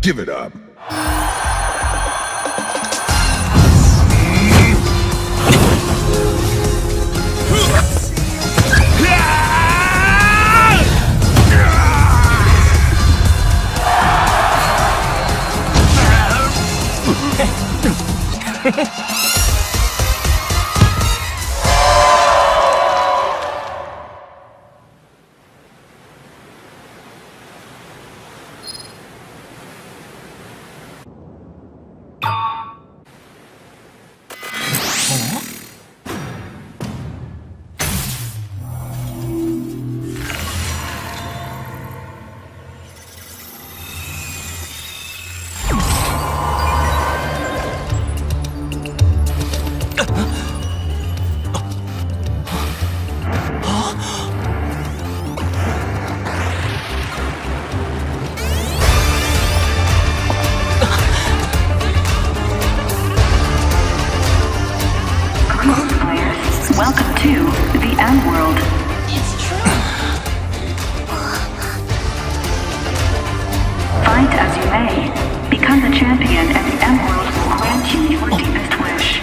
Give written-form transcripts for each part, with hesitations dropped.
Give it up. Welcome to the M-World. It's true. Fight as you may, become the champion and the M-World will grant you your deepest wish.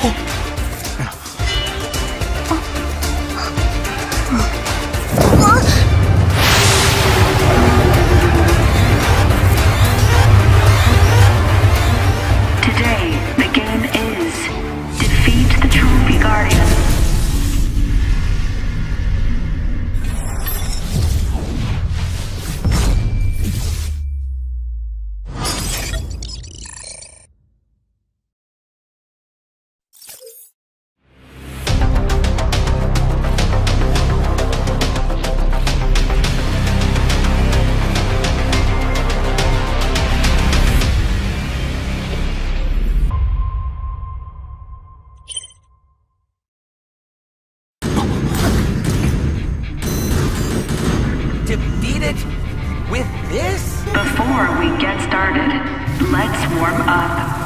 Today, the game is defeat the Trophy Guardian. Defeated with this? Before we get started, let's warm up.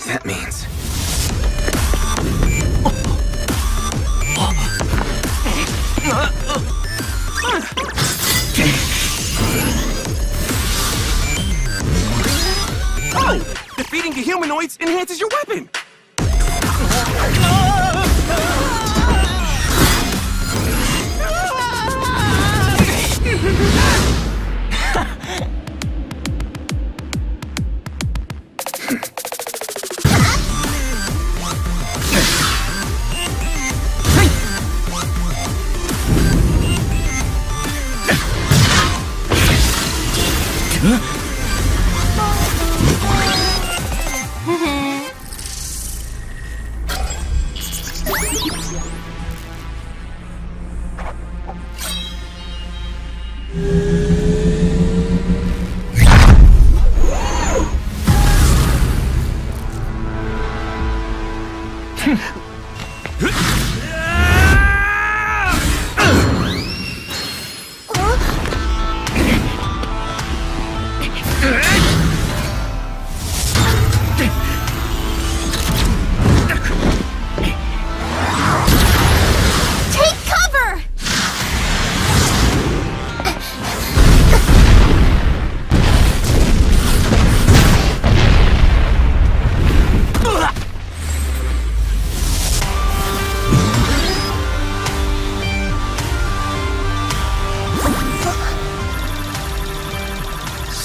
That means... Oh! Defeating the humanoids enhances your weapon!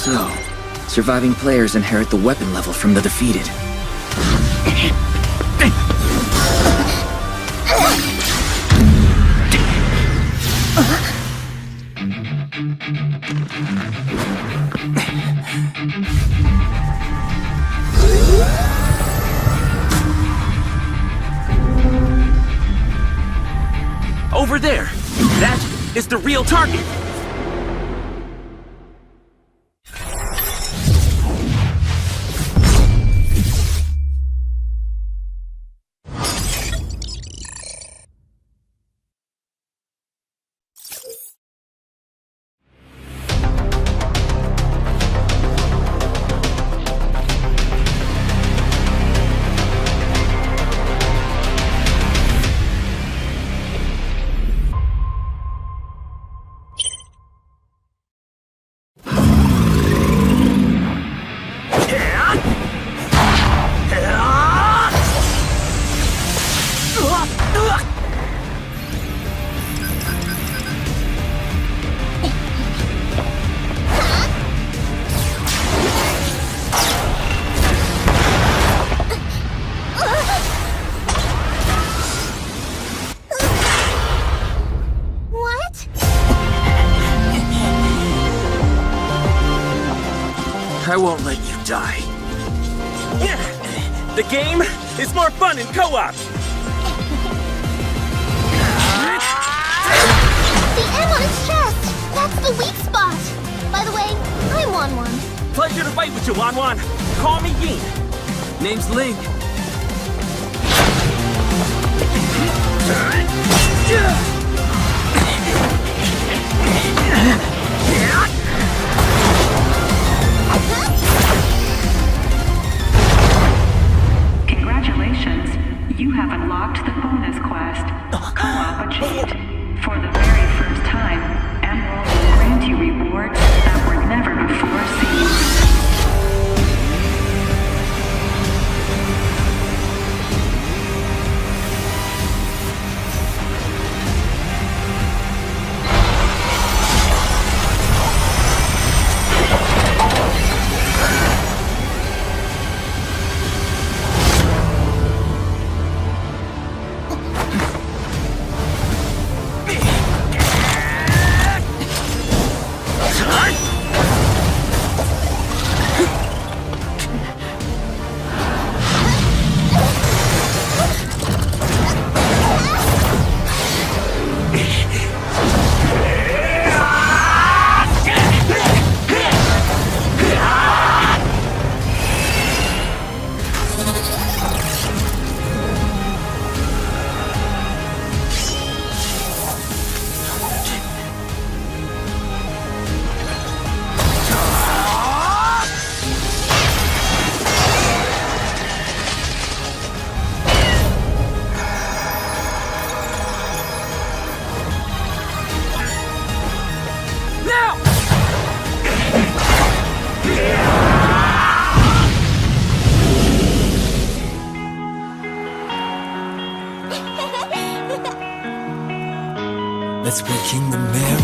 So, surviving players inherit the weapon level from the defeated. Over there! That is the real target! I won't let you die. The game is more fun in co-op. The M on his chest! That's the weak spot! By the way, I'm Wan-Wan. Pleasure to fight with you, Wan-Wan. Call me Yin. Name's Link. Congratulations, you have unlocked the bonus quest, Co-op Achieved. For the very first time, Emerald will grant you rewards that were never before seen. Let's break in the mirror,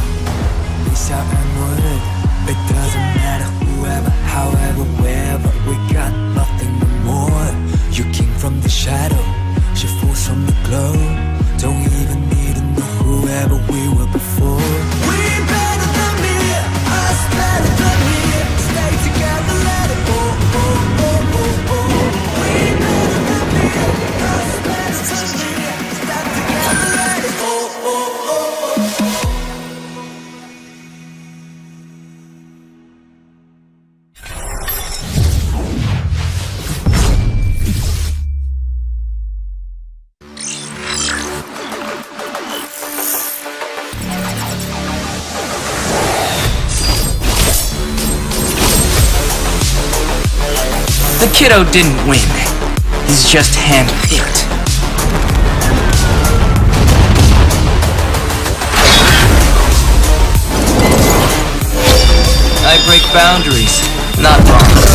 reach out and word. It doesn't matter whoever, however, wherever. We got nothing no more. You came from the shadow, she falls from the glow. Don't even need to know whoever we were before. We better than me, us better than me. Stay together, let it go, oh, oh, oh, oh. We better than me, us better than me. Stay together, let it go, oh, oh, oh. The kiddo didn't win. He's just handpicked. I break boundaries, not bonds.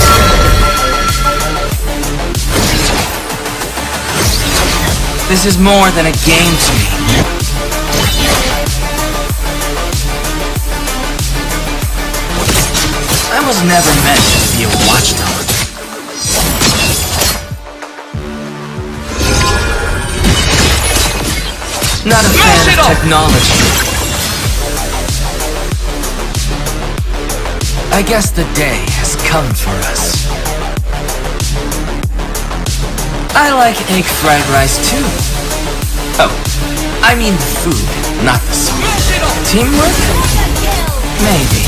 This is more than a game to me. I was never meant to be a watchdog. Not a fan of technology. I guess the day has come for us. I like egg fried rice too. Oh, I mean the food, not the song. Teamwork? Maybe.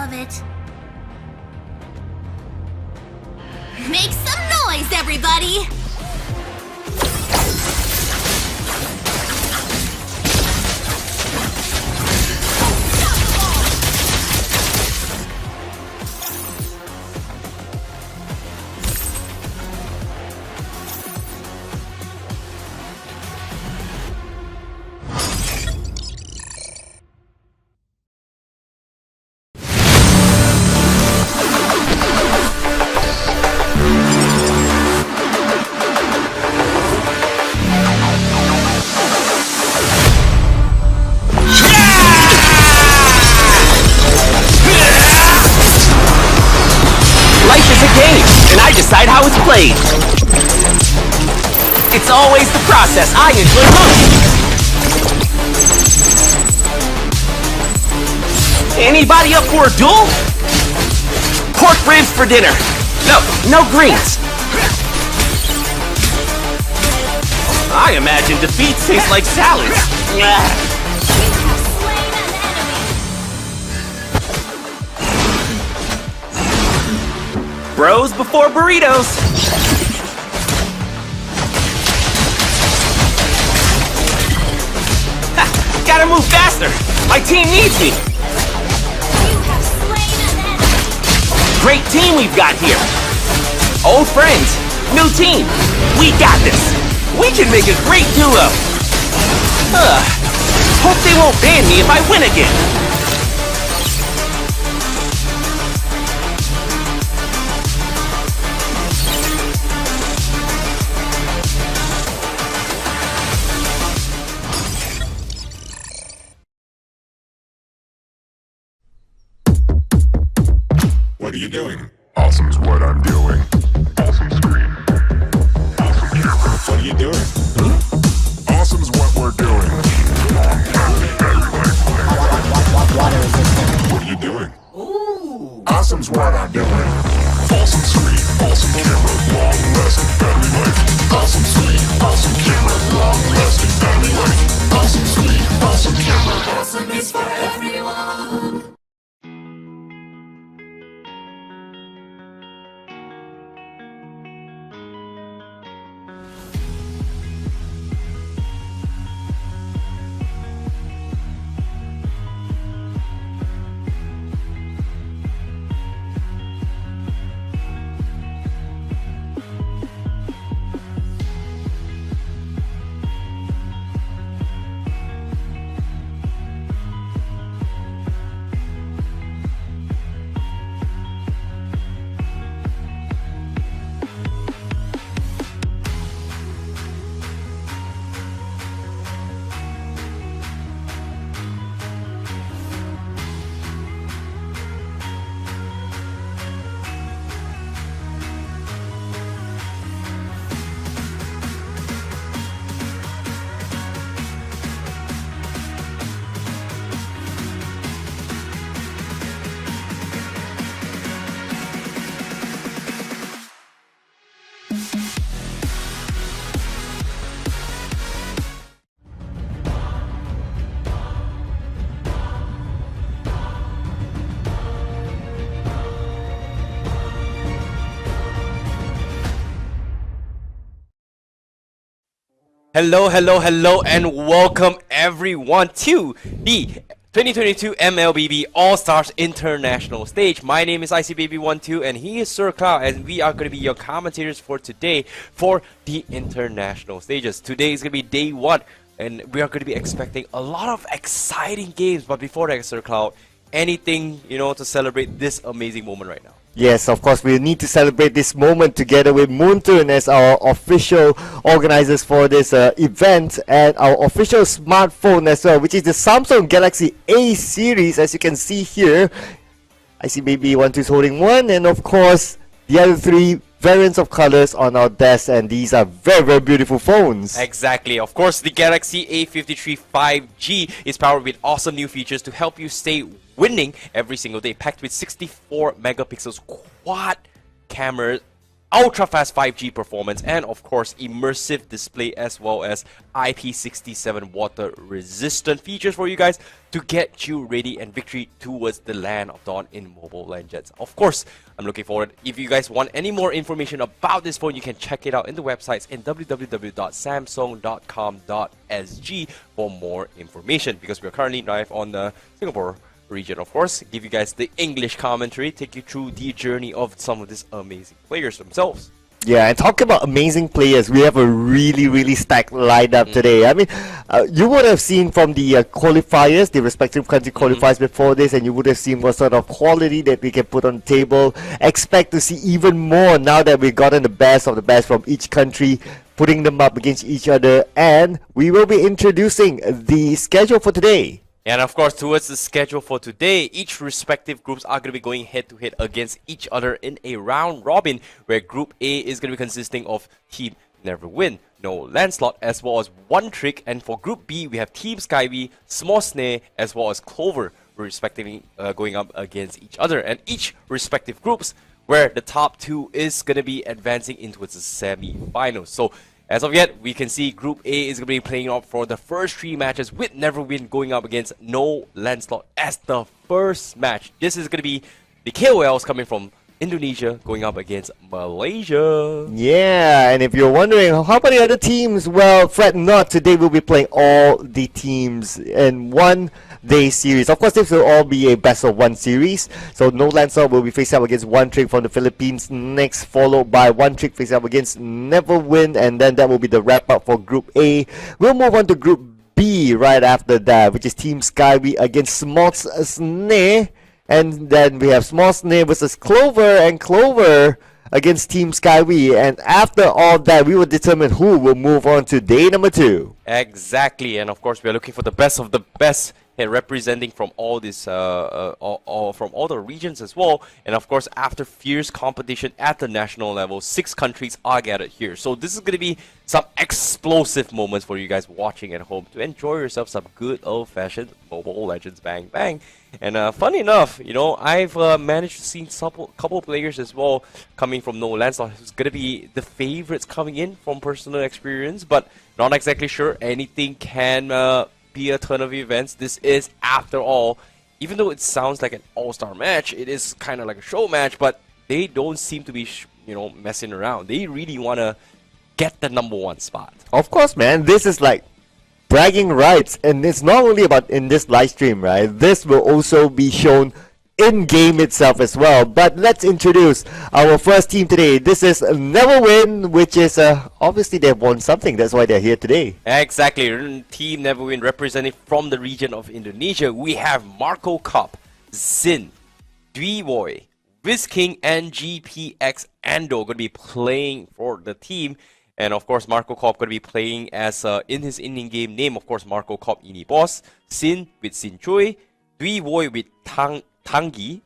of it. Make some noise, everybody! Decide how it's played. It's always the process I enjoy most. Anybody up for a duel? Pork ribs for dinner. No greens. I imagine defeat tastes like salads. Bros before burritos. Ha, gotta move faster. My team needs me. Great team we've got here. Old friends, new team. We got this. We can make a great duo. Hope they won't ban me if I win again. What are you doing? Awesome's what I'm doing. Awesome screen. Awesome camera. What are you doing? Awesome's what we're doing. What are you doing? Ooh. Awesome's what I'm doing. Awesome screen. Awesome camera. Long lasting battery life. Awesome screen. Awesome camera. Long lasting battery life. Awesome screen. Awesome camera. Awesome is for everyone. Hello, and welcome everyone to the 2022 MLBB All-Stars International Stage. My name is ICBaby12 and he is Sir Cloud, and we are going to be your commentators for today for the international stages. Today is going to be day 1 and we are going to be expecting a lot of exciting games. But before that, Sir Cloud, anything, to celebrate this amazing moment right now? Yes, of course, we need to celebrate this moment together with Moontoon as our official organizers for this event, and our official smartphone as well, which is the Samsung Galaxy A series, as you can see here. ICBaby12 is holding one, and of course, the other 3 variants of colors on our desk, and these are very, very beautiful phones. Exactly. Of course, the Galaxy A53 5G is powered with awesome new features to help you stay winning every single day, packed with 64 megapixels quad camera ultra fast 5G performance, and of course immersive display as well as IP67 water resistant features for you guys to get you ready and victory towards the land of Dawn in Mobile Legends. Of course, I'm looking forward. If you guys want any more information about this phone, you can check it out in the websites in www.samsung.com.sg for more information, because we're currently live on the Singapore region, of course, give you guys the English commentary, take you through the journey of some of these amazing players themselves. Yeah, and talking about amazing players, we have a really stacked lineup today. I mean, you would have seen from the qualifiers, the respective country qualifiers before this, and you would have seen what sort of quality that we can put on the table. Expect to see even more now that we've gotten the best of the best from each country, putting them up against each other, and we will be introducing the schedule for today. And of course, towards the schedule for today, each respective groups are going to be going head-to-head against each other in a round robin, where Group A is going to be consisting of Team NEVERWIN, No LANCELOT, as well as One Trick. And for Group B, we have Team SkyWee, Smos Sne, as well as Clover, respectively going up against each other. And each respective groups, where the top two is going to be advancing into the semi-finals. So as of yet, we can see Group A is going to be playing out for the first 3 matches, with NEVERWIN going up against No LANCELOT as the first match. This is going to be the KOLs coming from Indonesia going up against Malaysia. Yeah, and if you're wondering how many other teams, well, fret not. Today we'll be playing all the teams in one day series. Of course, this will all be a best of 1 series. So No LANCELOT will be facing up against One Trick from the Philippines next, followed by One Trick facing up against NEVERWIN, and then that will be the wrap up for Group A. We'll move on to Group B right after that, which is Team SkyWee against Smos Sne. And then we have Smos Sne versus Clover, and Clover against Team SkyWee. And after all that, we will determine who will move on to day number 2. Exactly, and of course, we are looking for the best of the best and representing from all this, from all the regions as well. And of course, after fierce competition at the national level, 6 countries are gathered here. So this is going to be some explosive moments for you guys watching at home to enjoy yourself some good old-fashioned Mobile Legends bang bang. And funny enough, you know, I've managed to see a couple players as well coming from No LANCELOT who's going to be the favorites coming in from personal experience, but not exactly sure anything can be a turn of events. This is, after all, even though it sounds like an all-star match, it is kind of like a show match, but they don't seem to be, you know, messing around. They really want to get the number 1 spot. Of course, man. This is like bragging rights, and it's not only about in this live stream, right? This will also be shown in-game itself as well. But let's introduce our first team today. This is NEVERWIN, which is obviously they've won something. That's why they're here today. Exactly. Team NEVERWIN representing from the region of Indonesia. We have Marco Cop, Zin, Dweeboy, WizKing, and GPX Ando going to be playing for the team. And of course, Marco Cop going to be playing as in his in-game name, of course, Marco Cop Ini Boss, Sin with Sin Choi, Dweeboy with Tangi,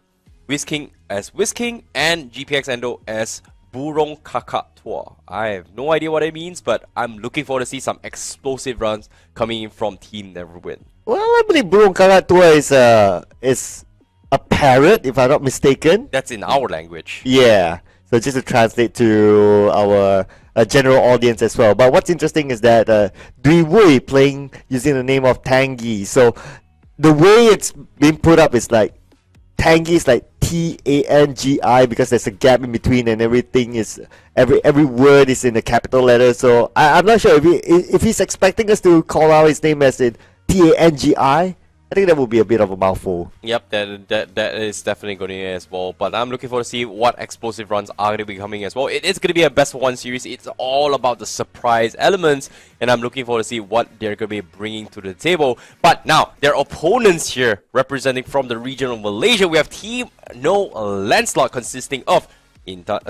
WizKing as WizKing, and GPX Endo as Burong Kakak Tua. I have no idea what it means, but I'm looking forward to see some explosive runs coming in from Team NEVERWIN. Well, I believe Burong Kakak Tua is a parrot, if I'm not mistaken. That's in our language. Yeah. So just to translate to our general audience as well. But what's interesting is that Dweeboy playing using the name of Tangi. So the way it's been put up is like Tangi is like Tangi, because there's a gap in between and everything is every word is in a capital letter. So I'm not sure if he's expecting us to call out his name as in Tangi. I think that would be a bit of a mouthful. Yep, that is definitely going to be as well. But I'm looking forward to see what explosive runs are going to be coming as well. It is going to be a best of 1 series. It's all about the surprise elements, and I'm looking forward to see what they're going to be bringing to the table. But now, their opponents here, representing from the region of Malaysia, we have Team No LANCELOT consisting of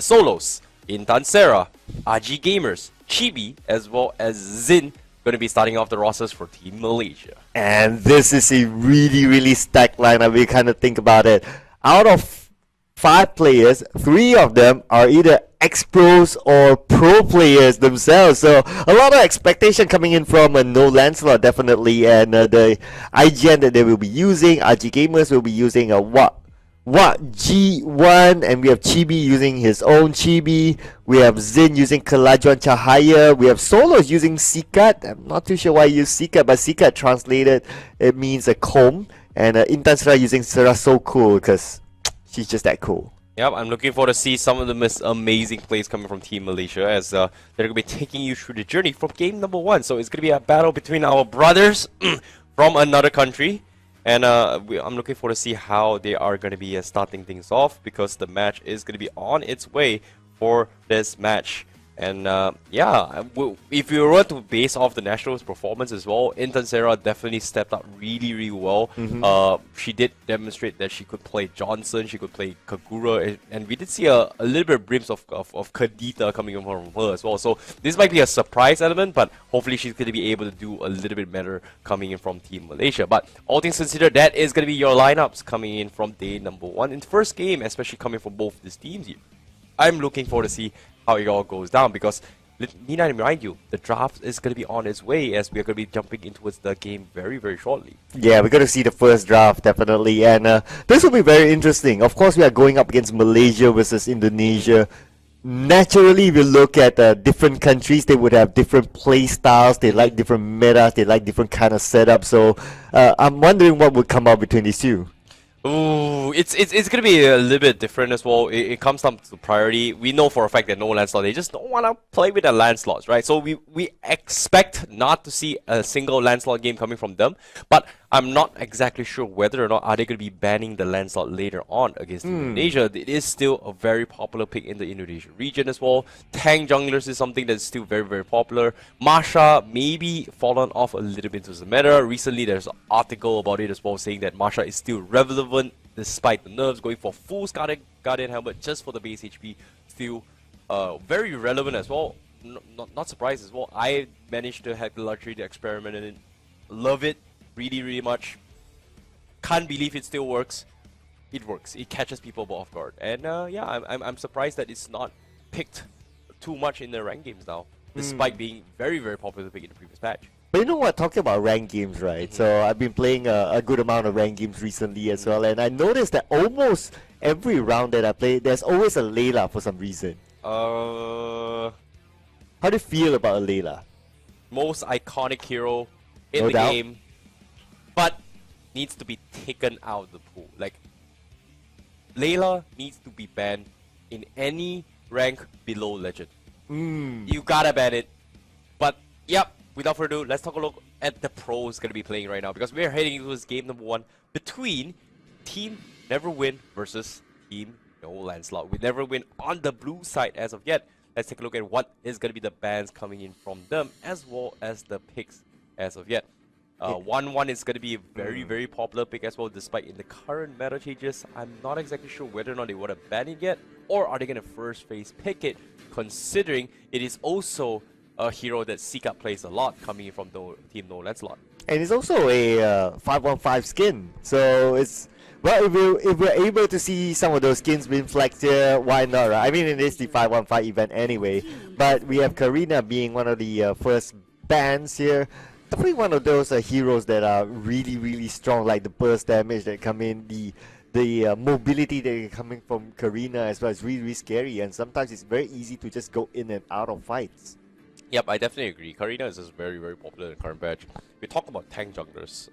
Solos, Intan Sarah, RG Gamers, Chibi, as well as Zin, going to be starting off the rosters for Team Malaysia. And this is a really stacked lineup. We kind of think about it. Out of 5 players, 3 of them are either ex-pros or pro players themselves. So a lot of expectation coming in from No LANCELOT, definitely. And the IGN that they will be using, RG Gamers will be using G1, and we have Chibi using his own Chibi. We have Zin using Kelajuan Cahaya. We have Solos using Sikat. I'm not too sure why he used Sikat, but Sikat translated, it means a comb. And Intansra using Sera So Cool, because she's just that cool. Yep, I'm looking forward to see some of the most amazing plays coming from Team Malaysia, as they're going to be taking you through the journey from game number 1. So it's going to be a battle between our brothers from another country. And I'm looking forward to see how they are going to be starting things off, because the match is going to be on its way for this match. And yeah, if you were to base off the Nationals' performance as well, Intansera definitely stepped up really well. She did demonstrate that she could play Johnson, she could play Kagura, and we did see a little bit of glimpse of Kadita coming from her as well. So this might be a surprise element, but hopefully she's going to be able to do a little bit better coming in from Team Malaysia. But all things considered, that is going to be your lineups coming in from day number 1 in the first game, especially coming from both these teams here. I'm looking forward to see how it all goes down, because need I remind you, the draft is going to be on its way, as we are going to be jumping into the game very shortly. Yeah, we're going to see the first draft, definitely, and this will be very interesting. Of course, we are going up against Malaysia versus Indonesia. Naturally, we look at different countries, they would have different play styles, they like different metas, they like different kind of setups, so I'm wondering what would come out between these two. Ooh, it's gonna be a little bit different as well. It comes down to priority. We know for a fact that no Lancelot, they just don't want to play with the Lancelots, right? So we expect not to see a single Lancelot game coming from them, but I'm not exactly sure whether or not are they going to be banning the Lancelot later on against Indonesia. It is still a very popular pick in the Indonesian region as well. Tank junglers is something that's still very popular. Masha maybe fallen off a little bit into the meta. Recently there's an article about it as well, saying that Masha is still relevant despite the nerfs, going for full Guardian Helmet just for the base HP. Still very relevant as well. Not surprised as well. I managed to have the luxury to experiment in it. Love it really much. Can't believe it still works. It works. It catches people off guard. And yeah, I'm surprised that it's not picked too much in the ranked games now, despite being very popular pick in the previous patch. But you know what, talking about ranked games, right? So I've been playing a good amount of ranked games recently as well, and I noticed that almost every round that I play, there's always a Layla for some reason. How do you feel about a Layla? Most iconic hero in No the doubt. game, but needs to be taken out of the pool. Like, Layla needs to be banned in any rank below Legend. You gotta ban it. But, yep, without further ado, let's talk a look at the pros gonna be playing right now, because we're heading into this game number 1 between Team NEVERWIN versus Team No Lancelot. We NEVERWIN on the blue side as of yet. Let's take a look at what is gonna be the bans coming in from them, as well as the picks as of yet. 1-1 is going to be a very popular pick as well, despite in the current meta changes. I'm not exactly sure whether or not they want to ban it yet, or are they going to first phase pick it, considering it is also a hero that Sika plays a lot coming in from Team No Lancelot. And it's also a 515 skin, so it's... Well, if we're able to see some of those skins being flexed here, why not, right? I mean, it is the 515 event anyway, but we have Karina being one of the first bans here. Definitely one of those heroes that are really strong, like the burst damage that come in, the mobility that is coming from Karina as well is really scary, and sometimes it's very easy to just go in and out of fights. Yep, I definitely agree. Karina is just very popular in the current patch. We talk about tank junglers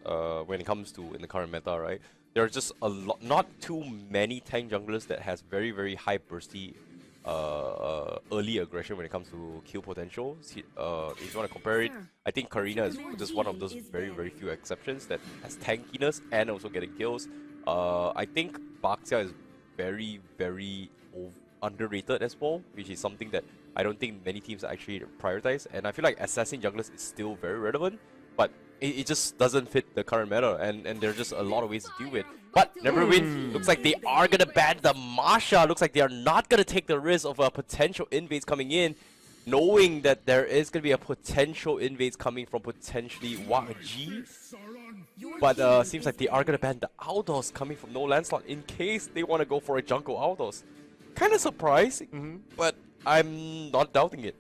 when it comes to in the current meta, right? There are just a lot, not too many tank junglers that has very high bursty early aggression when it comes to kill potential. If you want to compare it, I think Karina is just one of those very few exceptions that has tankiness and also getting kills. I think Baxia is very underrated as well, which is something that I don't think many teams actually prioritize. And I feel like assassin junglers is still very relevant, but it just doesn't fit the current meta, and there are just a lot of ways to deal with. But NEVERWIN, looks like they are gonna ban the Masha. Looks like they are not gonna take the risk of a potential invades coming in, knowing that there is gonna be a potential invades coming from potentially Wag-G. But seems like they are gonna ban the Aldos coming from No Lancelot in case they want to go for a jungle Aldos. Kind of surprising, but I'm not doubting it.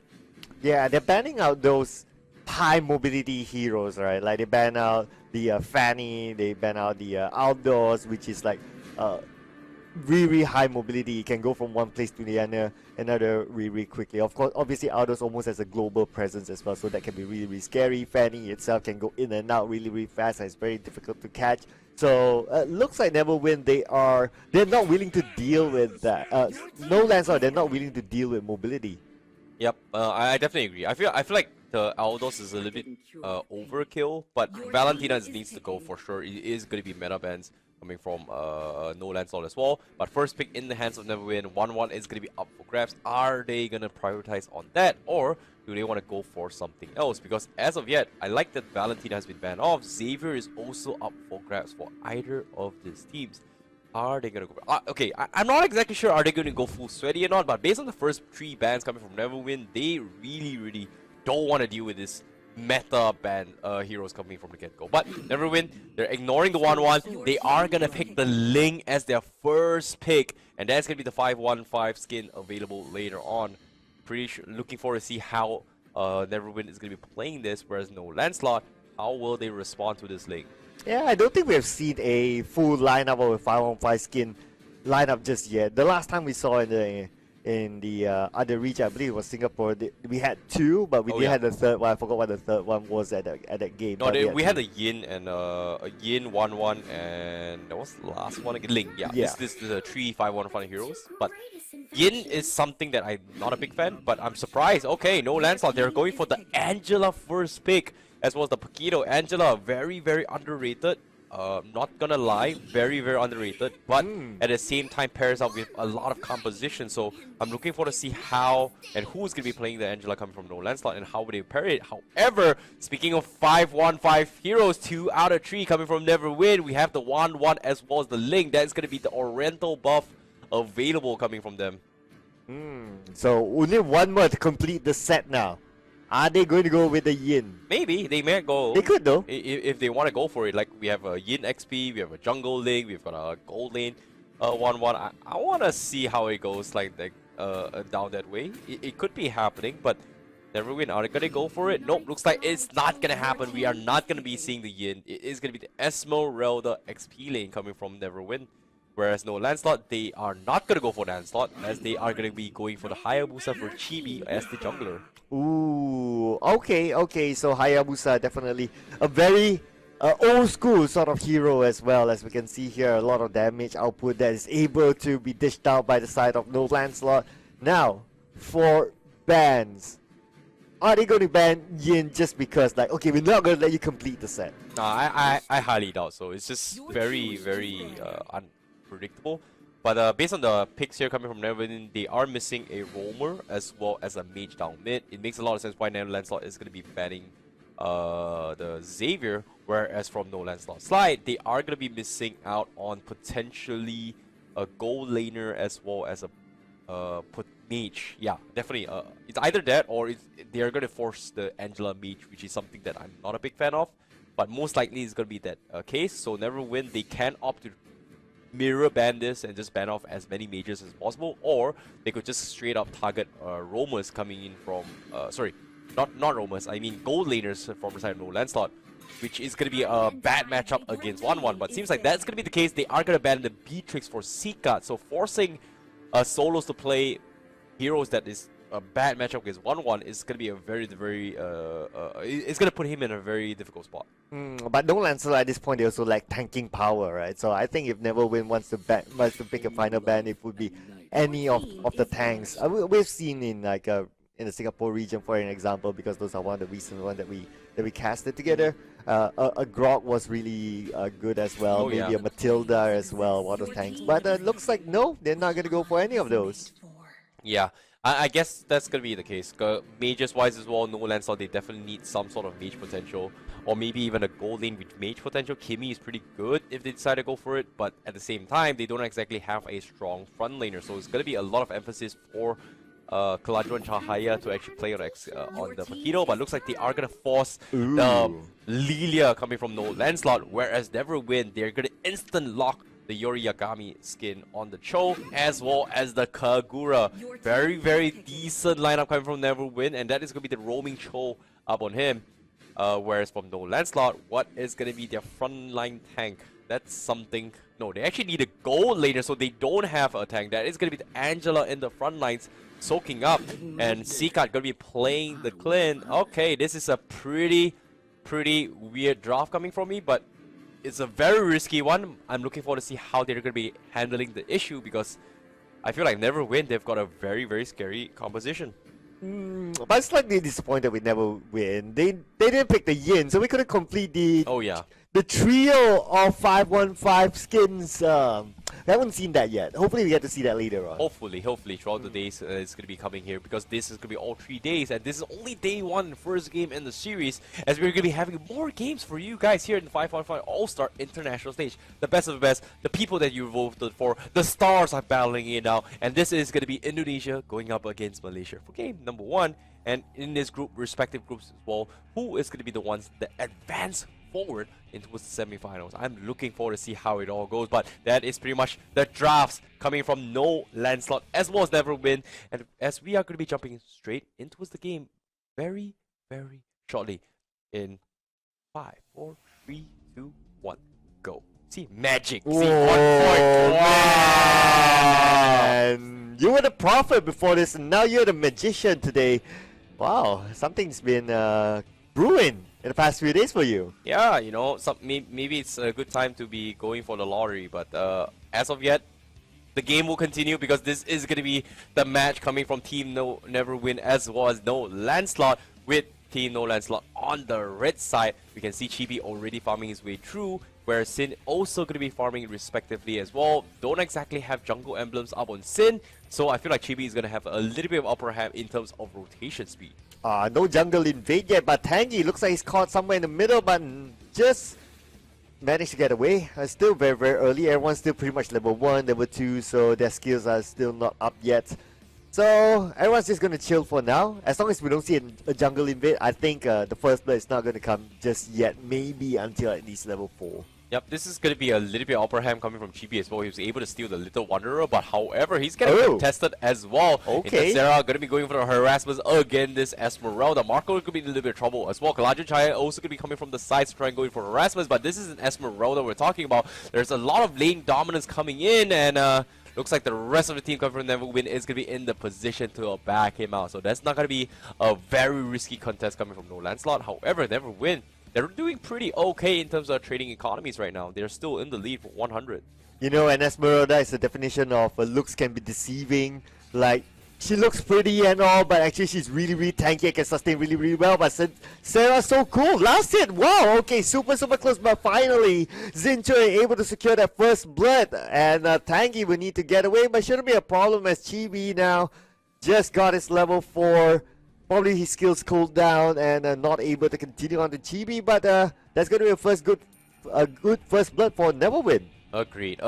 Yeah, they're banning out those high mobility heroes, right? Like they ban out the Fanny, they ban out the Aldos, which is like really high mobility. He can go from one place to the another really quickly. Of course, obviously Aldos almost has a global presence as well, so that can be really scary. Fanny itself can go in and out really fast, and it's very difficult to catch. So looks like NEVERWIN, they're not willing to deal with that. No LANCELOT, they're not willing to deal with mobility. Yep, I definitely agree. I feel like the Aldos is a little bit overkill, but Valentina needs to go for sure. It is going to be meta bans coming from no LANCELOT as well. But first pick in the hands of NEVERWIN, 1-1 is going to be up for grabs. Are they going to prioritize on that, or do they want to go for something else? Because as of yet, I like that Valentina has been banned off. Xavier is also up for grabs for either of these teams. Are they going to go... okay, I'm not exactly sure are they going to go full sweaty or not, but based on the first 3 bans coming from NEVERWIN, they really don't want to deal with this meta ban heroes coming from the get-go. But NEVERWIN, they're ignoring the 1-1. They are going to pick the Ling as their first pick, and that's going to be the 515 skin available later on. Pretty sure, looking forward to see how NEVERWIN is going to be playing this, whereas no LANCELOT, how will they respond to this Ling? Yeah, I don't think we have seen a full lineup of a 515 skin lineup just yet. The last time we saw in the other region, I believe it was Singapore, we had 2, but we did have the third one. I forgot what the third one was at that game. No, we had a Yin and a Yin 1-1, and that was the last one again. Ling, yeah. This is a 3-5-1 heroes. But Yin is something that I'm not a big fan, but I'm surprised. Okay, no LANCELOT. They're going for the Angela first pick, as well as the Paquito. Angela, very underrated. Not gonna lie, very underrated, but at the same time pairs up with a lot of composition. So I'm looking forward to see how and who's gonna be playing the Angela coming from no LANCELOT and how would they pair it. However, speaking of 515 heroes, 2 out of 3 coming from NEVERWIN, we have the 1-1 as well as the Ling. That's gonna be the Oriental buff available coming from them. So only one more to complete the set now. Are they going to go with the Yin? Maybe, they may go. They could though. If they want to go for it. Like, we have a Yin XP, we have a Jungle Ling, we've got a Gold Lane 1-1. I want to see how it goes like down that way. It could be happening, but NEVERWIN, are they going to go for it? Nope, looks like it's not going to happen. We are not going to be seeing the Yin. It is going to be the Esmeralda XP lane coming from NEVERWIN. Whereas no LANCELOT, they are not going to go for LANCELOT, as they are going to be going for the Hayabusa for Chibi as the jungler. Ooh, okay, so Hayabusa definitely a very old school sort of hero as well. As we can see here, a lot of damage output that is able to be dished out by the side of no LANCELOT. Now, for bans, are they going to ban Yin just because, like, okay, we're not going to let you complete the set? Nah, I highly doubt so. It's just very unpredictable. But based on the picks here coming from NEVERWIN, they are missing a roamer as well as a mage down mid. It makes a lot of sense why no LANCELOT is going to be banning the Xavier, whereas from no LANCELOT slide, they are going to be missing out on potentially a gold laner as well as a mage. Yeah, definitely. It's either that or they are going to force the Angela mage, which is something that I'm not a big fan of. But most likely it's going to be that case. So NEVERWIN, they can opt to mirror ban this and just ban off as many mages as possible, or they could just straight up target roamers coming in from sorry, not roamers, I mean gold laners from the side of no LANCELOT, which is going to be a bad matchup against 1-1. But seems like that's going to be the case. They are going to ban the Beatrix for Seacat, so forcing solos to play heroes that is a bad matchup against 1-1 is going to be a very it's going to put him in a very difficult spot. But no LANCELOT at this point, they also lack tanking power, right? So I think if NEVERWIN wants to pick a final ban, it would be any of the tanks. We've seen in like in the Singapore region, for an example, because those are one of the recent ones that we casted together. A Grog was really good as well. Maybe a Matilda as well, one of those tanks. But looks like no, they're not going to go for any of those. Yeah, I guess that's going to be the case. Mages wise as well, no LANCELOT, they definitely need some sort of mage potential. Or maybe even a gold lane with mage potential. Kimmy is pretty good if they decide to go for it. But at the same time, they don't exactly have a strong front laner. So it's going to be a lot of emphasis for Kaladro and Chahaya to actually play on the Paquito. But looks like they are going to force the Lilia coming from no LANCELOT. Whereas NEVERWIN, they're going to instant lock the Yori Yagami skin on the Cho, as well as the Kagura. Very decent lineup coming from NEVERWIN, and that is going to be the roaming Cho up on him. Whereas from No Lancelot, what is going to be their frontline tank? That's something. No, they actually need a gold laner, so they don't have a tank. That is going to be the Angela in the front lines soaking up, and Seacat going to be playing the Clint. Okay, this is a pretty weird draft coming from me, but it's a very risky one. I'm looking forward to see how they're going to be handling the issue, because I feel like NEVERWIN, they've got a very scary composition. But I'm slightly disappointed with NEVERWIN. They didn't pick the Yin, so we couldn't complete the the trio of 515 skins. We haven't seen that yet. Hopefully we get to see that later on. Hopefully throughout the days it's going to be coming here, because this is going to be all 3 days, and this is only day 1, first game in the series, as we're going to be having more games for you guys here in the 515 All-Star International Stage. The best of the best, the people that you voted for, the stars are battling it out, and this is going to be Indonesia going up against Malaysia for game number 1, and in this group, respective groups as well, who is going to be the ones that advance forward into the semifinals. I'm looking forward to see how it all goes, but that is pretty much the drafts coming from No Lancelot as well as NEVERWIN, and as we are going to be jumping straight into the game very shortly in 5, 4, 3, 2, 1, go. See, magic. See, 1 point. And you were the prophet before this, and now you're the magician today. Wow, something's been brewing in the past few days for you. Yeah, you know, maybe it's a good time to be going for the lottery, but as of yet, the game will continue, because this is going to be the match coming from Team NEVERWIN as well as No Lancelot, with Team No Lancelot on the red side. We can see Chibi already farming his way through, where Sin also going to be farming respectively as well. Don't exactly have jungle emblems up on Sin, so I feel like Chibi is going to have a little bit of upper hand in terms of rotation speed. No jungle invade yet, but Tangy looks like he's caught somewhere in the middle, but just managed to get away. Still very early. Everyone's still pretty much level 1, level 2, so their skills are still not up yet. So everyone's just going to chill for now. As long as we don't see a jungle invade, I think the first blood is not going to come just yet. Maybe until at least level 4. Yep, this is going to be a little bit upper hand coming from Chibi as well. He was able to steal the Little Wanderer, but however, he's getting contested as well. Okay. Sarah going to be going for the harassment again. This Esmeralda. Marco could be in a little bit of trouble as well. Kalajun Chaya also going to be coming from the sides to try and going for harassment, but this is an Esmeralda we're talking about. There's a lot of lane dominance coming in, and looks like the rest of the team coming from NEVERWIN is going to be in the position to back him out. So that's not going to be a very risky contest coming from No Lancelot. However, NEVERWIN, they're doing pretty okay in terms of trading economies right now. They're still in the lead for 100. You know, and Esmeralda is the definition of looks can be deceiving. Like, she looks pretty and all, but actually she's really tanky and can sustain really well. But Sarah's so cool. Last hit, wow, okay, super close, but finally Zincho able to secure that first blood. And Tangy will need to get away, but shouldn't be a problem as Chibi now just got his level 4. Probably his skills cooled down and not able to continue on to Chibi, but that's going to be a good first blood for NEVERWIN. Agreed.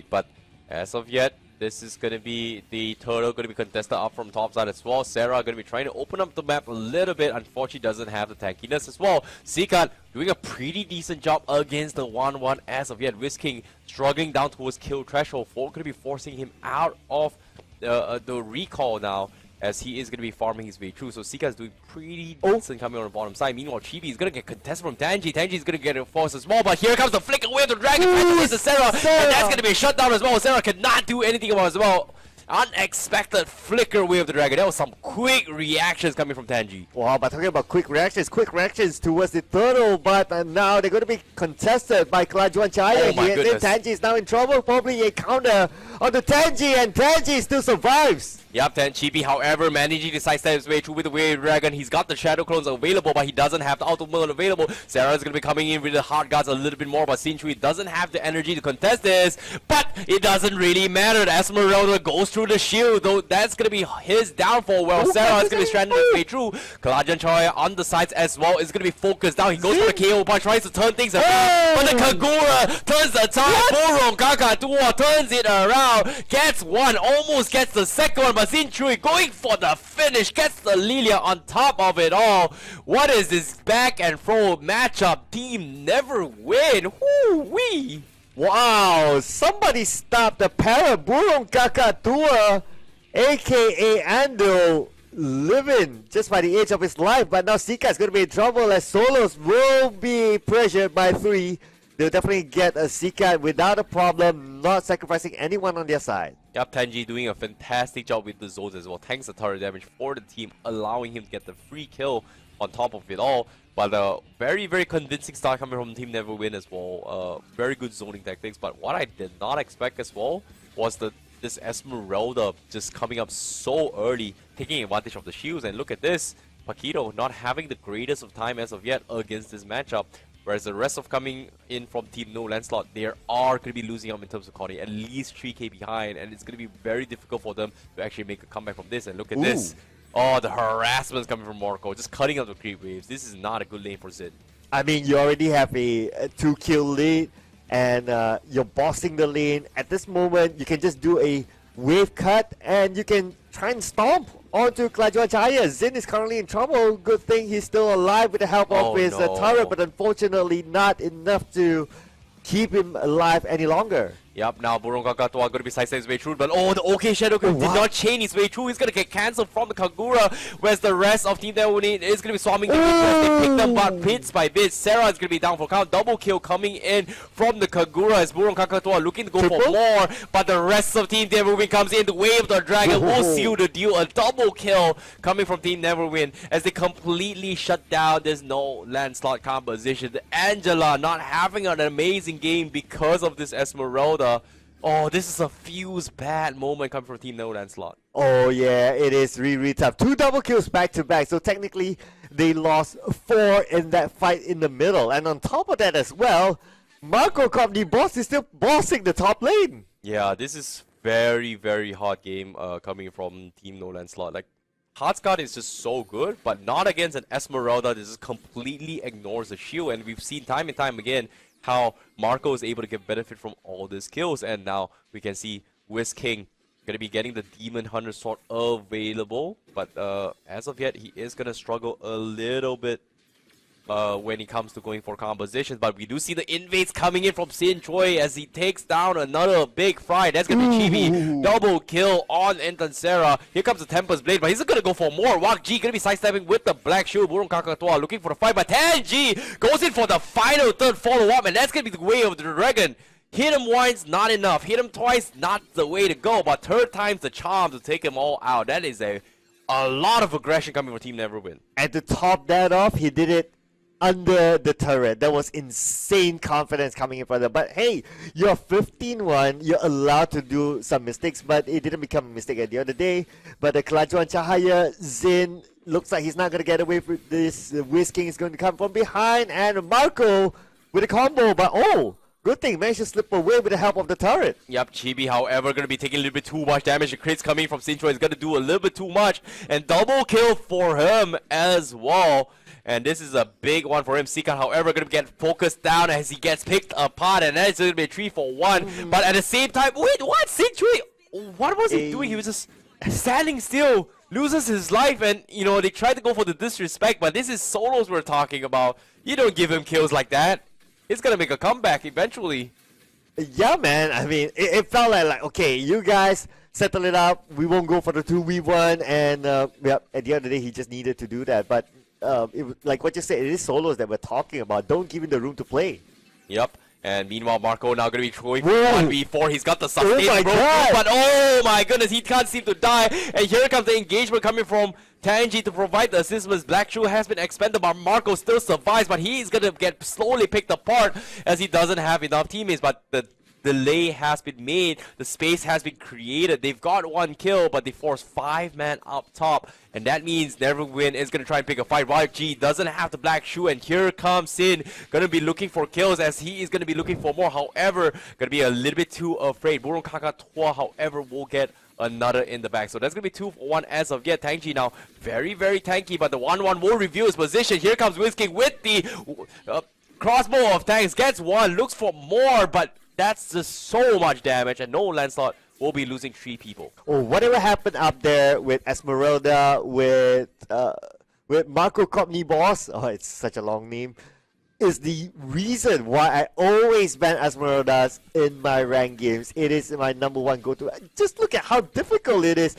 But as of yet, this is going to be the turtle going to be contested up from top side as well. Sarah going to be trying to open up the map a little bit. Unfortunately, doesn't have the tankiness as well. Seacat doing a pretty decent job against the 1-1 as of yet. Whisking struggling down towards kill threshold. Going to be forcing him out of the recall now, as he is going to be farming his way through. So Seacat is doing pretty decent coming on the bottom side. Meanwhile, Chibi is going to get contested from Tangy. Tangy is going to get a force as well, but here comes the flick away of the dragon towards the Sarah, and that's going to be a shutdown as well. Sarah cannot do anything about it as well. Unexpected flicker away of the dragon. That was some quick reactions coming from Tangy. Wow, but talking about quick reactions towards the turtle, but now they're going to be contested by Kelajuan Cahaya. Oh my goodness. Tangy is now in trouble. Probably a counter on the Tangy, and Tangy still survives. Yep, Chibi, however, managing to sidestep his way through with the Wave Dragon. He's got the Shadow Clones available, but he doesn't have the Ultimate available. Sarah is going to be coming in with the Hard Guards a little bit more, but Sintui doesn't have the energy to contest this. But it doesn't really matter. Esmeralda goes through the shield, though that's going to be his downfall. Well, Sarah is going to be stranded his way through. Kalajan Choi on the sides as well is going to be focused down. He goes for the KO, but tries to turn things around. But the Kagura turns the tide. Burong Kakatua turns it around. Gets one, almost gets the second one, but Sintui going for the finish, gets the Lilia on top of it all. What is this back and forth matchup? Team NEVERWIN. Woo-wee. Wow, somebody stop the para Burong Kakatua, aka Ando. living just by the age of his life, but now Sika is going to be in trouble as Solos will be pressured by 3. They'll definitely get a Sika without a problem, not sacrificing anyone on their side. Yep, Tenji doing a fantastic job with the zones as well. Thanks the turret damage for the team, allowing him to get the free kill on top of it all. But very, very convincing start coming from Team NEVERWIN as well. Very good zoning tactics. But what I did not expect as well was this Esmeralda just coming up so early, taking advantage of the shields. And look at this, Paquito not having the greatest of time as of yet against this matchup. Whereas the rest of coming in from Team No Lancelot, they are going to be losing out in terms of Connie, at least 3k behind, and it's going to be very difficult for them to actually make a comeback from this. And look at this. Oh, the harassment is coming from Marco, just cutting out the creep waves. This is not a good lane for Zin. I mean, you already have a 2-kill lead, and you're bossing the lane. At this moment, you can just do a wave cut, and you can try and stomp onto Klajuan Cahaya. Zin is currently in trouble. Good thing he's still alive with the help of his turret, but unfortunately not enough to keep him alive any longer. Yep, now Burung Kakatua going to be sidestepping his way through, but the OK Shadow did not chain his way through. He's going to get cancelled from the Kagura, whereas the rest of Team NEVERWIN is going to be swarming the as they pick them up bits by bits. Sarah is going to be down for count. Double kill coming in from the Kagura as Burung Kakatua looking to go for more, but the rest of Team NEVERWIN comes in. The Wave of the Dragon will seal the deal. A double kill coming from Team NEVERWIN as they completely shut down this No Lancelot composition. Angela not having an amazing game because of this Esmeralda. Oh, this is a fuse bad moment coming from Team No Lancelot. Oh yeah, it is really tough. 2 double kills back to back, so technically they lost 4 in that fight in the middle. And on top of that as well, Marco Company Boss is still bossing the top lane. Yeah, this is very, very hard game coming from Team No Lancelot. Like, Heartsguard is just so good, but not against an Esmeralda. This just completely ignores the shield, and we've seen time and time again how Marco is able to get benefit from all these kills. And now we can see Wiz King going to be getting the Demon Hunter sword available, but as of yet he is going to struggle a little bit when it comes to going for compositions. But we do see the invades coming in from Sin Choi as he takes down another big fry. That's going to be Chibi. Double kill on Intansera. Here comes the Tempest Blade, but he's going to go for more. Wak G going to be sidestepping with the Black Shield. Burung Kakatua looking for the fight, but Tenji goes in for the final third follow-up, and that's going to be the way of the Dragon. Hit him once, not enough. Hit him twice, not the way to go. But third time's the charm to take them all out. That is a lot of aggression coming from Team NEVERWIN. And to top that off, he did it under the turret. That was insane confidence coming in for them. But hey, you're 15-1. You're allowed to do some mistakes, but it didn't become a mistake at the end of the day. But the Klajuan Cahaya, Zin, looks like he's not going to get away with this. Wiz King is going to come from behind, and Marco with a combo. But oh, good thing, managed to slip away with the help of the turret. Yep, Chibi, however, going to be taking a little bit too much damage. The crits coming from Sinchoi is going to do a little bit too much. And double kill for him as well. And this is a big one for him. Sika, however, going to get focused down as he gets picked apart. And that's going to be a 3-for-1. But at the same time, wait, what? Sinchoi, what was he doing? He was just standing still, loses his life. And, you know, they tried to go for the disrespect. But this is solos we're talking about. You don't give him kills like that. He's gonna make a comeback eventually. Yeah, man. I mean, it felt like, okay, you guys settle it up. We won't go for the 2v1. And yeah, at the end of the day, he just needed to do that. But it was, like what you said, it is solos that we're talking about. Don't give him the room to play. Yep. And meanwhile, Marco now going to be throwing 1v4. He's got the sustain but oh my goodness, he can't seem to die. And here comes the engagement coming from Tanji to provide the assistance. Black Shoe has been expended, but Marco still survives. But he's going to get slowly picked apart as he doesn't have enough teammates. But the delay has been made. The space has been created. They've got 1 kill, but they force 5 man up top. And that means NEVERWIN is going to try and pick a fight. Wild G doesn't have the Black Shoe, and here comes Sin. Going to be looking for kills as he is going to be looking for more. However, going to be a little bit too afraid. Burung Kakatua, however, will get another in the back. So that's going to be 2-for-1 as of yet. Tangji now very, very tanky, but the 1-1 will reveal his position. Here comes Wiz King with the crossbow of tanks. Gets 1, looks for more, but that's just so much damage, and No Lancelot will be losing 3 people. Oh, whatever happened up there with Esmeralda, with Marco Company Boss, oh, it's such a long name, is the reason why I always ban Esmeraldas in my ranked games. It is my #1 go-to. Just look at how difficult it is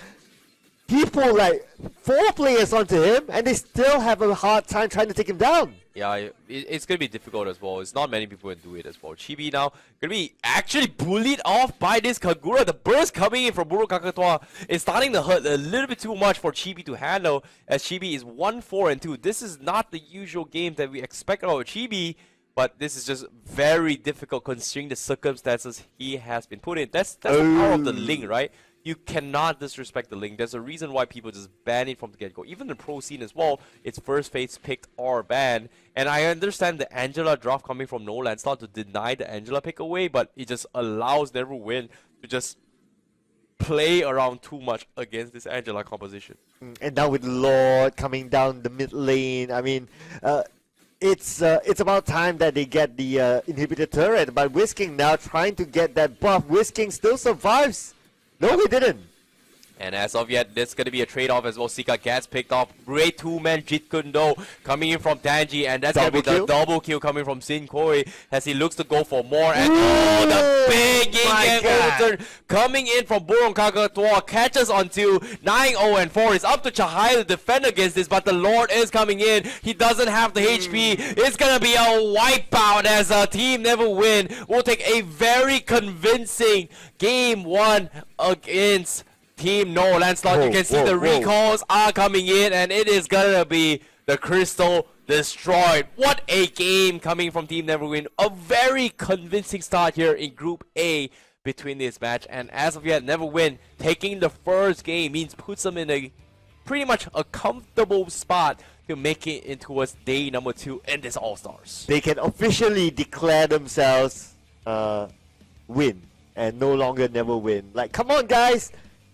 he pulled like 4 players onto him, and they still have a hard time trying to take him down. Yeah, it's gonna be difficult as well. It's not many people can do it as well. Chibi now gonna be actually bullied off by this Kagura. The burst coming in from Buro Kakatoa is starting to hurt a little bit too much for Chibi to handle, as Chibi is 1-4-2. This is not the usual game that we expect out of Chibi, but this is just very difficult considering the circumstances he has been put in. That's the power of the Link, right? You cannot disrespect the Link. There's a reason why people just ban it from the get-go. Even the pro scene as well, it's first phase picked or banned. And I understand the Angela draft coming from No LANCELOT to deny the Angela pick away, but it just allows NEVERWIN to just play around too much against this Angela composition. And now with Lord coming down the mid lane, I mean, it's about time that they get the inhibitor turret. But Whisking now trying to get that buff. Whisking still survives. No, he didn't. And as of yet, there's going to be a trade-off as well. Sika gets picked off. Great two-man Jeet Kune Do coming in from Tanji. And that's going to be the double kill coming from Sin Koi as he looks to go for more. And the big game overturn coming in from Burong Kakatoa. Catches onto 9-0-4. It's up to Chahai to defend against this, but the Lord is coming in. He doesn't have the HP. It's going to be a wipeout as Team NEVERWIN will take a very convincing Game 1 against Team No LANCELOT. You can see the recalls are coming in, and it is gonna be the Crystal destroyed. What a game coming from Team NEVERWIN. A very convincing start here in Group A between this match, and as of yet, NEVERWIN taking the first game means puts them in a pretty much a comfortable spot to make it in towards day number 2 in this All-Stars. They can officially declare themselves win and no longer NEVERWIN. Like, come on, guys.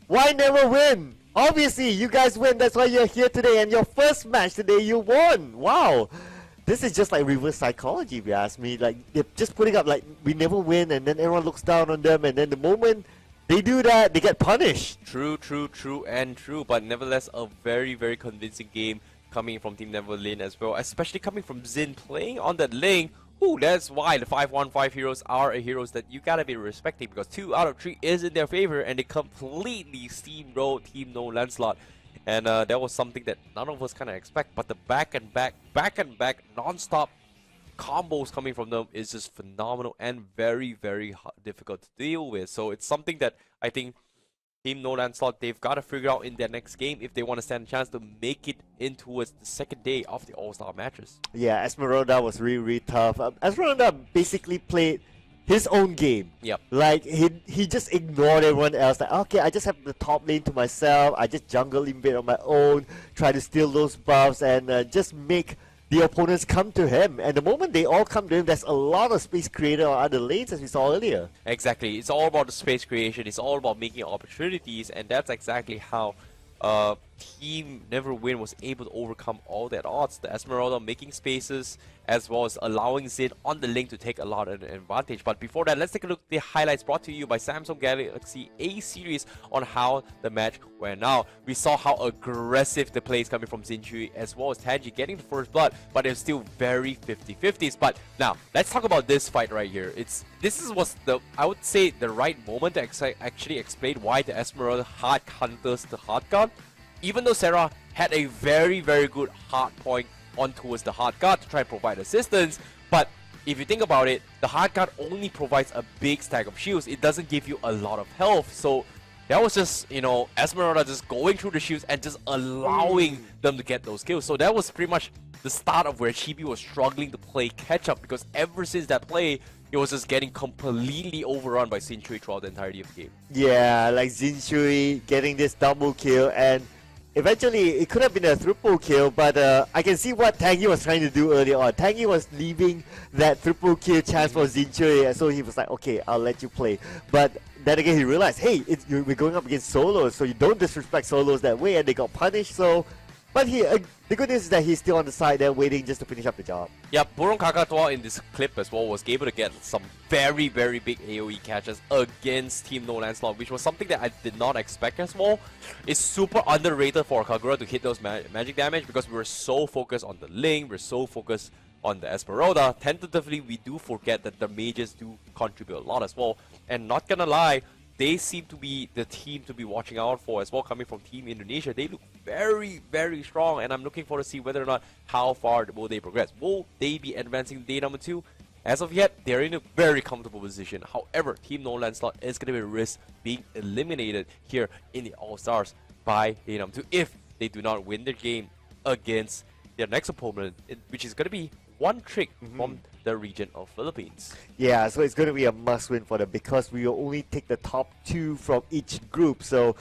Why NEVERWIN? Obviously, you guys win. That's why you're here today. And your first match today, you won. Wow. This is just like reverse psychology, if you ask me. Like, they're just putting up, like, we never win. And then everyone looks down on them. And then the moment they do that, they get punished. True. But nevertheless, a very, very convincing game coming from Team NEVERWIN as well. Especially coming from Xin playing on that lane. Ooh, that's why the 5-1-5 heroes are heroes that you gotta be respecting, because 2 out of 3 is in their favor and they completely steamrolled Team No LANCELOT. And that was something that none of us kind of expect, but the back and back non-stop combos coming from them is just phenomenal and very, very difficult to deal with. So it's something that I think Team No LANCELOT, they've got to figure out in their next game if they want to stand a chance to make it in towards the second day of the All-Star matches. Yeah, Esmeralda was really, really tough. Esmeralda basically played his own game. Yep. Like, he just ignored everyone else. Like, okay, I just have the top lane to myself. I just jungle in bit on my own, try to steal those buffs, and just make the opponents come to him. And the moment they all come to him, there's a lot of space created on other lanes, as we saw earlier. Exactly. It's all about the space creation. It's all about making opportunities, and that's exactly how Team NEVERWIN was able to overcome all that odds. The Esmeralda making spaces as well as allowing Xin on the link to take a lot of advantage. But before that, let's take a look at the highlights brought to you by Samsung Galaxy A series on how the match went out. We saw how aggressive the plays coming from Xinshui as well as Tanji getting the first blood, but it's still very 50-50s. But now, let's talk about this fight right here. This was the, I would say, the right moment to actually explain why the Esmeralda hard hunters the hard guard. Even though Sarah had a very, very good hard point on towards the hard guard to try and provide assistance, but if you think about it, the hard guard only provides a big stack of shields. It doesn't give you a lot of health. So that was just, you know, Esmeralda just going through the shields and just allowing them to get those kills. So that was pretty much the start of where Chibi was struggling to play catch up, because ever since that play, it was just getting completely overrun by Xinshui throughout the entirety of the game. Yeah, like Xinshui getting this double kill, and eventually it could have been a triple kill, but I can see what Tangy was trying to do earlier on. Tangy was leaving that triple kill chance for Xinshui, so he was like, okay, I'll let you play. But then again, he realized, hey, we're going up against solos, so you don't disrespect solos that way, and they got punished. So, but the good news is that he's still on the side there waiting just to finish up the job. Yep, Burong Kakatoa in this clip as well was able to get some very, very big AoE catches against Team No LANCELOT, which was something that I did not expect as well. It's super underrated for Kagura to hit those magic damage because we were so focused on the Link, we're so focused on the Esmeralda. Tentatively, we do forget that the mages do contribute a lot as well. And not gonna lie, they seem to be the team to be watching out for as well, coming from Team Indonesia. They look very, very strong, and I'm looking forward to see whether or not how far will they progress. Will they be advancing day number 2? As of yet, they're in a very comfortable position. However, Team No LANCELOT is going to be risk being eliminated here in the All-Stars by day number 2 if they do not win their game against their next opponent, which is going to be one trick from the region of Philippines. Yeah, so it's going to be a must-win for them because we will only take the top 2 from each group. So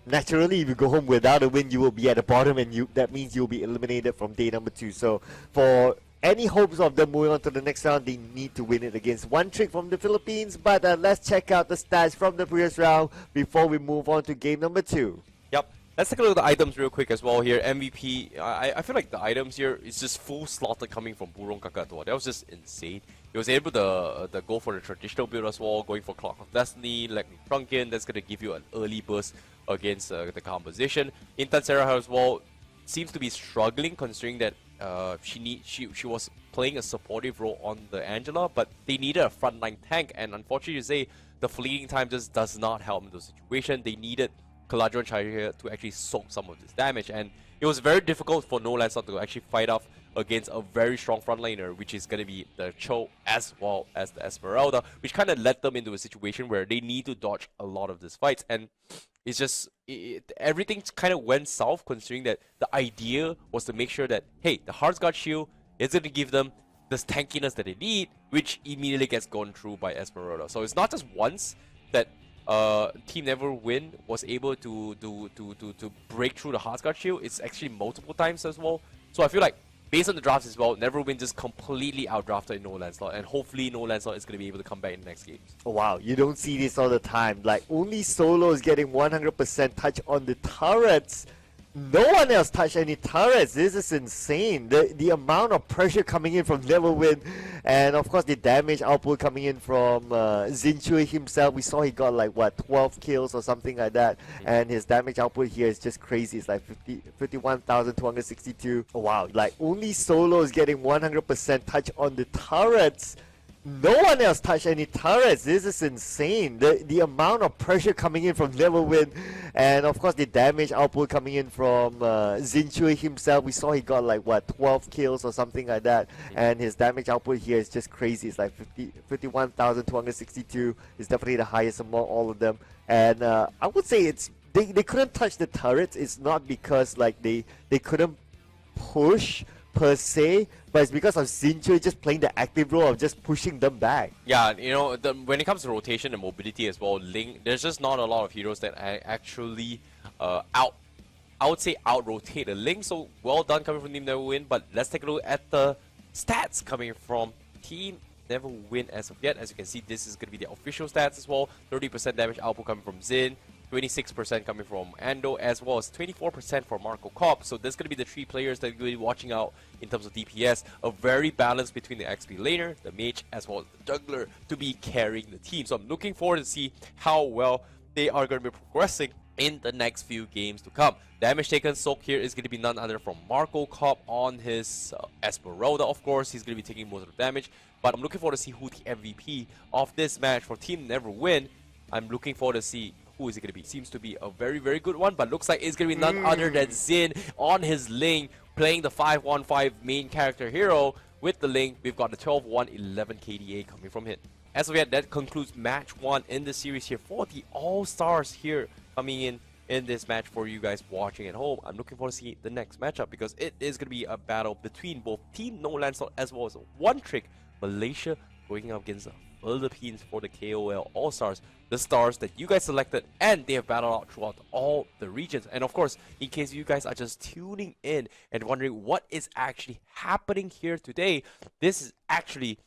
naturally, if you go home without a win, you will be at the bottom, and that means you'll be eliminated from day number 2. So for any hopes of them moving on to the next round, they need to win it against one trick from the Philippines. But let's check out the stats from the previous round before we move on to game number 2. Yep. Let's take a look at the items real quick as well here. MVP, I feel like the items here is just full slaughter coming from Burung Kakatua. That was just insane. He was able to go for the traditional build as well, going for Clock of Destiny, Lightning Trunkin. That's going to give you an early burst against the composition. Intan Sarah as well seems to be struggling considering that she was playing a supportive role on the Angela, but they needed a frontline tank, and unfortunately to say, the fleeting time just does not help in the situation. They needed Kaladron Chaya to actually soak some of this damage, and it was very difficult for No LANCELOT to actually fight off against a very strong frontliner, which is going to be the Cho as well as the Esmeralda, which kind of led them into a situation where they need to dodge a lot of these fights, and it's just everything kind of went south considering that the idea was to make sure that, hey, the Heartsguard shield is going to give them this tankiness that they need, which immediately gets gone through by Esmeralda. So it's not just once that Team NEVERWIN was able to break through the Heartsguard shield. It's actually multiple times as well. So I feel like based on the drafts as well, NEVERWIN just completely outdrafted No LANCELOT, and hopefully No LANCELOT is going to be able to come back in the next games. Oh, wow, you don't see this all the time. Like, only Solo is getting 100% touch on the turrets. No one else touched any turrets. This is insane. The amount of pressure coming in from NEVERWIN, and of course the damage output coming in from Zinchue himself. We saw he got like what, 12 kills or something like that, and his damage output here is just crazy. It's like 51,262. Oh, wow, like only Solo is getting 100% touch on the turrets. No one else touched any turrets. This is insane. The amount of pressure coming in from NEVERWIN, and of course the damage output coming in from Zinchue himself. We saw he got like what, 12 kills or something like that, and his damage output here is just crazy. It's like 51,262. It's definitely the highest among all of them, and I would say it's they couldn't touch the turrets. It's not because like they couldn't push per se, but it's because of Zinchue just playing the active role of just pushing them back. Yeah, you know, when it comes to rotation and mobility as well, Link, there's just not a lot of heroes that actually I would say out-rotate a Link, so well done coming from Team NEVERWIN, but let's take a look at the stats coming from Team NEVERWIN as of yet. As you can see, this is going to be the official stats as well. 30% damage output coming from Zin, 26% coming from Ando, as well as 24% for Marco Cop. So there's going to be the 3 players that you'll be watching out in terms of DPS. A very balance between the XP laner, the mage, as well as the juggler to be carrying the team. So I'm looking forward to see how well they are going to be progressing in the next few games to come. Damage taken soak here is going to be none other from Marco Cop on his Esmeralda. Of course, he's going to be taking most of the damage, but I'm looking forward to see who the MVP of this match for Team NEVERWIN. I'm looking forward to see who is it going to be. Seems to be a very, very good one, but looks like it's going to be none other than Zin on his Link, playing the 5-1-5 main character hero. With the Link, we've got the 12-1, 11 KDA coming from him. As of yet, that concludes match 1 in the series here for the All-Stars here coming in this match for you guys watching at home. I'm looking forward to see the next matchup because it is going to be a battle between both Team No LANCELOT as well as One Trick Malaysia going up against the Philippines for the KOL All-Stars, the stars that you guys selected, and they have battled out throughout all the regions. And of course, in case you guys are just tuning in and wondering what is actually happening here today, this is actually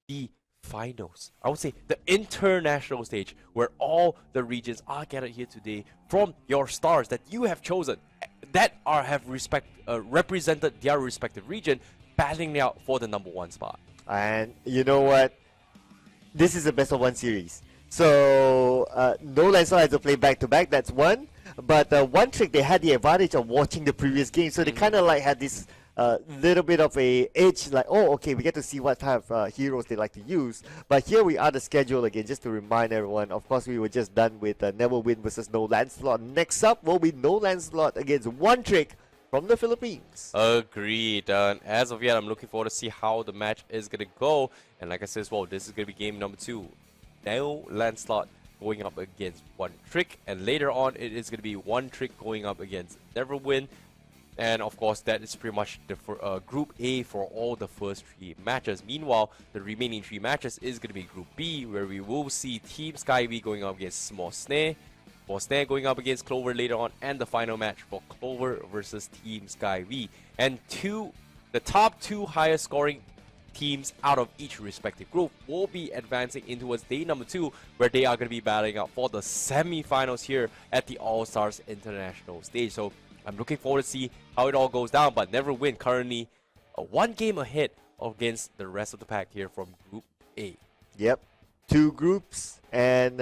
the finals. I would say the international stage where all the regions are gathered here today from your stars that you have chosen that have represented their respective region, battling out for the #1 spot. And you know what? This is a best of 1 series. So No LANCELOT has to play back-to-back, that's one. But One Trick, they had the advantage of watching the previous game, so they kind of like had this little bit of a edge, like, oh, okay, we get to see what type of heroes they like to use. But here we are, the schedule again, just to remind everyone. Of course, we were just done with NEVERWIN versus No LANCELOT. Next up will be No LANCELOT against One Trick from the Philippines. Agreed. As of yet, I'm looking forward to see how the match is gonna go. And like I said as well, this is gonna be game number 2. No LANCELOT going up against One Trick, and later on it is gonna be One Trick going up against NEVERWIN. And of course, that is pretty much the Group A for all the first 3 matches. Meanwhile, the remaining 3 matches is going to be Group B, where we will see Team SkyWee going up against Smos Sne, Smos Sne going up against Clover later on, and the final match for Clover versus Team SkyWee. And the top 2 highest scoring teams out of each respective group will be advancing in towards day number 2, where they are going to be battling out for the semi-finals here at the All-Stars International Stage. So I'm looking forward to see how it all goes down, but NEVERWIN currently 1 game ahead against the rest of the pack here from Group A. Yep. 2 groups and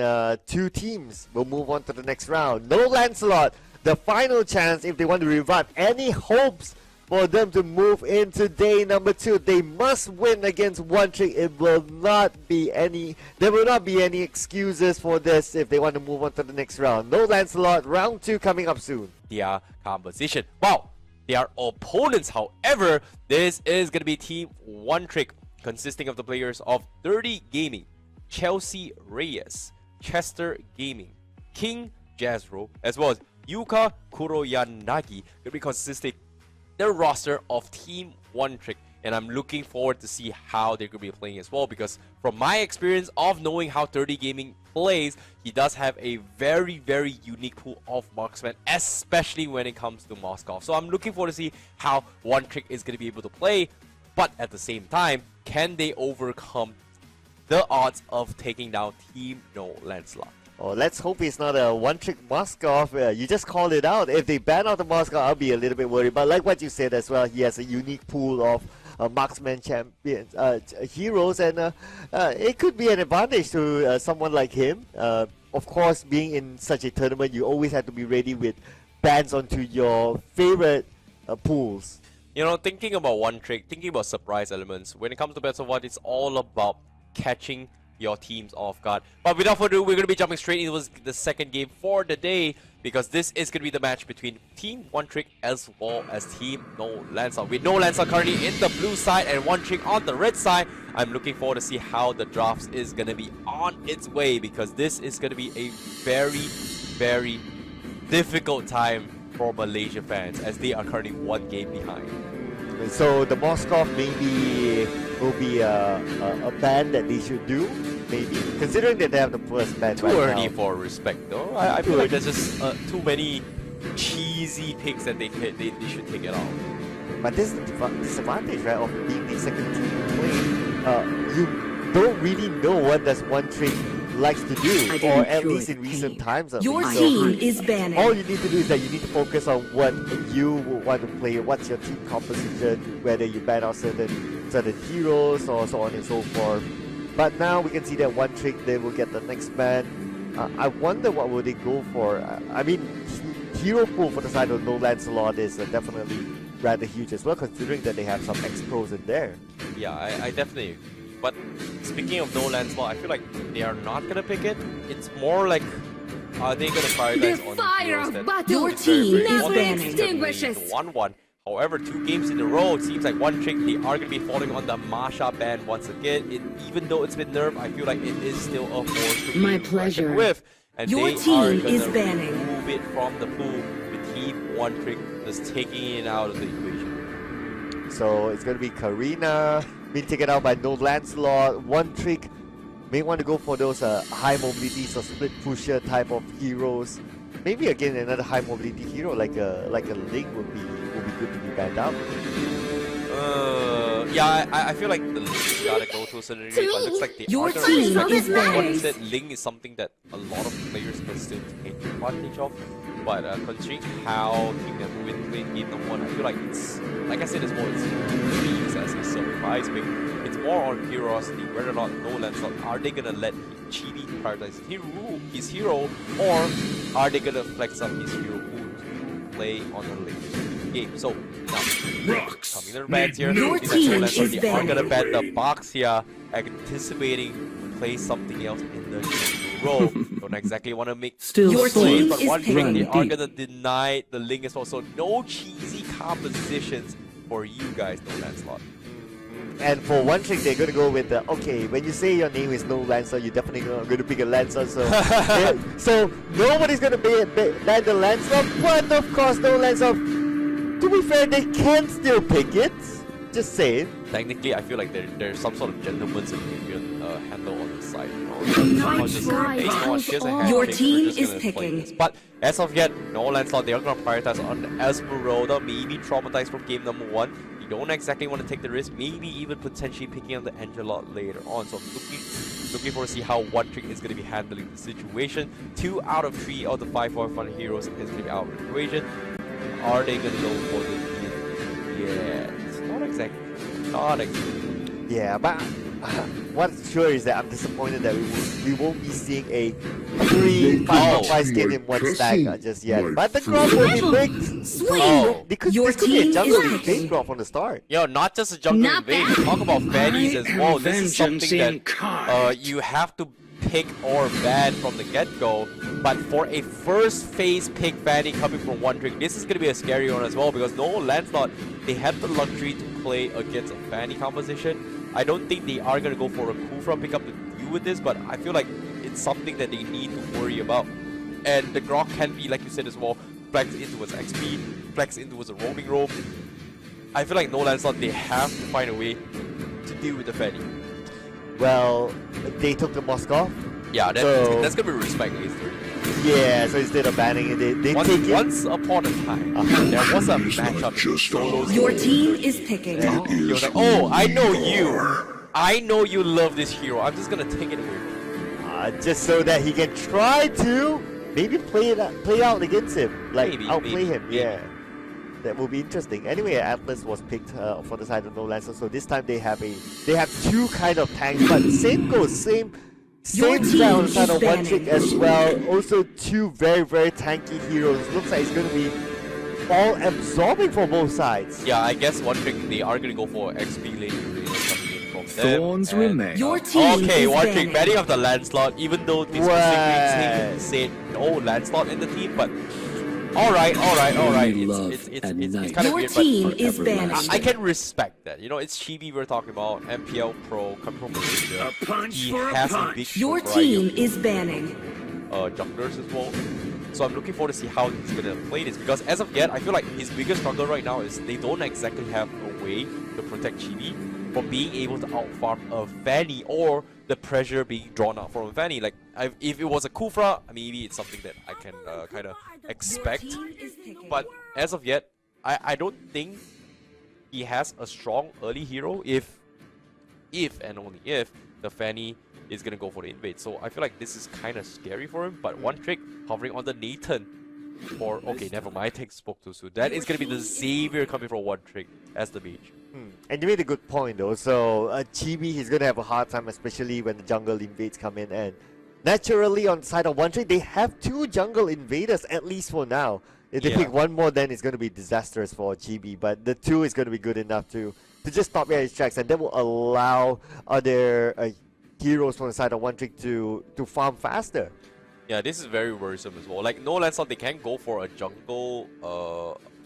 2 teams will move on to the next round. No LANCELOT, the final chance if they want to revive any hopes for them to move into day number 2. They must win against One Trick. There will not be any excuses for this if they want to move on to the next round. No LANCELOT, round 2 coming up soon. Their composition. Wow, their opponents, however, this is going to be Team One Trick, consisting of the players of Dirty Gaming, Chelsea Reyes, Chester Gaming, King Jazro, as well as Yuka Kuroyanagi, going to be consisting the roster of Team One Trick. And I'm looking forward to see how they're going to be playing as well, because from my experience of knowing how Dirty Gaming plays, he does have a very, very unique pool of marksmen, especially when it comes to Moskov. So I'm looking forward to see how One Trick is going to be able to play, but at the same time, can they overcome the odds of taking down Team No LANCELOT? Oh, let's hope it's not a one-trick Moskov. You just called it out. If they ban out the Moskov, I'll be a little bit worried. But like what you said as well, he has a unique pool of marksman champions, heroes, and it could be an advantage to someone like him. Of course, being in such a tournament, you always have to be ready with bans onto your favorite pools. You know, thinking about One Trick, thinking about surprise elements, when it comes to Battle of What, it's all about catching your teams off guard. But without further ado, we're going to be jumping straight into the second game for the day, because this is going to be the match between Team One Trick as well as Team No LANCELOT. With No LANCELOT currently in the blue side and One Trick on the red side, I'm looking forward to see how the drafts is going to be on its way, because this is going to be a very, very difficult time for Malaysia fans, as they are currently 1 game behind. So the Moskov maybe will be a ban that they should do, maybe, considering that they have the first ban too right early now. for respect, though. I feel like there's just too many cheesy picks that they should take it off. But this is the disadvantage, right, of being the second team to play. You don't really know what does One Trick likes to do, or at least in recent times. Your least. team is banning. All you need to do is that you need to focus on what you want to play, what's your team composition, whether you ban out certain heroes or so on and so forth. But now we can see that One Trick, they will get the next ban. I wonder what will they go for. I mean, hero pool for the side of No LANCELOT is definitely rather huge as well, considering that they have some ex-pros in there. Yeah, I definitely. But speaking of No LANCELOT, I feel like they are not gonna pick it. It's more like, are they gonna prioritize on the heroes that your team never extinguishes. 1-1. However, 2 games in a row, it seems like One Trick, they are gonna be falling on the Masha ban once again. Even though it's been nerfed, I feel like it is still a force to be reckoned with. And your they team are is gonna banning. remove it from the pool with Team One Trick just taking it out of the equation. So it's going to be Karina being taken out by No LANCELOT. One Trick may want to go for those high mobility, so split pusher type of heroes. Maybe again another high mobility hero like a Link would be good to be banned out. Yeah, I feel like the Link gotta go to a certain degree, but it looks like the Your other team aspect is of what you banned. said, Link is something that a lot of players can still take advantage of. But considering how Team NEVERWIN played game number 1, I feel like it's, like I said, it's really used as a surprise pick. It's more on curiosity, whether or not No LANCELOT, are they gonna let Chibi prioritize his hero, or are they gonna flex up his hero pool to play on a later game? So Coming to the beds here. Your These team are is they are gonna banned. bet the box here, anticipating to play something else in the row. Don't exactly want to make Your plays, team but is one trick they picking. are gonna deny the link as well. So no cheesy compositions for you guys, no Lancelot. And for one trick, they're gonna go with the okay. When you say your name is no Lancelot, you're definitely gonna pick a Lancelot. So, so nobody's gonna ban the Lancelot. But of course, no Lancelot. To be fair, they can still pick it. Just saying. Technically, I feel like there's some sort of gentleman's agreement handle on the side. Your team is picking. But as of yet, no Lancelot. They are gonna prioritize on Esmeralda. Maybe traumatized from game number 1. You don't exactly want to take the risk. Maybe even potentially picking up the NEVERWIN later on. So I'm looking forward to see how one trick is gonna be handling the situation. 2 out of 3 of the 5 fun heroes is gonna be out of the equation. Are they gonna go for the yeah? Not exactly. Not exactly. Yeah, but what's sure is that I'm disappointed that we won't be seeing a 3 5-on-5 skin in one stack just yet. But the graph will be big. Swing! This Your could be a team jungle is invade picking. graph from the start. Yo, not just a jungle Not invade. bad. Talk about fannies as well. This is vengeance something that incarnate. you have to pick or ban from the get-go. But for a first phase pick fanny coming from one trick, this is gonna be a scary one as well because no Lancelot, they have the luxury to play against a fanny composition. I don't think they are gonna go for a Kufra pickup to deal with this, but I feel like it's something that they need to worry about. And the Grok can be, like you said as well, flexed into its XP, flexed into its roaming roam. I feel like no Lancelot, they have to find a way to deal with the fanny. Well, they took the Moskov. Yeah, that's gonna be respect against it. Yeah, so instead of banning it, they Once, take it. once upon a time, there was a matchup in solos. Your team is picking. He was like, oh, I know you. I know you love this hero. I'm just gonna take it away from you. Just so that he can try to maybe play out against him, like Maybe, outplay maybe, him. maybe. Yeah, that will be interesting. Anyway, Atlas was picked for the side of no Lancer, so this time they have 2 kind of tanks, but same goes same Your style on the team side is of one banning. trick as well. Also 2 very tanky heroes. Looks like it's gonna be all absorbing for both sides. Yeah, I guess one trick they are gonna go for XP lane coming in from them. Thorns and- remain. Your team Okay, is one trick banning. banning of the Lancelot, even though they specifically said no Lancelot in the team, but alright. love It's at kind night. of Your weird, team but is banning. I can respect that. You know, it's Chibi we're talking about, MPL Pro, coming from Malaysia. A punch He for a has a punch. big Your variety team of is banning. junglers as well. So I'm looking forward to see how he's gonna play this because as of yet, I feel like his biggest struggle right now is they don't exactly have a way to protect Chibi from being able to outfarm a Fanny or the pressure being drawn out from a Fanny. Like if it was a Kufra, maybe it's something that I can kind of expect. Your team is picking. But as of yet, I don't think he has a strong early hero if and only if the Fanny is gonna go for the invade. So I feel like this is kind of scary for him. But one trick hovering on the Nathan for okay, never mind. I think spoke too soon. That is gonna be the Xavier coming for one trick as the mage. And you made a good point though. So Chibi, he's gonna have a hard time, especially when the jungle invades come in. And naturally, on the side of one trick, they have 2 jungle invaders at least for now. If they Yeah. pick one more, then it's gonna be disastrous for Chibi. But the 2 is gonna be good enough to just stop his tracks, and that will allow other heroes from the side of one trick to farm faster. Yeah, this is very worrisome as well. Like no Lancelot, they can go for a jungle,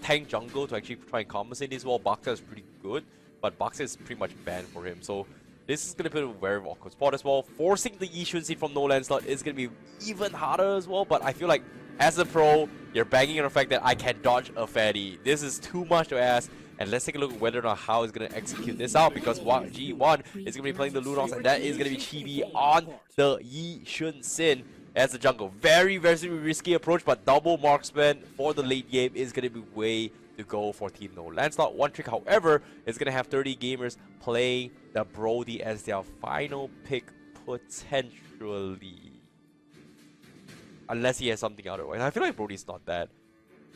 tank jungle to actually try and compensate this well. Bakta is pretty good, but Bakta is pretty much banned for him. So this is gonna be a very awkward spot as well. Forcing the Yishun seed from no Lancelot is gonna be even harder as well. But I feel like as a pro, you're banging on the fact that I can dodge a fatty. This is too much to ask. And let's take a look at whether or not how he's going to execute this out because G1 is going to be playing the Lunox and that is going to be Chibi on the Yishun Sin as the jungle. Very risky approach, but double marksman for the late game is going to be way to go for Team No Lancelot. One trick, however, is going to have 30 gamers playing the Brody as their final pick potentially. Unless he has something otherwise. I feel like Brody's not that.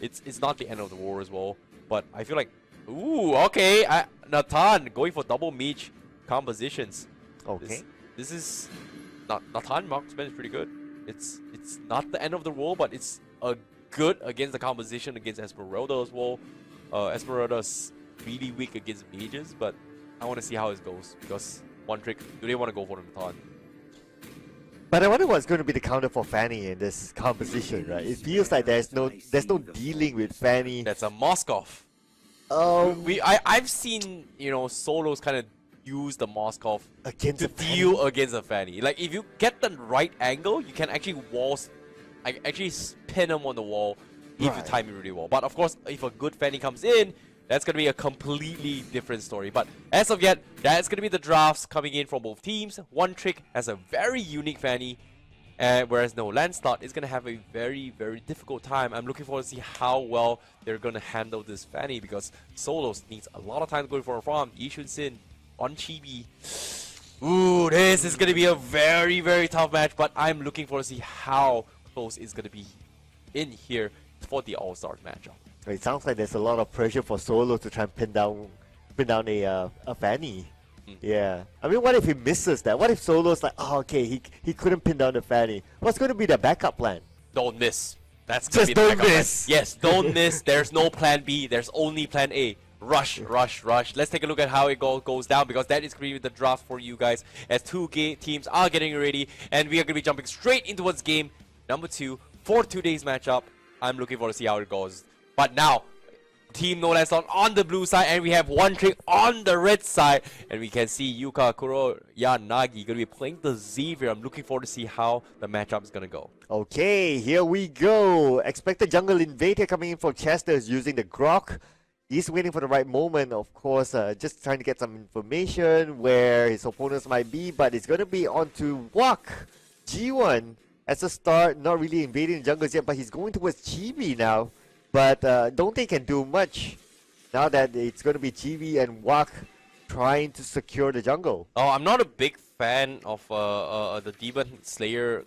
It's not the end of the war as well, but I feel like ooh, okay. Nathan going for double mage compositions. Okay. This is Nathan marksman is pretty good. It's not the end of the world, but it's a good against the composition against Esmeralda as well. Esmeralda's really weak against mages, but I want to see how it goes because one trick. Do they want to go for the Matan? But I wonder what's going to be the counter for Fanny in this composition, right? It feels like there's no dealing with Fanny. That's a Moskov. I've seen solos kind of use the Moskov Against to a Fanny? deal against a Fanny. Like if you get the right angle, you can actually actually pin him on the wall if you Right. time it really well. But of course, if a good Fanny comes in, that's gonna be a completely different story. But as of yet, that's gonna be the drafts coming in from both teams. One Trick has a very unique Fanny, whereas LANCELOT is gonna have a very, very difficult time. I'm looking forward to see how well they're gonna handle this Fanny because Solos needs a lot of time going for a farm. Yishun Sin on Chibi. Ooh, this is gonna be a very, very tough match. But I'm looking forward to see how close it's gonna be in here for the All-Stars matchup. It sounds like there's a lot of pressure for Solo to try and pin down a Fanny. Yeah. I mean, what if he misses that? What if Solo's like, oh, okay, he couldn't pin down the Fanny? What's going to be the backup plan? Don't miss. That's gonna Just be the don't backup plan. miss. Yes, don't miss. There's no plan B. There's only plan A. Rush, rush, rush. Let's take a look at how it goes down because that is going to be the draft for you guys as two teams are getting ready and we are going to be jumping straight into what's game number 2 for today's matchup. I'm looking forward to see how it goes. But now, Team LANCELOT on the blue side and we have One Trick on the red side and we can see Yuka Kuroyanagi going to be playing the Xavier. I'm looking forward to see how the matchup is going to go. Okay, here we go. Expected jungle invader coming in for Chester is using the Grok. He's waiting for the right moment, of course, just trying to get some information where his opponents might be, but it's going to be on to Wak. G1 as a start, not really invading the jungles yet, but he's going towards Chibi now. But don't think he can do much now that it's going to be Chibi and Wak trying to secure the jungle. Oh, I'm not a big fan of the Demon Slayer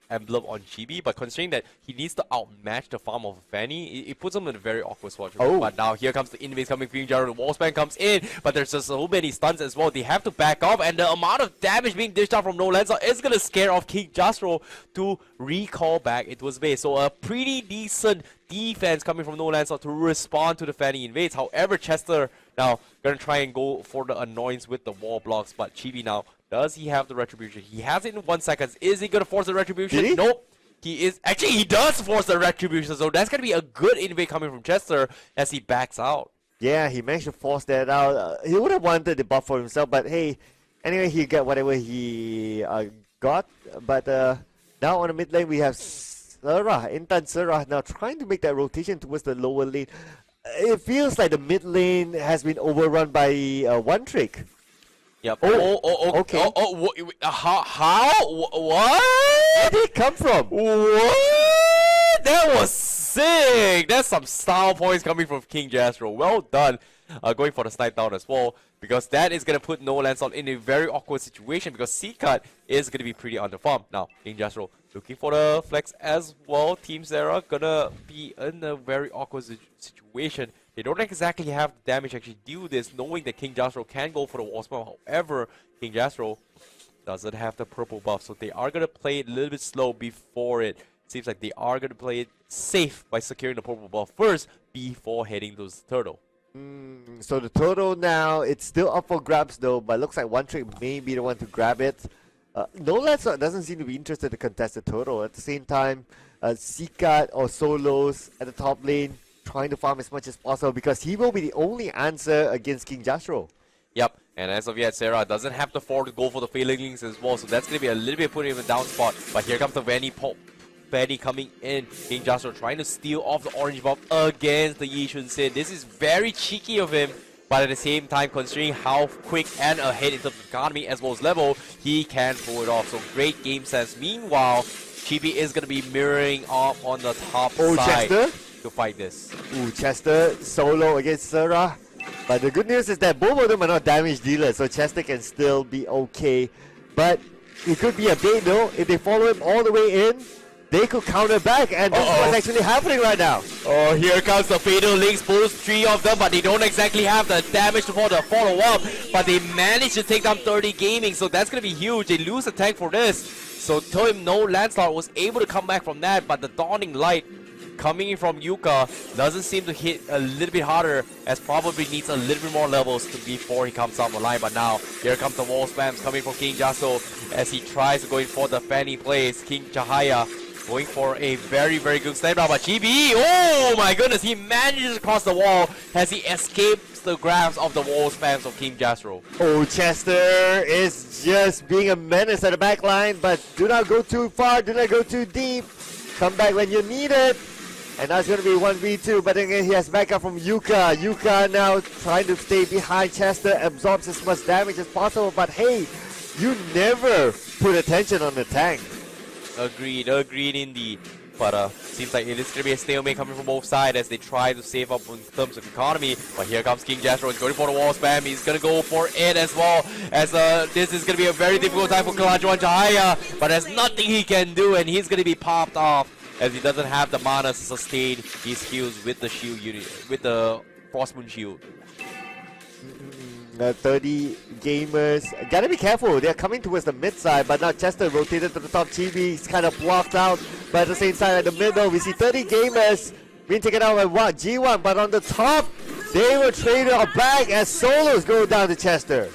emblem on Chibi, but considering that he needs to outmatch the farm of Fanny, it puts him in a very awkward spot. Oh. But now here comes the invade coming from Jaro, the wall span comes in, but there's just so many stuns as well. They have to back off, and the amount of damage being dished out from LANCELOT is gonna scare off King Jastro to recall back into his base. So a pretty decent defense coming from LANCELOT to respond to the Fanny invades. However, Chester now gonna try and go for the annoyance with the wall blocks, but Chibi now, does he have the retribution? He has it in 1 second. Is he gonna force the retribution? Did he? Nope. He is actually, he does force the retribution, so that's gonna be a good invade coming from Chester as he backs out. Yeah, he managed to force that out. He would have wanted the buff for himself, but hey, anyway, he got whatever he got. But now on the mid lane, we have Serah, Intan Serah, now trying to make that rotation towards the lower lane. It feels like the mid lane has been overrun by One Trick. Yep. Okay. How? What? Where did it come from? What? That was sick! That's some style points coming from King Jastro. Well done. Going for the snipe down as well, because that is going to put LANCELOT in a very awkward situation because C-Cut is going to be pretty underfarmed. Now, King Jastro looking for the flex as well. Team Sarah gonna be in a very awkward situation. They don't exactly have the damage to actually do this, knowing that King Jastro can go for the wall spell. However, King Jastro doesn't have the purple buff, so they are going to play it a little bit slow before it. Seems like they are going to play it safe by securing the purple buff first before heading to the turtle. So the turtle now, it's still up for grabs though, but looks like One Trick may be the one to grab it. LANCELOT doesn't seem to be interested to contest the turtle. At the same time, Seacat or Solos at the top lane trying to farm as much as possible because he will be the only answer against King Jastro. Yep, and as of yet, Sarah doesn't have the 4 to go for the failing links as well, so that's going to be a little bit putting him in a down spot. But here comes the Fanny coming in. King Jastro trying to steal off the orange buff against the Yishun Sin. This is very cheeky of him, but at the same time, considering how quick and ahead in terms of economy as well as level, he can pull it off. So great game sense. Meanwhile, Chibi is going to be mirroring up on the top side Chester to fight this. Chester solo against Serah. But the good news is that both of them are not damage dealers, so Chester can still be okay. But it could be a bait though. If they follow him all the way in, they could counter back, and that's what's actually happening right now. Oh, here comes the fatal links, both 3 of them, but they don't exactly have the damage for the follow-up. But they managed to take down 30 Gaming, so that's going to be huge. They lose the tank for this. So to him, LANCELOT was able to come back from that, but the Dawning Light coming in from Yuka doesn't seem to hit a little bit harder, as probably needs a little bit more levels before he comes up the line. But now here comes the wall spams coming from King Jaso as he tries to go in for the Fanny plays. King Chahaya going for a very good slam down, but GB, oh my goodness, he manages to cross the wall as he escapes the grabs of the wall spams of King Jasro. Oh, Chester is just being a menace at the back line, but do not go too far, do not go too deep. Come back when you need it. And now it's going to be 1v2, but then again he has backup from Yuka. Yuka now trying to stay behind Chester, absorbs as much damage as possible, but hey, you never put attention on the tank. Agreed indeed. But seems like it is going to be a stalemate coming from both sides as they try to save up in terms of economy. But here comes King Jasro. He's going for the wall spam. He's going to go for it as well. As this is going to be a very difficult time for Kalajuan Chahaya. But there's nothing he can do, and he's going to be popped off as he doesn't have the mana to sustain his heals with the shield unit, with the Frostmoon shield. 30 gamers. Gotta be careful. They're coming towards the mid side, but now Chester rotated to the top. Chibi is kind of blocked out, but at the same time, at the middle, we see 30 gamers being taken out by what? G1, but on the top, they were traded back as solos go down to Chester.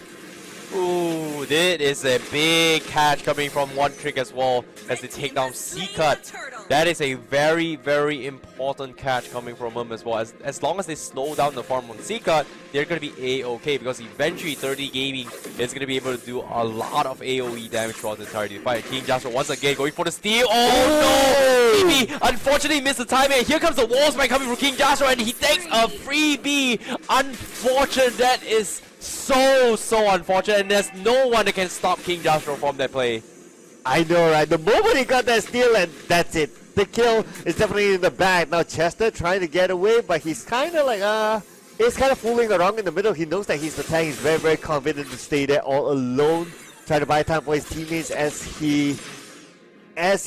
Ooh, this is a big catch coming from One Trick as well as they take down C-Cut. That is a very important catch coming from him as well. As long as they slow down the farm on C-Cut, they're going to be A-okay because eventually 30 Gaming is going to be able to do a lot of AoE damage throughout the entirety of the fight. King Joshua once again going for the steal. Oh no! BB unfortunately missed the timing. Here comes the wall spike coming from King Joshua and he takes a freebie. Unfortunate. That is so unfortunate, and there's no one that can stop King Joshua from that play. I know, right? The moment he got that steal, and that's it. The kill is definitely in the bag. Now Chester trying to get away, but he's kind of like, he's kind of fooling around in the middle. He knows that he's the tank. He's very confident to stay there all alone, trying to buy time for his teammates as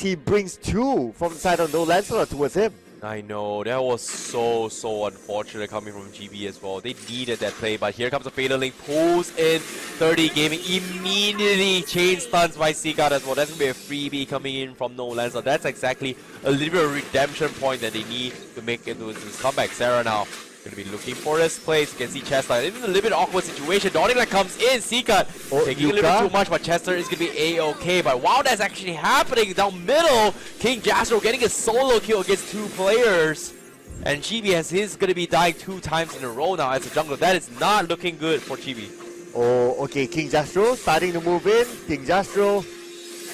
he brings two from the side of no LANCELOT towards him. I know, that was so unfortunate coming from GB as well. They needed that play, but here comes a Fatal Link, pulls in 30 Gaming, immediately chain stuns by Seaguard as well. That's going to be a freebie coming in from no LANCELOT. That's exactly a little bit of a redemption point that they need to make into this comeback. Sarah now going to be looking for this place. You can see Chester in a little bit awkward situation. Dawning Light comes in. Seaguard taking a little bit too much, but Chester is going to be A-okay. But while that's actually happening down middle, King Jasro getting a solo kill against two players. And GB has his going to be dying 2 times in a row now as a jungler. That is not looking good for GB. Oh, okay. King Jasro starting to move in. King Jasro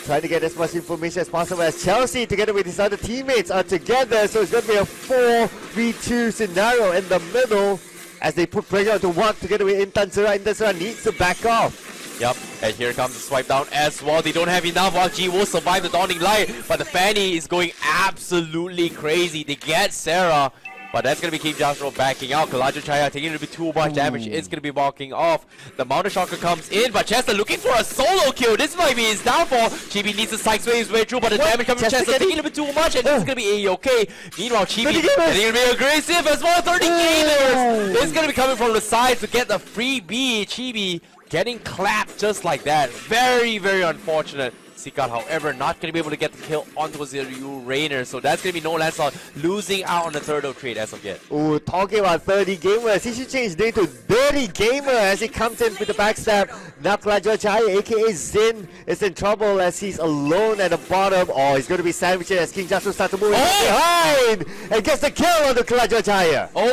trying to get as much information as possible as Chelsea together with his other teammates are together. So it's going to be a 4v2 scenario in the middle as they put pressure to work together with Intansura. Intansura needs to back off. Yep, and here comes the swipe down as well. They don't have enough. While G will survive the Dawning Light, but the Fanny is going absolutely crazy. They get Sarah, but that's going to be King Joshua backing out. Kalajuan Chahaya taking a little bit too much damage. It's going to be walking off. The Mountain Shocker comes in, but Chester looking for a solo kill. This might be his downfall. Chibi needs to sidesway his way through, but the damage coming from Chester taking a little bit too much, and it's going to be A-okay. Meanwhile, Chibi is going to be aggressive as well. 30 gamers. It's going to be coming from the side to get the freebie. Chibi getting clapped just like that. Very unfortunate. Seaguard, however, not going to be able to get the kill onto Zero Rainer, so that's going to be no LANCELOT losing out on the turtle trade as of yet. Oh, talking about 30 gamers, he should change his name to Dirty Gamer as he comes in with the backstab. Now Kalajuan Chahaya, aka Zin, is in trouble as he's alone at the bottom. Oh, he's going to be sandwiched as King Jasper starts to move behind and gets the kill on the Kalajuan Chahaya.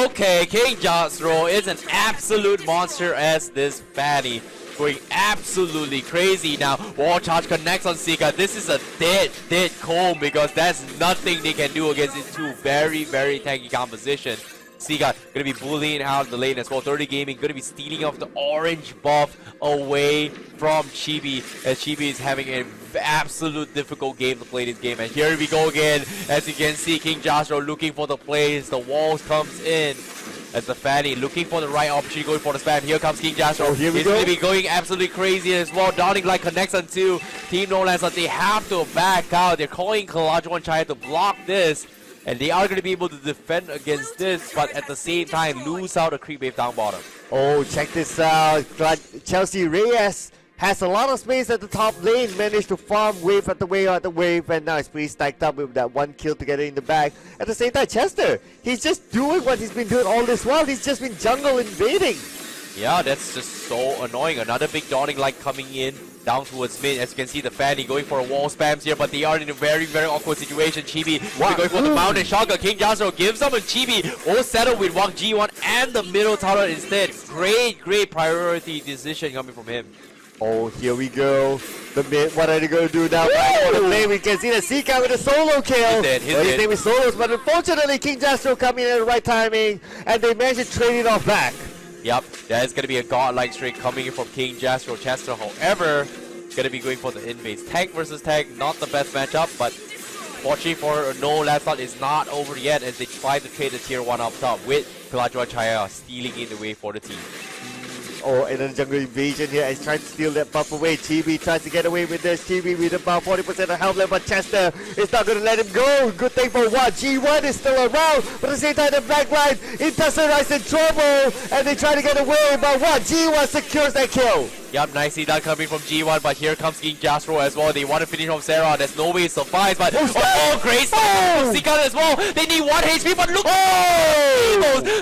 Okay, King Jasper is an absolute monster as this fatty. Going absolutely crazy now. Wall charge connects on Sika. This is a dead comb because there's nothing they can do against these two very tanky composition. Sika gonna be bullying out the lane as well. 30 Gaming gonna be stealing off the orange buff away from Chibi as Chibi is having an absolute difficult game to play this game. And here we go again. As you can see, King Joshua looking for the plays. The walls comes in. As the Fanny looking for the right opportunity, going for the spam. Here comes King Joshua. Oh, here we He's go. going to be going absolutely crazy as well. Dawning Light connects onto Team No LANCELOT. They have to back out. They're calling Kalajuan Chahaya to block this. And they are going to be able to defend against this, but at the same time lose out a creep wave down bottom. Oh, check this out. Chelsea Reyes has a lot of space at the top lane, managed to farm wave after wave after wave, and now it's pretty stacked up with that one kill together in the back. At the same time, Chester, he's just doing what he's been doing all this while. He's just been jungle invading. Yeah, that's just so annoying. Another big dawning light coming in down towards mid. As you can see, the Fanny going for a wall spams here, but they are in a very, very awkward situation. Chibi going for the mountain shotgun. King Jasro gives them, and Chibi all settled with Wang G1 and the middle tower instead. Great priority decision coming from him. Oh, here we go. The mid, what are they going to do now? On the lane, we can see the Seeker with a solo kill. He's His dead. name is Solos, but unfortunately, King Jasro coming in at the right timing, and they managed to trade it off back. Yep, there's going to be a godlike streak coming in from King Jasro. Chester, however, going to be going for the invades. Tank versus tank, not the best matchup, but fortunately for no LANCELOT is not over yet as they try to trade the tier 1 up top with Pelajua Chaya stealing in the way for the team. Oh, and then jungle invasion here is trying to steal that buff away. Chibi tries to get away with this. Chibi with about 40% of health left, but Chester is not going to let him go. Good thing for what? G1 is still around, but at the same time, the black line, Intercept in trouble, and they try to get away, but what? G1 secures that kill. Yup, nicely done coming from G1, but here comes King Jasro as well. They want to finish off Sarah. There's no way it survives, but great start from Seeker as well. They need 1 HP, but look,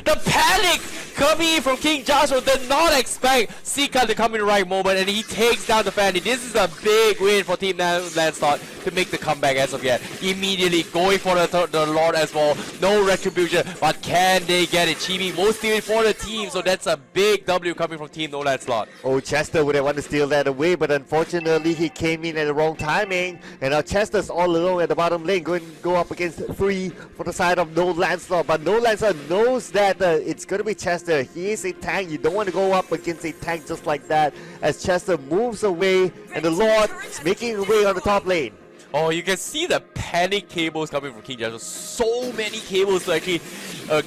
the panic coming in from King Jasro did not expect Seeker to come in the right moment, and he takes down the Fanny. This is a big win for Team LANCELOT to make the comeback as of yet. Immediately going for the Lord as well. No retribution, but can they get it? Chibi most steal for the team, so that's a big W coming from Team No LANCELOT. Oh, Chester would have wanted to steal that away, but unfortunately he came in at the wrong timing, and now Chester's all alone at the bottom lane, going to go up against 3 for the side of No LANCELOT, but No LANCELOT knows that it's going to be Chester. He is a tank. You don't want to go up against a tank just like that, as Chester moves away, and the Lord is making his way on the top lane. Oh, you can see the panic cables coming from King Jasro. So many cables to actually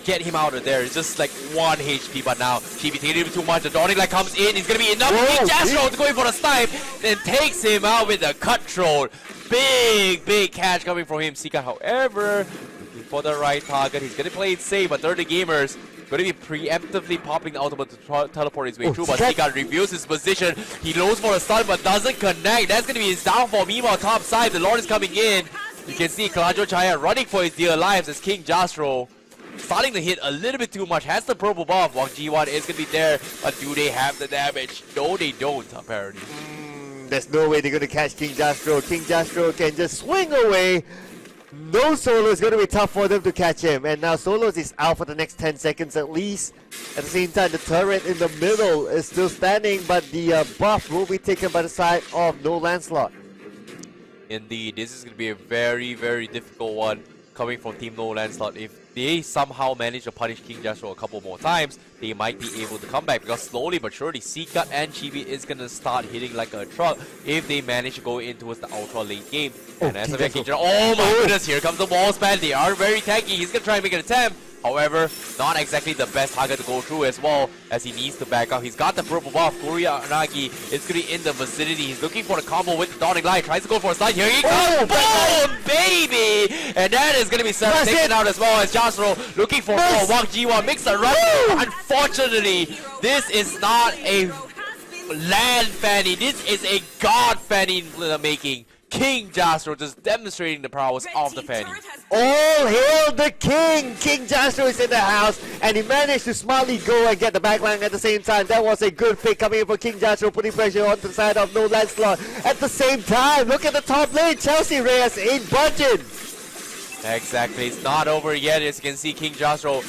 get him out of there. It's just like 1 HP, but now Chibi taking him too much. The Dawning Light comes in. It's going to be enough. King Jasro to go in for the snipe. Then takes him out with the cutthroat. Big catch coming from him. Seeker, however, looking for the right target. He's going to play it safe, but 30 gamers going to be preemptively popping the ultimate to teleport his way through, but Seeker reviews his position. He loads for a stun, but doesn't connect. That's going to be his downfall. Meanwhile, top side, the Lord is coming in. You can see Pelajua Chaya running for his dear lives as King Jasro starting to hit a little bit too much. Has the purple buff. Wang G1 is going to be there, but do they have the damage? No, they don't, apparently. There's no way they're going to catch King Jasro. King Jasro can just swing away. No Solo is going to be tough for them to catch him, and now Solos is out for the next 10 seconds at least. At the same time, the turret in the middle is still standing, but the buff will be taken by the side of No LANCELOT. Indeed, this is going to be a very difficult one coming from Team No LANCELOT. If they somehow manage to punish King Jasro a couple more times, they might be able to come back, because slowly but surely Seeker and Chibi is going to start hitting like a truck if they manage to go in towards the ultra late game. And as of yet, King Jasro, oh my goodness, here comes the wall span. They are very tanky. He's going to try and make an attempt. However, not exactly the best target to go through as well, as he needs to back out. He's got the purple buff. Kuroyanagi is going to be in the vicinity. He's looking for the combo with the Dawning Light. Tries to go for a slide. Here he comes. Boom, baby! And that is going to be taken out as well, as Jasro looking for more. Wang G1 makes a run. Unfortunately, this is not a land Fanny. This is a god Fanny in the making. King Jasro just demonstrating the prowess of the Fanny. All hail the king! King Jasro is in the house, and he managed to smartly go and get the backline at the same time. That was a good pick coming in for King Jasro, putting pressure onto the side of No LANCELOT. At the same time, look at the top lane. Chelsea Reyes ain't budging. Exactly, it's not over yet. As you can see, King Jasro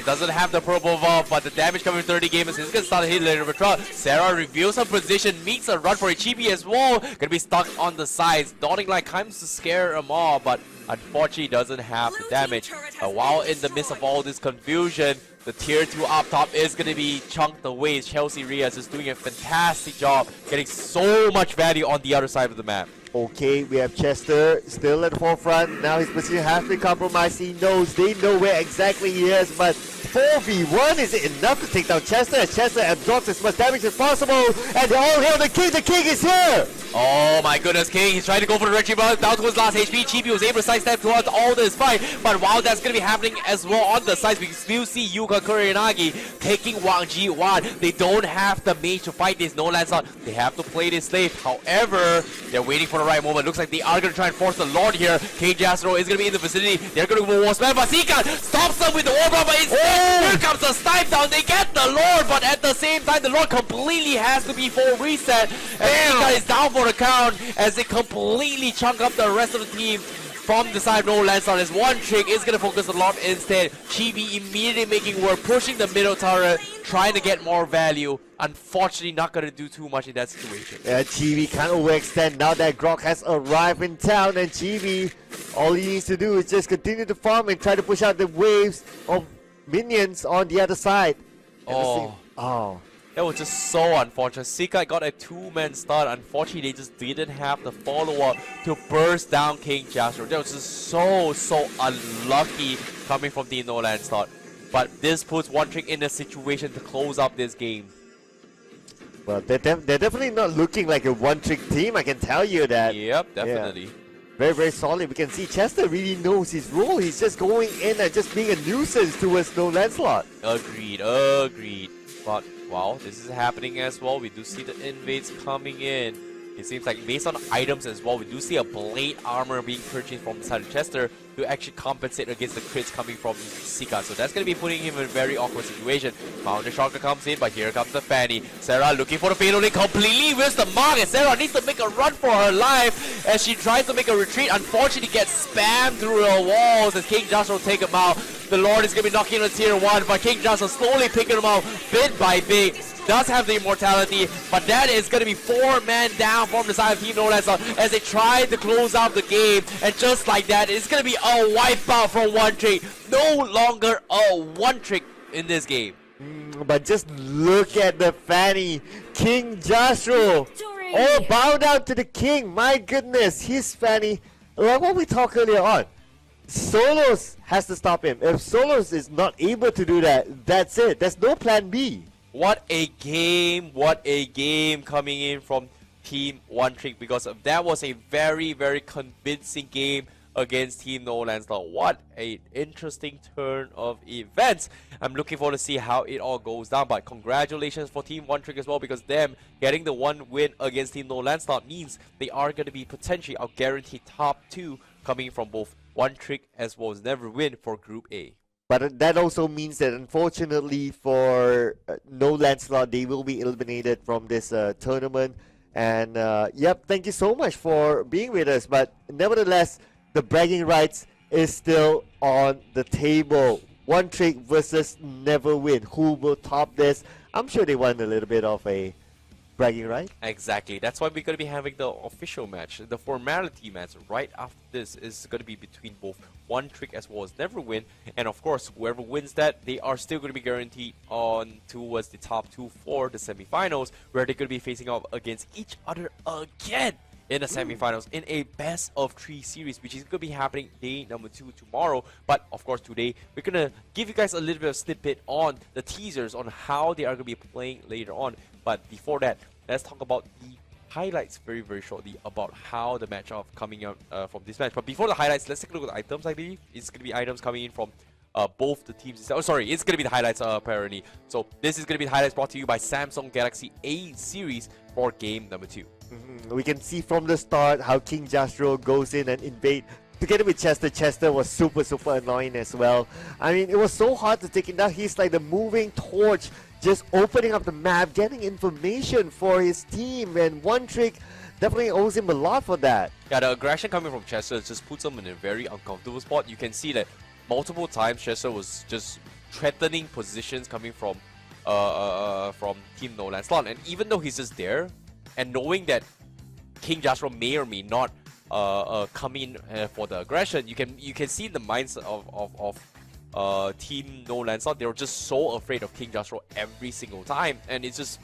doesn't have the purple buff, but the damage coming from 30 gamers is gonna start hitting later. But Sarah reveals her position, meets a run for a Chibi as well. Gonna be stuck on the sides. Dawning Light comes to scare them all, but unfortunately doesn't have the damage. While in the midst of all this confusion, the tier 2 up top is going to be chunked away. Chelsea Reyes is doing a fantastic job, getting so much value on the other side of the map. Okay, we have Chester still at the forefront. Now his position has been compromised. He knows, they know where exactly he is, but 4v1, is it enough to take down Chester? As Chester absorbs as much damage as possible, and all hail the king is here! Oh my goodness, King, he's trying to go for the retreat, but down to his last HP. Chibi was able to sidestep towards all this fight, but while that's going to be happening as well on the sides, we still see Yuka Kurenagi taking Wang Ji-wan. They don't have the mage to fight this no LANCELOT. They have to play this safe. However, they're waiting for the right moment. Looks like they are going to try and force the Lord here. King Jastro is going to be in the vicinity. They're going to go war spam, but Sika stops them with the war bomb, but instead, here comes the snipe down. They get the Lord, but at the same time, the Lord completely has to be full reset. And Sika is down for the count as they completely chunk up the rest of the team from the side of no LANCELOT. As one trick is going to focus a lot instead. Chibi immediately making work, pushing the middle turret, trying to get more value. Unfortunately, not going to do too much in that situation. Yeah, Chibi can't overextend now that Grok has arrived in town, and Chibi, all he needs to do is just continue to farm and try to push out the waves of minions on the other side. Oh. That was just so unfortunate. Sika got a two-man start. Unfortunately, they just didn't have the follow-up to burst down King Jastro. That was just so unlucky coming from the no LANCELOT. But this puts One Trick in a situation to close up this game. Well, they're definitely not looking like a one-trick team, I can tell you that. Yep, definitely. Yeah. Very solid. We can see Chester really knows his role. He's just going in and just being a nuisance towards no LANCELOT. Agreed. But wow, this is happening as well. We do see the invades coming in. It seems like based on items as well, we do see a blade armor being purchased from the side of Chester to actually compensate against the crits coming from Sika. So that's going to be putting him in a very awkward situation. Mountain Shocker comes in, but here comes the Fanny. Sarah looking for the Fatal Link, completely missed the mark, and Sarah needs to make a run for her life as she tries to make a retreat. Unfortunately, gets spammed through the walls as King Joshua will take him out. The Lord is going to be knocking on tier 1, but King Joshua slowly picking him out bit by bit. Does have the immortality, but that is going to be 4 men down from the side of Team No LANCELOT as they try to close out the game. And just like that, it's going to be a wipeout from One Trick. No longer a One Trick in this game. But just look at the Fanny. King Joshua. Oh, bow down to the king. My goodness, his Fanny. Like what we talked earlier on. Solos has to stop him. If Solos is not able to do that, that's it. There's no plan B. What a game coming in from Team One Trick, because that was a very convincing game against Team No LANCELOT. What an interesting turn of events. I'm looking forward to see how it all goes down, but congratulations for Team One Trick as well, because them getting the one win against Team No LANCELOT means they are going to be potentially our guaranteed top 2 coming from both One Trick as well as NEVERWIN for Group A. But that also means that unfortunately for No LANCELOT, they will be eliminated from this tournament. And yep, thank you so much for being with us. But nevertheless, the bragging rights is still on the table. One Trick versus NEVERWIN. Who will top this? I'm sure they want a little bit of a bragging right. Exactly. That's why we're going to be having the official match. The formality match right after this is going to be between both One Trick as well as NEVERWIN. And of course, whoever wins that, they are still going to be guaranteed on towards the top 2 for the semifinals, where they're going to be facing off against each other again in the semifinals in a best of 3 series, which is going to be happening day number 2 tomorrow. But of course, today we're going to give you guys a little bit of snippet on the teasers on how they are going to be playing later on. But before that, let's talk about the highlights very shortly about how the match of coming out from this match. But before the highlights, let's take a look at the items. I believe it's going to be items coming in from both the teams. Oh, sorry, it's going to be the highlights apparently. So this is going to be the highlights brought to you by Samsung Galaxy A series for game number 2. We can see from the start how King Jastro goes in and invade together with Chester. Chester was super annoying as well. I mean, it was so hard to take him down. He's like the moving torch, just opening up the map, getting information for his team, and One Trick definitely owes him a lot for that. Yeah, the aggression coming from Chester just puts him in a very uncomfortable spot. You can see that multiple times Chester was just threatening positions coming from Team No LANCELOT, and even though he's just there, and knowing that King Jastro may or may not come in for the aggression, you can see the minds of Team No LANCELOT. They were just so afraid of King Jastro every single time, and it's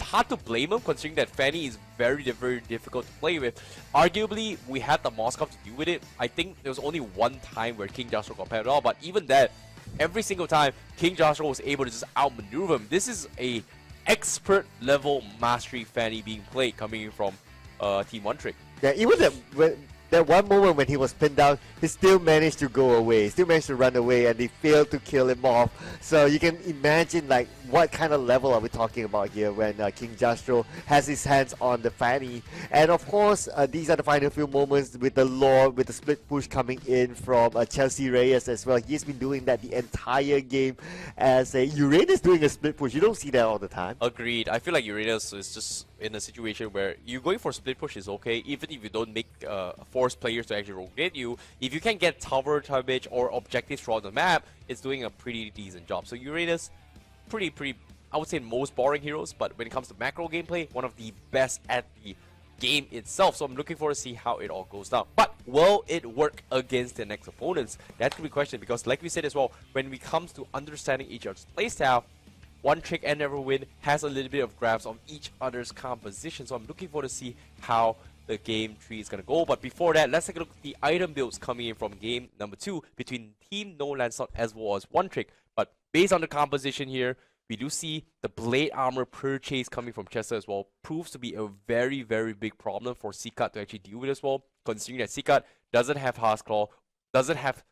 hard to blame him considering that Fanny is very difficult to play with. Arguably, we had the Moskov to deal with it. I think there was only one time where King Jastro got paired at all, but even that, every single time King Jastro was able to just outmaneuver him. This is a expert level mastery Fanny being played coming in from Team One Trick. Yeah, even that one moment when he was pinned down, he still managed to go away, still managed to run away, and they failed to kill him off. So you can imagine like what kind of level are we talking about here when King Jastro has his hands on the Fanny. And of course, these are the final few moments with the Lord, with the split push coming in from Chelsea Reyes as well. He's been doing that the entire game as a Uranus doing a split push. You don't see that all the time. Agreed. I feel like Uranus is just in a situation where you going for split push is okay, even if you don't make force players to actually rotate you. If you can get tower coverage or objectives throughout the map, it's doing a pretty decent job. So Uranus, pretty, I would say most boring heroes, but when it comes to macro gameplay, one of the best at the game itself. So I'm looking forward to see how it all goes down. But will it work against the next opponents? That's the big question, because like we said as well, when it comes to understanding each other's playstyle, One Trick and NEVERWIN has a little bit of grasp of each other's composition. So I'm looking forward to see how the game tree is going to go. But before that, let's take a look at the item builds coming in from game number 2 between Team No LANCELOT as well as One Trick. But based on the composition here, we do see the blade armor purchase coming from Chester as well. Proves to be a very, very big problem for Seacut to actually deal with as well, considering that Seacut doesn't have Heart's Claw, doesn't have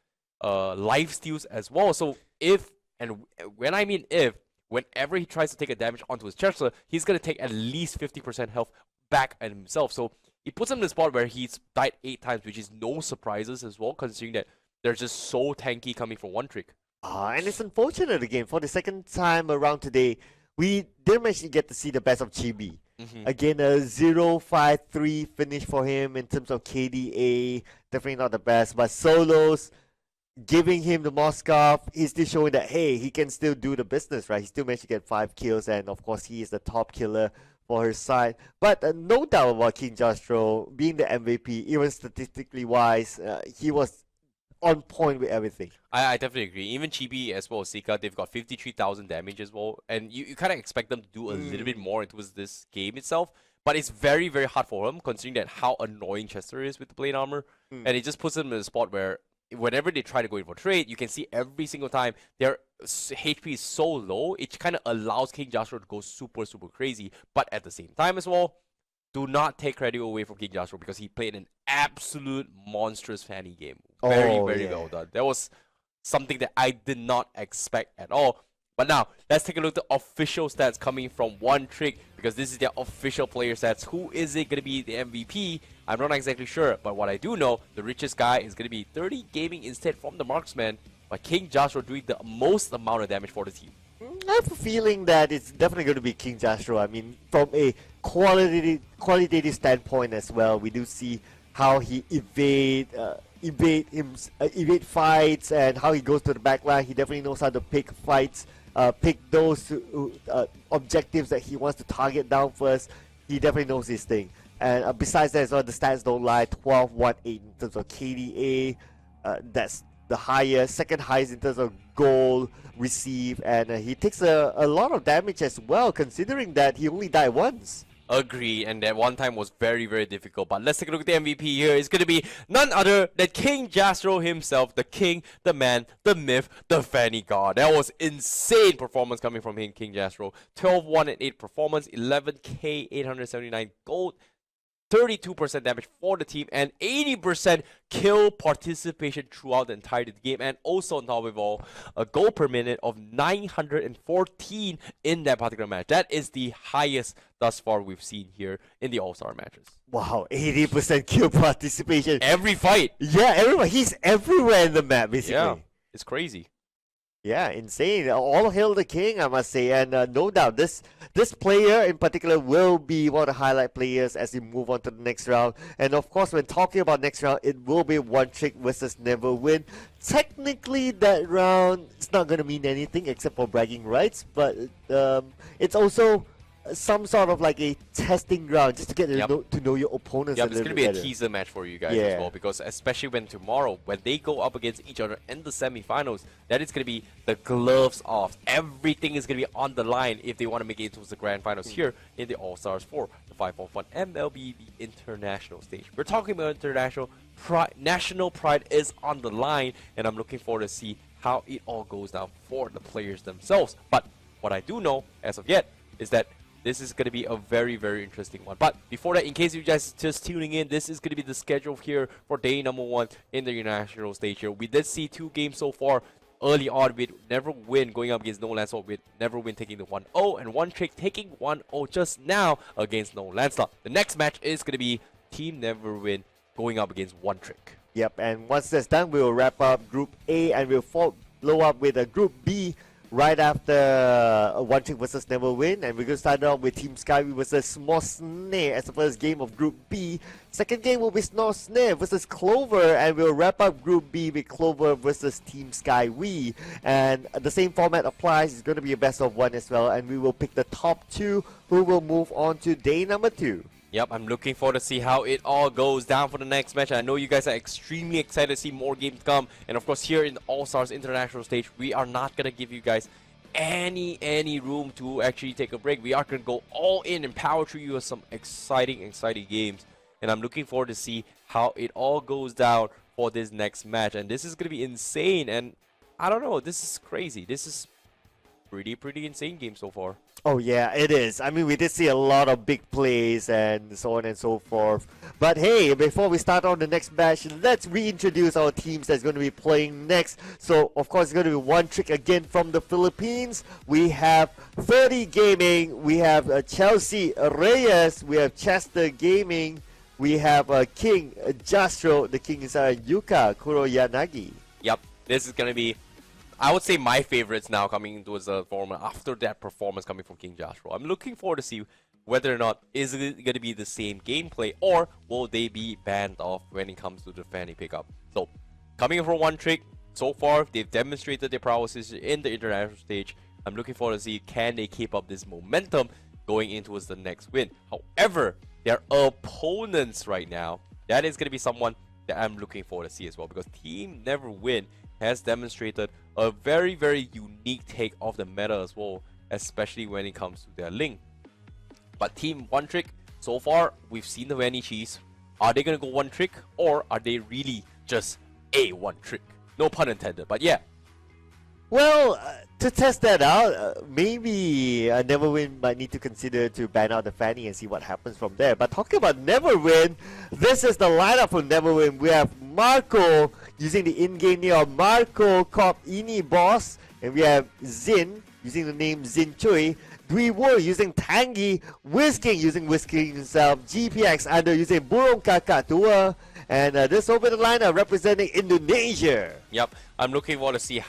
life steals as well. So if, and when I mean if, whenever he tries to take a damage onto his Chester, he's going to take at least 50% health back at himself. So it puts him in a spot where he's died 8 times, which is no surprises as well, considering that they're just so tanky coming from One Trick. And it's unfortunate again, for the second time around today, we didn't actually get to see the best of Chibi. Again, a 0-5-3 finish for him in terms of KDA, definitely not the best, but solos, giving him the Moskov, he's still showing that, hey, he can still do the business, right? He still managed to get 5 kills, and of course, he is the top killer for his side. But no doubt about King Jastro being the MVP, even statistically wise, he was on point with everything. I definitely agree. Even Chibi as well as Seika, they've got 53,000 damage as well. And you kind of expect them to do a little bit more into this game itself. But it's very, very hard for him, considering that how annoying Chester is with the blade armor. And it just puts him in a spot where whenever they try to go in for trade, you can see every single time their HP is so low, it kind of allows King Jastro to go super, super crazy. But at the same time as well, do not take credit away from King Jastro, because he played an absolute monstrous Fanny game. Very, very well done. That was something that I did not expect at all. But now, let's take a look at the official stats coming from One Trick, because this is their official player stats. Who is it going to be the MVP? I'm not exactly sure, but what I do know, the richest guy is going to be 30 gaming instead from the marksman, but King Jastro doing the most amount of damage for the team. I have a feeling that it's definitely going to be King Jastro. I mean, from a qualitative standpoint as well, we do see how he evade fights and how he goes to the backline. He definitely knows how to pick fights, pick those objectives that he wants to target down first. He definitely knows his thing. And besides that as well, the stats don't lie. 12-1-8 in terms of KDA. That's the highest, second highest in terms of goal received, and he takes a lot of damage as well, considering that he only died once. Agree, and that one time was very, very difficult. But let's take a look at the MVP here. It's going to be none other than King Jastro himself, the king, the man, the myth, the Fanny God. That was insane performance coming from him, King Jastro. 12-1-8 performance, 11k 879 gold, 32% damage for the team, and 80% kill participation throughout the entire game. And also on top of it all, a goal per minute of 914 in that particular match. That is the highest thus far we've seen here in the All-Star matches. Wow, 80% kill participation. Every fight. Yeah, everywhere. He's everywhere in the map, basically. Yeah, it's crazy. Yeah, insane. All hail the king, I must say. And no doubt, this player in particular will be one of the highlight players as we move on to the next round. And of course, when talking about next round, it will be One Trick versus NEVERWIN. Technically, that round is not going to mean anything except for bragging rights. But it's also some sort of like a testing ground just to get to know your opponents. It's going to be a teaser match for you guys as well, because especially when tomorrow, when they go up against each other in the semifinals, that is going to be the gloves off. Everything is going to be on the line if they want to make it into the grand finals here in the All-Stars 4, the 5-on-1 MLBB International stage. We're talking about international pride, national pride is on the line, and I'm looking forward to see how it all goes down for the players themselves. But what I do know as of yet is that this is going to be a very, very interesting one. But before that, in case you guys just tuning in, this is going to be the schedule here for day number 1 in the international stage here. We did see 2 games so far. Early on with NEVERWIN going up against No LANCELOT, with NEVERWIN taking the 1-0 and One Trick taking 1-0 just now against No LANCELOT. The next match is going to be Team NEVERWIN going up against One Trick. Yep, and once that's done, we'll wrap up Group A and we'll follow up with a Group B right after One Trick versus NEVERWIN, and we're going to start off with Team SkyWee versus Smos Sne as the first game of Group B. Second game will be Smos Sne versus Clover, and we'll wrap up Group B with Clover versus Team SkyWee. And the same format applies. It's going to be a best of 1 as well, and we will pick the top 2 who will move on to day number 2. Yep, I'm looking forward to see how it all goes down for the next match. I know you guys are extremely excited to see more games come. And of course, here in the All-Stars International stage, we are not going to give you guys any room to actually take a break. We are going to go all in and power through you with some exciting games. And I'm looking forward to see how it all goes down for this next match. And this is going to be insane. And I don't know, this is crazy. This is pretty insane game so far. Oh yeah, it is. I mean, we did see a lot of big plays and so on and so forth. But hey, before we start on the next match, let's reintroduce our teams that's going to be playing next. So, of course, it's going to be One Trick again from the Philippines. We have 30 Gaming, we have Chelsea Reyes, we have Chester Gaming, we have King Jastro, the King is Yuka Kuroyanagi. Yep, this is going to be, I would say, my favorites now coming towards the format after that performance coming from King Jastro. I'm looking forward to see whether or not is it going to be the same gameplay or will they be banned off when it comes to the fanny pickup. So, coming from One Trick, so far they've demonstrated their prowesses in the international stage. I'm looking forward to see can they keep up this momentum going into the next win. However, their opponents right now, that is going to be someone that I'm looking forward to see as well, because Team NEVERWIN has demonstrated a very unique take of the meta as well, especially when it comes to their link. But Team One Trick, so far we've seen the Vanny Cheese. Are they gonna go One Trick, or are they really just a One Trick? No pun intended, but yeah. Well, to test that out, maybe NEVERWIN might need to consider to ban out the Fanny and see what happens from there. But talking about NEVERWIN, this is the lineup for NEVERWIN. We have Marco using the in-game name of Marco Cop Ini Boss, and we have Zin using the name Zin Chui, Dwi using Tangi, Whisking using Whisking himself, GPX under using Burung Kakak Tua, and this over the lineup representing Indonesia. Yep, I'm looking forward to see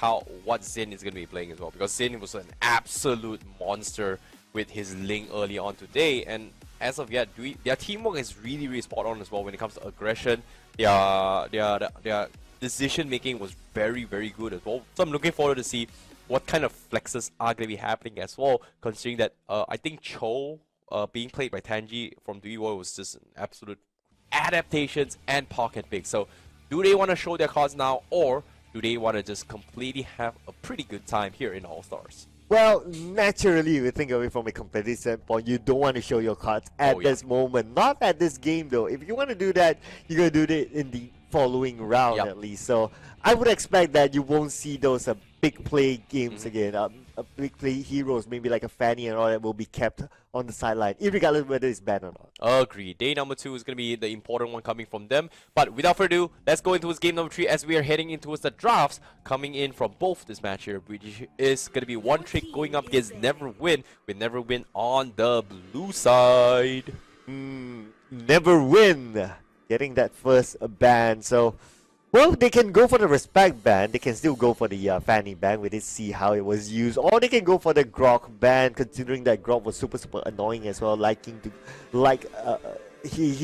what Zin is going to be playing as well, because Zin was an absolute monster with his link early on today, and as of yet, their teamwork is really spot on as well when it comes to aggression. Their decision making was very good as well. So I'm looking forward to see what kind of flexes are going to be happening as well, considering that I think Cho being played by Tangi from Dwi was just an absolute adaptations and pocket pick. So do they want to show their cards now, or do they want to just completely have a pretty good time here in All-Stars? Well, naturally, if you think of it from a competitive standpoint, you don't want to show your cards at this moment. Not at this game, though. If you want to do that, you're going to do it in the following round at least. So I would expect that you won't see those big play games again. Big play heroes, maybe like a Fanny and all that, will be kept on the sideline, irregardless whether it's banned or not. Agreed. Day number 2 is going to be the important one coming from them. But without further ado, let's go into game number 3 as we are heading into the drafts coming in from both this match here, which is going to be One Trick going up against NEVERWIN, with NEVERWIN on the blue side. NEVERWIN getting that first ban. So, well, they can go for the respect ban. They can still go for the Fanny ban. We did see how it was used. Or they can go for the Grok ban, considering that Grok was super annoying as well. He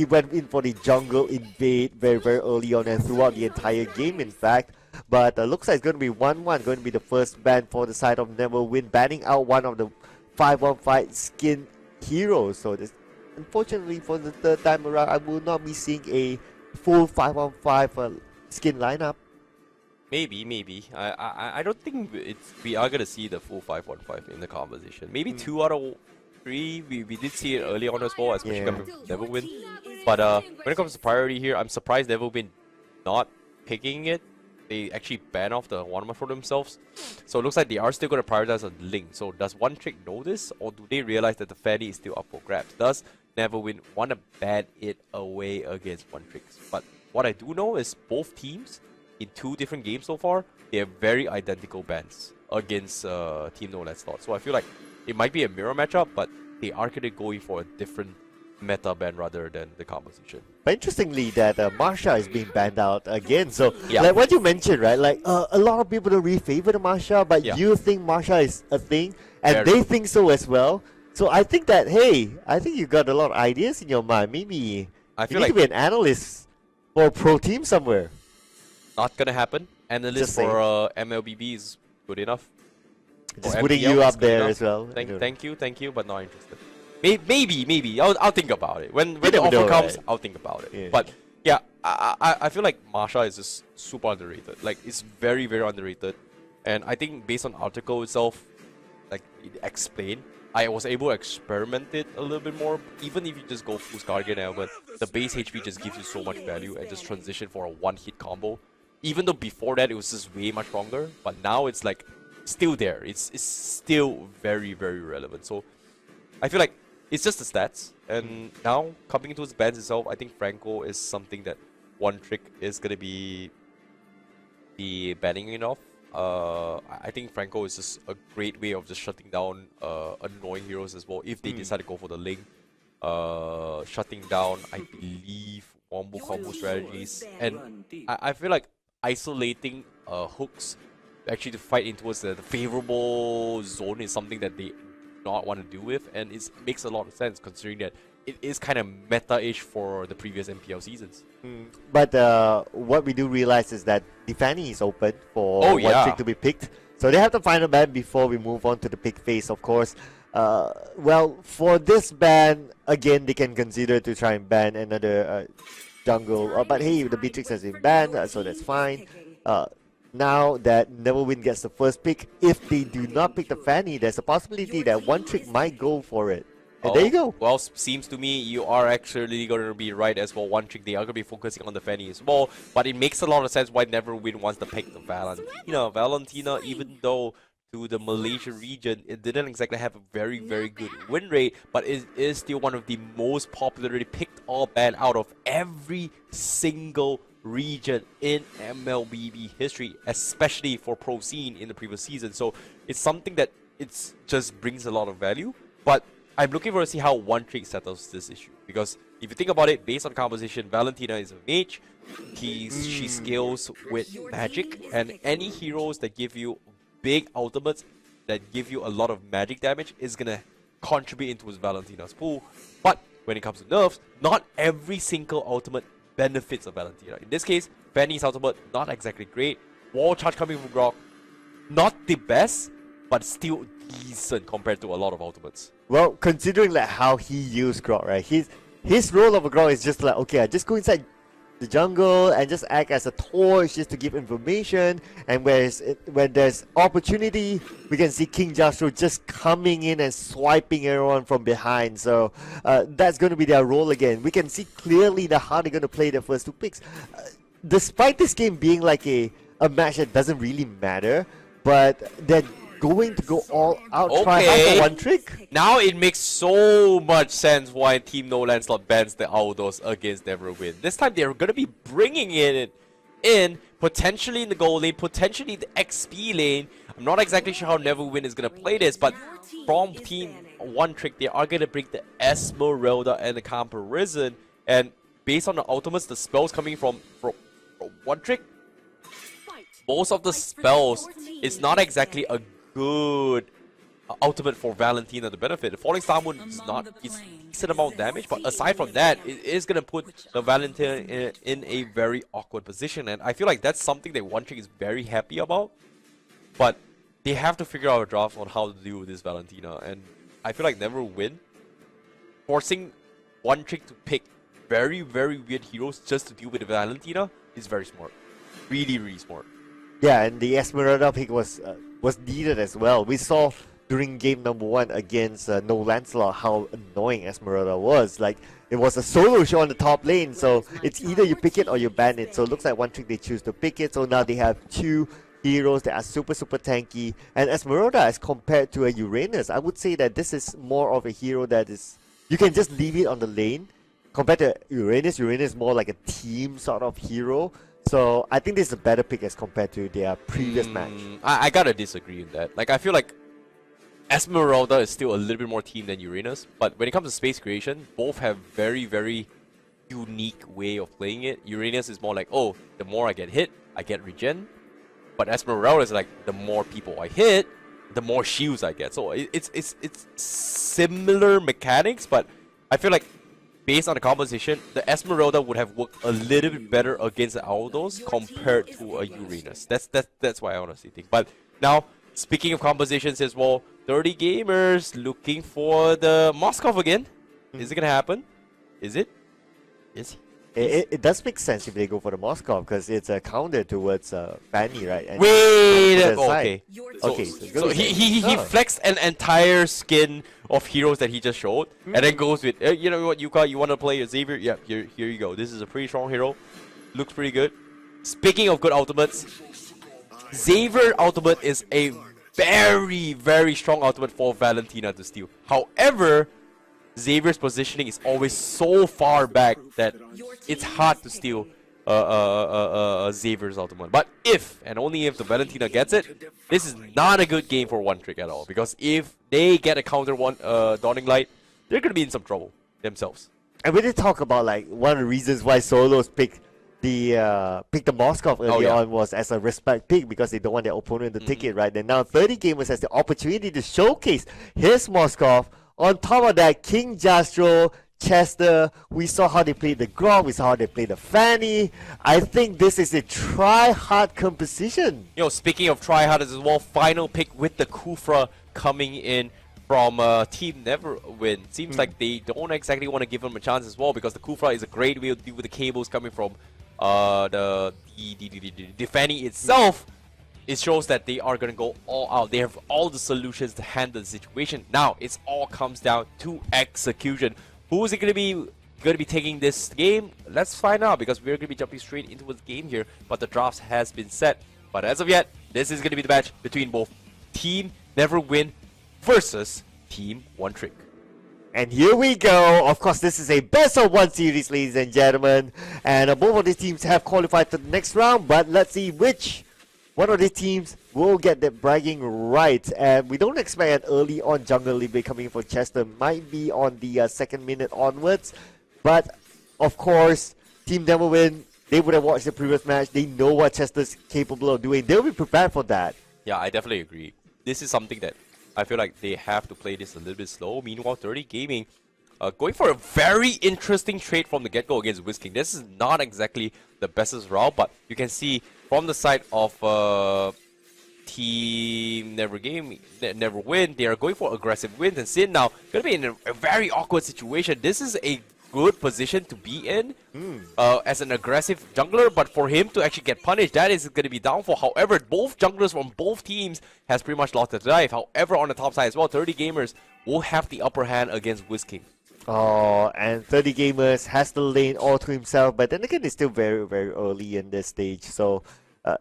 went in for the jungle invade very early on and throughout the entire game, in fact. But looks like it's going to be 1-1. Going to be the first ban for the side of NEVERWIN, banning out one of the 5-on-5 skin heroes. So this, unfortunately, for the third time around, I will not be seeing a full 5-on-5 skin lineup. Maybe. I don't think we are gonna see the full 5-on-5 in the conversation. Maybe 2 out of 3. We did see it early on as well, especially coming from NEVERWIN. But when it comes to priority here, I'm surprised NEVERWIN not picking it. they actually ban off the ornament for themselves. So it looks like they are still going to prioritize on Link. So does One Trick know this, or do they realize that the Fanny is still up for grabs? Does NEVERWIN want to ban it away against One Trick? But what I do know is both teams in 2 different games so far, they have very identical bans against Team No Lancelot. So I feel like it might be a mirror matchup, but they are going to go for a different meta ban rather than the composition. But interestingly, that Marsha is being banned out again. So, Yeah. like what you mentioned, right? Like a lot of people don't really favor the Marsha, but Yeah. you think Marsha is a thing, and Very they true. think so as well. So I think that, hey, I think you got a lot of ideas in your mind. Maybe I you feel need like to be an analyst for a pro team somewhere. not going to happen. Analyst Just saying. for MLBB is good enough. Just For putting MPL you is up good there enough. as well. I don't know. Thank you, but not interested. Maybe. I'll think about it. When the never offer know, comes, right? I'll think about it. Yeah. But yeah, I feel like Marsha is just super underrated. Like, it's very, very underrated. And I think based on article itself, like it explained, I was able to experiment it a little bit more. Even if you just go full Guardian Element, the base HP just gives you so much value and just transition for a one-hit combo. Even though before that it was just way much stronger, but now it's like still there. It's still very, very relevant. So I feel like it's just the stats. And now coming into its bans itself, I think Franco is something that One Trick is gonna be banning it off. I think Franco is just a great way of just shutting down annoying heroes as well if they decide to go for the Link. Shutting down, I believe, wombo combo strategies, and I feel like isolating hooks actually to fight in towards the favorable zone is something that they do not want to do with, and it makes a lot of sense considering that it is kind of meta-ish for the previous MPL seasons. But what we do realize is that the Fanny is open for Oh, One yeah. Trick to be picked. So they have to find a ban before we move on to the pick phase, of course. Well, for this ban, again, they can consider to try and ban another jungle. But hey, the Beatrix has been banned, so that's fine. Now that NEVERWIN gets the first pick, if they do not pick the Fanny, there's a possibility that One Trick might go for it. And there you go. Well, seems to me you are actually going to be right as well. One Trick, they are going to be focusing on the Fanny as well. But it makes a lot of sense why NEVERWIN wants to pick the Valentina. Valentina, even though to the Malaysia region, it didn't exactly have a very, very good win rate, but it is still one of the most popularly picked all band out of every single region in MLBB history, especially for pro scene in the previous season. So it's something that it's just brings a lot of value. But I'm looking forward to see how One Trick settles this issue, because if you think about it, based on composition, Valentina is a mage. She scales with magic, and any heroes that give you big ultimates that give you a lot of magic damage is gonna contribute into his Valentina's pool. But when it comes to nerfs, not every single ultimate benefits of Valentina. In this case, Fanny's ultimate not exactly great. Wall charge coming from Grok, not the best, but still decent compared to a lot of ultimates. Well, considering like how he used Grok, right? His role of a Grok is just like, okay, I just go inside the jungle and just act as a torch just to give information, and when there's opportunity, we can see King Joshua just coming in and swiping everyone from behind. So that's going to be their role again. We can see clearly how they're going to play their first 2 picks. Despite this game being like a match that doesn't really matter, but they're going to go all out, try out for One Trick. Now it makes so much sense why Team No Lancelot bans the Aldos against NEVERWIN. This time they're going to be bringing it in, potentially in the gold lane, potentially the XP lane. I'm not exactly sure how NEVERWIN is going to play this, but from Team One Trick, they are going to bring the Esmeralda and the comparison. And based on the ultimates, the spells coming from One Trick, most of the spells is not exactly a good ultimate for Valentina to benefit. The Falling Star Moon is not, it's decent amount of damage, but aside from that, it is going to put the Valentina in a very awkward position, and I feel like that's something that One Trick is very happy about, but they have to figure out a draft on how to deal with this Valentina, and I feel like NEVERWIN forcing One Trick to pick very, very weird heroes just to deal with the Valentina is very smart. Really, really smart. Yeah, and the Esmeralda pick was needed as well. We saw during game number 1 against No Lancelot how annoying Esmeralda was. Like, it was a solo show on the top lane, so it's either you pick it or you ban it. So it looks like One Trick they choose to pick it. So now they have two heroes that are super tanky. And Esmeralda, as compared to a Uranus, I would say that this is more of a hero that is, you can just leave it on the lane. Compared to Uranus is more like a team sort of hero. So I think this is a better pick as compared to their previous match. I gotta disagree with that. Like, I feel like Esmeralda is still a little bit more team than Uranus, but when it comes to space creation, both have very unique way of playing it. Uranus is more like, oh, the more I get hit, I get regen. But Esmeralda is like, the more people I hit, the more shields I get. So it's similar mechanics, but I feel like based on the composition, the Esmeralda would have worked a little bit better against the Aldos compared to a Uranus. That's why I honestly think. But now, speaking of compositions as well, 30 gamers looking for the Moskov again. Is it gonna happen? Is it? Is it does make sense if they go for the Moskov because it's a counter towards Fanny, right? And wait, okay. Okay, so he Oh. flexed an entire skin of heroes that he just showed, and then goes with, you know what, you want to play a Xavier? Yeah, here you go. This is a pretty strong hero. Looks pretty good. Speaking of good ultimates, Xavier ultimate is a very strong ultimate for Valentina to steal. However, Xavier's positioning is always so far back that it's hard to steal Xavier's ultimate. But if, and only if, the Valentina gets it, this is not a good game for One Trick at all. Because if they get a counter Dawning Light, they're going to be in some trouble themselves. And we did talk about like one of the reasons why solos pick the Moskov early on was as a respect pick because they don't want their opponent to take it, right? And now 30 gamers has the opportunity to showcase his Moskov. On top of that, King Jastro, Chester, we saw how they played the Grog, we saw how they played the Fanny. I think this is a try-hard composition. You know, speaking of try-hard as well, final pick with the Kufra coming in from Team NEVERWIN. Seems like they don't exactly want to give him a chance as well because the Kufra is a great way to deal with the cables coming from the Fanny itself. It shows that they are going to go all out. They have all the solutions to handle the situation. Now, it all comes down to execution. Who is it going to be taking this game? Let's find out because we're going to be jumping straight into the game here. But the drafts has been set. But as of yet, this is going to be the match between both Team NEVERWIN versus Team One Trick. And here we go. Of course, this is a best-of-1 series, ladies and gentlemen. And both of these teams have qualified to the next round. But let's see which one of the teams will get that bragging right. And we don't expect an early on jungle league coming for Chester. Might be on the second minute onwards. But, of course, Team NEVERWIN, they would have watched the previous match. They know what Chester's capable of doing. They'll be prepared for that. Yeah, I definitely agree. This is something that I feel like they have to play this a little bit slow. Meanwhile, 30 Gaming going for a very interesting trade from the get-go against WizKing. This is not exactly the bestest route, but you can see from the side of Team NEVERWIN, they are going for aggressive wins, and Sin now going to be in a very awkward situation. This is a good position to be in as an aggressive jungler, but for him to actually get punished, that is going to be downfall. However, both junglers from both teams has pretty much lost their life. However, on the top side as well, 30 Gamers will have the upper hand against WizKing. Oh, and 30 Gamers has the lane all to himself, but then again, it's still very early in this stage, so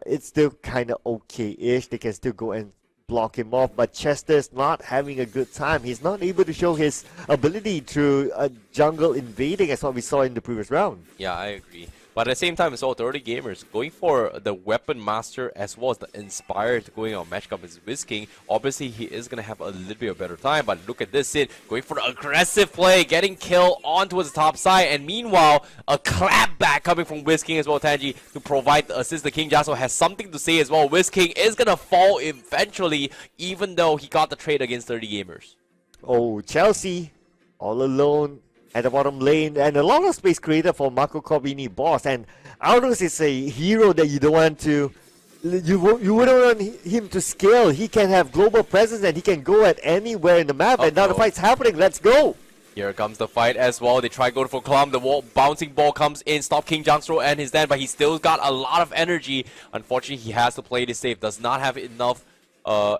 it's still kind of okay-ish. They can still go and block him off, but Chester's not having a good time. He's not able to show his ability through jungle invading as what we saw in the previous round. Yeah, I agree. But at the same time, it's all 30 Gamers going for the Weapon Master as well as the Inspired going on match up with WizKing. Obviously, he is going to have a little bit of better time, but look at this, Sid going for the aggressive play, getting kill on towards the top side, and meanwhile, a clap back coming from WizKing as well, Tanji, to provide the assist. The King Jaso has something to say as well. WizKing is going to fall eventually, even though he got the trade against 30 Gamers. Oh, Chelsea, all alone at the bottom lane, and a lot of space created for Marco Corbini boss. And Aldous is a hero that you don't want to, you wouldn't want him to scale. He can have global presence and he can go at anywhere in the map. And now the fight's happening. Let's go. Here comes the fight as well. They try going for Clum. The bouncing ball comes in, stop King Jangstro and his stand, but he still got a lot of energy. Unfortunately, he has to play this safe. Does not have enough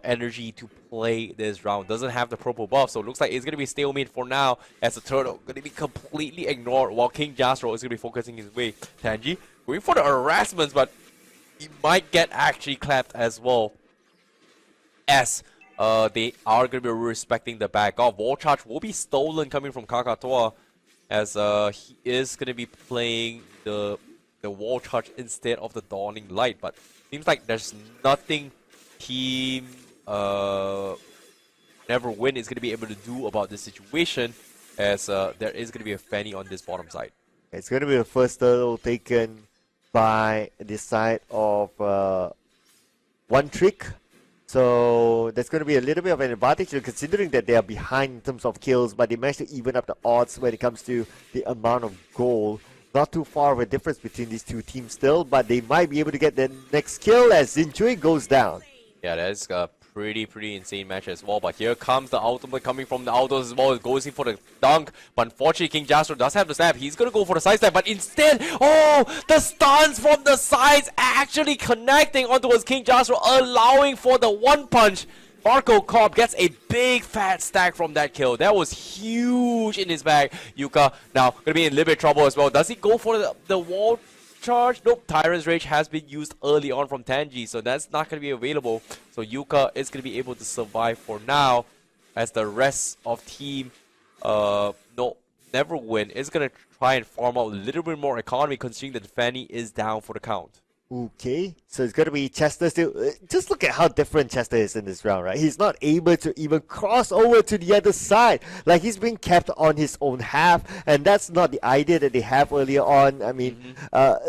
energy to play this round. Doesn't have the purple buff, so it looks like it's gonna be stalemate for now. As the turtle gonna be completely ignored, while King Jastro is gonna be focusing his way. Tanji going for the harassments, but he might get actually clapped as well. As they are gonna be respecting the back off. Wall charge will be stolen coming from Kakatoa, as he is gonna be playing the wall charge instead of the dawning light. But seems like there's nothing team NEVERWIN is going to be able to do about this situation, as there is going to be a Fanny on this bottom side. It's going to be the first turtle taken by the side of One Trick. So there's going to be a little bit of an advantage, considering that they are behind in terms of kills, but they managed to even up the odds when it comes to the amount of gold. Not too far of a difference between these two teams still, but they might be able to get the next kill as Zinjui goes down. Yeah, that's a pretty insane match as well. But here comes the ultimate coming from the outdoors as well. It goes in for the dunk, but unfortunately King Jastro does have the stab. He's gonna go for the side stab, but instead, oh, the stuns from the sides actually connecting onto his King Jastro, allowing for the one punch. Marco Cobb gets a big fat stack from that kill. That was huge in his bag. Yuka now gonna be in a little bit of trouble as well. Does he go for the wall charge? Nope. Tyrant's Rage has been used early on from Tanji, so that's not gonna be available. So Yuka is gonna be able to survive for now, as the rest of team NEVERWIN is gonna try and farm out a little bit more economy, considering that Fanny is down for the count. Okay, so it's going to be Chester still. Just look at how different Chester is in this round, right? He's not able to even cross over to the other side. Like, he's being kept on his own half, and that's not the idea that they have earlier on. I mean,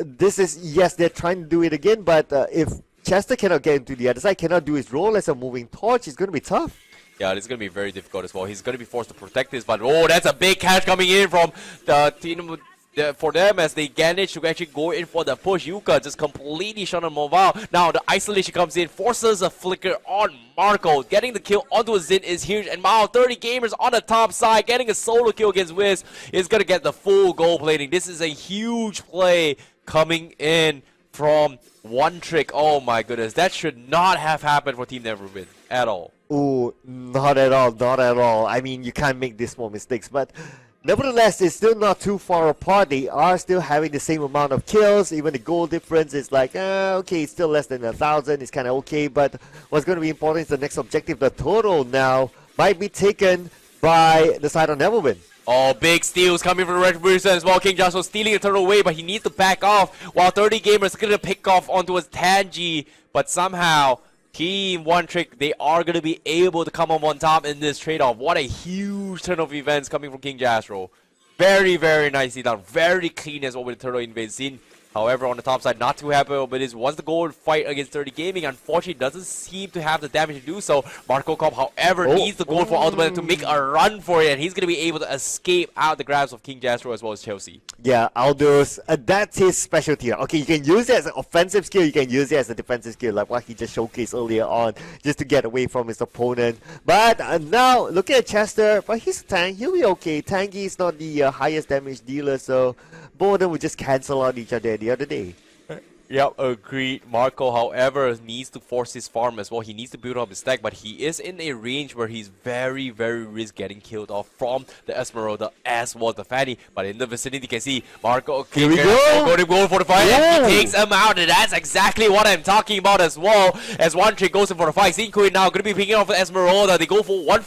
this is, yes, they're trying to do it again, but if Chester cannot get into the other side, cannot do his role as a moving torch, it's going to be tough. Yeah, it's going to be very difficult as well. He's going to be forced to protect this, but oh, that's a big catch coming in from the team. For them, as they manage to actually go in for the push. Yuka just completely shut on Mobile. Now the isolation comes in, forces a flicker on Marco. Getting the kill onto a Zin is huge, and Mao 30 gamers on the top side, getting a solo kill against Wiz, is gonna get the full gold plating. This is a huge play coming in from One Trick. Oh my goodness, that should not have happened for Team NEVERWIN at all. Ooh, not at all, not at all. I mean, you can't make these small mistakes, but nevertheless, it's still not too far apart. They are still having the same amount of kills. Even the goal difference is like, okay, it's still less than 1,000. It's kind of okay, but what's going to be important is the next objective. The total now might be taken by the side of NEVERWIN. Oh, big steals coming from the Retribution as well. King Jastro stealing the turtle away, but he needs to back off, while 30 gamers are going to pick off onto his Tanji, but somehow Team One Trick, they are going to be able to come up on top in this trade-off. What a huge turn of events coming from King Jastro. Very nicely done. Very clean as well with the turtle invade scene. However, on the top side, not too happy with this. Once the goal fight against 30 Gaming, unfortunately, doesn't seem to have the damage to do so. Marco Cobb, however, needs the goal for Ultimate to make a run for it, and he's going to be able to escape out the grabs of King Jastro as well as Chelsea. Yeah, Aldous, that's his specialty. Okay, you can use it as an offensive skill, you can use it as a defensive skill, like what he just showcased earlier on, just to get away from his opponent. But now, looking at Chester, but he's a tank, he'll be okay. Tangy is not the highest damage dealer, so both of them will just cancel out each other the other day. Yep, agreed. Marco, however, needs to force his farm as well. He needs to build up his stack, but he is in a range where he's very risk getting killed off from the Esmeralda as well as the Fanny. But in the vicinity, you can see Marco, okay, here we go. Going for the fight, and he takes him out, and that's exactly what I'm talking about as well. As One Trick goes in for the fight, Zinquid now going to be picking off the Esmeralda. They go for one,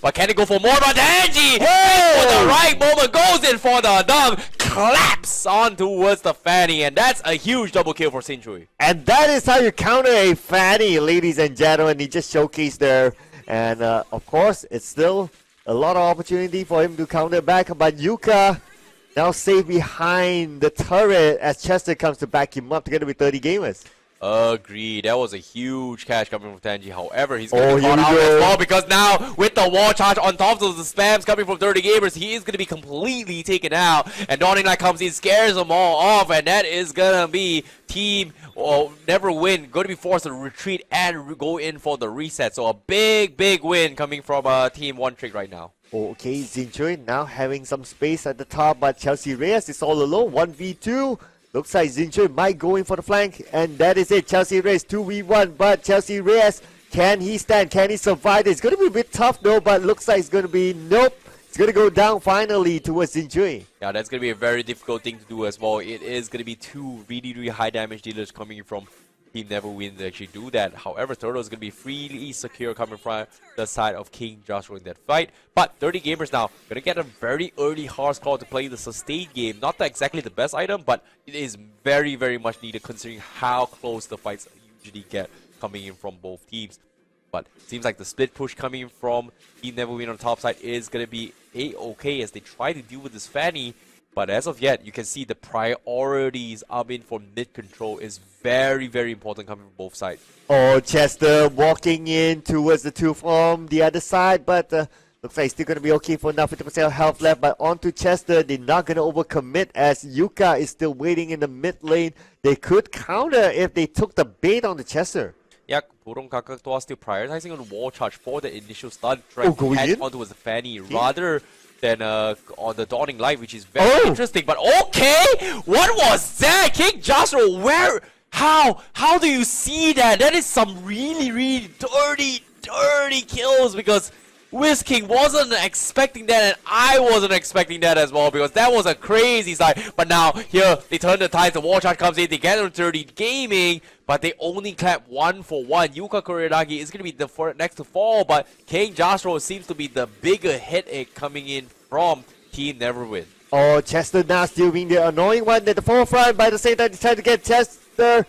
but can they go for more? But Angie, for the right moment, goes in for the dunk, claps on towards the Fanny, and that's a huge double kill for Sinjui. And that is how you counter a Fanny, ladies and gentlemen. He just showcased there. And of course, it's still a lot of opportunity for him to counter back. But Yuka now safe behind the turret as Chester comes to back him up together with 30 gamers. Agreed. That was a huge catch coming from Tanji. However, he's going to be caught out as well, because now with the wall charge on top of the spams coming from 30 gamers, he is going to be completely taken out. And Dawning Light comes in, scares them all off, and that is going to be Team NEVERWIN going to be forced to retreat and go in for the reset. So a big win coming from Team One Trick right now. Okay, Zinjui now having some space at the top, but Chelsea Reyes is all alone, 1v2. Looks like Zinjui might go in for the flank, and that is it. Chelsea Reyes 2v1, but Chelsea Reyes Can he stand? Can he survive? It's going to be a bit tough though, but looks like it's going to be nope. It's going to go down finally towards Jinjui. Yeah, that's going to be a very difficult thing to do as well. It is going to be two really high damage dealers coming from Team NEVERWIN to actually do that. However, Turtle is going to be freely secure coming from the side of King Joshua in that fight. But 30 gamers now going to get a very early hard call to play the sustain game. Not exactly the best item, but it is very much needed considering how close the fights usually get coming in from both teams. But it seems like the split push coming from Team NEVERWIN on the top side is going to be a-okay as they try to deal with this Fanny. But as of yet, you can see the priorities up in for mid control is very important coming from both sides. Oh, Chester walking in towards the two from the other side, but looks like he's still going to be okay for now. 50% health left, but on to Chester. They're not going to overcommit as Yuka is still waiting in the mid lane. They could counter if they took the bait on the Chester. Yeah, Purong Kakaktoa still prioritizing on the wall charge for the initial stun, trying to head onto the Fanny rather than on the Dawning Light, which is very interesting. But okay, what was that? King Joshua, where? How do you see that? That is some really dirty kills because WizKing wasn't expecting that, and I wasn't expecting that as well because that was a crazy sight. But now here they turn the tides. The wall charge comes in. They get on 30 gaming, but they only clap 1 for 1. Yuka Kurenagi is going to be the next to fall, but King Joshua seems to be the bigger headache coming in from Team NEVERWIN. Oh, Chester now still being the annoying one at the forefront. By the same time, they try to get Chester,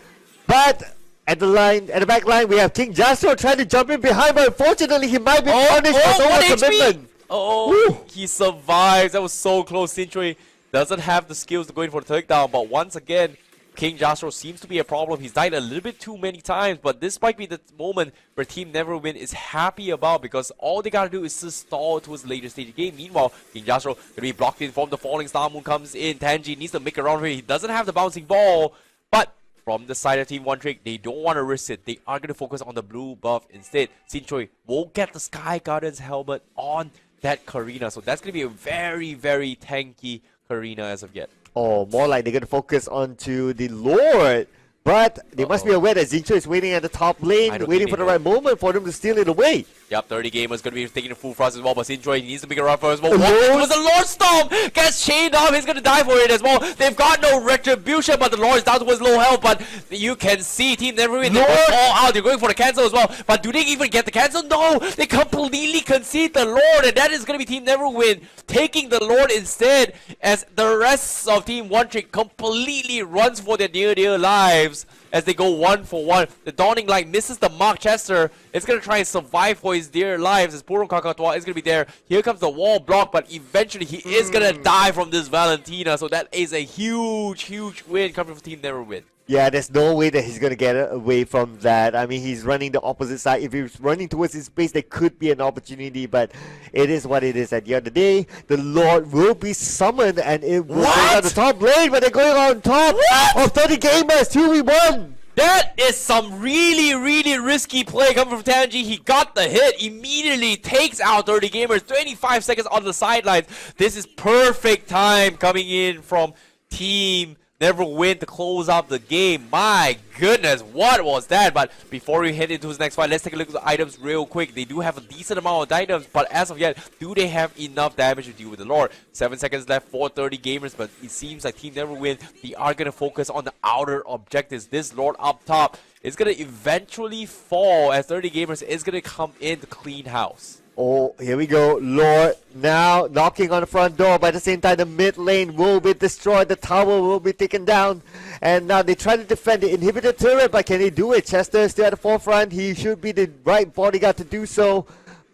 but at the back line, we have King Joshua trying to jump in behind, but unfortunately, he might be punished for no commitment. Oh, he survives. That was so close. Sintry doesn't have the skills to go in for the takedown, but once again, King Joshua seems to be a problem. He's died a little bit too many times, but this might be the moment where Team NEVERWIN is happy about because all they gotta do is just stall towards the later stage of the game. Meanwhile, King Joshua gonna be blocked in from the falling star moon comes in. Tanji needs to make a run for it. He doesn't have the bouncing ball, but from the side of Team One Trick, they don't want to risk it. They are going to focus on the blue buff instead. Sinchoi won't get the Sky Guardian's helmet on that Karina. So that's going to be a very tanky Karina as of yet. Oh, more like they're going to focus onto the Lord. But they must be aware that Zincho is waiting at the top lane, waiting for the right moment for them to steal it away. Yep, 30 gamers going to be taking the full thrust as well, but Zincho needs to make a run first. But what was the Lord Storm? Gets chained up, he's going to die for it as well. They've got no retribution, but the Lord is down towards low health. But you can see Team NEVERWIN, they're all out, they're going for the cancel as well. But do they even get the cancel? No, they completely concede the Lord, and that is going to be Team NEVERWIN taking the Lord instead, as the rest of Team One Trick completely runs for their dear lives as they go 1 for 1. The Dawning Light misses the mark. Chester is going to try and survive for his dear lives as Purong Kakatoa is going to be there. Here comes the wall block, but eventually he is going to die from this Valentina. So that is a huge win coming from Team NEVERWIN. Yeah, there's no way that he's going to get away from that. I mean, he's running the opposite side. If he's running towards his base, there could be an opportunity, but it is what it is. At the end of the day, the Lord will be summoned, and it will go on the top lane, but they're going on top of 30 gamers, 2v1. That is some really risky play coming from Tanji. He got the hit, immediately takes out 30 gamers, 25 seconds on the sidelines. This is perfect time coming in from Team NEVERWIN to close out the game. My goodness, what was that? But before we head into this next fight, let's take a look at the items real quick. They do have a decent amount of items, but as of yet, do they have enough damage to deal with the Lord? 7 seconds left for 30 gamers, but it seems like Team NEVERWIN, they are going to focus on the outer objectives. This Lord up top is going to eventually fall as 30 gamers is going to come in to clean house. Oh, here we go. Lord now knocking on the front door. By the same time, the mid lane will be destroyed. The tower will be taken down. And now they try to defend the inhibitor turret, but can they do it? Chester is still at the forefront. He should be the right bodyguard to do so.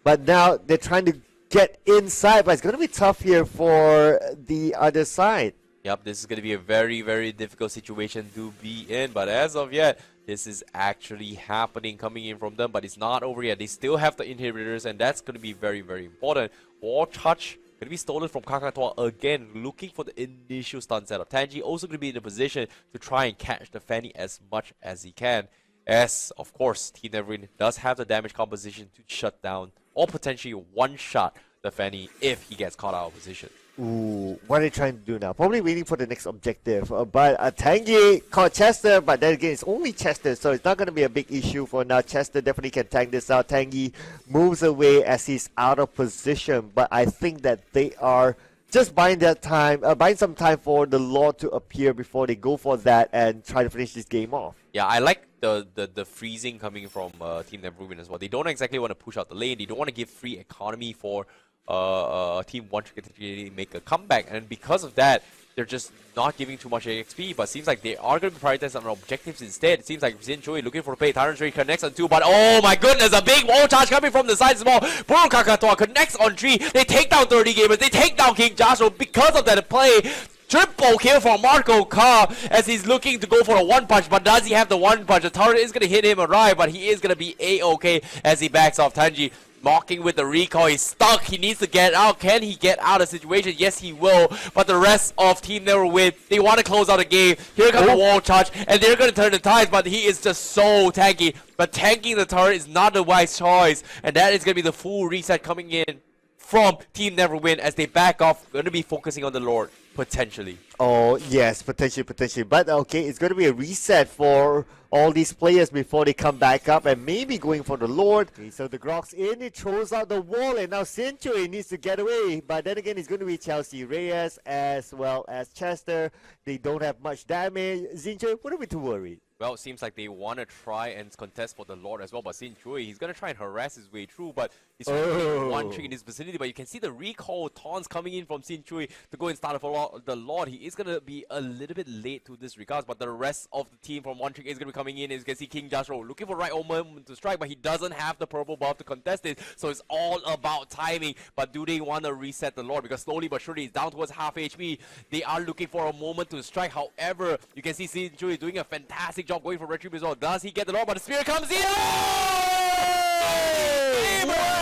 But now they're trying to get inside. But it's going to be tough here for the other side. Yep, this is going to be a very difficult situation to be in. But as of yet, this is actually happening, coming in from them. But it's not over yet. They still have the inhibitors, and that's going to be very important. Wall touch going to be stolen from Kakatoa again, looking for the initial stun setup. Tanji also going to be in a position to try and catch the Fanny as much as he can. As, of course, Team NEVERWIN does have the damage composition to shut down or potentially one-shot the Fanny if he gets caught out of position. Ooh, what are they trying to do now? Probably waiting for the next objective. But Tangy caught Chester, but then again, it's only Chester, so it's not going to be a big issue for now. Chester definitely can tank this out. Tangy moves away as he's out of position, but I think that they are just buying that time, buying some time for the Lord to appear before they go for that and try to finish this game off. Yeah, I like the freezing coming from Team NEVERWIN as well. They don't exactly want to push out the lane. They don't want to give free economy for Team 1 to really make a comeback, and because of that, they're just not giving too much XP. But seems like they are going to be prioritizing on objectives instead. It seems like Zinchoi looking for a play. Tyrant Tree connects on 2, but oh my goodness, a big wall charge coming from the side as well. Buru Kakatoa connects on 3. They take down 30 gamers. They take down King Joshua. Because of that play, triple kill for Marco Ka as he's looking to go for a one punch, but does he have the one punch? The turret is going to hit him right, but he is going to be A-okay as he backs off. Tanji mocking with the recoil. He's stuck. He needs to get out. Can he get out of the situation? Yes, he will. But the rest of Team NEVERWIN, they want to close out the game. Here comes the wall charge, and they're going to turn the tides, but he is just so tanky. But tanking the turret is not the wise choice, and that is going to be the full reset coming in from Team NEVERWIN as they back off. Going to be focusing on the Lord, potentially. Oh, yes, potentially. But okay, it's going to be a reset for all these players before they come back up and maybe going for the Lord. Okay, so the Grok's in, he throws out the wall, and now Sincho needs to get away. But then again, it's going to be Chelsea Reyes as well as Chester. They don't have much damage. Zincho, what are we too worried? Well, it seems like they want to try and contest for the Lord as well, but Sin Chui, he's going to try and harass his way through, but he's one trick in his vicinity, but you can see the recall taunts coming in from Sin Chui to go and start for the Lord. He is going to be a little bit late to this regards, but the rest of the team from one trick is going to be coming in. As you can see, King Joshua looking for right moment to strike, but he doesn't have the purple buff to contest it, so it's all about timing. But do they want to reset the Lord? Because slowly but surely, he's down towards half HP. They are looking for a moment to strike. However, you can see Sin Chui doing a fantastic job going for Retrieve as well. Does he get the Lord? But the Spirit comes in! Oh!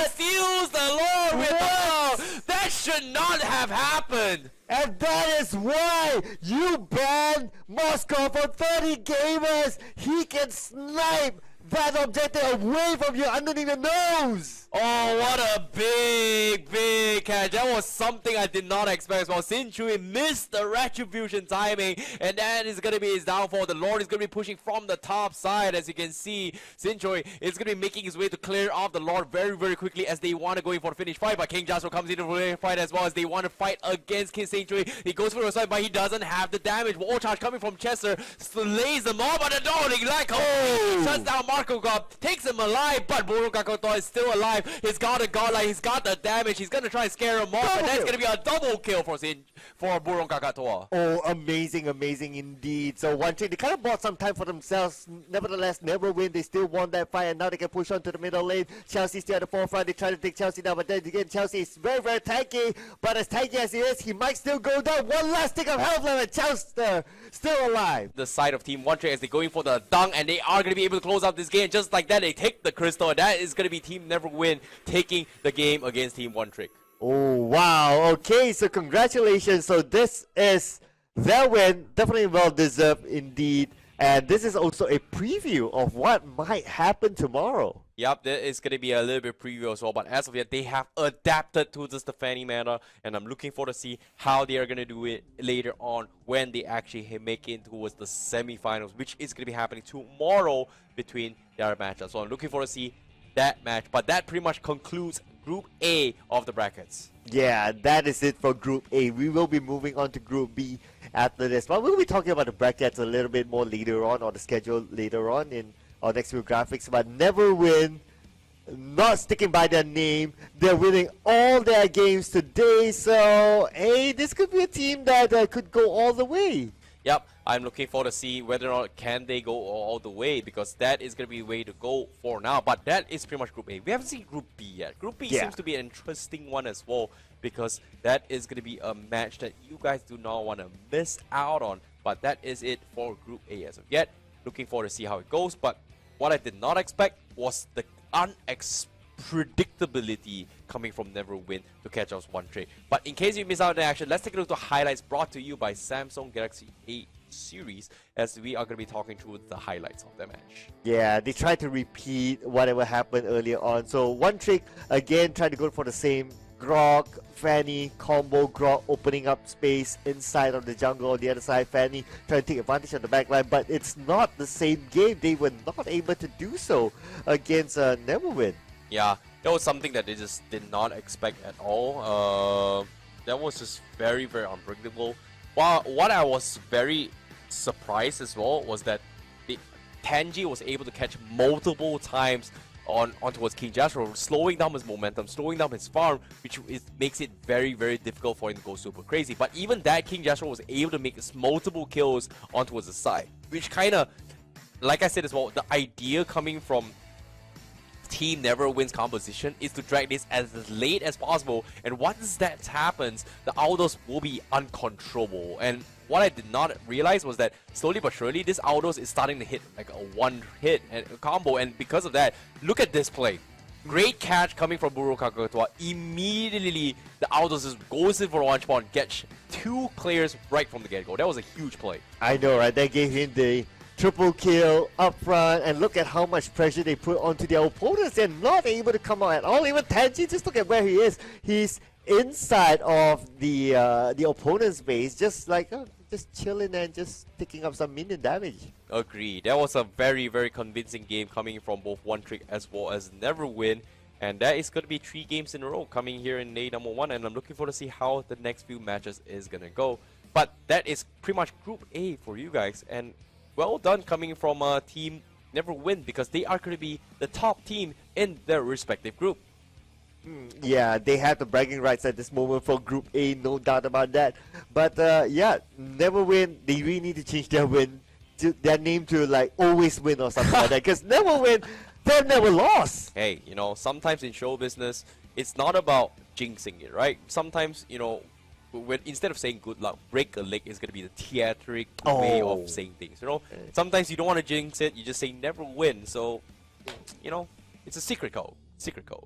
Steals the Lord with the... That should not have happened! And that is why you banned Moscow for 30 gamers! He can snipe that objective away from you underneath the nose! Oh, what a big catch. That was something I did not expect. Well, Sin Chui missed the retribution timing, and that is going to be his downfall. The Lord is going to be pushing from the top side. As you can see, Sin Chui is going to be making his way to clear off the Lord very quickly as they want to go in for the finish fight. But King Joshua comes in for the fight as well as they want to fight against King Sin Chui. He goes for a side, but he doesn't have the damage. Wall charge coming from Chester slays them all, but the Dawning Black Hole shuts down Marco God, takes him alive, but Buru Kakoto is still alive. He's got a godlike, he's got the damage, he's gonna try and scare him off, and that's gonna be a double kill for Burong Kakatoa. Oh, amazing indeed. So one trick, they kind of bought some time for themselves. Nevertheless, NEVERWIN, they still won that fight, and now they can push on to the middle lane. Chelsea still at the forefront, they try to take Chelsea down, but then again, Chelsea is very tanky, but as tanky as he is, he might still go down. One last stick of health left, and Chelsea still alive. The side of Team One Trick as they go in for the dunk, and they are gonna be able to close out this game just like that. They take the crystal, and that is gonna be Team NEVERWIN taking the game against Team One Trick. Oh, wow. Okay, so congratulations. So this is their win. Definitely well deserved indeed. And this is also a preview of what might happen tomorrow. Yep, there is going to be a little bit preview as well, but as of yet, they have adapted to the Stephanie meta, and I'm looking forward to see how they are going to do it later on when they actually make it towards the semifinals, which is going to be happening tomorrow between their matchups. So I'm looking forward to see that match, but that pretty much concludes Group A of the brackets. Yeah, that is it for Group A. We will be moving on to Group B after this, but we'll be talking about the brackets a little bit more later on, or the schedule later on in our next few graphics. But NEVERWIN, not sticking by their name, they're winning all their games today, so hey, this could be a team that could go all the way. Yep, I'm looking forward to see whether or not can they go all the way, because that is going to be the way to go for now. But that is pretty much Group A. We haven't seen Group B yet. Group B seems to be an interesting one as well, because that is going to be a match that you guys do not want to miss out on. But that is it for Group A as of yet. Looking forward to see how it goes, but what I did not expect was the unpredictability coming from NEVERWIN to catch us one trade. But in case you miss out on the action, let's take a look at highlights brought to you by Samsung Galaxy A series, as we are going to be talking through the highlights of the match. Yeah, they tried to repeat whatever happened earlier on. So one trick, again, tried to go for the same Grok, Fanny, combo, Grok opening up space inside of the jungle. On the other side, Fanny trying to take advantage of the backline, but it's not the same game. They were not able to do so against NEVERWIN. Yeah, that was something that they just did not expect at all. That was just very, very unpredictable. What I was very surprised as well was that Tangy was able to catch multiple times on towards King Jastro, slowing down his momentum, slowing down his farm, which makes it very, very difficult for him to go super crazy. But even that, King Jastro was able to make multiple kills on towards the side, which kind of, like I said as well, the idea coming from Team NEVERWIN's composition is to drag this as late as possible, and once that happens, the Aldos will be uncontrollable. And what I did not realize was that slowly but surely, this Aldos is starting to hit like a one hit and a combo, and because of that, look at this play. Great catch coming from Buro Kakatoa. Immediately, the Aldos just goes in for a one spot and gets 2 clears right from the get-go. That was a huge play. I know, right? That gave him the triple kill up front, and look at how much pressure they put onto their opponents. They're not able to come out at all. Even Tangy, just look at where he is. He's inside of the opponent's base, just like just chilling and just picking up some minion damage. Agreed. That was a very, very convincing game coming from both One Trick as well as NEVERWIN. And that is going to be 3 games in a row coming here in day number 1. And I'm looking forward to see how the next few matches is going to go. But that is pretty much Group A for you guys. And well done coming from Team NEVERWIN, because they are going to be the top team in their respective group. Yeah, they have the bragging rights at this moment for Group A, no doubt about that. But yeah, NEVERWIN, they really need to change their name to like Always Win or something like that, because NEVERWIN, they've never lost. Hey, you know, sometimes in show business, it's not about jinxing it, right? Sometimes, you know, when instead of saying good luck, break a leg is going to be the theatric way of saying things, you know? Sometimes you don't want to jinx it, you just say NEVERWIN. So, you know, it's a secret code. Secret code.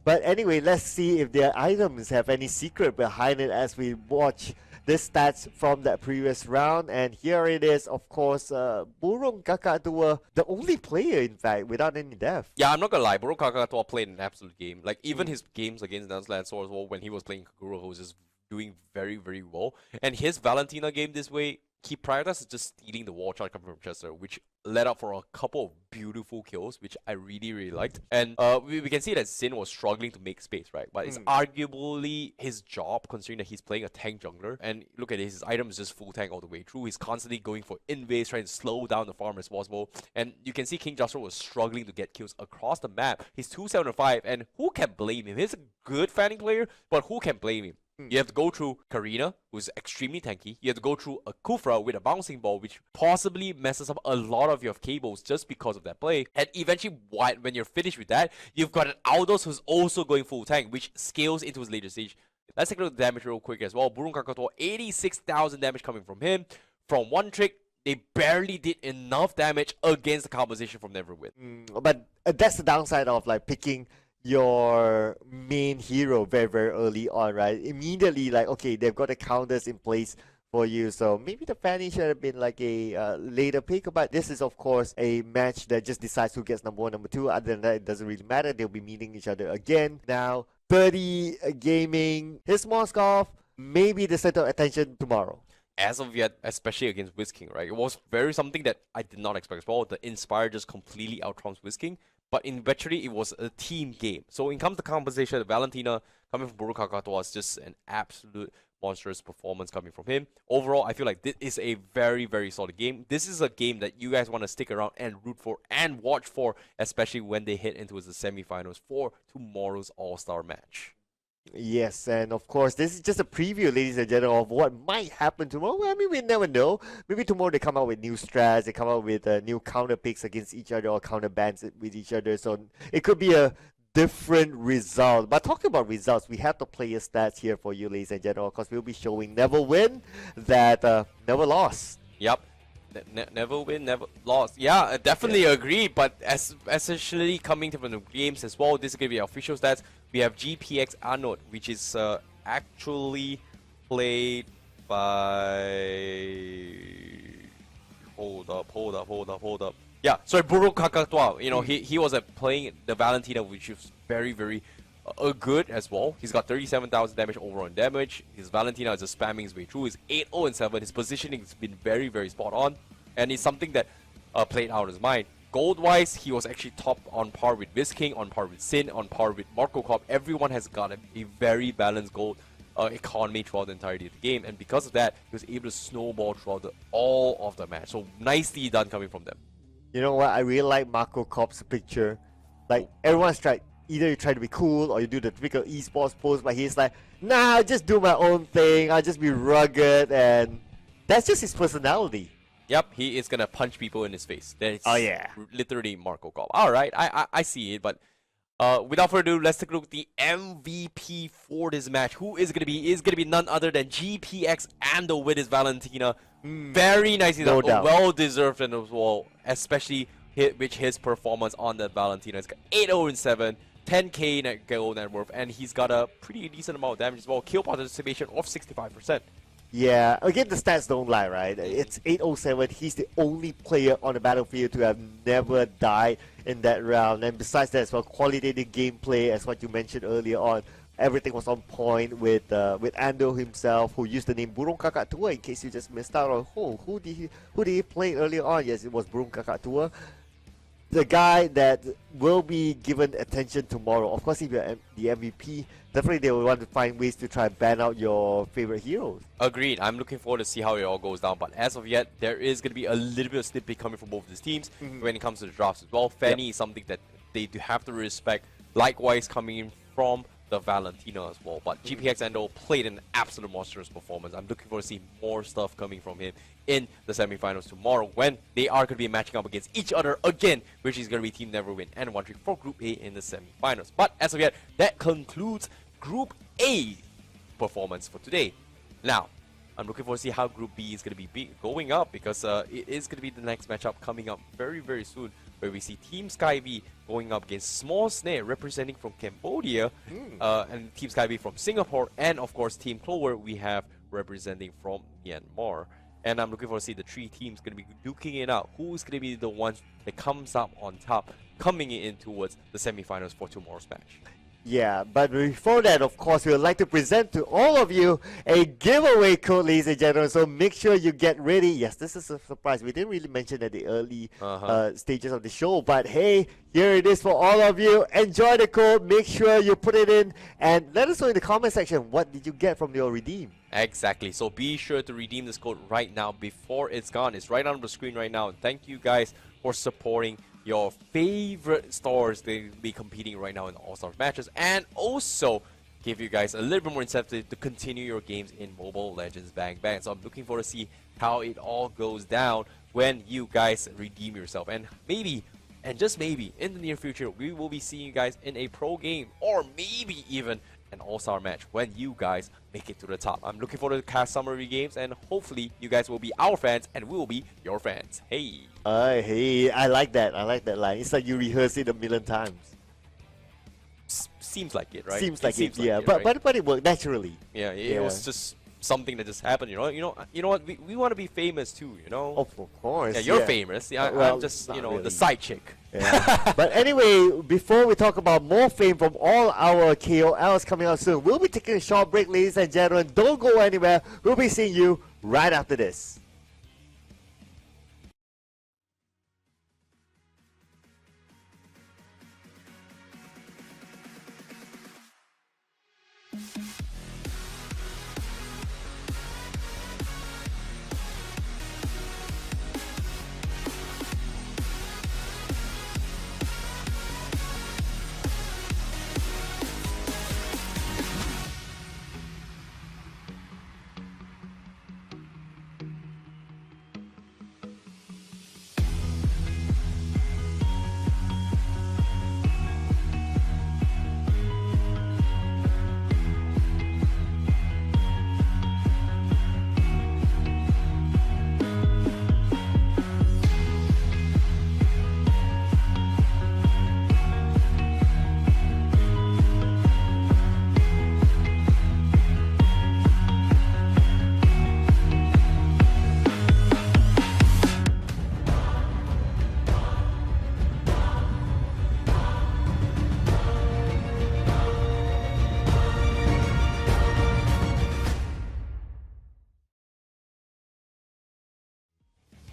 But anyway, let's see if their items have any secret behind it as we watch the stats from that previous round. And here it is, of course, Burung Kakatoa, the only player, in fact, without any death. Yeah, I'm not gonna lie, Burung Kakatoa played an absolute game. Like, even his games against LANCELOT as well, when he was playing Kagura, who was just doing very, very well. And his Valentina game this way, he prioritized just stealing the wall charge coming from Chester, which led up for a couple of beautiful kills, which I really, really liked. And we can see that Xin was struggling to make space, right? But it's arguably his job, considering that he's playing a tank jungler. And look at this, his item is just full tank all the way through. He's constantly going for invades, trying to slow down the farm as possible. And you can see King Jastro was struggling to get kills across the map. He's 275, and who can blame him? He's a good fanning player, but who can blame him? You have to go through Karina, who's extremely tanky. You have to go through a Kufra with a bouncing ball, which possibly messes up a lot of your cables just because of that play. And eventually, when you're finished with that, you've got an Aldos who's also going full tank, which scales into his later stage. Let's take a look at the damage real quick as well. Burung Kakatoa, 86,000 damage coming from him. From One Trick, they barely did enough damage against the composition from NEVERWIN. But that's the downside of like picking your main hero very, very early on, right? Immediately, like, okay, they've got the counters in place for you, so maybe the Fanny should have been like a later pick. But this is, of course, a match that just decides who gets number 1, number 2. Other than that, it doesn't really matter. They'll be meeting each other again. Now, 30 Gaming, his Moskov, maybe the center of attention tomorrow. As of yet, especially against Whisking, right? It was very something that I did not expect as well. The Inspire just completely outtrumps Whisking. But eventually, it was a team game. So when it comes to composition, Valentina coming from Burung Kakatoa was just an absolute monstrous performance coming from him. Overall, I feel like this is a very, very solid game. This is a game that you guys want to stick around and root for and watch for, especially when they hit into the semifinals for tomorrow's All-Star match. Yes, and of course, this is just a preview, ladies and gentlemen, of what might happen tomorrow. Well, I mean, we never know. Maybe tomorrow they come out with new strats, they come out with new counter picks against each other or counter bans with each other. So it could be a different result. But talking about results, we have the player stats here for you, ladies and gentlemen, because we'll be showing NEVERWIN that never lost. Yep. NEVERWIN, never lost. Yeah, I definitely agree. But essentially coming from the games as well, this is going to be our official stats. We have GPX Arnold, which is actually played by... Hold up. Yeah, sorry, Burung Kakatoa. You know, he was playing the Valentina, which is very, very good as well. He's got 37,000 damage overall on damage. His Valentina is just spamming his way through. He's 8-0-7. His positioning has been very, very spot on. And it's something that played out in his mind. Gold-wise, he was actually top on par with Visking, on par with Sin, on par with Marco Cop. Everyone has got a very balanced gold economy throughout the entirety of the game. And because of that, he was able to snowball throughout all of the match. So nicely done coming from them. You know what? I really like Marco Cop's picture. Like, everyone's tried. Either you try to be cool or you do the typical esports pose, but he's like, nah, I'll just do my own thing. I'll just be rugged, and that's just his personality. Yep, he is gonna punch people in his face. That's Oh, yeah. literally Marco Cop. Alright, I see it, but without further ado, let's take a look at the MVP for this match. Who is gonna be? Is gonna be none other than GPX Ando with his Valentina. Very nicely No done. doubt. Well deserved and as well, especially with his performance on that Valentina. He's got 8-0-7. 10k net gold net worth, and he's got a pretty decent amount of damage as well. Kill participation of 65%. Yeah, again, the stats don't lie, right? It's 807. He's the only player on the battlefield to have never died in that round. And besides that, as well, qualitative gameplay, as what you mentioned earlier on. Everything was on point with Ando himself, who used the name Burung Kakak Tua. In case you just missed out on who did he play earlier on? Yes, it was Burung Kakak Tua. The guy that will be given attention tomorrow. Of course, if you're the MVP, definitely they will want to find ways to try and ban out your favorite heroes. Agreed. I'm looking forward to see how it all goes down. But as of yet, there is going to be a little bit of snippet coming from both of these teams when it comes to the drafts as well. Fanny is something that they do have to respect. Likewise, coming in from the Valentina as well. But GPX Endo played an absolute monstrous performance. I'm looking forward to see more stuff coming from him in the semifinals tomorrow when they are going to be matching up against each other again, which is going to be Team NEVERWIN and 1-3 for Group A in the semifinals. But as of yet, that concludes Group A performance for today. Now, I'm looking forward to see how Group B is going to be going up, because it is going to be the next matchup coming up very, very soon, where we see Team SkyWee going up against Smos Sne representing from Cambodia, and Team SkyWee from Singapore, and of course Team Clover we have representing from Myanmar. And I'm looking forward to see the three teams going to be duking it out. Who's going to be the ones that comes up on top, coming in towards the semifinals for tomorrow's match. Yeah, but before that, of course, we would like to present to all of you a giveaway code, ladies and gentlemen. So make sure you get ready. Yes, this is a surprise. We didn't really mention at the early stages of the show, but hey, here it is for all of you. Enjoy the code. Make sure you put it in, and let us know in the comment section what did you get from your redeem. Exactly. So be sure to redeem this code right now before it's gone. It's right on the screen right now. And thank you guys for supporting your favorite stars that will be competing right now in the All-Star matches, and also give you guys a little bit more incentive to continue your games in Mobile Legends Bang Bang. So I'm looking forward to see how it all goes down when you guys redeem yourself, and maybe, and just maybe, in the near future we will be seeing you guys in a pro game, or maybe even an all-star match when you guys make it to the top. I'm looking forward to cast summary games, and hopefully you guys will be our fans and we will be your fans. Hey. Hey, I like that. I like that line. It's like you rehearse it a million times. Seems like it, right? Seems like it, yeah. Right? But it worked naturally. Yeah, it was just something that just happened, you know what, we want to be famous too, you know. Of course. Yeah, you're famous. Yeah, well, I'm just, you know, really. the side chick. Yeah. But anyway, before we talk about more fame from all our KOLs coming out soon, we'll be taking a short break, ladies and gentlemen. Don't go anywhere. We'll be seeing you right after this.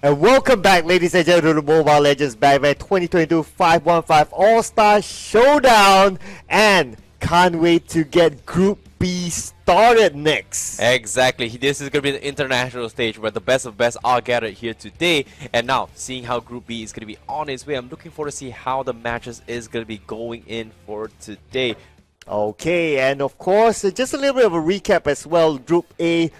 And welcome back, ladies and gentlemen, to the Mobile Legends Backman 2022 515 All-Star Showdown. And can't wait to get Group B started next. Exactly. This is going to be the international stage where the best of best are gathered here today. And now, seeing how Group B is going to be on its way, I'm looking forward to see how the matches is going to be going in for today. Okay, and of course, just a little bit of a recap as well. Group A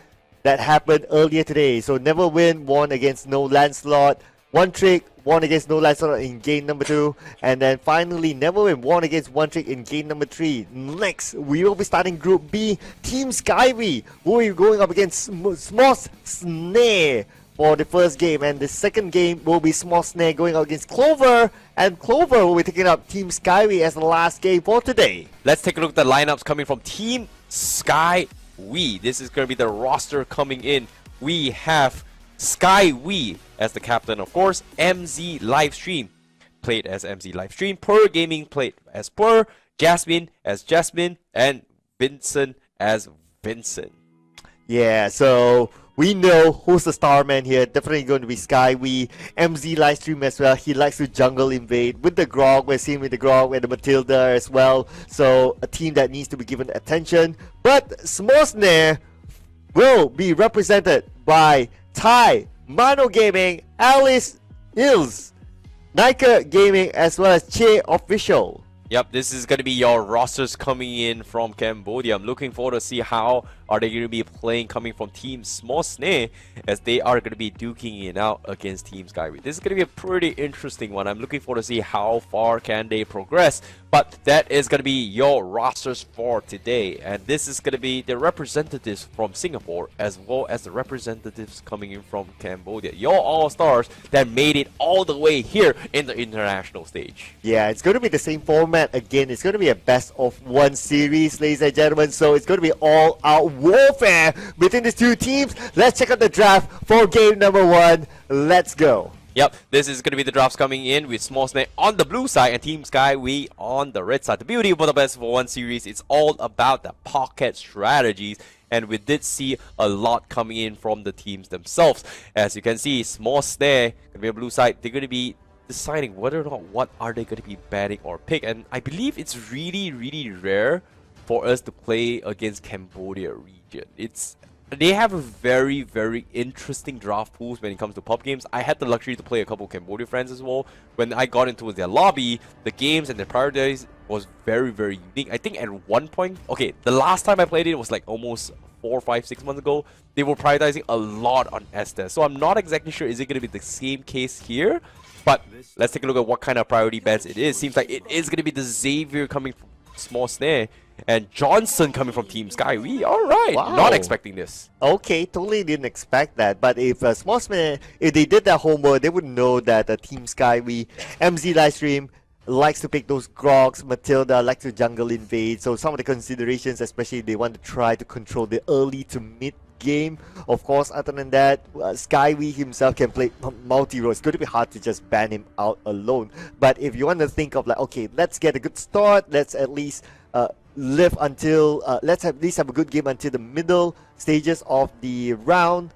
that happened earlier today. So NEVERWIN won against No LANCELOT. One Trick won against No LANCELOT in game number 2. And then finally, NEVERWIN won against One Trick in game number 3. Next, we will be starting Group B. Team SkyWee will be going up against Smos Sne for the first game. And the second game will be Smos Sne going up against Clover. And Clover will be taking up Team SkyWee as the last game for today. Let's take a look at the lineups coming from Team SkyWee. This is going to be the roster coming in. We have SkyWee as the captain, of course. MZ Livestream played as MZ Livestream. Per Gaming played as Per. Jasmine as Jasmine. And Vincent as Vincent. Yeah, so we know who's the star man here. Definitely going to be SkyWee. MZ Livestream as well. He likes to jungle invade with the Grog. We're seeing with the Grog and the Matilda as well. So a team that needs to be given attention. But Smos Sne will be represented by Ty, Mano Gaming, Alice Hills, Nika Gaming, as well as Che Official. Yep, this is going to be your rosters coming in from Cambodia. I'm looking forward to see how are they going to be playing coming from Team Smos Sne as they are going to be duking it out against Team SkyWee. This is going to be a pretty interesting one. I'm looking forward to see how far can they progress. But that is going to be your rosters for today. And this is going to be the representatives from Singapore as well as the representatives coming in from Cambodia. Your all-stars that made it all the way here in the international stage. Yeah, it's going to be the same format again. It's going to be a best of 1 series, ladies and gentlemen. So it's going to be all-out warfare between these two teams. Let's check out the draft for game number 1. Let's go. Yep, this is going to be the drafts coming in with Smos Sne on the blue side and Team SkyWee on the red side. The beauty about the best of 1 series, it's all about the pocket strategies. And we did see a lot coming in from the teams themselves. As you can see, Smos Sne, going to be a blue side, they're going to be deciding whether or not what are they going to be banning or pick. And I believe it's really, really rare for us to play against Cambodia region. They have a very, very interesting draft pools when it comes to pub games. I had the luxury to play a couple of Cambodia friends as well. When I got into their lobby, the games and the priorities was very, very unique. I think at one point, okay, the last time I played it was like almost 4, 5, 6 months ago. They were prioritizing a lot on Estes. So I'm not exactly sure is it going to be the same case here. But let's take a look at what kind of priority bans it is. Seems like it is going to be the Xavier coming from Smos Sne and Johnson coming from Team SkyWee. Alright, Wow. Not expecting this. Okay, totally didn't expect that. But if Smos Sne, if they did their homework, they would know that Team SkyWee, MZ Livestream likes to pick those Grogs, Matilda likes to jungle invade. So some of the considerations, especially they want to try to control the early to mid game. Of course, other than that, SkyWee himself can play multi-role. It's going to be hard to just ban him out alone. But if you want to think of like, okay, let's get a good start, let's at least live until let's at least have a good game until the middle stages of the round,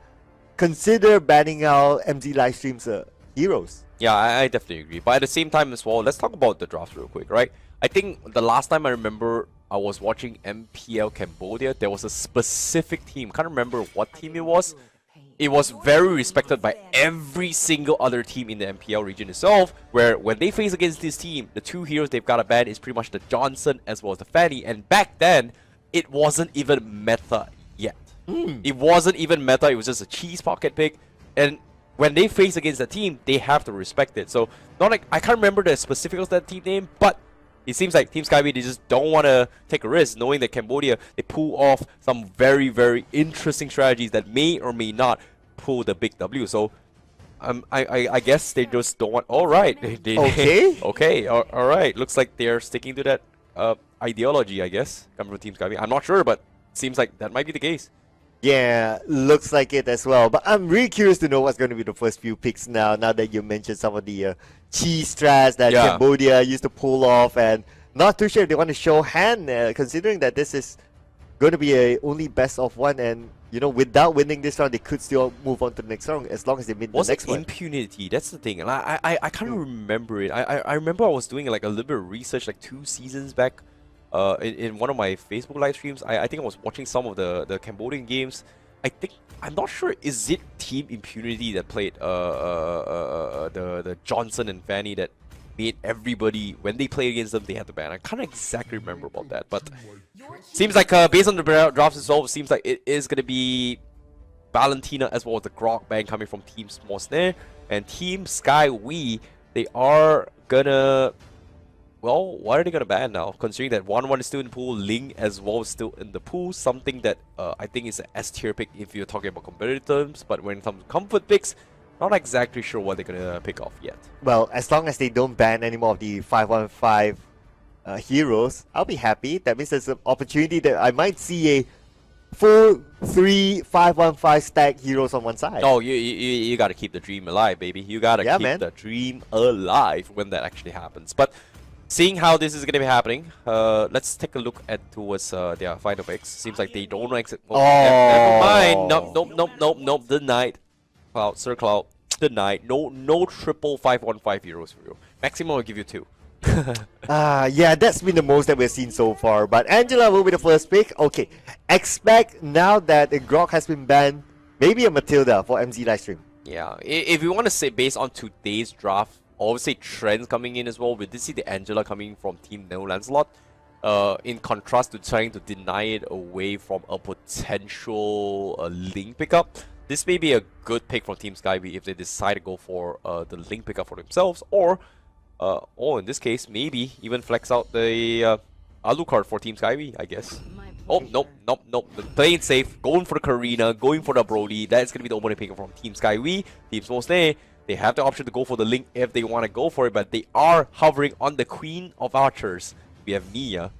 consider banning out MZ Livestream's heroes. Yeah, I definitely agree. But at the same time as well, let's talk about the drafts real quick, right? I think the last time I remember I was watching MPL Cambodia, there was a specific team. Can't remember what team it was. It was very respected by every single other team in the MPL region itself, where when they face against this team, the 2 heroes they've got to ban is pretty much the Johnson as well as the Fanny. And back then, it wasn't even meta yet. It wasn't even meta, it was just a cheese pocket pick. And when they face against the team, they have to respect it. So, not like I can't remember the specifics of that team name, but it seems like Team SkyWee, they just don't want to take a risk, knowing that Cambodia, they pull off some very, very interesting strategies that may or may not pull the big W. So, I guess they just don't want... Alright. Okay. Okay, alright. Looks like they're sticking to that ideology, I guess, coming from Team SkyWee. I'm not sure, but seems like that might be the case. Yeah, looks like it as well. But I'm really curious to know what's going to be the first few picks now that you mentioned some of the cheese strats that Cambodia used to pull off. And not too sure if they want to show hand, considering that this is going to be a only best of 1. And without winning this round, they could still move on to the next round as long as they win the Was next it one. impunity? That's the thing, and I can't remember it. I remember I was doing like a little bit of research like 2 seasons back, in one of my Facebook live streams. I think I was watching some of the Cambodian games. I'm not sure. Is it Team Impunity that played the Johnson and Fanny that made everybody, when they play against them, they had to ban? I can't exactly remember about that, but seems like based on the drafts itself, it seems like it is gonna be Valentina as well as the Grog ban coming from Team Smos Sne and Team SkyWee. They are gonna, well, what are they gonna ban now? Considering that 1-1 is still in the pool, Ling as well is still in the pool, something that I think is an S tier pick if you're talking about competitive terms. But when it comes to comfort picks, not exactly sure what they're gonna pick off yet. Well, as long as they don't ban any more of the 515 heroes, I'll be happy. That means there's an opportunity that I might see a full 3 515 stack heroes on one side. Oh, you gotta keep the dream alive, baby. You gotta keep the dream alive when that actually happens. But seeing how this is gonna be happening, let's take a look at towards their final picks. Seems like they don't exit. Oh, never mind. Nope. Denied. Cloud, Sir Cloud, denied. No triple 515 heroes for you. Maximum will give you 2. Yeah, that's been the most that we've seen so far. But Angela will be the first pick. Okay, expect now that the Grog has been banned, maybe a Matilda for MZ livestream. Yeah, if you want to say based on today's draft, obviously trends coming in as well. We did see the Angela coming from Team No Lancelot. In contrast to trying to deny it away from a potential Link pickup. This may be a good pick from Team SkyWee if they decide to go for the Link pickup for themselves, or in this case, maybe even flex out the Alucard for Team SkyWee, I guess. Oh, nope. Playing safe, going for the Karina, going for the Brody. That's going to be the opening pick from Team SkyWee. Team Smos Sne, they have the option to go for the Link if they want to go for it, but they are hovering on the Queen of Archers. We have Mia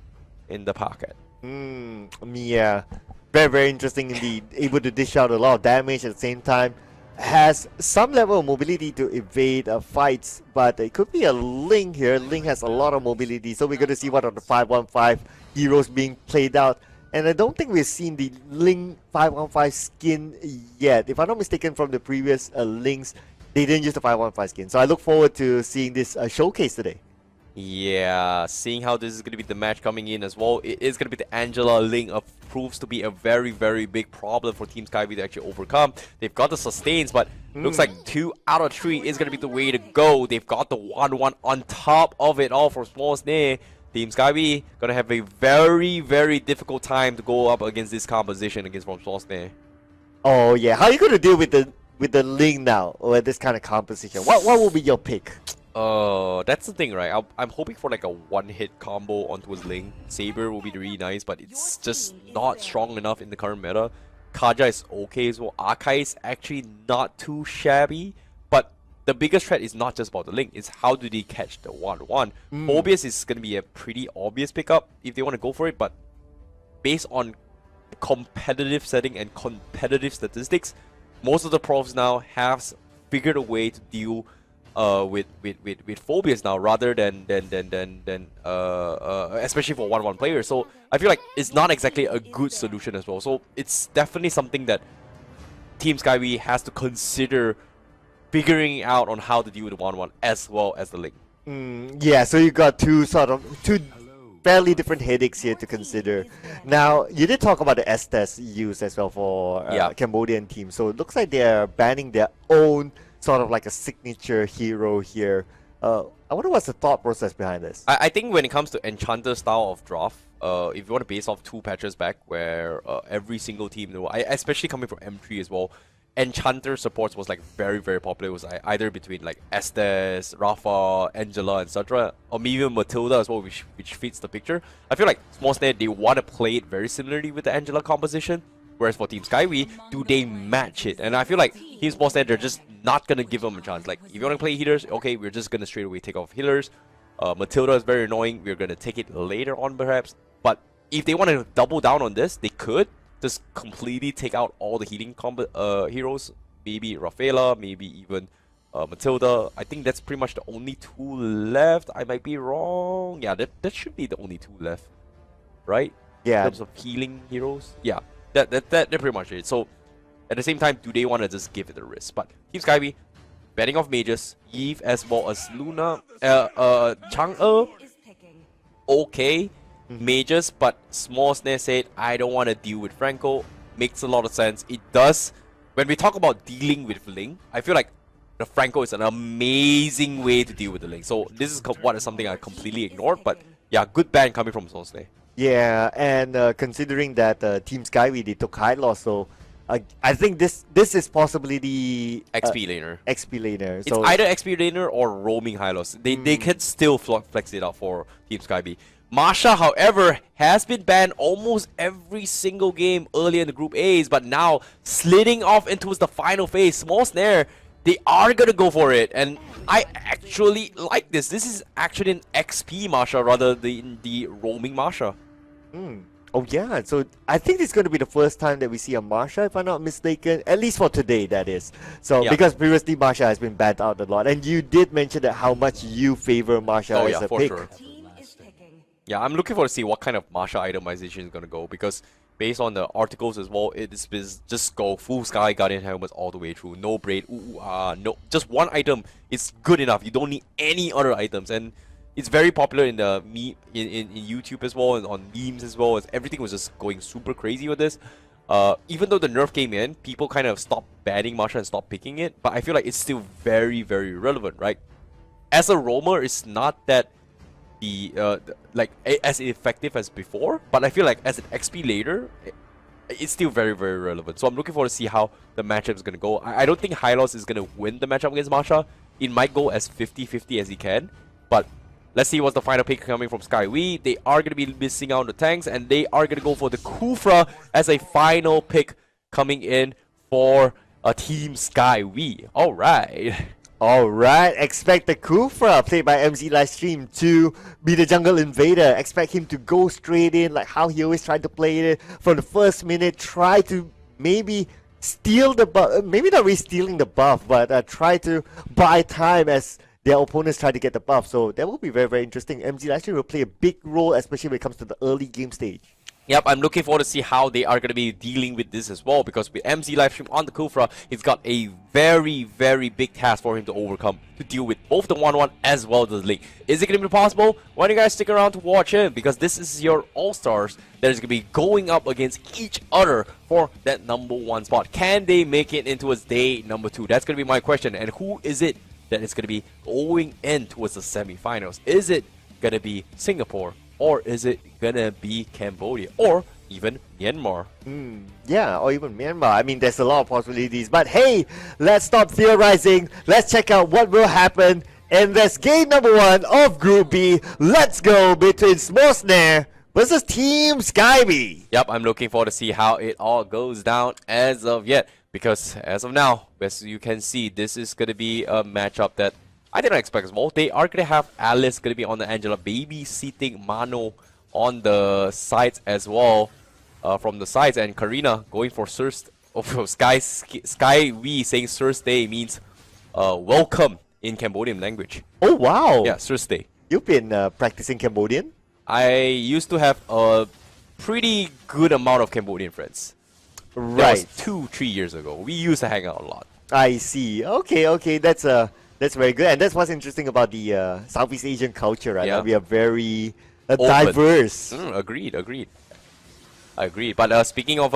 in the pocket. Mia. Very, very interesting indeed. Able to dish out a lot of damage at the same time. Has some level of mobility to evade fights, but it could be a Link here. Link has a lot of mobility, so we're going to see one of the 515 heroes being played out. And I don't think we've seen the Link 515 skin yet. If I'm not mistaken, from the previous Links, they didn't use the 515 skin. So I look forward to seeing this showcase today. Yeah, seeing how this is going to be the match coming in as well, it is going to be the Angela Link proves to be a very, very big problem for Team SkyWee to actually overcome. They've got the sustains, but looks like 2 out of 3 is going to be the way to go. They've got the 1-1 on top of it all for Smos Sne. Team SkyWee going to have a very, very difficult time to go up against this composition against from Smos Sne. Oh yeah, how are you going to deal with the Link now, or this kind of composition? What will be your pick? That's the thing, right? I'm hoping for like a one-hit combo onto his Link. Saber will be really nice, but it's just not strong enough in the current meta. Kaja is okay as well. Akai is actually not too shabby, but the biggest threat is not just about the Link, it's how do they catch the 1-1. Phobius is going to be a pretty obvious pickup if they want to go for it, but based on competitive setting and competitive statistics, most of the profs now have figured a way to deal with Phobias now, rather than especially for 1-1 players. So I feel like it's not exactly a good solution as well. So it's definitely something that Team SkyWee has to consider figuring out on how to deal with the 1-1 as well as the Link. Yeah, so you got two fairly different headaches here to consider. Now, you did talk about the S-test use as well for Cambodian team. So it looks like they're banning their own sort of like a signature hero here. I wonder what's the thought process behind this. I think when it comes to Enchanter style of draft, if you want to base off 2 patches back where every single team, especially coming from M3 as well, Enchanter supports was like very, very popular. It was either between like Estes, Rafa, Angela, etc., or maybe even Matilda as well, which fits the picture. I feel like Smos Sne, they want to play it very similarly with the Angela composition. Whereas for Team SkyWee, do they match it? And I feel like Team Smos Sne, they're just not going to give them a chance. Like, if you want to play healers, okay, we're just going to straight away take off healers. Matilda is very annoying. We're going to take it later on, perhaps. But if they want to double down on this, they could just completely take out all the healing heroes. Maybe Rafaela, maybe even Matilda. I think that's pretty much the only 2 left. I might be wrong. Yeah, that should be the only 2 left. Right? Yeah. In terms of healing heroes. Yeah. That's pretty much it. So at the same time, do they want to just give it a risk? But Team SkyWee, betting off mages, Eve as well as Luna, Chang'e, okay, mages, but Smos Sne said, I don't want to deal with Franco. Makes a lot of sense. It does. When we talk about dealing with Ling, I feel like the Franco is an amazing way to deal with the Ling. So this is something I completely ignored, but yeah, good ban coming from Smos Sne. Yeah, and considering that Team SkyWee, they took high loss, so I think this is possibly the XP laner. XP laner. It's So either XP laner or roaming high loss. They can still flex it out for Team SkyWee. Masha, however, has been banned almost every single game earlier in the Group A's, but now sliding off into the final phase. Smos Sne, they are gonna go for it, and I actually like this. This is actually an XP Masha rather than the roaming Masha. Oh yeah, so I think it's going to be the first time that we see a Marsha, if I'm not mistaken, at least for today, that is. So Yeah. because previously Marsha has been banned out a lot, and you did mention that how much you favor Marsha Oh as yeah, a for pick. sure. Yeah, I'm looking forward to see what kind of Masha itemization is gonna go, because based on the articles as well, it's just go full Sky Guardian helmets all the way through. No braid, no, just one item is good enough. You don't need any other items, and it's very popular in the in YouTube as well, and on memes as well. As everything was just going super crazy with this. Even though the nerf came in, people kind of stopped banning Masha and stopped picking it, but I feel like it's still very, very relevant, right? As a roamer, it's not that as effective as before, but I feel like as an XP later, it's still very, very relevant. So I'm looking forward to see how the matchup is going to go. I don't think Hylos is going to win the matchup against Masha. It might go as 50-50 as he can, but let's see what's the final pick coming from SkyWee. They are going to be missing out on the tanks, and they are going to go for the Kufra as a final pick coming in for a Team SkyWee. Alright. Alright, expect the Kufra, played by MZ Livestream, to be the jungle invader. Expect him to go straight in, like how he always tried to play it from the first minute. Try to maybe steal the buff, maybe not really stealing the buff, but try to buy time as their opponents try to get the buff. So that will be very, very interesting. MZ Livestream will play a big role, especially when it comes to the early game stage. Yep, I'm looking forward to see how they are going to be dealing with this as well, because with MZ Livestream on the Kufra, he's got a very, very big task for him to overcome, to deal with both the 1-1 as well as the Link. Is it going to be possible? Why don't you guys stick around to watch him, because this is your All-Stars that is going to be going up against each other for that #1 spot. Can they make it into its day #2? That's going to be my question. And who is it that is going to be going in towards the semi-finals? Is it going to be Singapore? Or is it gonna be Cambodia? Or even Myanmar? Yeah, or even Myanmar. I mean, there's a lot of possibilities. But hey, let's stop theorizing. Let's check out what will happen in this game #1 of Group B. Let's go between Smos Sne versus Team SkyWee. Yep, I'm looking forward to see how it all goes down as of yet. Because as of now, as you can see, this is gonna be a matchup that I didn't expect as well. They are going to have Alice going to be on the Angela, babysitting Mano on the sides as well, from the sides, and Karina going for SkyWee saying Thursday means welcome in Cambodian language. Oh wow! Yeah, Thursday. You've been practicing Cambodian? I used to have a pretty good amount of Cambodian friends. Right. That was 2-3 years ago. We used to hang out a lot. I see. Okay, that's very good, and that's what's interesting about the Southeast Asian culture, right? Yeah. That we are very Open. diverse. Agreed. I agree. But speaking of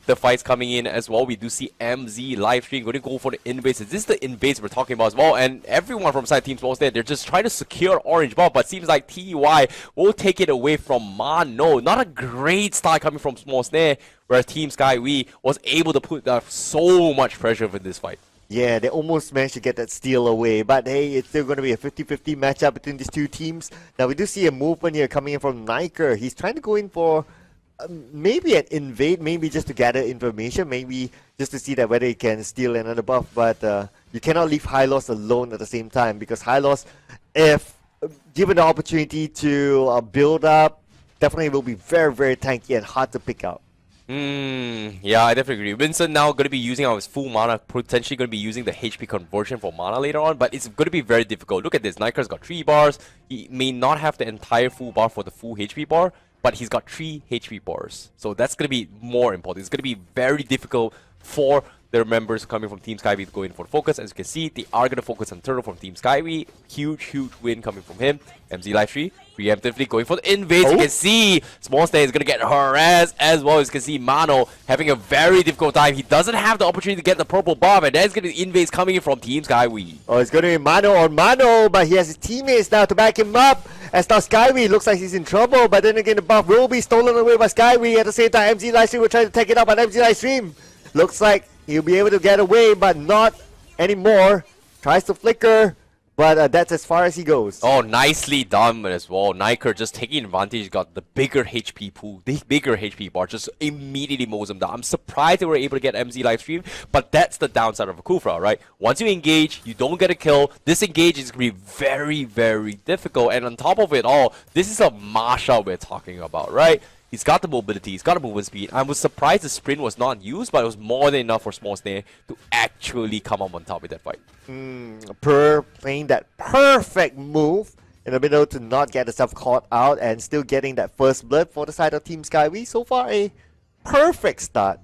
the fights coming in as well, we do see MZ Livestream going to go for the invades. This is the invades we're talking about as well, and everyone from side Team Smos there, they're just trying to secure orange buff, but seems like TY will take it away from Mano. Not a great start coming from Smos Sne, where Team SkyWee was able to put so much pressure for this fight. Yeah, they almost managed to get that steal away, but hey, it's still going to be a 50-50 matchup between these two teams. Now, we do see a movement here coming in from Niker. He's trying to go in for maybe an invade, maybe just to gather information, maybe just to see that whether he can steal another buff, but you cannot leave Hylos alone at the same time, because Hylos, if given the opportunity to build up, definitely will be very, very tanky and hard to pick out. Yeah, I definitely agree. Vincent now going to be using his full mana, potentially going to be using the HP conversion for mana later on, but it's going to be very difficult. Look at this, Niker's got 3 bars. He may not have the entire full bar for the full HP bar, but he's got 3 HP bars. So that's going to be more important. It's going to be very difficult for their members coming from Team SkyWee to go in for focus. As you can see, they are going to focus on Turtle from Team SkyWee. Huge win coming from him. MZ Livestream preemptively going for the invades. You can see Smos Sne is going to get harassed as well. As you can see, Mano having a very difficult time. He doesn't have the opportunity to get the purple bomb, and there's going to be invades coming in from Team SkyWee. Oh, it's going to be Mano on Mano, but he has his teammates now to back him up. As now SkyWee looks like he's in trouble, but then again the buff will be stolen away by SkyWee. At the same time, MZ Livestream will try to take it up, but MZ Livestream looks like he'll be able to get away, but not anymore. Tries to flicker, but that's as far as he goes. Oh, nicely done as well. Niker just taking advantage, got the bigger HP pool, the bigger HP bar, just immediately mows him down. I'm surprised they were able to get MZ Livestream, but that's the downside of a Kufra, right? Once you engage, you don't get a kill. Disengage is going to be very difficult, and on top of it all, this is a Masha we're talking about, right? He's got the mobility, he's got the movement speed. I was surprised the sprint was not used, but it was more than enough for Smos Sne to actually come up on top with that fight. Per playing that perfect move in the middle to not get himself caught out and still getting that first blood for the side of Team SkyWee. So far, a perfect start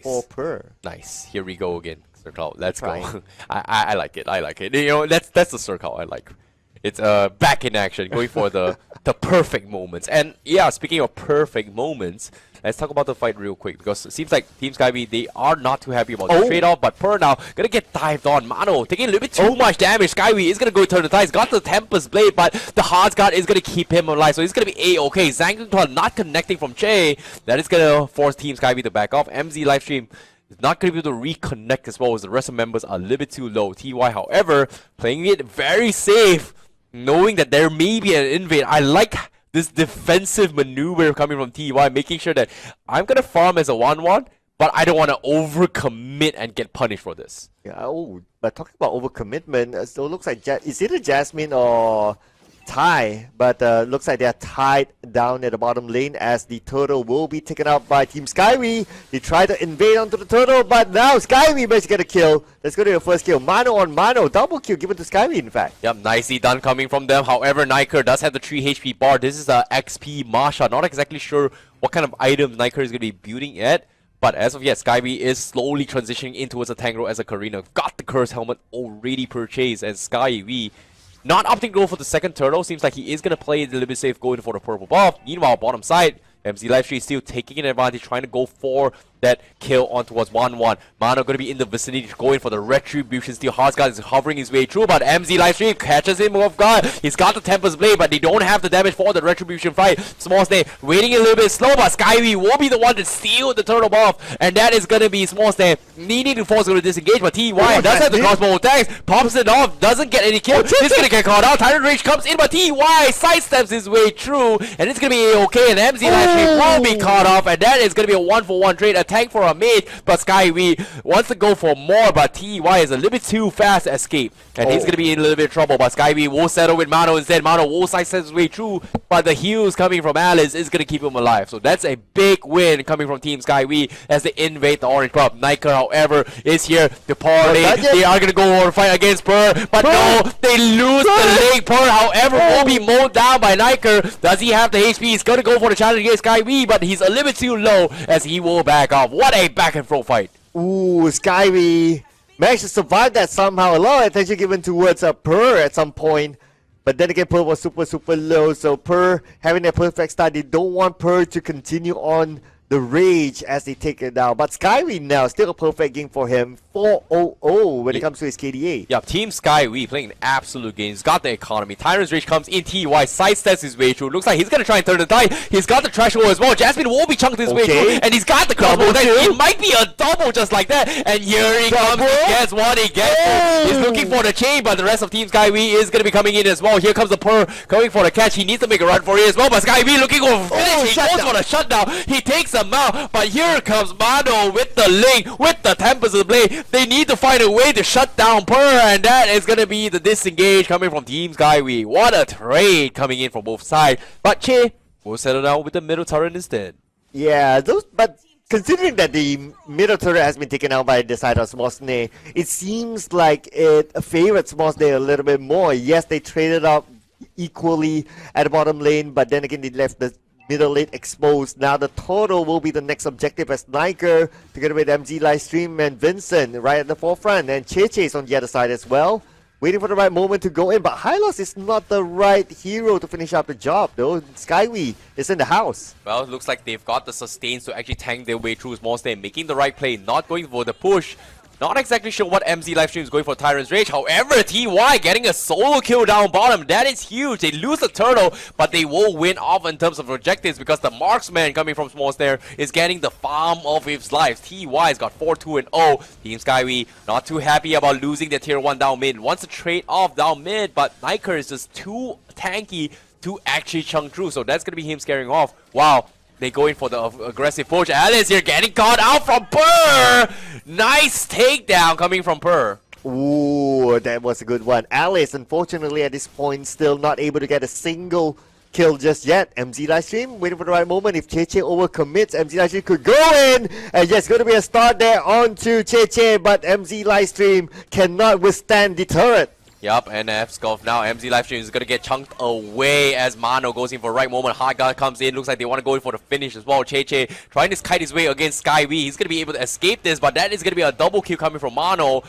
for Per. Nice. Here we go again. Circle. Let's go. I like it. I like it. You know, that's the circle I like. It's back in action, going for the perfect moments. And yeah, speaking of perfect moments, let's talk about the fight real quick, because it seems like Team SkyWee, they are not too happy about the trade-off, but Per now gonna get dived on. Mano taking a little bit too much damage. SkyWee is gonna go turn the tides, got the Tempest Blade, but the Hard Guard is gonna keep him alive, so he's gonna be A-okay. Zhang not connecting from Che. That is gonna force Team SkyWee to back off. MZ Livestream is not going to be able to reconnect as well, as the rest of members are a little bit too low. TY, however, playing it very safe, knowing that there may be an invade. I like this defensive maneuver coming from TY, making sure that I'm going to farm as a 1-1, but I don't want to overcommit and get punished for this. Yeah, but talking about overcommitment, so it looks like, is it a Jasmine or Ty? But looks like they're tied down at the bottom lane, as the turtle will be taken out by Team SkyWee. They try to invade onto the turtle, but now SkyWee managed to get a kill. Let's go to your first kill. Mano on Mano, double kill given to SkyWee in fact. Yep, nicely done coming from them. However, Niker does have the 3 HP bar. This is a XP Masha. Not exactly sure what kind of item Niker is going to be building yet. But as of yet, SkyWee is slowly transitioning in towards a tank role as a Karina. Got the Curse Helmet already purchased, and SkyWee not opting to go for the second turtle. Seems like he is going to play it a little bit safe, going for the purple buff. Meanwhile, bottom side, MZ Livestream is still taking an advantage, trying to go for that kill on towards 1-1. Mano going to be in the vicinity, going for the retribution. Still, Harsguard is hovering his way through, but MZ Livestream catches him off guard. He's got the Tempest Blade, but they don't have the damage for the retribution fight. Smos Sne waiting a little bit slow, but SkyWee will be the one to steal the turtle buff, and that is going to be Smos Sne needing to force him to disengage, but TY does have the crossbow attacks, pops it off, doesn't get any kill. He's going to get caught out. Tyrant Rage comes in, but TY sidesteps his way through, and it's going to be okay, and MZ Livestream will be caught off, and that is going to be a 1-for-1 trade. A tank for a mid, but SkyWee wants to go for more, but TY is a little bit too fast to escape, and he's going to be in a little bit of trouble, but SkyWee will settle with Mano instead. Mano will sidestep his way through, but the heals coming from Alice is going to keep him alive. So that's a big win coming from Team SkyWee as they invade the orange buff. Niker, however, is here to party. They are going to go over fight against Per, but no, they lose the lane. Per, however, will be mowed down by Niker. Does he have the HP? He's going to go for the challenge against SkyWee, but he's a little bit too low as he will back off. What a back and forth fight. Ooh, SkyWee managed to survive that somehow. A lot of attention given towards Per at some point. But then again, Per was super low. So Per having a perfect start. They don't want Per to continue on the rage as they take it down. But SkyWee now, still a perfect game for him. 4-0-0 when it comes to his KDA. Yeah, Team SkyWee playing an absolute game. He's got the economy. Tyrant's Rage comes in. TY sidesteps his way through. Looks like he's going to try and turn the tide. He's got the trash hole as well. Jasmine will be chunked his way through. And he's got the crossbow. It might be a double just like that. And here he comes. He gets what he gets. He's looking for the chain, but the rest of Team SkyWee is going to be coming in as well. Here comes the Per going for the catch. He needs to make a run for it as well. But SkyWee looking for finish. He goes for the shutdown. He takes him out. But here comes Mano with the link, with the Tempest Blade. They need to find a way to shut down Per, and that is going to be the disengage coming from Team SkyWee. What a trade coming in from both sides. But Che will settle down with the middle turret instead. Yeah, but considering that the middle turret has been taken out by the side of Smos Sne, it seems like it favored Smos Sne a little bit more. Yes, they traded up equally at the bottom lane, but then again they left the middle lane exposed. Now the total will be the next objective as Niker, together with MZ Livestream and Vincent right at the forefront, and Cheche is on the other side as well. Waiting for the right moment to go in, but Hylos is not the right hero to finish up the job though. SkyWee is in the house. Well, it looks like they've got the sustains to actually tank their way through Smos Sne, making the right play, not going for the push. Not exactly sure what MZ Livestream is going for Tyrant's Rage. However, TY getting a solo kill down bottom. That is huge. They lose the turtle, but they will win off in terms of objectives because the marksman coming from Smos Sne is getting the farm of his life. TY's got 4-2-0. Team SkyWee not too happy about losing their tier 1 down mid. Wants to trade off down mid, but Niker is just too tanky to actually chunk through. So that's going to be him scaring off. Wow. They go in for the aggressive push. Alice here getting caught out from Purr. Nice takedown coming from Purr. Ooh, that was a good one. Alice, unfortunately, at this point, still not able to get a single kill just yet. MZ Livestream waiting for the right moment. If Cheche overcommits, MZ Livestream could go in. And yes, going to be a start there onto Cheche, but MZ Livestream cannot withstand the turret. Yup, and F-Scoff now, MZ Livestream is going to get chunked away as Mano goes in for the right moment. Hard Guard comes in, looks like they want to go in for the finish as well. Cheche trying to kite his way against SkyWee. He's going to be able to escape this, but that is going to be a double kill coming from Mano.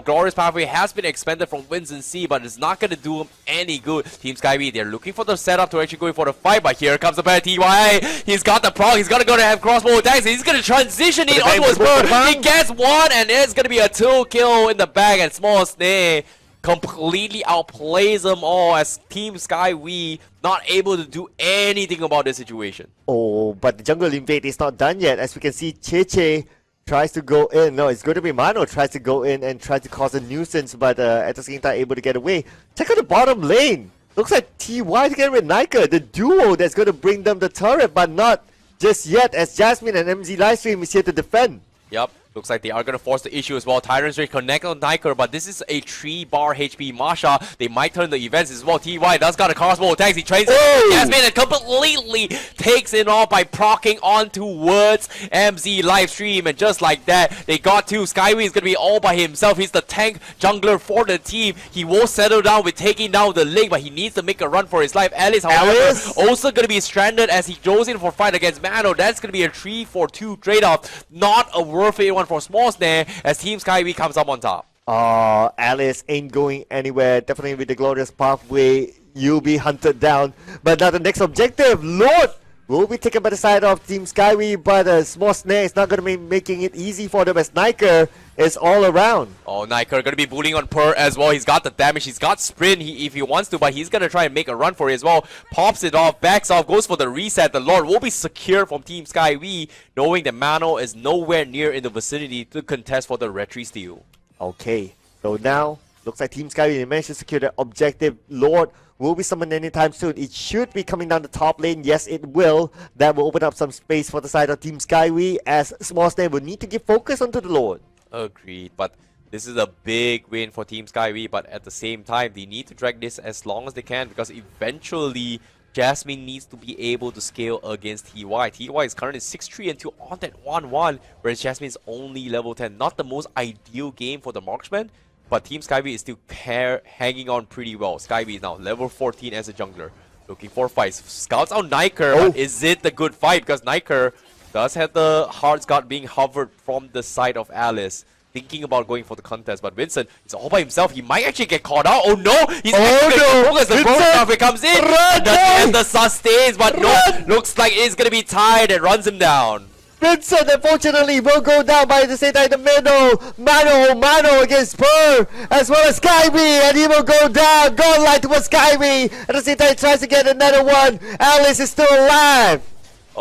Glorious Pathway has been expanded from Winds and Sea, but it's not going to do him any good. Team SkyWee, they're looking for the setup to actually go in for the fight, but here comes the pair TY. He's got the proc, he's going to go to have crossbow attacks. He's going to transition in onto his bird. He gets one, and it's going to be a 2 kill in the bag, and Smos Sne completely outplays them all as Team SkyWee not able to do anything about the situation. Oh, but the jungle invade is not done yet. As we can see, Cheche tries to go in. No, it's going to be Mano tries to go in and try to cause a nuisance, but at the same time able to get away. Check out the bottom lane. Looks like TY together with Niker, the duo that's going to bring them the turret, but not just yet as Jasmine and MZ Livestream is here to defend. Yup. Looks like they are going to force the issue as well. Tyrant's Rage connect on Niker, but this is a 3-bar HP Masha. They might turn the events as well. TY does got a crossbow attacks. He trains Jasmine and completely takes it off by proccing on towards MZ Livestream. And just like that, they got to. SkyWee is going to be all by himself. He's the tank jungler for the team. He will settle down with taking down the link, but he needs to make a run for his life. Alice, however, also going to be stranded as he goes in for fight against Mano. That's going to be a 3-4-2 trade-off. Not a worth it one for Smos Sne as Team SkyWee comes up on top. Alice ain't going anywhere. Definitely with the glorious pathway, you'll be hunted down. But now the next objective, Lord, will be taken by the side of Team SkyWee, but Smos Sne is not going to be making it easy for them as Niker is all around. Oh, Niker going to be bullying on Purr as well. He's got the damage. He's got sprint if he wants to, but he's going to try and make a run for it as well. Pops it off, backs off, goes for the reset. The Lord will be secure from Team SkyWee, knowing that Mano is nowhere near in the vicinity to contest for the retry steal. Okay, so now looks like Team SkyWee managed to secure the objective. Lord will be summoned anytime soon. It should be coming down the top lane. Yes, it will. That will open up some space for the side of Team SkyWee as Smos Sne will need to give focus onto the Lord. Agreed, but this is a big win for Team SkyWee, but at the same time, they need to drag this as long as they can because eventually Jasmine needs to be able to scale against TY. TY is currently 6-3 and 2 on that 1-1, whereas Jasmine is only level 10. Not the most ideal game for the marksman, but Team SkyWee is still hanging on pretty well. SkyWee is now level 14 as a jungler. Looking for fights. Scouts out Niker, but is it the good fight? Because Niker does have the Heart's Guard being hovered from the side of Alice. Thinking about going for the contest, but Vincent is all by himself. He might actually get caught out. Oh no! He's focus. The Clover comes in. And the sustains, but no. Looks like it's gonna be tied and runs him down. Vincent, unfortunately, will go down by the same time in the middle. Mano against Purr, as well as SkyWee, and he will go down. Godlike towards SkyWee. At the same time, he tries to get another one. Alice is still alive.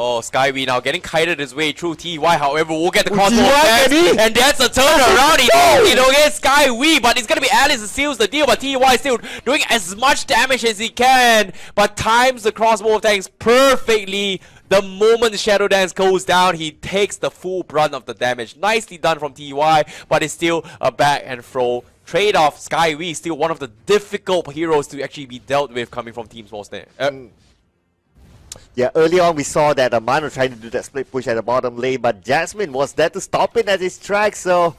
Oh, SkyWee now getting kited his way through TY. However, we'll get the crossbow attacks, and that's a turnaround. He don't get SkyWee, but it's gonna be Alice that seals the deal. But TY still doing as much damage as he can, but times the crossbow attacks perfectly. The moment the Shadow Dance goes down, he takes the full brunt of the damage. Nicely done from TY, but it's still a back and throw trade-off. SkyWee still one of the difficult heroes to actually be dealt with coming from Team Smos Sne. Yeah, early on we saw that Mano trying to do that split push at the bottom lane, but Jasmine was there to stop it at his tracks, so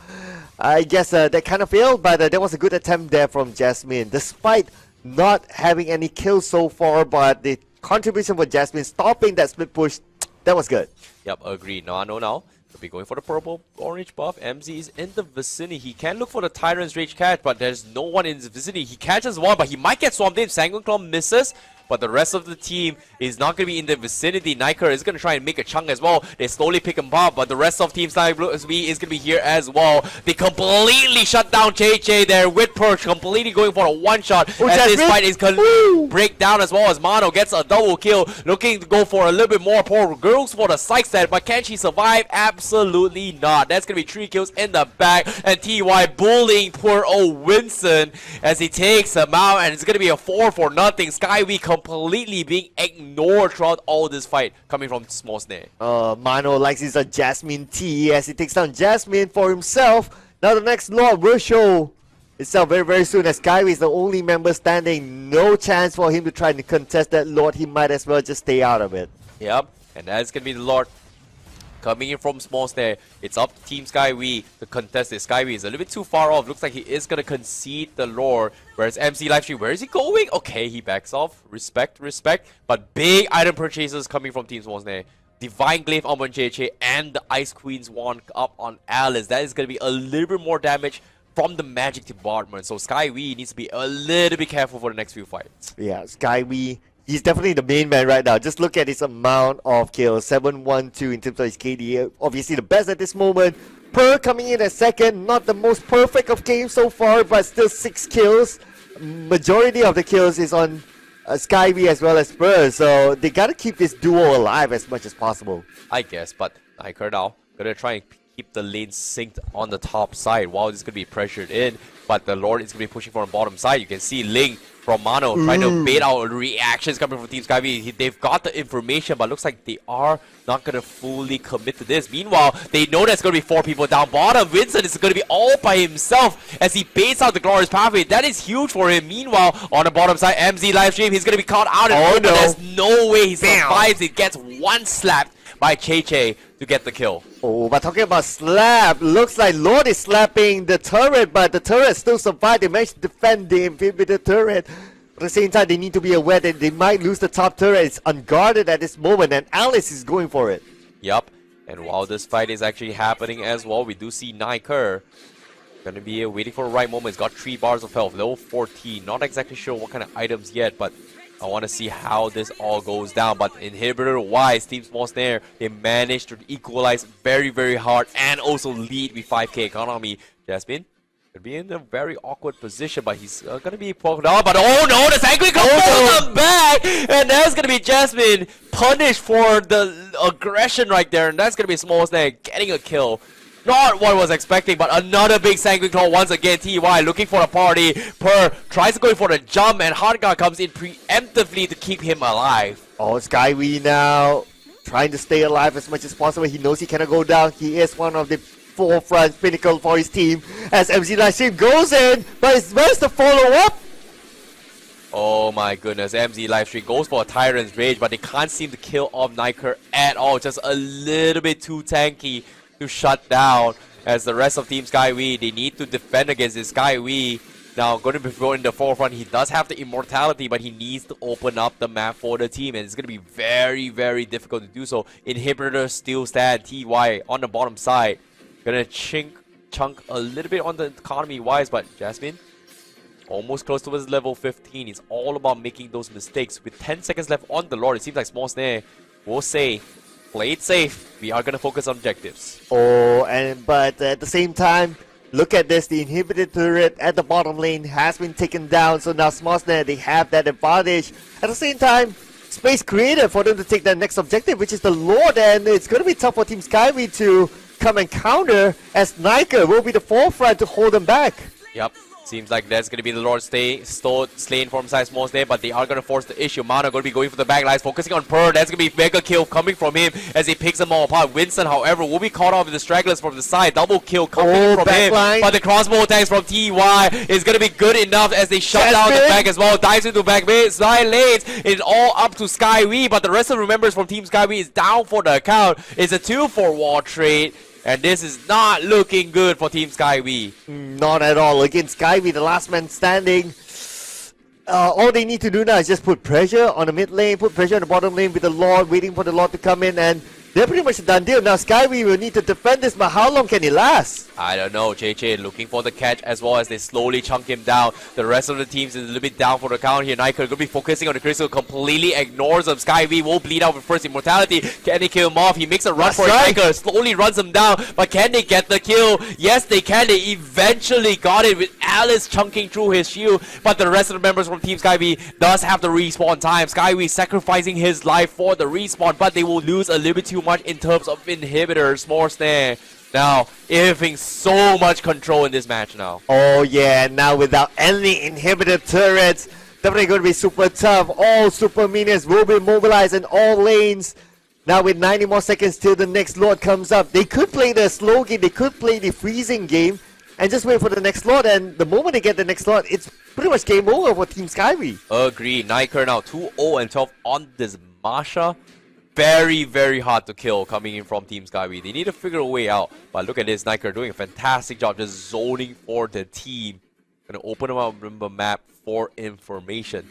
I guess that kind of failed, but there was a good attempt there from Jasmine. Despite not having any kills so far, but they contribution for Jasmine, stopping that split push. That was good. Yep, agreed. Now, we'll be going for the purple orange buff. MZ is in the vicinity. He can look for the Tyrant's Rage catch, but there's no one in his vicinity. He catches one, but he might get swamped in. Sanguine Claw misses, but the rest of the team is not going to be in the vicinity. Niker is going to try and make a chunk as well. They slowly pick him up, but the rest of Team SkyWee is going to be here as well. They completely shut down JJ there with Perch, completely going for a one-shot. Oh, as this fight is going to break down as well as Mano gets a double kill, looking to go for a little bit more. Poor girls for the psych set, but can she survive? Absolutely not. That's going to be 3 kills in the back, and TY bullying poor old Winston as he takes him out, and it's going to be a 4-0. SkyWee completely being ignored throughout all this fight coming from Smos Sne. Mano likes his Jasmine T as he takes down Jasmine for himself. Now the next Lord will show itself very, very soon, as SkyWee is the only member standing. No chance for him to try to contest that Lord. He might as well just stay out of it. Yep, and that's going to be the Lord coming in from Smos Sne. It's up to Team SkyWee to contest this. SkyWee is a little bit too far off. Looks like he is going to concede the lore. Whereas MC Livestream, where is he going? Okay, he backs off. Respect. But big item purchases coming from Team Smos Sne. Divine Glaive on JJ and the Ice Queen's Wand up on Alice. That is going to be a little bit more damage from the magic department. So SkyWee needs to be a little bit careful for the next few fights. Yeah, SkyWee, he's definitely the main man right now. Just look at his amount of kills. 7-1-2 in terms of his KD. Obviously the best at this moment. Per coming in at second. Not the most perfect of games so far, but still 6 kills. Majority of the kills is on SkyWee as well as Per. So they gotta keep this duo alive as much as possible. I guess, but Niker now gonna try and keep the lane synced on the top side while this is gonna be pressured in. But the Lord is gonna be pushing from the bottom side. You can see Ling from Mano trying to bait out reactions coming from Team SkyWee. They've got the information, but looks like they are not going to fully commit to this. Meanwhile, they know there's going to be 4 people down bottom. Vincent is going to be all by himself as he baits out the Glorious Pathway. That is huge for him. Meanwhile, on the bottom side, MZ Livestream, he's going to be caught out. And there's no way he survives. He gets one slap by Che to get the kill. Oh, but talking about slap, looks like Lord is slapping the turret, but the turret still survived. They managed to defend the inhibitor turret. At the same time, they need to be aware that they might lose the top turret. It's unguarded at this moment, and Alice is going for it. Yup, and while this fight is actually happening as well, we do see Niker gonna be waiting for the right moment. He's got 3 bars of health, level 14. Not exactly sure what kind of items yet, but I want to see how this all goes down. But inhibitor-wise, Team Smos Sne, they managed to equalize very, very hard and also lead with 5k economy. Jasmine could be in a very awkward position, but he's going to be poked out. But oh no, the Sanguine comes him back! And that's going to be Jasmine punished for the aggression right there. And that's going to be Smos Sne getting a kill. Not what I was expecting, but another big Sanguine Claw once again. TY looking for a party. Per tries to go for the jump, and Hardguard comes in preemptively to keep him alive. Oh, SkyWee now trying to stay alive as much as possible. He knows he cannot go down. He is one of the forefront pinnacle for his team as MZ Livestream goes in, but where's the follow-up? Oh my goodness, MZ Livestream goes for a Tyrant's Rage, but they can't seem to kill off Niker at all. Just a little bit too tanky to shut down, as the rest of Team SkyWee, they need to defend against this SkyWee. Now, going to be in the forefront, he does have the immortality, but he needs to open up the map for the team, and it's going to be very, very difficult to do so. Inhibitor still stand, TY on the bottom side. Gonna chunk a little bit on the economy-wise, but Jasmine, almost close to his level 15. It's all about making those mistakes. With 10 seconds left on the Lord, it seems like Smos Sne will say, play it safe. We are going to focus on objectives. Oh, but at the same time, look at this. The inhibited turret at the bottom lane has been taken down. So now Smos Sne, they have that advantage. At the same time, space created for them to take their next objective, which is the Lord. And it's going to be tough for Team SkyWee to come and counter, as Niker will be the forefront to hold them back. Yep. Seems like that's going to be the Lord slain from side Smos Sne, but they are going to force the issue. Mana going to be going for the backlines, focusing on Per. That's going to be mega kill coming from him as he picks them all apart. Winston, however, will be caught off with the stragglers from the side. Double kill coming from him, but the crossbow attacks from TY is going to be good enough as they shut down the back as well. Dives into back side lanes. It's all up to SkyWee, but the rest of the members from Team SkyWee is down for the account. It's a 2-for wall trade. And this is not looking good for Team SkyWee. Not at all. Against SkyWee, the last man standing. all they need to do now is just put pressure on the mid lane, put pressure on the bottom lane with the Lord, waiting for the Lord to come in, and they're pretty much a done deal. Now SkyWee will need to defend this, but how long can it last? I don't know. JJ looking for the catch as well as they slowly chunk him down. The rest of the teams is a little bit down for the count here. Nike going to be focusing on the crystal, completely ignores him. SkyWee will bleed out with first immortality. Can they kill him off? He makes a run for it. Nike slowly runs him down, but can they get the kill? Yes, they can. They eventually got it with Alice chunking through his shield, but the rest of the members from Team SkyWee does have the respawn time. SkyWee sacrificing his life for the respawn, but they will lose a little bit too much in terms of inhibitors. Smos Sne now having so much control in this match now. Oh yeah, now without any inhibitor turrets, definitely going to be super tough. All super minions will be mobilized in all lanes. Now with 90 more seconds till the next Lord comes up, they could play the slow game, they could play the freezing game, and just wait for the next Lord, and the moment they get the next Lord, it's pretty much game over for Team SkyWee. Agree. Nike now 2-0 and 12 on this Masha. Very, very hard to kill coming in from Team SkyWee. They need to figure a way out. But look at this, Nike doing a fantastic job just zoning for the team. Gonna open them up on the map for information.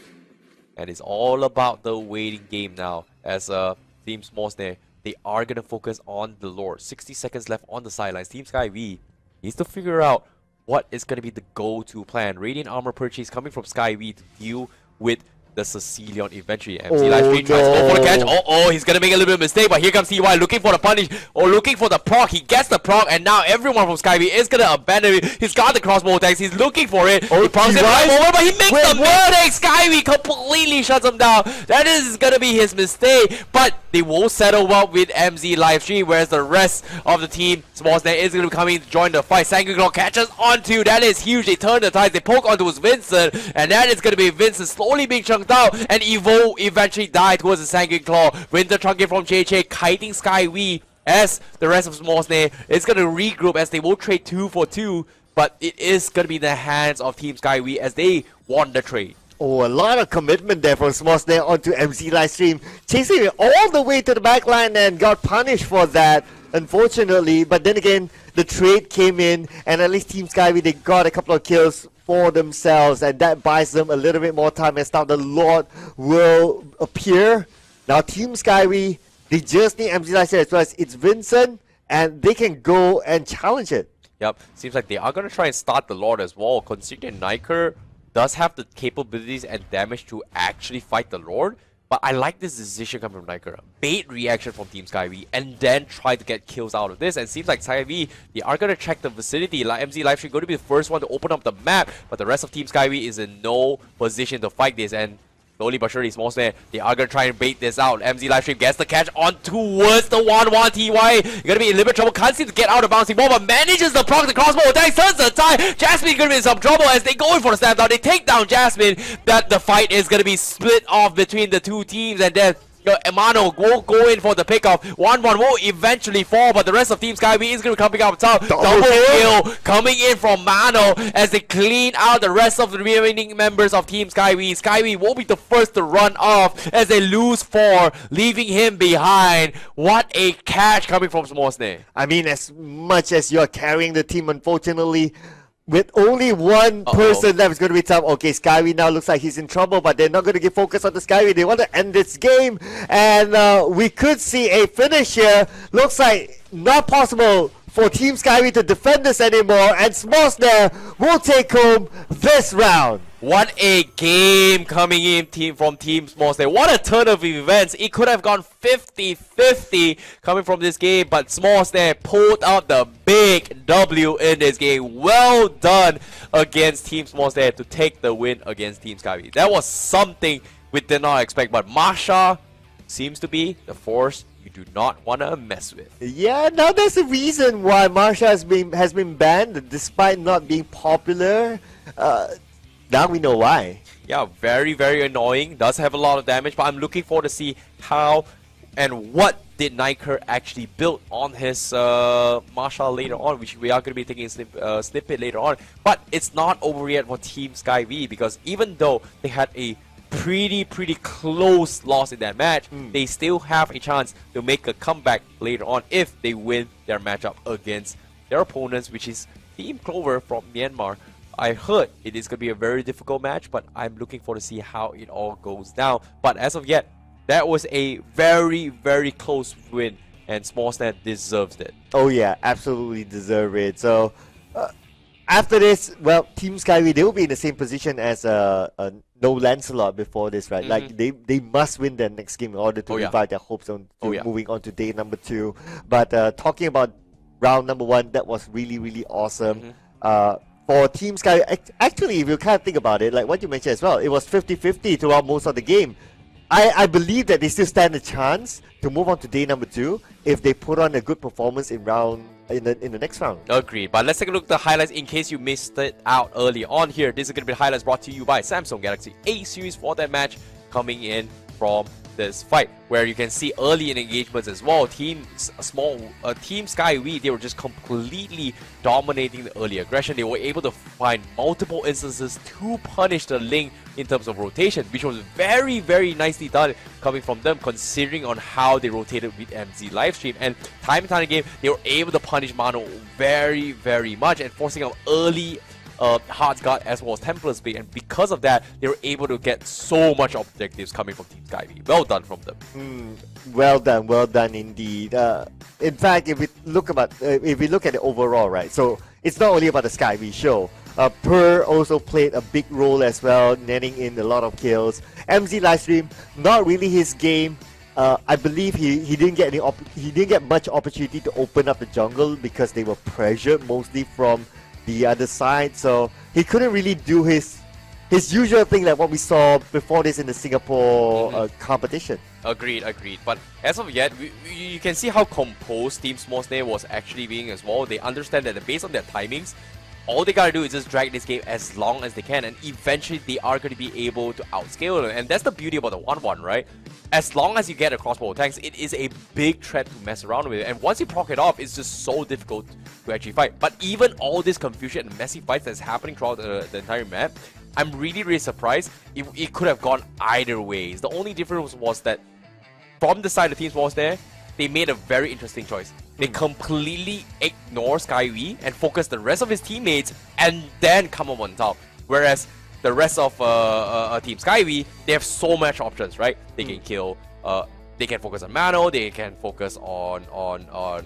And it's all about the waiting game now. As Team Smos Sne, they are gonna focus on the Lord. 60 seconds left on the sidelines. Team SkyWee needs to figure out what is gonna be the go-to plan. Radiant armor purchase coming from SkyWee to deal with the Cecilion eventually. MC Livestream tries to go for the catch. Oh, he's gonna make a little bit of mistake, but here comes TY looking for the punish or looking for the proc. He gets the proc, and now everyone from SkyWee is gonna abandon it. He's got the crossbow attacks. He's looking for it. He procs it right over, but he makes the mistake. SkyWee completely shuts him down. That is gonna be his mistake, but they will settle well with MZ Livestream, whereas the rest of the team, Smos Sne, is gonna be coming to join the fight. Sangre Claw catches onto. That is huge. They turn the tides. They poke onto his Vincent, and that is gonna be Vincent slowly being chunked out, and Evo eventually died towards the Sanguine Claw. Winter trunking from JJ, kiting SkyWee as the rest of Smos Sne is going to regroup as they will trade 2 for 2, but it is going to be in the hands of Team SkyWee as they won the trade. Oh, a lot of commitment there from Smos Sne onto MC Livestream, chasing it all the way to the back line and got punished for that, unfortunately. But then again, the trade came in, and at least Team SkyWee, they got a couple of kills for themselves, and that buys them a little bit more time as now the Lord will appear. Now Team SkyWee, they just need MC Livestream as well as it's Vincent, and they can go and challenge it. Yep, seems like they are going to try and start the Lord as well, considering Nike does have the capabilities and damage to actually fight the Lord. But I like this decision coming from Nike. Bait reaction from Team SkyWee and then try to get kills out of this. And it seems like SkyWee, they are going to check the vicinity. Like MZ Livestream going to be the first one to open up the map. But the rest of Team SkyWee is in no position to fight this. And slowly but surely, Smos Sne, they are going to try and bait this out. MZ Livestream gets the catch on towards the 1-1 TY. You're going to be in a little bit of trouble. Can't seem to get out of bouncing ball, but manages to proc the crossbow attack. Turns the tie. Jasmine going to be in some trouble as they go in for the snap down. They take down Jasmine. That the fight is going to be split off between the two teams, and then Emano will go in for the pickoff. 1-1 will eventually fall, but the rest of Team SkyWee is going to be coming up top. Double kill coming in from Mano as they clean out the rest of the remaining members of Team SkyWee. SkyWee will be the first to run off as they lose 4, leaving him behind. What a catch coming from Smos Sne. I mean, as much as you're carrying the team, unfortunately, with only one person left, it's going to be tough. Okay, SkyWee now looks like he's in trouble, but they're not going to get focused on the SkyWee. They want to end this game, and we could see a finish here. Looks like not possible for Team SkyWee to defend this anymore, and Smos Sne will take home this round. What a game coming in from Team Smos Sne. What a turn of events. It could have gone 50-50 coming from this game, but Smos Sne pulled out the big W in this game. Well done against Team Smos Sne to take the win against Team SkyWee. That was something we did not expect, but Masha seems to be the force you do not want to mess with. Yeah, now there's a reason why Masha has been banned despite not being popular. Now we know why. Yeah, very, very annoying. Does have a lot of damage, but I'm looking forward to see how and what did Nike actually build on his Masha later on, which we are going to be taking a snippet later on. But it's not over yet for Team SkyWee, because even though they had a pretty close loss in that match, they still have a chance to make a comeback later on if they win their matchup against their opponents, which is Team Clover from Myanmar. I heard it is going to be a very difficult match, but I'm looking forward to see how it all goes down. But as of yet, that was a very, very close win, and Smos Sne deserves it. Oh yeah, absolutely deserve it. So after this, well, Team SkyWee, they will be in the same position as no LANCELOT before this, right? Like they must win their next game in order to revive their hopes on moving on to day number 2. But talking about round number 1, that was really, really awesome. For Team SkyWee, actually, if you kind of think about it, like what you mentioned as well, it was 50-50 throughout most of the game. I believe that they still stand a chance to move on to day number 2 if they put on a good performance in the next round. Agreed. But let's take a look at the highlights in case you missed it out early on here. This is going to be the highlights brought to you by Samsung Galaxy A series for that match coming in from this fight, where you can see early in engagements as well. Team SkyWee, they were just completely dominating the early aggression. They were able to find multiple instances to punish the Ling in terms of rotation, which was very, very nicely done coming from them, considering on how they rotated with MZ livestream. And time again, they were able to punish Mano very, very much and forcing out early Hearts Guard as well as Templar's Blade, and because of that, they were able to get so much objectives coming from Team SkyWee. Well done from them. Well done indeed. In fact, if we look at it overall, right? So it's not only about the SkyWee show. Per also played a big role as well, netting in a lot of kills. MZ livestream, not really his game. I believe he didn't get much opportunity to open up the jungle because they were pressured mostly from the other side, so he couldn't really do his usual thing like what we saw before this in the Singapore competition. Agreed. But as of yet, you can see how composed Team Smos Sne was actually being as well. They understand that based on their timings, all they gotta do is just drag this game as long as they can, and eventually they are going to be able to outscale them. And that's the beauty about the 1-1, right? As long as you get a crossbow tanks, it is a big threat to mess around with. And once you proc it off, it's just so difficult to actually fight. But even all this confusion and messy fights that's happening throughout the entire map, I'm really, really surprised. It could have gone either ways. The only difference was that from the side of Team Smos Sne, they made a very interesting choice. They completely ignore SkyWee and focus the rest of his teammates and then come up on top. Whereas the rest of Team SkyWee, they have so much options, right? They can kill, they can focus on Mano, they can focus on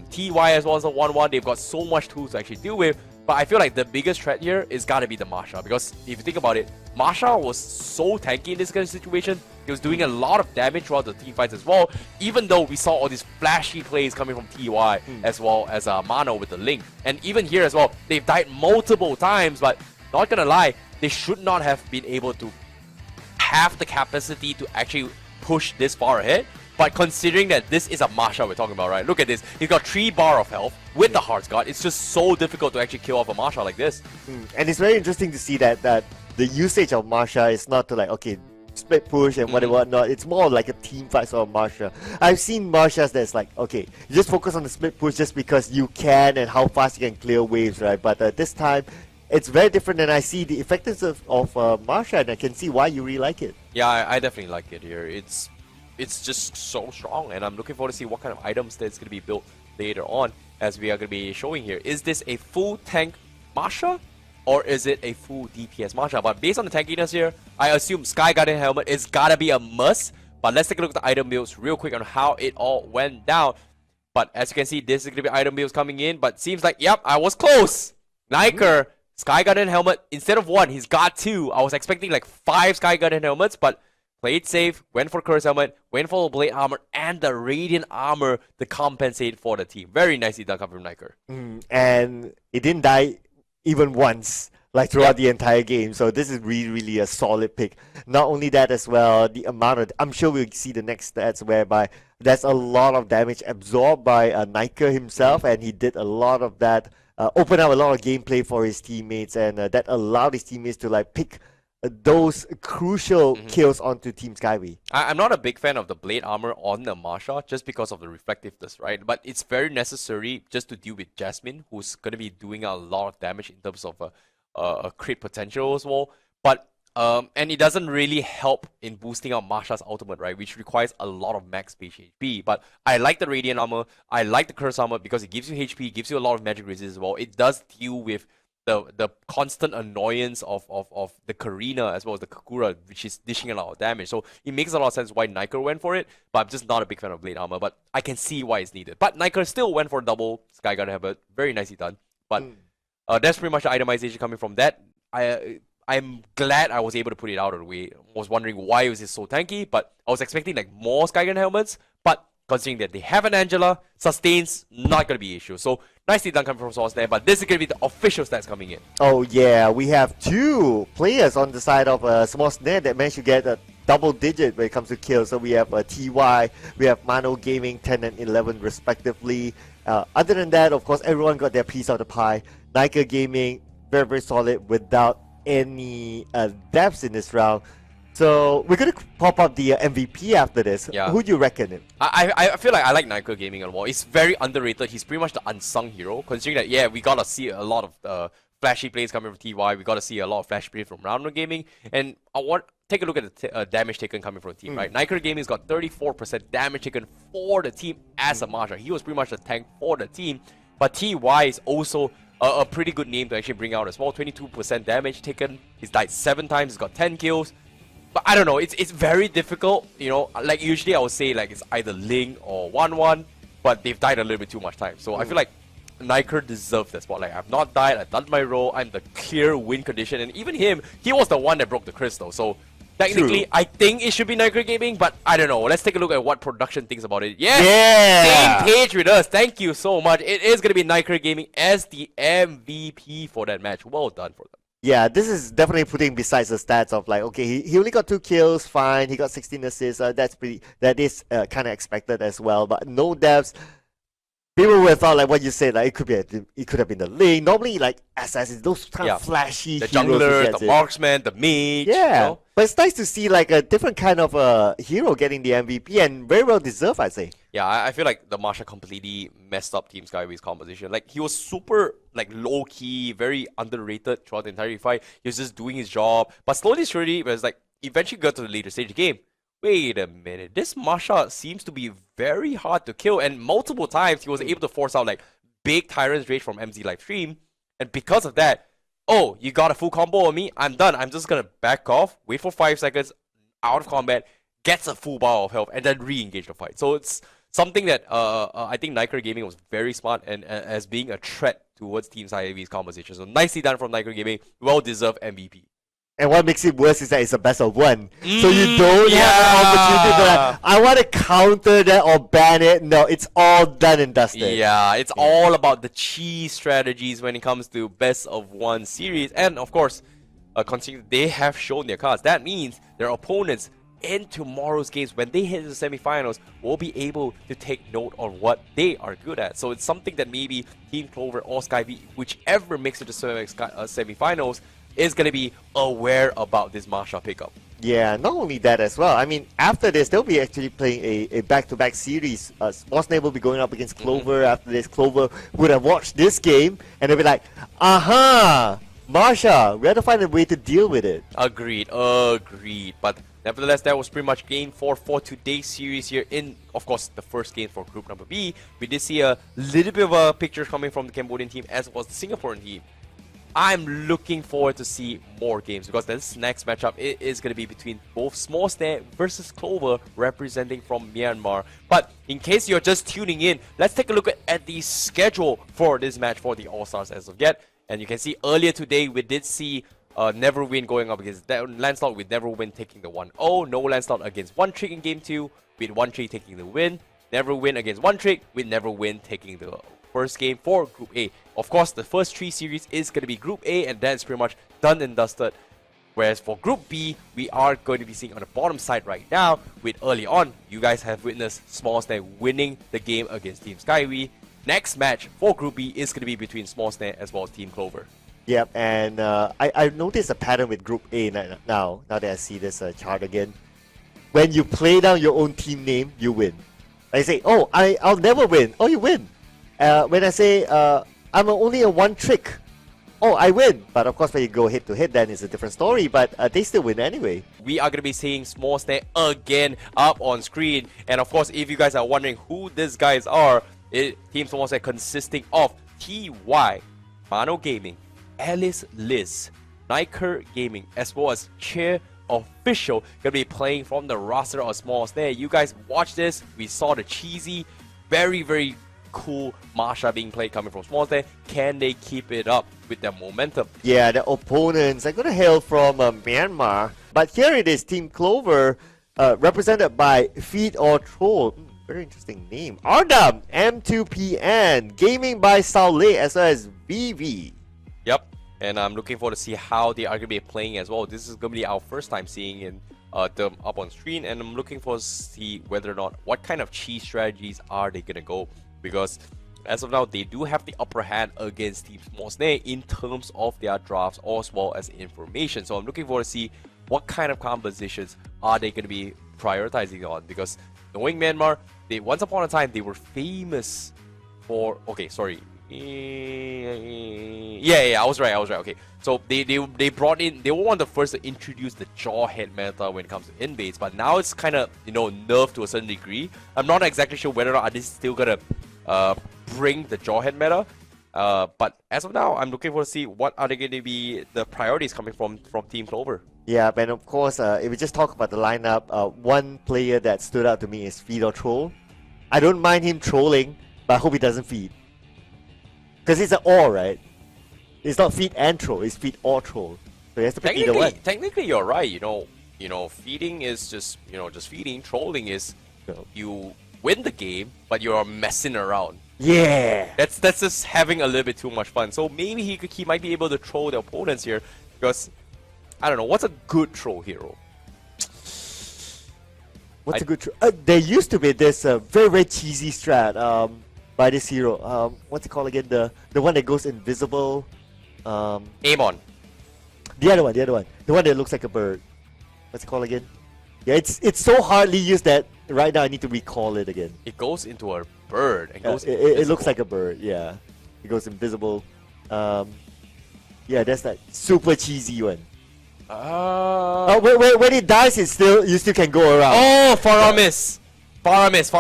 TY as well as the 1-1. They've got so much tools to actually deal with. But I feel like the biggest threat here is gotta be the Masha, because if you think about it, Masha was so tanky in this kind of situation. He was doing a lot of damage throughout the team fights as well, even though we saw all these flashy plays coming from TY as well as Mano with the Link. And even here as well, they've died multiple times, but not gonna lie, they should not have been able to have the capacity to actually push this far ahead. But considering that this is a Masha we're talking about, right? Look at this. He's got 3 bar of health with the Hearts Guard. It's just so difficult to actually kill off a Masha like this. And it's very interesting to see that the usage of Masha is not to like, okay, split push and whatever not. It's more like a team fight sort of Masha. I've seen Marshas that's like, okay, you just focus on the split push just because you can and how fast you can clear waves, right? But this time, it's very different, and I see the effectiveness of Marsha, and I can see why you really like it. Yeah, I definitely like it here. It's just so strong, and I'm looking forward to see what kind of items that's going to be built later on, as we are going to be showing here. Is this a full tank Masha, or is it a full DPS Masha? But based on the tankiness here, I assume Sky Guardian Helmet is gotta be a must. But let's take a look at the item builds real quick on how it all went down. But as you can see, this is going to be item builds coming in, but seems like, yep, I was close. Niker, Sky Guardian Helmet, instead of 1, he's got 2. I was expecting like 5 Sky Guardian Helmets, but played safe, went for Curse Helmet, went for the Blade Armor, and the Radiant Armor to compensate for the team. Very nicely done from Niker. And it didn't die even once, like throughout the entire game. So this is really, really a solid pick. Not only that as well, the amount of... I'm sure we'll see the next stats whereby there's a lot of damage absorbed by Niker himself, and he did a lot of that, open up a lot of gameplay for his teammates, and that allowed his teammates to like pick those crucial kills onto Team SkyWee. I'm not a big fan of the Blade Armor on the Marsha just because of the reflectiveness, right? But it's very necessary just to deal with Jasmine, who's going to be doing a lot of damage in terms of a crit potential as well. But and it doesn't really help in boosting out Marsha's ultimate, right? Which requires a lot of max HP. But I like the Radiant Armor, I like the Curse Armor because it gives you HP, gives you a lot of magic resist as well. It does deal with the constant annoyance of the Karina as well as the Kakura, which is dishing a lot of damage. So it makes a lot of sense why Niker went for it, but I'm just not a big fan of Blade Armor, but I can see why it's needed. But Niker still went for double Sky Guard Habit, very nicely done. But that's pretty much the itemization coming from that. I'm glad I was able to put it out of the way. I was wondering why was it so tanky, but I was expecting like more Sky Guard helmets, but considering that they have an Angela, sustains not going to be an issue. So nicely done coming from Smos Sne, but this is going to be the official stats coming in. Oh yeah, we have 2 players on the side of Smos Sne that managed to get a double digit when it comes to kills. So we have TY, we have Mano Gaming 10 and 11 respectively. Other than that, of course, everyone got their piece of the pie. Niker Gaming, very, very solid without any deaths in this round. So we're gonna pop up the MVP after this. Yeah. Who do you reckon? I feel like I like Niker Gaming a lot. He's very underrated. He's pretty much the unsung hero, considering that yeah, we gotta see a lot of flashy plays coming from TY. We gotta see a lot of flashy plays from Random Gaming, and I want take a look at the damage taken coming from the team. Right, Niker Gaming's got 34% damage taken for the team as a Marsha. He was pretty much the tank for the team, but TY is also a pretty good name to actually bring out as well. 22% damage taken. He's died 7 times. He's got 10 kills. But I don't know, it's very difficult, you know, like usually I would say like it's either Ling or 1-1, but they've died a little bit too much time. So I feel like Niker deserves that spot. Like I've not died, I've done my role, I'm the clear win condition, and even him, he was the one that broke the crystal. So technically, I think it should be Niker Gaming, but I don't know. Let's take a look at what production thinks about it. Yes! Yeah! Same page with us. Thank you so much. It is going to be Niker Gaming as the MVP for that match. Well done for them. Yeah, this is definitely putting besides the stats of like, okay, he only got 2 kills, fine. He got 16 assists. That is kind of expected as well. But no deaths. People would have thought like what you said, like it could have been the Ling. Normally, like assassins, those kind of flashy the heroes jungler, the marksman, the mage. Yeah, you know? But it's nice to see like a different kind of hero getting the MVP, and very well deserved, I'd say. Yeah, I feel like the Marsha completely messed up Team SkyWee's composition. Like he was super like low key, very underrated throughout the entire fight. He was just doing his job, but slowly, surely, it was like eventually got to the later stage of the game. Wait a minute, this Marsha seems to be very hard to kill, and multiple times he was able to force out like big Tyrant's Rage from MZ live stream, and because of that, oh, you got a full combo on me, I'm done. I'm just gonna back off, wait for 5 seconds, out of combat, gets a full bar of health, and then re-engage the fight. So it's something that I think Niker Gaming was very smart and as being a threat towards Team SkyWee's composition. So nicely done from Niker Gaming, well-deserved MVP. And what makes it worse is that it's a best of 1. So you don't have an opportunity to like, I want to counter that or ban it. No, it's all done and dusted. Yeah, it's all about the cheese strategies when it comes to best of 1 series. And of course, considering they have shown their cards, that means their opponents in tomorrow's games, when they hit the semifinals, will be able to take note on what they are good at. So it's something that maybe Team Clover or SkyWee, whichever makes it to semifinals, is going to be aware about this Marsha pickup. Yeah, not only that as well. I mean, after this, they'll be actually playing a back-to-back series. Smos Sne will be going up against Clover. After this, Clover would have watched this game, and they'll be like, aha, Marsha, we have to find a way to deal with it. Agreed. But nevertheless, that was pretty much game 4 for today's series here in, of course, the first game for group number B. We did see a little bit of a picture coming from the Cambodian team as well as the Singaporean team. I'm looking forward to see more games because this next matchup is going to be between both Smos Sne versus Clover representing from Myanmar. But in case you're just tuning in, let's take a look at the schedule for this match for the All-Stars as of yet. And you can see earlier today we did see NEVERWIN going up against LANCELOT with NEVERWIN taking the 1-0. No LANCELOT against 1trick in game 2 with 1trick taking the win. NEVERWIN against 1trick with NEVERWIN taking the first game for Group A. Of course, the first 3 series is going to be Group A, and that's pretty much done and dusted. Whereas for Group B, we are going to be seeing on the bottom side right now, with early on, you guys have witnessed Smos Sne winning the game against Team SkyWee. Next match for Group B is going to be between Smos Sne as well as Team Clover. Yep, and I noticed a pattern with Group A now that I see this chart again. When you play down your own team name, you win. I say, oh, I'll never win. Oh, you win. When I say I'm only a 1trick, oh, I win. But of course, when you go head to head, then it's a different story. But they still win anyway. We are going to be seeing Smos Sne again up on screen. And of course, if you guys are wondering who these guys are, Team Smos Sne consisting of TY, Mano Gaming, Alice Liz, Niker Gaming, as well as Chair Official, gonna be playing from the roster of Smos Sne. You guys watch this. We saw the cheesy, very cool Masha being played coming from Smos Sne. Can they keep it up with their momentum? Yeah, the opponents are going to hail from Myanmar. But here it is, Team Clover, represented by Feed or Troll. Very interesting name. Ardam, M2PN, Gaming by Saulé, as well as VV. Yep, and I'm looking forward to see how they are going to be playing as well. This is going to be our first time seeing in them up on screen, and I'm looking forward to see whether or not what kind of cheese strategies are they going to go, because as of now they do have the upper hand against Team Smos Sne in terms of their drafts as well as information. So I'm looking forward to see what kind of compositions are they going to be prioritizing on, because knowing Myanmar, they once upon a time they were famous for I was right. Okay, so they brought in, they were one of the first to introduce the jaw head meta when it comes to invades, but now it's kind of, you know, nerfed to a certain degree. I'm not exactly sure whether or not this is still gonna bring the jaw head meta, but as of now I'm looking forward to see what are they going to be the priorities coming from Team Clover. Yeah, and of course, if we just talk about the lineup, one player that stood out to me is Feed or Troll. I don't mind him trolling, but I hope he doesn't feed. Because it's an or, right? It's not feed and troll, it's feed or troll. So he has to pick either one. Technically, you're right. You know, feeding is just feeding. Trolling is you win the game, but you're messing around. Yeah. That's just having a little bit too much fun. So maybe he might be able to troll the opponents here, because I don't know, what's a good troll hero? What's a good troll? There used to be this very cheesy strat by this hero. What's it called again? The one that goes invisible. Amon. The other one. The one that looks like a bird. What's it called again? Yeah, it's so hardly used that right now I need to recall it again. It goes into a bird and goes it looks like a bird, yeah. It goes invisible. Yeah, that's that super cheesy one. When it dies, you still can go around. Oh, Faramis. Alright,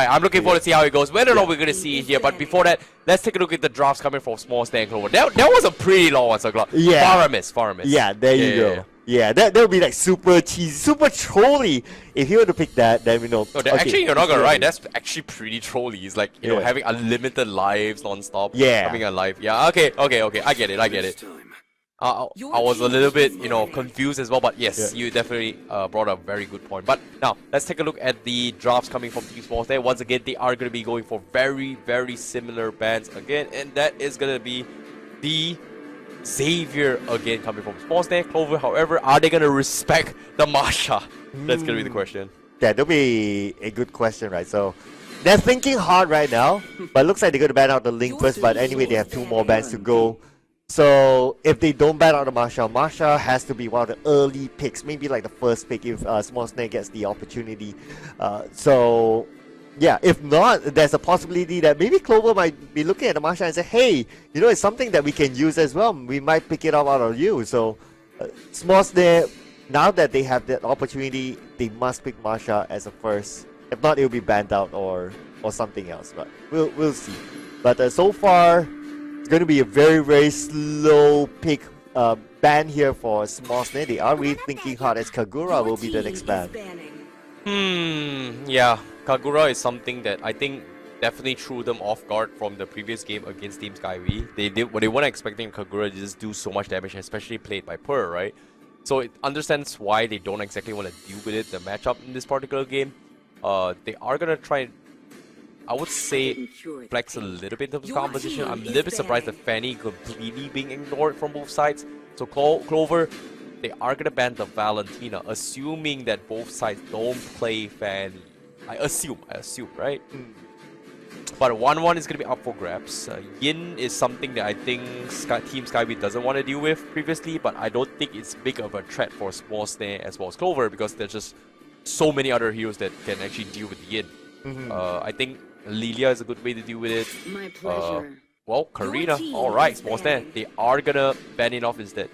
I'm looking forward to see how it goes. Whether or not we're going to see it here. But before that, let's take a look at the drafts coming from Smos Sne and Clover. That was a pretty long one, so yeah. Faramis. Yeah, there you go. Yeah, that would be like super cheesy, super trolly. If you were to pick that, then we know. No, okay, actually, you're not gonna right. That's actually pretty trolly. It's like, you know, having unlimited lives non-stop. Yeah. Having a life. Yeah, okay. I get it. I was a little bit, you know, confused as well, but yes, you definitely brought up a very good point. But now, let's take a look at the drafts coming from Team Smos Sne. Once again, they are going to be going for very similar bands again, and that is going to be the Xavier again coming from Smos Sne. Clover, however, are they going to respect the Masha? That's going to be the question. Yeah, that'll be a good question, right? So, they're thinking hard right now, but it looks like they're going to ban out the Link first, but anyway, they have 2 more bans to go. So if they don't ban out the Masha has to be one of the early picks, maybe like the first pick if Smos Sne gets the opportunity. So yeah, if not, there's a possibility that maybe Clover might be looking at the Masha and say, hey, you know, it's something that we can use as well. We might pick it up out of you. So Smos Sne, now that they have that opportunity, they must pick Masha as a first. If not, it will be banned out or something else. But we'll see. But so far, going to be a very slow pick ban here for Smos Sne. They are really thinking hard as Kagura will be the next ban. Yeah, Kagura is something that I think definitely threw them off guard from the previous game against Team SkyWee. They weren't expecting Kagura to just do so much damage, especially played by Purr, right? So it understands why they don't exactly want to deal with it, the matchup in this particular game. They are going to try, I would say, flex a little bit in terms of composition. I'm a little bit surprised that Fanny completely being ignored from both sides. So Clover, they are going to ban the Valentina, assuming that both sides don't play Fanny. I assume, right? But 1-1 is going to be up for grabs. Yin is something that I think Team SkyWee doesn't want to deal with previously, but I don't think it's big of a threat for Smos Sne as well as Clover, because there's just so many other heroes that can actually deal with Yin. I think Lilia is a good way to deal with it. My pleasure. Well, Karina. Alright, Smos Sne. They are gonna ban it off instead.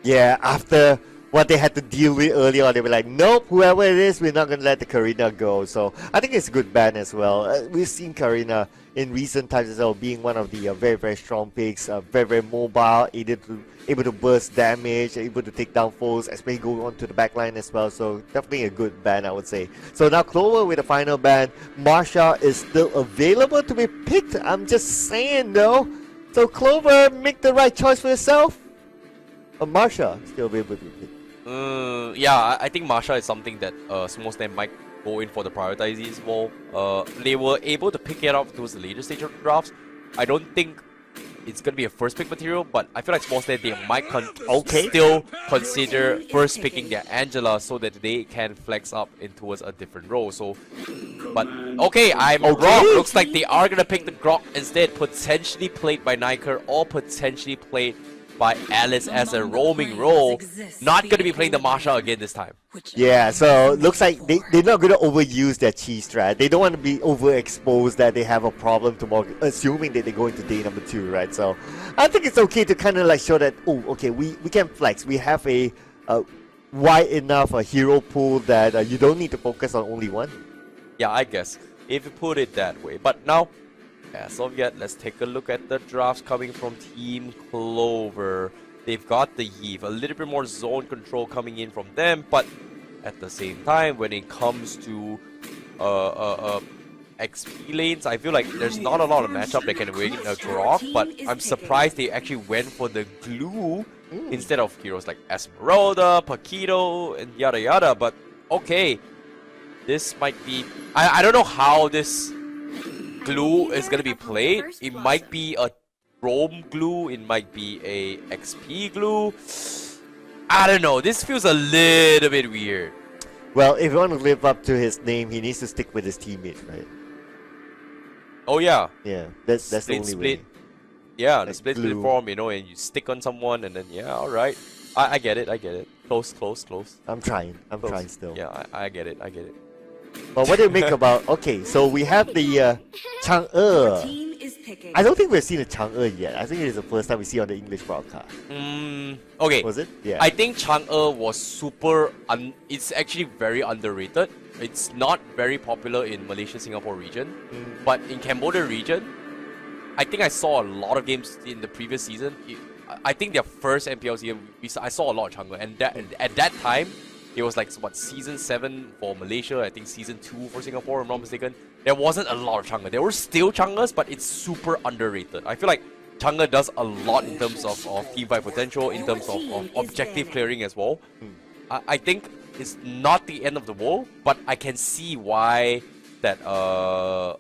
Yeah, after what they had to deal with early on. They were like, nope, whoever it is, we're not going to let the Karina go. So I think it's a good ban as well. We've seen Karina in recent times as well being one of the very, very strong picks, very, very mobile, able to burst damage, able to take down foes, especially going on to the backline as well. So definitely a good ban, I would say. So now Clover with the final ban. Marsha is still available to be picked. I'm just saying though. So Clover, make the right choice for yourself. Marsha still available to be picked. Yeah, I think Marsha is something that Smos Sne might go in for the prioritize as well. They were able to pick it up towards the later stage of the drafts. I don't think it's gonna be a first pick material, but I feel like Smos Sne they might still consider first picking their Angela so that they can flex up in towards a different role. So, but okay, I'm wrong. Looks like they are gonna pick the Grok instead, potentially played by Niker or potentially played by Alice as a roaming role. Not going to be playing the Marsha again this time. Yeah, so looks like they're not going to overuse their cheese strat. They don't want to be overexposed that they have a problem tomorrow, assuming that they go into day number 2, right? So I think it's okay to kind of like show that, oh, okay, we can flex. We have a wide enough hero pool that you don't need to focus on only one. Yeah, I guess, if you put it that way. But now, as of yet, let's take a look at the drafts coming from Team Clover. They've got the Eve, a little bit more zone control coming in from them, but at the same time, when it comes to XP lanes, I feel like there's not a lot of matchup that can win a Grok, but I'm surprised they actually went for the glue instead of heroes like Esmeralda, Paquito, and yada yada. But okay, this might be... I don't know how this glue is gonna be played. It might be a roam glue, it might be a XP glue. I don't know, this feels a little bit weird. Well, if you want to live up to his name, he needs to stick with his teammates, right? Oh yeah. Yeah, that's the only way. Yeah, like the split glue. form, you know, and you stick on someone and then yeah, alright. I get it, I get it. Close. I'm trying Close. still. Yeah, I get it. But what do you make about... Okay, so we have the Chang'e. Team is picking. I don't think we've seen a Chang'e yet. I think it is the first time we see on the English broadcast. Okay. Was it? Yeah. I think Chang'e was super... it's actually very underrated. It's not very popular in Malaysia, Singapore region. But in Cambodia region, I think I saw a lot of games in the previous season. I think their first MPL season, I saw a lot of Chang'e. And at that time, it was like, what, Season 7 for Malaysia, I think Season 2 for Singapore, if I'm not mistaken. There wasn't a lot of Chang'e. There were still Chang'es, but it's super underrated. I feel like Chang'e does a lot in terms of team fight potential, in terms of objective clearing as well. I think it's not the end of the world, but I can see why that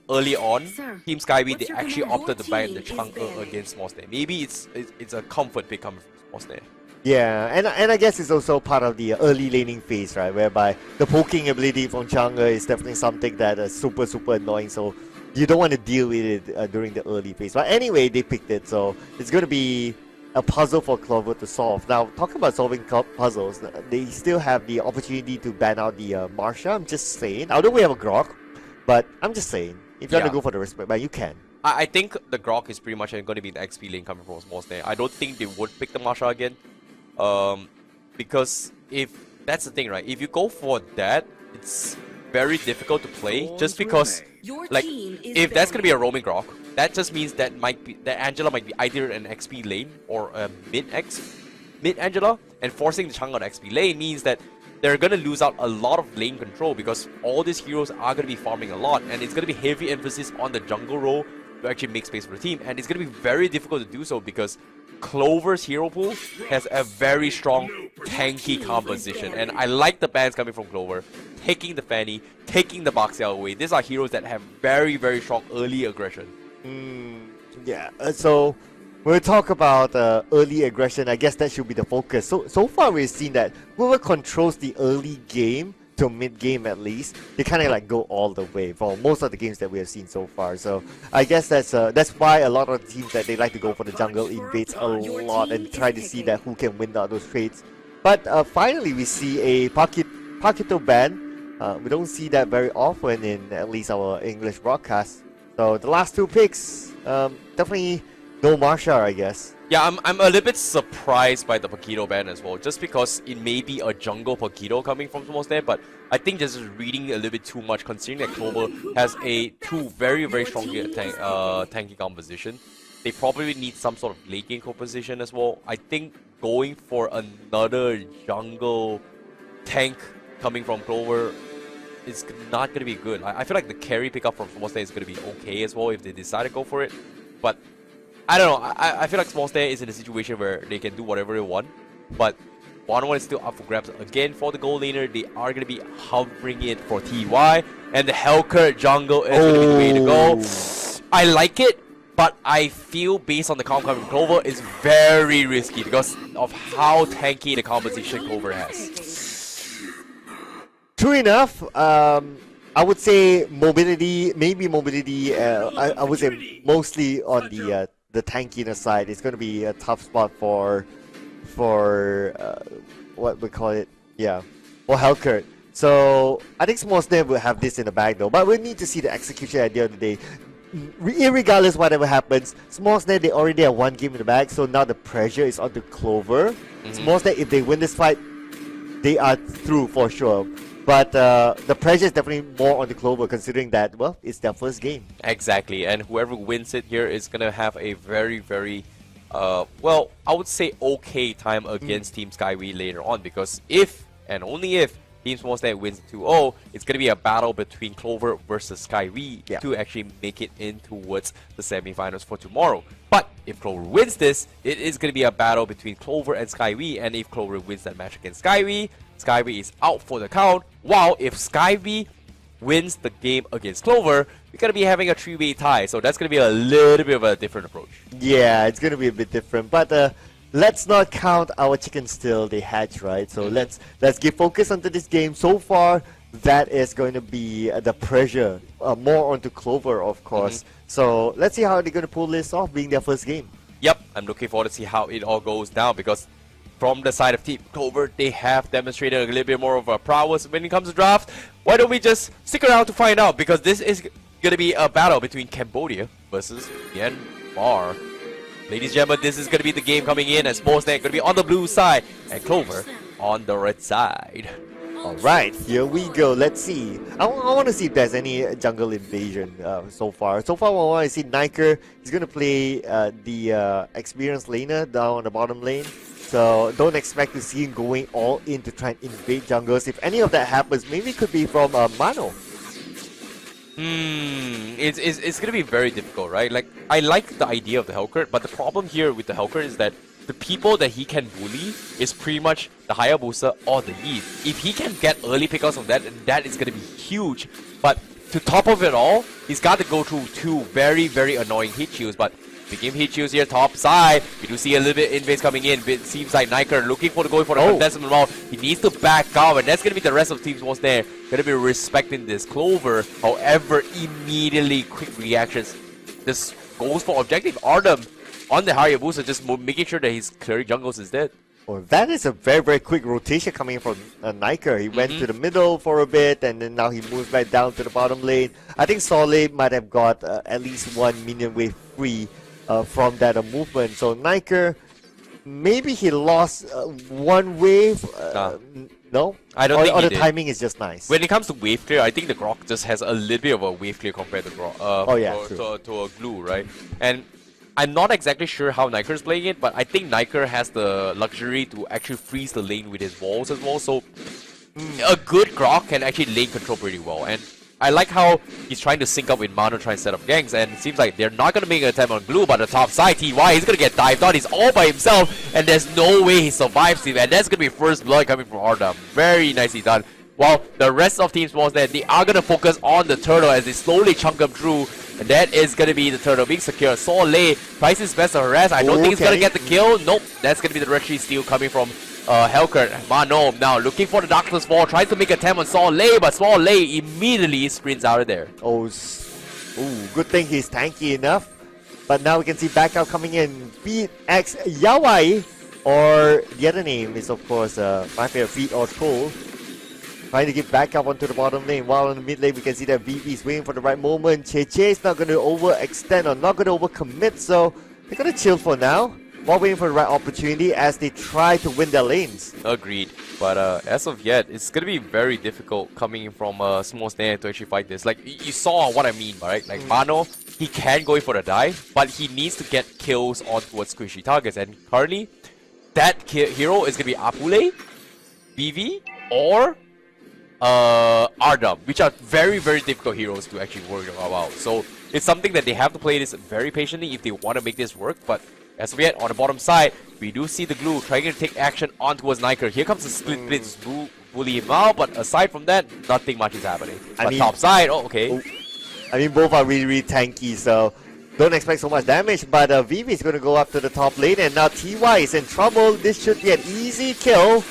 early on, Team SkyWee, they actually opted to ban the Chang'e against Smos Sne. Maybe it's a comfort pick coming from Smos Sne. Yeah, and I guess it's also part of the early laning phase, right? Whereby the poking ability from Chang'e is definitely something that is super annoying. So you don't want to deal with it during the early phase. But anyway, they picked it, so it's going to be a puzzle for Clover to solve. Now, talking about solving puzzles, they still have the opportunity to ban out the Marsha. I'm just saying. Although we have a Grok, but I'm just saying, if you want to go for the respect ban, you can. I think the Grok is pretty much going to be the XP lane coming from Smos Sne. I don't think they would pick the Marsha again. Because if that's the thing, right? If you go for that, it's very difficult to play. Just because, like, if that's gonna be a roaming Grok, that just means that Angela might be either an XP lane or a mid Angela, and forcing the Chang'e on XP lane means that they're gonna lose out a lot of lane control because all these heroes are gonna be farming a lot, and it's gonna be heavy emphasis on the jungle role to actually make space for the team, and it's gonna be very difficult to do so because Clover's hero pool has a very strong tanky composition, and I like the bans coming from Clover, taking the Fanny, taking the Baxiao away. These are heroes that have very strong early aggression. Yeah, so when we talk about early aggression, I guess that should be the focus. So far we've seen that whoever controls the early game to mid game at least, they kind of like go all the way for most of the games that we have seen so far. So I guess that's why a lot of teams that they like to go for the jungle invades a lot and try to see that who can win out those trades. But finally we see a Paquito ban. We don't see that very often in at least our English broadcast. So the last two picks, definitely no Marsha, I guess. Yeah, I'm a little bit surprised by the Paquito ban as well, just because it may be a jungle Paquito coming from Smos Sne, but I think this is reading a little bit too much considering that Clover has two very strong tanky composition. They probably need some sort of late game composition as well. I think going for another jungle tank coming from Clover is not going to be good. I feel like the carry pickup from Smos Sne is going to be okay as well if they decide to go for it, but I don't know. I feel like Smos Sne is in a situation where they can do whatever they want, but 1-1 is still up for grabs again for the gold laner. They are going to be hovering it for TY, and the Hellcurt jungle is going to be the way to go. I like it, but I feel based on the comp coming from Clover, it's very risky because of how tanky the composition Clover has. True enough. I would say mobility, maybe mobility. I would say mostly on the tankiness side. It's going to be a tough spot for what we call it, for Hellcurt. So I think Smos Sne will have this in the bag though, but we need to see the execution at the end of the day. Irregardless whatever happens, Smos Sne, they already have one game in the bag, so now the pressure is on the Clover. Smos Sne, if they win this fight, they are through for sure. But the pressure is definitely more on the Clover, considering that, well, it's their first game. Exactly, and whoever wins it here is going to have a very, well, I would say okay time against Team SkyWee later on, because if, and only if, Team Smos Sne wins 2-0, it's going to be a battle between Clover versus SkyWee to actually make it in towards the semifinals for tomorrow. But if Clover wins this, it is going to be a battle between Clover and SkyWee, and if Clover wins that match against SkyWee, SkyWee is out for the count, while if SkyWee wins the game against Clover, we're going to be having a 3-way tie, so that's going to be a little bit of a different approach. Yeah, it's going to be a bit different, but let's not count our chickens till they hatch, right? So let's give focus onto this game. So far, that is going to be the pressure, more onto Clover, of course. So let's see how they're going to pull this off, being their first game. Yep, I'm looking forward to see how it all goes down, because from the side of Team Clover, they have demonstrated a little bit more of a prowess when it comes to draft. Why don't we just stick around to find out, because this is going to be a battle between Cambodia versus Myanmar. Ladies and gentlemen, this is going to be the game coming in, and Smos Sne going to be on the blue side and Clover on the red side. Alright, here we go. Let's see. I want to see if there's any jungle invasion so far. So far, I want to see Niker. He's going to play the experienced laner down on the bottom lane. So don't expect to see him going all in to try and invade jungles. If any of that happens, maybe it could be from Mano. It's gonna be very difficult, right? Like, I like the idea of the Hellcurt, but the problem here with the Hellcurt is that the people that he can bully is pretty much the Hayabusa or the Eve. If he can get early pickups of that, that is gonna be huge. But to top of it all, he's got to go through two very annoying hit shields. But begin hit shields here, top side. We do see a little bit invades coming in. It seems like Niker looking for going for the contestant round. He needs to back out, and that's gonna be the rest of Team Smos Sne. Gonna be respecting this Clover. However, immediately quick reactions. This goes for objective Artem on the Hayabusa, just making sure that his clearing jungles is dead. Oh, that is a very quick rotation coming from Niker. He went to the middle for a bit, and then now he moves back down to the bottom lane. I think Soleil might have got at least one minion wave free from that movement. So Niker, maybe he lost one wave. No? I don't think or he the did. timing is just nice. When it comes to wave clear, I think the Grok just has a little bit of a wave clear compared to Grok. To a glue, right? And I'm not exactly sure how Niker is playing it, but I think Niker has the luxury to actually freeze the lane with his walls as well. So a good Grok can actually lane control pretty well. And I like how he's trying to sync up with Mano, trying to set up ganks, and it seems like they're not going to make an attempt on Glue, but the top side, TY, he's going to get dived on. He's all by himself, and there's no way he survives him, and that's going to be first blood coming from Artem. Very nicely done. While the rest of Team Smos Sne, they are going to focus on the turtle as they slowly chunk him through, and that is going to be the turtle being secure. Soleil tries his best to harass. I don't think he's going to get the kill. Nope, that's going to be the directory steal coming from Hellcurt. Mano now looking for the Darkness Fall, tries to make an attempt on Soleil, but Soleil immediately sprints out of there. Good thing he's tanky enough. But now we can see backup coming in. Feet X Yawai, or the other name is of course my favorite, Feet or Troll. Trying to get back up onto the bottom lane. While on the mid lane, we can see that VP is waiting for the right moment. Che is not going to overextend or not going to overcommit, so they're going to chill for now. while waiting for the right opportunity as they try to win their lanes. Agreed. But as of yet, it's gonna be very difficult coming in from Smos Sne to actually fight this. Like, you saw what I mean, right? Like, Mano, he can go in for the dive, but he needs to get kills on towards squishy targets. And currently, that hero is gonna be Apule, BV, or Ardam, which are very, very difficult heroes to actually work about. So it's something that they have to play this very patiently if they want to make this work. But as of yet, on the bottom side, we do see the glue trying to take action on towards Niker. Here comes the split blitz to bully him out, but aside from that, nothing much is happening. But top side, oh, okay. I mean, both are really, really tanky, so don't expect so much damage. But Vivi is going to go up to the top lane, and now TY is in trouble. This should be an easy kill.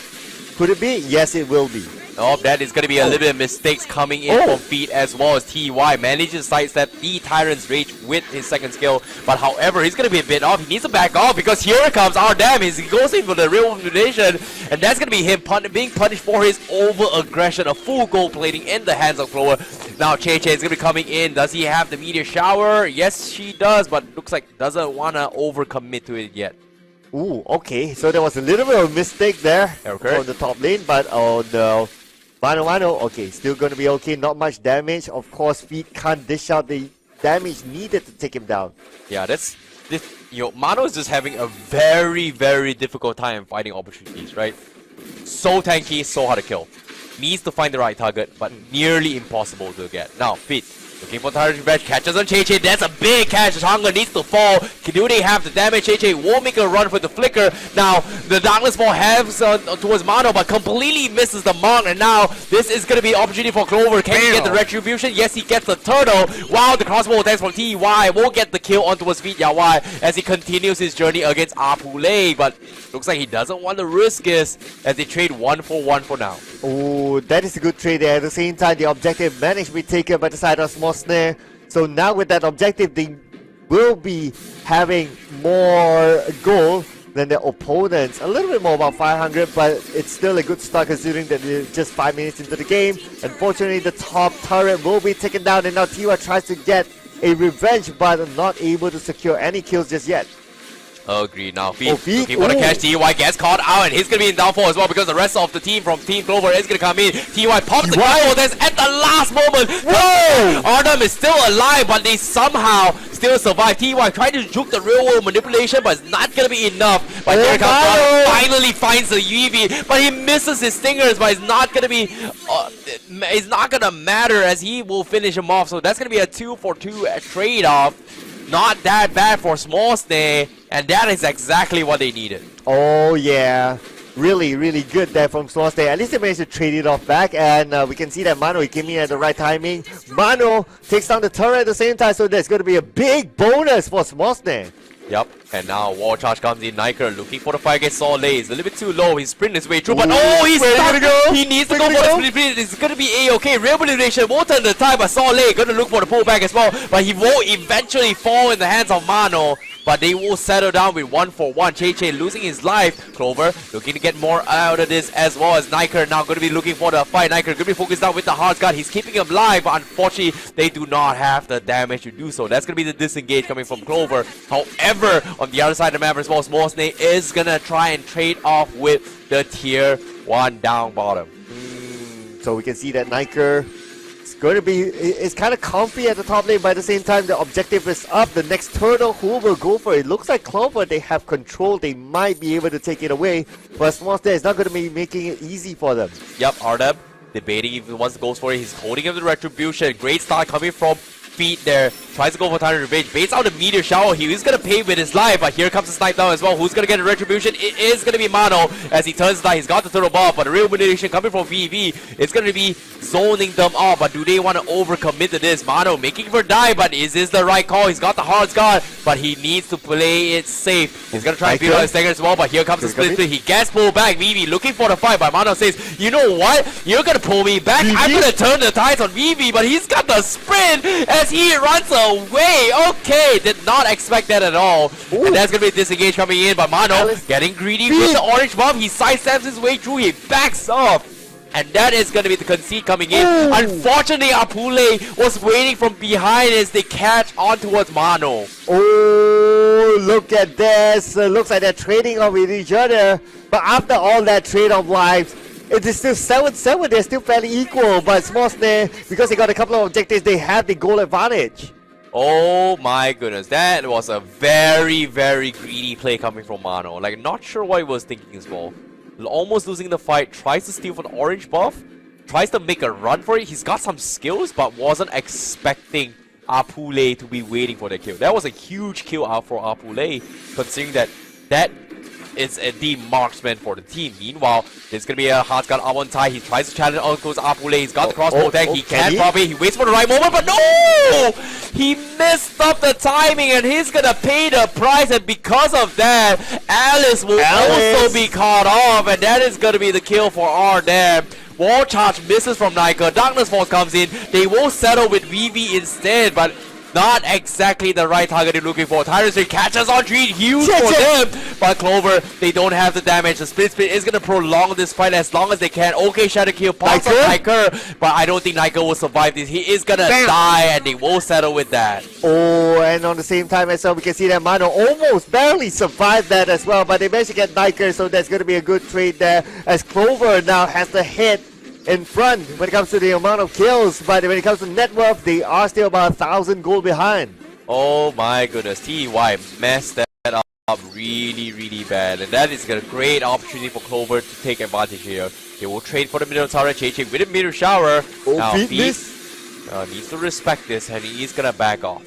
Could it be? Yes, it will be. Oh, that is going to be a little bit of mistakes coming in from Feet, as well as TY manages to sidestep the Tyrant's Rage with his second skill. But however, he's going to be a bit off. He needs to back off because here comes our damage. He goes in for the real elimination, and that's going to be him being punished for his over-aggression. A full gold plating in the hands of Clover. Now Che is going to be coming in. Does he have the meteor shower? Yes, she does, but looks like doesn't want to overcommit to it yet. Ooh, okay. So there was a little bit of a mistake there on the top lane, but oh no. Mano, okay, still going to be okay. Not much damage. Of course, Feet can't dish out the damage needed to take him down. Yeah, Mano is just having a very, very difficult time fighting opportunities, right? So tanky, so hard to kill. Needs to find the right target, but nearly impossible to get. Now, Feet looking for target revenge, catches on Che. That's a big catch. Hunger needs to fall. Do they have the damage? Che won't make a run for the flicker. Now, the Darkness Ball has towards Mano, but completely misses the mark. And now, this is going to be opportunity for Clover. Can he get the retribution? Yes, he gets the turtle. Wow, the crossbow attacks from TY won't get the kill onto his feet Yawai as he continues his journey against Apule. But looks like he doesn't want to risk this as they trade 1-for-1 for now. Oh, that is a good trade there. At the same time, the objective managed to be taken by the side of Smos Sne. So now with that objective, they will be having more gold than their opponents. A little bit more, about 500, but it's still a good start considering that they're just 5 minutes into the game. Unfortunately, the top turret will be taken down, and now Tiwa tries to get a revenge, but not able to secure any kills just yet. Agreed. Now, Feet looking for the catch. TY gets caught out, and he's going to be in downfall as well because the rest of the team from Team Clover is going to come in. TY pops the combo that's at the last moment. Whoa! Arnhem is still alive, but they somehow still survive. TY trying to juke the real world manipulation, but it's not going to be enough. But here comes Arnhem, finally finds the UV, but he misses his stingers, but it's not going to be... it's not going to matter as he will finish him off. So that's going to be a 2-for-2 trade-off. Not that bad for Smos Sne, and that is exactly what they needed. Oh yeah, really, really good there from Smos Sne. At least they managed to trade it off back, and we can see that Mano, he came in at the right timing. Mano takes down the turret at the same time, so there's going to be a big bonus for Smos Sne. Yep, and now Wall Charge comes in. Niker looking for the fight against Saw Lay. It's a little bit too low. He's sprinting his way through, but oh, he's stuck. He needs to go for the split. It's going to be A-okay. Real manipulation won't turn the tide, but Saw Lay going to look for the pullback as well. But he will eventually fall in the hands of Mano. But they will settle down with 1-for-1. Che losing his life. Clover looking to get more out of this as well as Niker now going to be looking for the fight. Niker going to be focused down with the hard guard. He's keeping him alive, but unfortunately they do not have the damage to do so. That's going to be the disengage coming from Clover. However, on the other side of the map as well, Smos Sne is going to try and trade off with the tier 1 down bottom. So we can see that Niker going to be, it's kind of comfy at the top lane, but at the same time the objective is up. The next turtle, who will go for it? Looks like Clover, they have control, they might be able to take it away, but Smos Sne is not going to be making it easy for them. Yep, Ardeb debating if he wants to go for it. He's holding him the retribution. Great start coming from Feet there. Tries to go for Tyrant Revenge. Baits out the meteor shower. He is going to pay with his life, but here comes the snipe down as well. Who's going to get a retribution? It is going to be Mano as he turns down. He's got the turtle buff, but the real manipulation coming from VV. It's going to be zoning them off, but do they want to overcommit to this? Mano making for die, but is this the right call? He's got the hard guard, but he needs to play it safe. He's going to try and beat out his stagger as well, but here comes the split. He gets pulled back. VV looking for the fight, but Mano says, you know what? You're going to pull me back. I'm going to turn the tides on VV, but he's got the sprint as he runs away. Okay, did not expect that at all. Ooh. And that's going to be a disengage coming in, but Mano getting greedy with the orange buff. He sidesteps his way through. He backs off. And that is going to be the concede coming in. Ooh. Unfortunately, Apule was waiting from behind as they catch on towards Mano. Oh, Oh, look at this. Looks like they're trading off with each other. But after all that trade of lives, it is still 7-7. They're still fairly equal. But Smos Sne, because they got a couple of objectives, they have the goal advantage. Oh my goodness, that was a very, very greedy play coming from Mano. Like, not sure what he was thinking as well. Almost losing the fight, tries to steal for the orange buff, tries to make a run for it. He's got some skills, but wasn't expecting Apule to be waiting for the kill. That was a huge kill out for Apule, considering that is the marksman for the team. Meanwhile, there's gonna be a hard gun up on tie. He tries to challenge on goes Apule. He's got the crossbow tag. He can't probably. He waits for the right moment, but no! He messed up the timing, and he's gonna pay the price. And because of that, Alice will also be caught off, and that is gonna be the kill for Ardem. Wall charge misses from Nika. Darkness Force comes in. They will settle with VV instead, but not exactly the right target they're looking for. Tyrant Street catches on Treat, huge for them. But Clover, they don't have the damage. The split is going to prolong this fight as long as they can. Okay, Shadow Kill pops on Niker, but I don't think Niker will survive this. He is going to die, and they will settle with that. Oh, and on the same time as well, we can see that Mano almost barely survived that as well. But they managed to get Niker, so that's going to be a good trade there. As Clover now has the hit in front when it comes to the amount of kills, but when it comes to net worth, they are still about 1,000 gold behind. Oh my goodness, TY messed that up really, really bad, and that is a great opportunity for Clover to take advantage here. They will trade for the middle tower, changing with a middle shower. Now Feet needs to respect this, and he is gonna back off.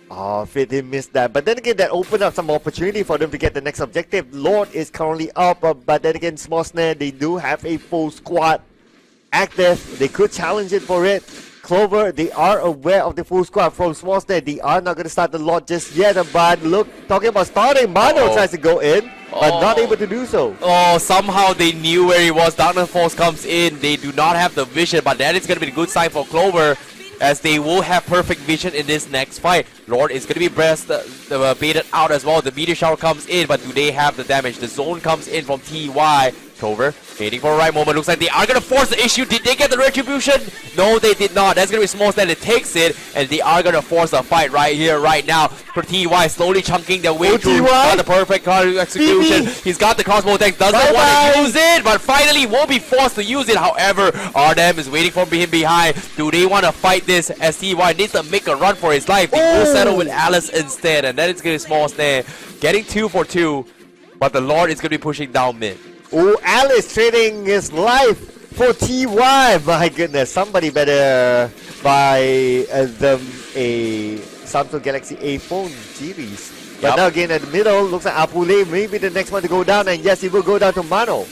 Oh, Fit did miss that. But then again, that opened up some opportunity for them to get the next objective. Lord is currently up, but then again, Smos Sne, they do have a full squad active. They could challenge it for it. Clover, they are aware of the full squad from Smos Sne. They are not going to start the lot just yet, but look, talking about starting, Mano tries to go in, but not able to do so. Oh, somehow they knew where he was. Darkness Force comes in. They do not have the vision, but that is going to be a good sign for Clover, as they will have perfect vision in this next fight. Lord is going to be baited out as well. The meteor shower comes in, but do they have the damage? The zone comes in from TY. Clover waiting for the right moment. Looks like they are going to force the issue. Did they get the retribution? No, they did not. That's going to be Smos Sne that takes it, and they are going to force a fight right here, right now. For TY, slowly chunking their way through. Got the perfect card execution. He's got the crossbow tank. Doesn't want to use it, but finally will be forced to use it. However, Ardem is waiting for him behind. Do they want to fight this, as TY needs to make a run for his life? They will settle with Alice instead, and that is going to be Smos Sne getting 2 for 2, but the Lord is going to be pushing down mid. Oh, Alice trading his life for TY. My goodness, somebody better buy them a Samsung Galaxy A phone series. But now again at the middle, looks like Apule may be the next one to go down, and yes, he will go down to Mano.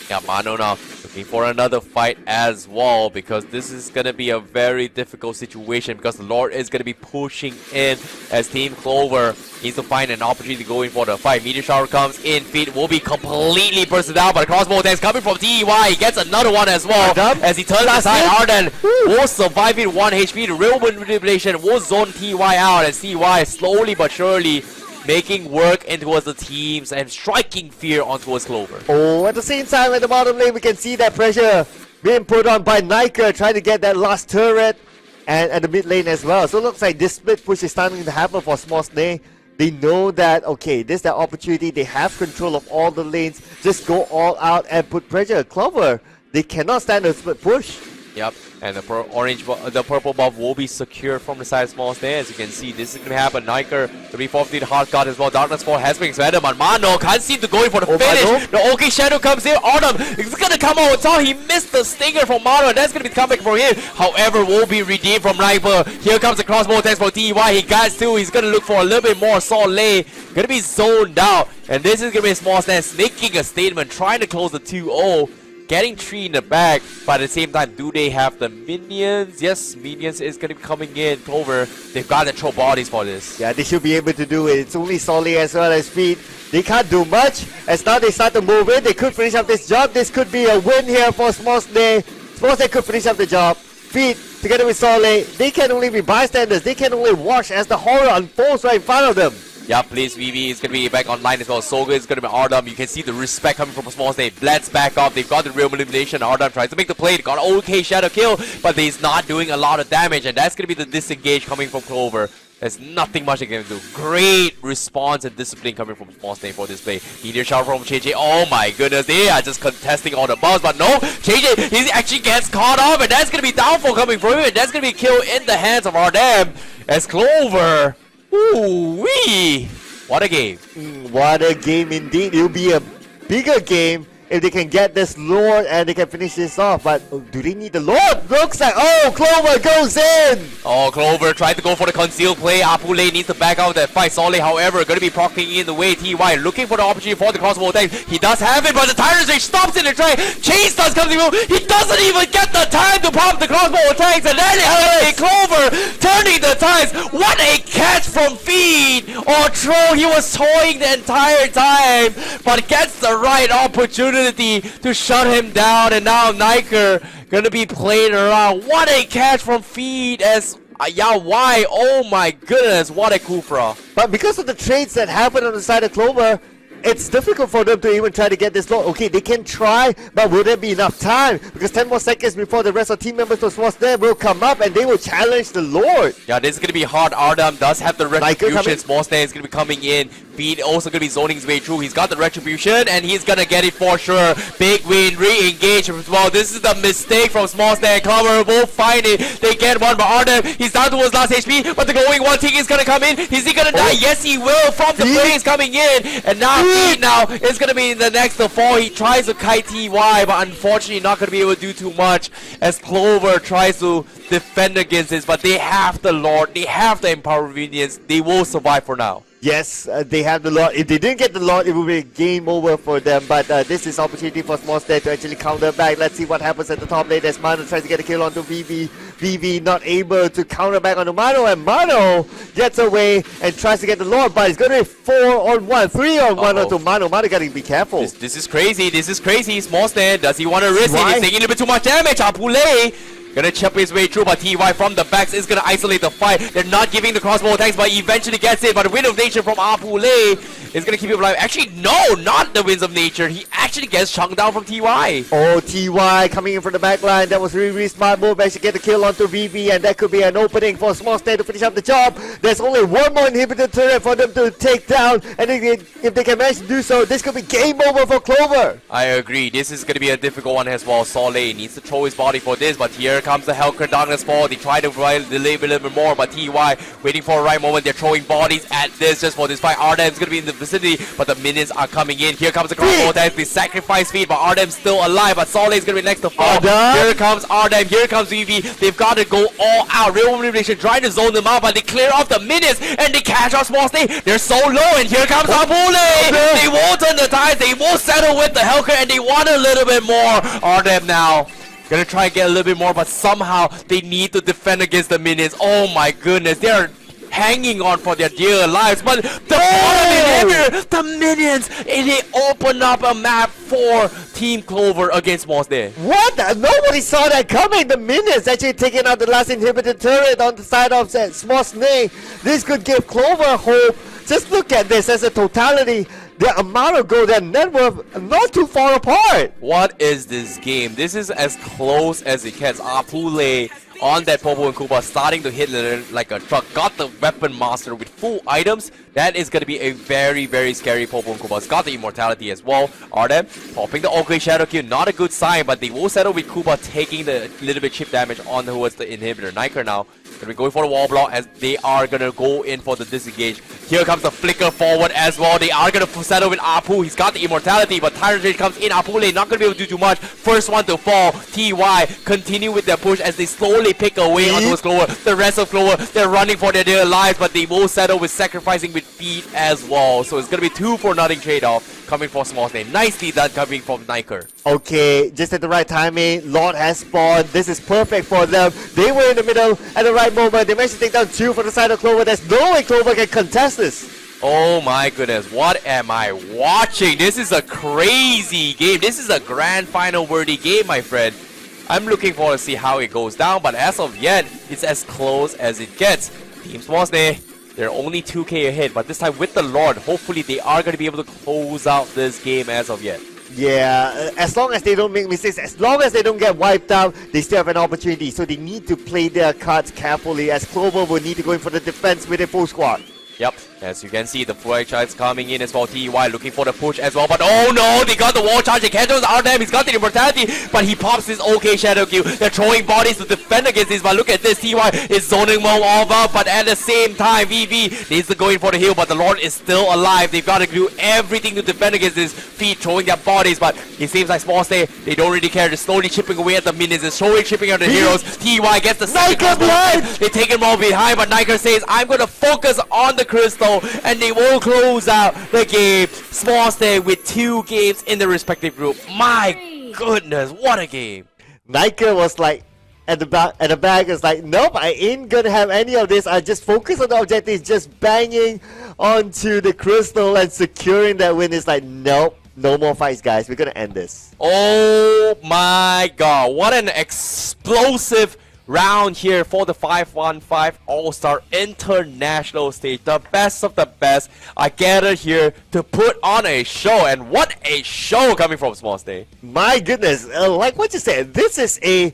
Yeah, Mano now looking for another fight as well, because this is going to be a very difficult situation, because the Lord is going to be pushing in as Team Clover needs to find an opportunity to go in for the fight. Meteor shower comes in, Feet will be completely bursted out, but the crossbow attacks coming from TY. He gets another one as well as he turns aside. Arden will survive it 1 HP. The real manipulation will zone TY out, as TY slowly but surely making work in towards the teams and striking fear on towards Clover. Oh, at the same time, at the bottom lane, we can see that pressure being put on by Nika, trying to get that last turret, and at the mid lane as well. So it looks like this split push is starting to happen for Smos Sne. They know that, okay, this is their opportunity. They have control of all the lanes. Just go all out and put pressure. Clover, they cannot stand a split push. Yep, and the purple buff will be secured from the side of Smos Sne. As you can see, this is going to happen. Niker to be forfeited hard guard as well. Darkness Fall has been expanded, but Mano can't seem to go in for the finish. The OK Shadow comes in. Autumn is going to come out on top. He missed the stinger from Mano, and that's going to be the comeback for him. However, will be redeemed from Niper. Here comes the crossbow attacks for TY. He got 2. He's going to look for a little bit more assault lane. Going to be zoned out, and this is going to be Smos Sne making a statement, trying to close the 2-0. Getting 3 in the back, but at the same time, do they have the minions? Yes, minions is going to be coming in. Clover, they've got to throw bodies for this. Yeah, they should be able to do it. It's only Solly as well as Feet. They can't do much. As now they start to move in, they could finish up this job. This could be a win here for Smos Sne. Smos Sne could finish up the job. Feet, together with Solly, they can only be bystanders. They can only watch as the horror unfolds right in front of them. Yeah, please, VV is going to be back online as well. Soga is going to be Ardam. You can see the respect coming from Smos Sne. Let's back off. They've got the real elimination. Ardam tries to make the play. Got an okay shadow kill, but he's not doing a lot of damage, and that's going to be the disengage coming from Clover. There's nothing much they can do. Great response and discipline coming from Smos Sne for this play. Meteor shower from JJ. Oh my goodness, they are just contesting all the balls, but no, JJ, he actually gets caught off, and that's going to be downfall coming from him, and that's going to be kill in the hands of Ardam as Clover. Ooh-wee! What a game. What a game indeed. It'll be a bigger game if they can get this Lord and they can finish this off. But do they need the Lord? Looks like, oh, Clover goes in. Oh, Clover tried to go for the concealed play. Apule needs to back out of that fight. Solly, however, going to be proccing in the way. TY looking for the opportunity for the crossbow attack. He does have it, but the Tyrant's Rage stops in the try. Chase does come through. He doesn't even get the time to pop the crossbow attacks. And then Clover turning the tides. What a catch from Feed or Troll. He was toying the entire time, but gets the right opportunity to shut him down, and now Niker gonna be playing around. What a catch from Feed as why? Oh my goodness, what a Kufra. But because of the trades that happened on the side of Clover, it's difficult for them to even try to get this Lord. Okay, they can try, but will there be enough time? Because 10 more seconds before the rest of team members of Smos Sne will come up and they will challenge the Lord. Yeah, this is going to be hard. Ardam does have the retribution. Smos Sne is going to be coming in. Feed also going to be zoning his way through. He's got the retribution and he's going to get it for sure. Big win, re-engage as well. This is the mistake from Smos Sne and Clover. Both find it. They get one, but Ardam, he's down towards last HP, but the going one thing is going to come in. Is he going to die? Yes, he will from the flames coming in. And now Feed now is going to be the next to fall. He tries to kite TY, but unfortunately not going to be able to do too much as Clover tries to defend against this, but they have the Lord, they have the Empower Minions, they will survive for now. Yes, they have the Lord. If they didn't get the Lord, it will be a game over for them. But this is opportunity for Smos Sne to actually counter back. Let's see what happens at the top lane as Mano tries to get a kill onto VV. VV not able to counter back onto Mano, and Mano gets away and tries to get the Lord, but it's going to be 4-on-1, 3-on-1 onto Mano. Mano got to be careful. This is crazy, this is crazy. Smos Sne, does he want to risk it? He's taking a little bit too much damage. Apule gonna chip his way through, but TY from the backs is gonna isolate the fight. They're not giving the crossbow attacks, but eventually gets it. But the Wind of Nature from Apule is gonna keep him alive. Actually, no, not the Winds of Nature. He actually gets chunked down from TY. Oh, TY coming in from the back line. That was really, really smart move. Actually get the kill onto VV, and that could be an opening for Smos Sne to finish up the job. There's only one more inhibitor turret for them to take down, and if they can manage to do so, this could be game over for Clover. I agree. This is gonna be a difficult one as well. Soleil needs to throw his body for this, but here comes the Hellcurt Darkness Fall. They try to delay a little bit more, but TY waiting for a right moment. They're throwing bodies at this just for this fight. Ardam's gonna be in the vicinity, but the minions are coming in. Here comes the crossbow attack. They sacrifice Feed, but Ardam's still alive. But Soleil's gonna be next to fall. Here comes Ardam. Here comes VV. They've got to go all out. Real Elimination trying to zone them out, but they clear off the minions and they catch out Smos Sne. They're so low, and here comes Apule. They won't turn the tides. They won't settle with the Hellcurt, and they want a little bit more. Ardam now gonna try and get a little bit more, but somehow they need to defend against the minions. Oh my goodness, they're hanging on for their dear lives, but the minions, and they open up a map for Team Clover against Smos Sne. What? Nobody saw that coming. The minions actually taking out the last inhibitor turret on the side of Smos Sne. This could give Clover hope. Just look at this as a totality. The amount of gold and net worth not too far apart. What is this game? This is as close as it gets. Apule on that Popo and Kuba starting to hit like a truck. Got the Weapon Master with full items. That is going to be a very, very scary Popo and Kuba. It's got the immortality as well. Ardam popping the okay Shadow Kill. Not a good sign, but they will settle with Kuba taking the little bit chip damage on towards the inhibitor. Niker now going to be going for the wall block as they are going to go in for the disengage. Here comes the flicker forward as well. They are going to settle with Apu. He's got the immortality, but Tyrant Rage comes in. Apule not going to be able to do too much. First one to fall. TY continue with their push as they slowly pick away onto Clover. The rest of Clover, they're running for their dear lives, but they will settle with sacrificing with Feed as well. So it's going to be 2-for-0 trade-off coming for Smos Sne. Nicely done coming from Niker. Okay, just at the right timing. Lord has spawned. This is perfect for them. They were in the middle at the right moment. They managed to take down 2 for the side of Clover. There's no way Clover can contest this. Oh my goodness, what am I watching? This is a crazy game. This is a grand final worthy game, my friend. I'm looking forward to see how it goes down, but as of yet, it's as close as it gets. Team Smos Sne They're only 2k ahead, but this time with the Lord, hopefully they are going to be able to close out this game as of yet. Yeah, as long as they don't make mistakes, as long as they don't get wiped out, they still have an opportunity. So they need to play their cards carefully, as Clover will need to go in for the defense with a full squad. Yep, as you can see, the full charge coming in as well. TY looking for the push as well, but oh no, they got the wall charge. They can't do the RDM. He's got the immortality, but he pops his OK Shadow Q. They're throwing bodies to defend against this, but look at this. TY is zoning them all out, but at the same time, VV needs to go in for the heal, but the Lord is still alive. They've got to do everything to defend against this feet, throwing their bodies, but it seems like Smos Sne, they don't really care. They're slowly chipping away at the minions. They're slowly chipping at the heroes. TY gets the second crystal. They take him all behind, but Niker says, I'm going to focus on the crystal, and they will close out the game. Smos Sne with 2 games in the respective group. My goodness, what a game. Niker was like, at the back is like, nope, I ain't gonna have any of this. I just focus on the objective, just banging onto the crystal and securing that win. It's like, nope, no more fights, guys. We're gonna end this. Oh my god, what an explosive round here for the 5-1-5 All-Star International Stage. The best of the best are gathered here to put on a show, and what a show coming from Smos Sne. My goodness, like what you said, this is a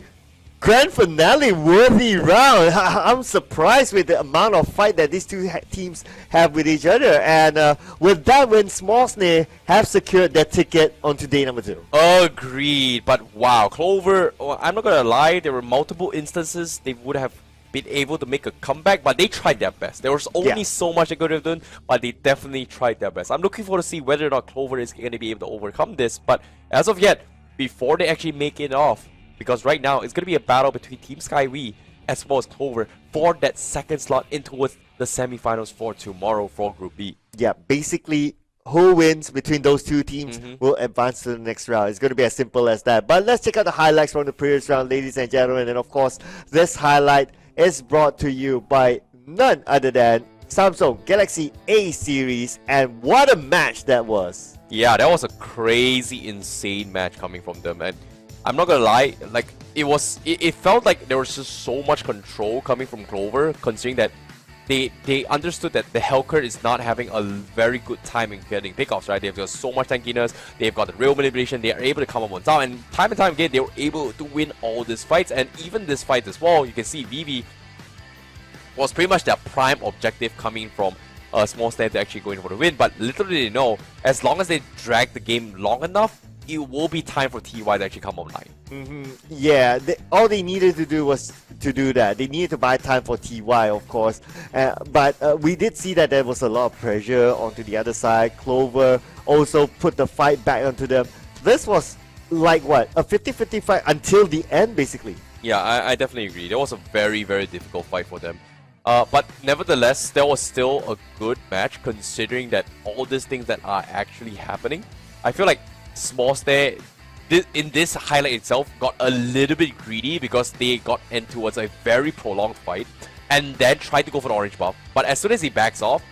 grand finale worthy round. I'm surprised with the amount of fight that these two teams have with each other, and with that win, Smos Sne have secured their ticket onto day number 2. Agreed, but wow, Clover, I'm not gonna lie, there were multiple instances they would have been able to make a comeback, but they tried their best. There was only so much they could have done, but they definitely tried their best. I'm looking forward to see whether or not Clover is going to be able to overcome this, but as of yet, before they actually make it off, because right now it's going to be a battle between Team SkyWee as well as Clover for that second slot in towards the semifinals for tomorrow for Group B. Yeah, basically, who wins between those two teams will advance to the next round. It's going to be as simple as that. But let's check out the highlights from the previous round, ladies and gentlemen. And of course, this highlight is brought to you by none other than Samsung Galaxy A series. And what a match that was. Yeah, that was a crazy, insane match coming from them. And I'm not gonna lie, like it felt like there was just so much control coming from Clover, considering that they understood that the Hellcurt is not having a very good time in getting pickoffs, right? They've got so much tankiness, they've got the real manipulation, they are able to come up on top, and time again they were able to win all these fights, and even this fight as well, you can see VV was pretty much their prime objective coming from Smos Sne to actually go in for the win, but little did they know, as long as they drag the game long enough, it will be time for TY to actually come online. Yeah, all they needed to do was to do that. They needed to buy time for TY, of course. But we did see that there was a lot of pressure onto the other side. Clover also put the fight back onto them. This was like what? A 50-50 fight until the end, basically. Yeah, I definitely agree. That was a very, very difficult fight for them. But nevertheless, that was still a good match considering that all these things that are actually happening. I feel like Smos Sne in this highlight itself got a little bit greedy because they got in towards a very prolonged fight and then tried to go for the orange buff. But as soon as he backs off,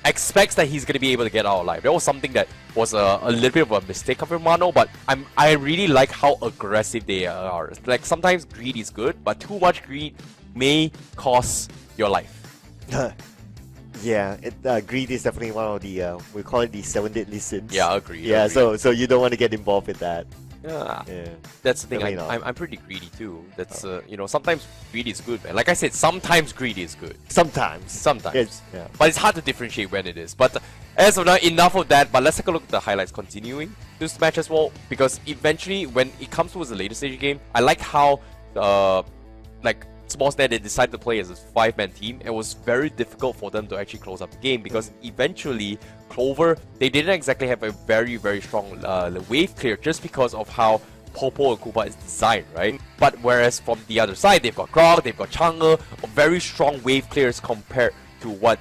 expects that he's going to be able to get out alive. That was something that was a little bit of a mistake of Romano, but I really like how aggressive they are. Like sometimes greed is good, but too much greed may cost your life. Yeah, greed is definitely one of the we call it the 7 deadly sins. Yeah, agreed. Yeah, agreed. so you don't want to get involved with that. Yeah, yeah. That's the thing. I'm pretty greedy too. That's you know, sometimes greed is good, man. Like I said, sometimes greed is good. Sometimes. Yeah. But it's hard to differentiate when it is. But as of now, enough of that. But let's take a look at the highlights continuing this match as well, because eventually when it comes towards the later stage game, I like how like Smos Sne, they decided to play as a 5-man team. It was very difficult for them to actually close up the game because eventually Clover, they didn't exactly have a very, very strong wave clear just because of how Popo and Koopa is designed, right? But whereas from the other side, they've got Grog, they've got Chang'e, very strong wave clears compared to what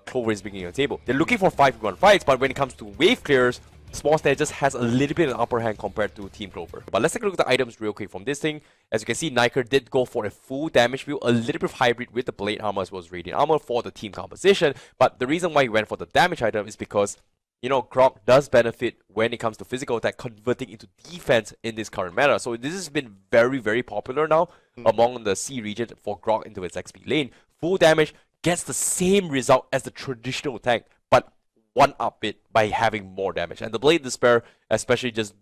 Clover is bringing to the table. They're looking for 5v1 fights, but when it comes to wave clears, Smos Sne just has a little bit of an upper hand compared to Team Clover. But let's take a look at the items real quick from this thing. As you can see, Niker did go for a full damage build, a little bit of hybrid with the blade armor as well as radiant armor for the team composition. But the reason why he went for the damage item is because, you know, Grog does benefit when it comes to physical attack converting into defense in this current meta. So this has been very, very popular now among the C region for Grog into its XP lane. Full damage gets the same result as the traditional tank, but one up it by having more damage. And the Blade Despair especially just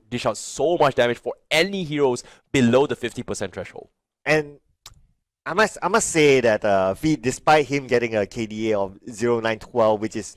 dish out so much damage for any heroes below the 50% threshold. And I must say that despite him getting a KDA of 0912, which is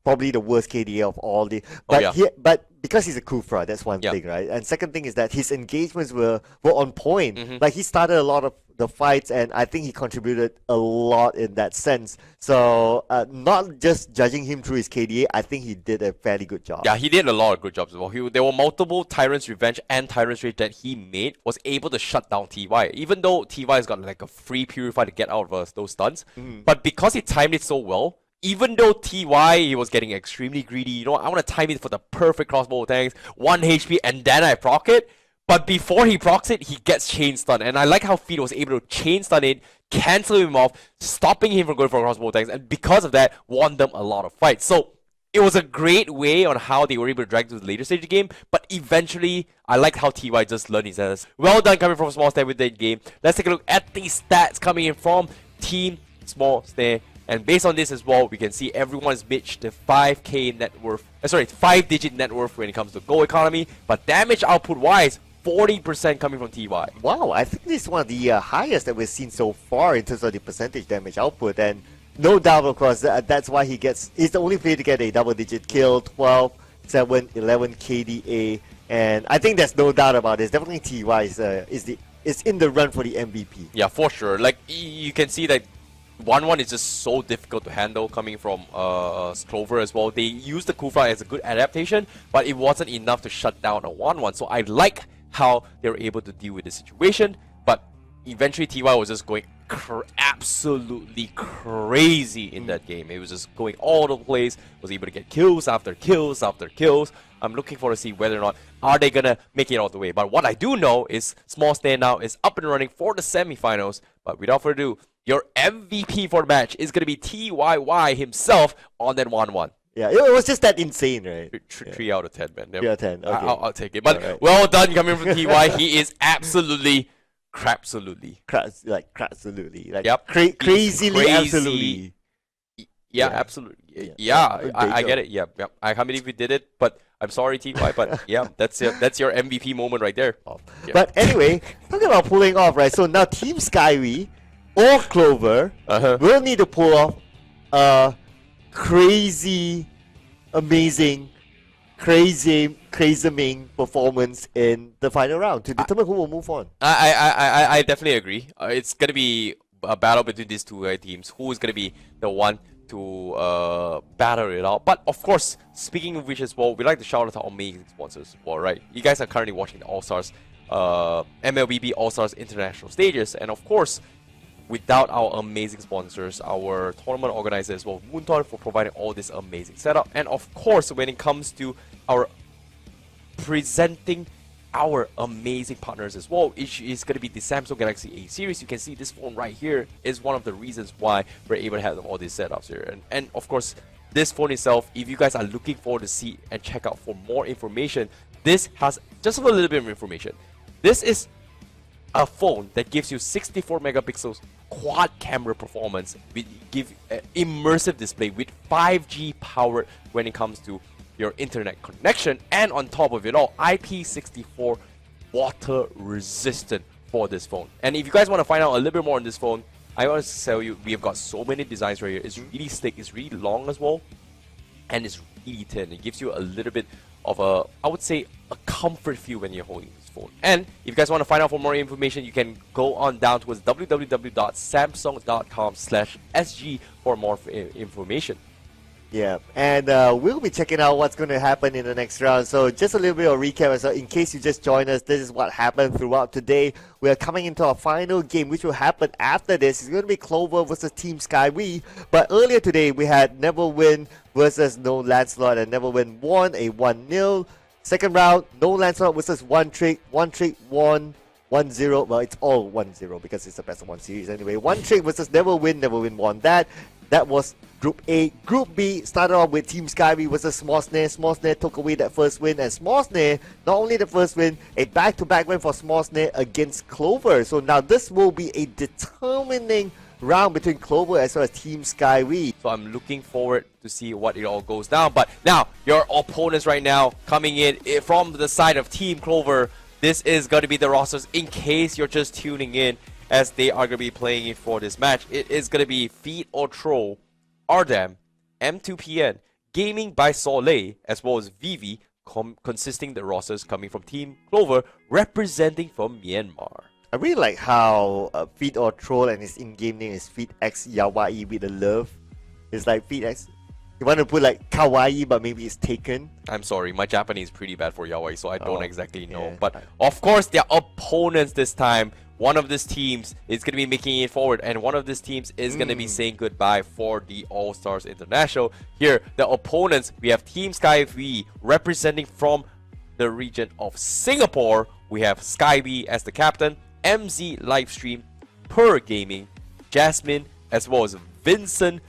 probably the worst KDA of all the, but because he's a Kufra, that's one thing, right? And second thing is that his engagements were on point. Like he started a lot of the fights, and I think he contributed a lot in that sense. So not just judging him through his KDA, I think he did a fairly good job. Yeah, he did a lot of good jobs as well. There were multiple Tyrant's Revenge and Tyrant's Rage that he made, was able to shut down TY. Even though TY's got like a free Purify to get out of those stuns, but because he timed it so well, even though TY he was getting extremely greedy, you know, I want to time it for the perfect crossbow tanks, 1 HP, and then I proc it. But before he procs it, he gets chain stun. And I like how Feed was able to chain stun it, cancel him off, stopping him from going for crossbow tanks, and because of that, won them a lot of fights. So it was a great way on how they were able to drag to the later stage of the game, but eventually, I liked how TY just learned his lessons. Well done coming from Smos Sne with that game. Let's take a look at the stats coming in from Team Smos Sne. And based on this as well, we can see everyone's reached the 5k net worth, 5-digit net worth when it comes to gold economy, but damage output wise, 40% coming from TY. Wow, I think this is one of the highest that we've seen so far in terms of the percentage damage output, and no doubt, of course, that's why he's the only player to get a double-digit kill, 12, 7, 11 KDA, and I think there's no doubt about this. Definitely TY is in the run for the MVP. Yeah, for sure. Like you can see that 1-1 is just so difficult to handle coming from Clover as well. They used the Kufra as a good adaptation, but it wasn't enough to shut down a 1-1. So I like how they were able to deal with the situation, but eventually TY was just going absolutely crazy in that game. It was just going all over the place, was able to get kills after kills after kills. I'm looking forward to see whether or not are they gonna make it all the way. But what I do know is Smos Sne now is up and running for the semifinals. But without further ado, your MVP for the match is gonna be TYY himself on that 1-1. Yeah, it was just that insane, right? 3 out of 10, man. 3 out of 10. Okay. I'll take it. But well done coming from TY. He is absolutely crapsolutely. Crapsolutely. Like yep. Crazily, crazy. absolutely. Yeah, absolutely. Yeah, I get it. Yeah. I can't believe we did it, but I'm sorry, TY. But yeah, that's your MVP moment right there. Yeah. But anyway, talking about pulling off, right? So now Team SkyWee or Clover will need to pull off a crazy, amazing, crazy performance in the final round to determine who will move on. I definitely agree. It's gonna be a battle between these two teams. Who is gonna be the one to battle it out? But of course, speaking of which as well, we like to shout out to our amazing sponsors as well, right? You guys are currently watching the All Stars, MLBB All Stars International Stages, and of course, without our amazing sponsors, our tournament organizers as well, Moonton, for providing all this amazing setup. And of course, when it comes to our presenting our amazing partners as well, it is going to be the Samsung Galaxy A series. You can see this phone right here is one of the reasons why we're able to have all these setups here. And of course, this phone itself, if you guys are looking forward to see and check out for more information, this has just a little bit of information. This is a phone that gives you 64 megapixels quad camera performance, give immersive display with 5G power when it comes to your internet connection, and on top of it all, IP64 water resistant for this phone. And if you guys want to find out a little bit more on this phone, I want to tell you we have got so many designs right here. It's really slick, it's really long as well, and it's really thin. It gives you a little bit of a, I would say, a comfort feel when you're holding this phone. And if you guys want to find out for more information, you can go on down towards www.samsung.com/SG for more information. Yeah, and we'll be checking out what's going to happen in the next round. So just a little bit of recap. So in case you just joined us, this is what happened throughout today. We are coming into our final game, which will happen after this. It's going to be Clover versus Team SkyWee. But earlier today, we had NEVERWIN versus No LANCELOT, and NEVERWIN won a 1-0. Second round, No LANCELOT versus One Trick won 1-0. Well, it's all 1-0 because it's a best of one series anyway. One Trick versus NEVERWIN. NEVERWIN won that. That was Group A. Group B started off with Team SkyWee versus Smos Sne. Smos Sne took away that first win, and Smos Sne, not only the first win, a back-to-back win for Smos Sne against Clover. So now this will be a determining round between Clover as well as Team SkyWee. So I'm looking forward to see what it all goes down. But now, your opponents right now coming in from the side of Team Clover. This is going to be the rosters in case you're just tuning in, as they are going to be playing it for this match. It is going to be Feed or Troll, Ardam, M2PN, Gaming by Soleil, as well as Vivi, consisting the rosters coming from Team Clover, representing from Myanmar. I really like how Feed or Troll and his in-game name is Feed X Yawaii with the love. It's like Feed X. You want to put like Kawaii, but maybe it's taken. I'm sorry, my Japanese is pretty bad for yaoi, so I don't exactly know. yeah. But of course, their opponents this time, one of these teams is going to be making it forward, and one of these teams is going to be saying goodbye for the All-Stars International. Here, the opponents, we have Team SkyWee representing from the region of Singapore. We have SkyWee as the captain, MZ Livestream, Per Gaming, Jasmine, as well as Vincent,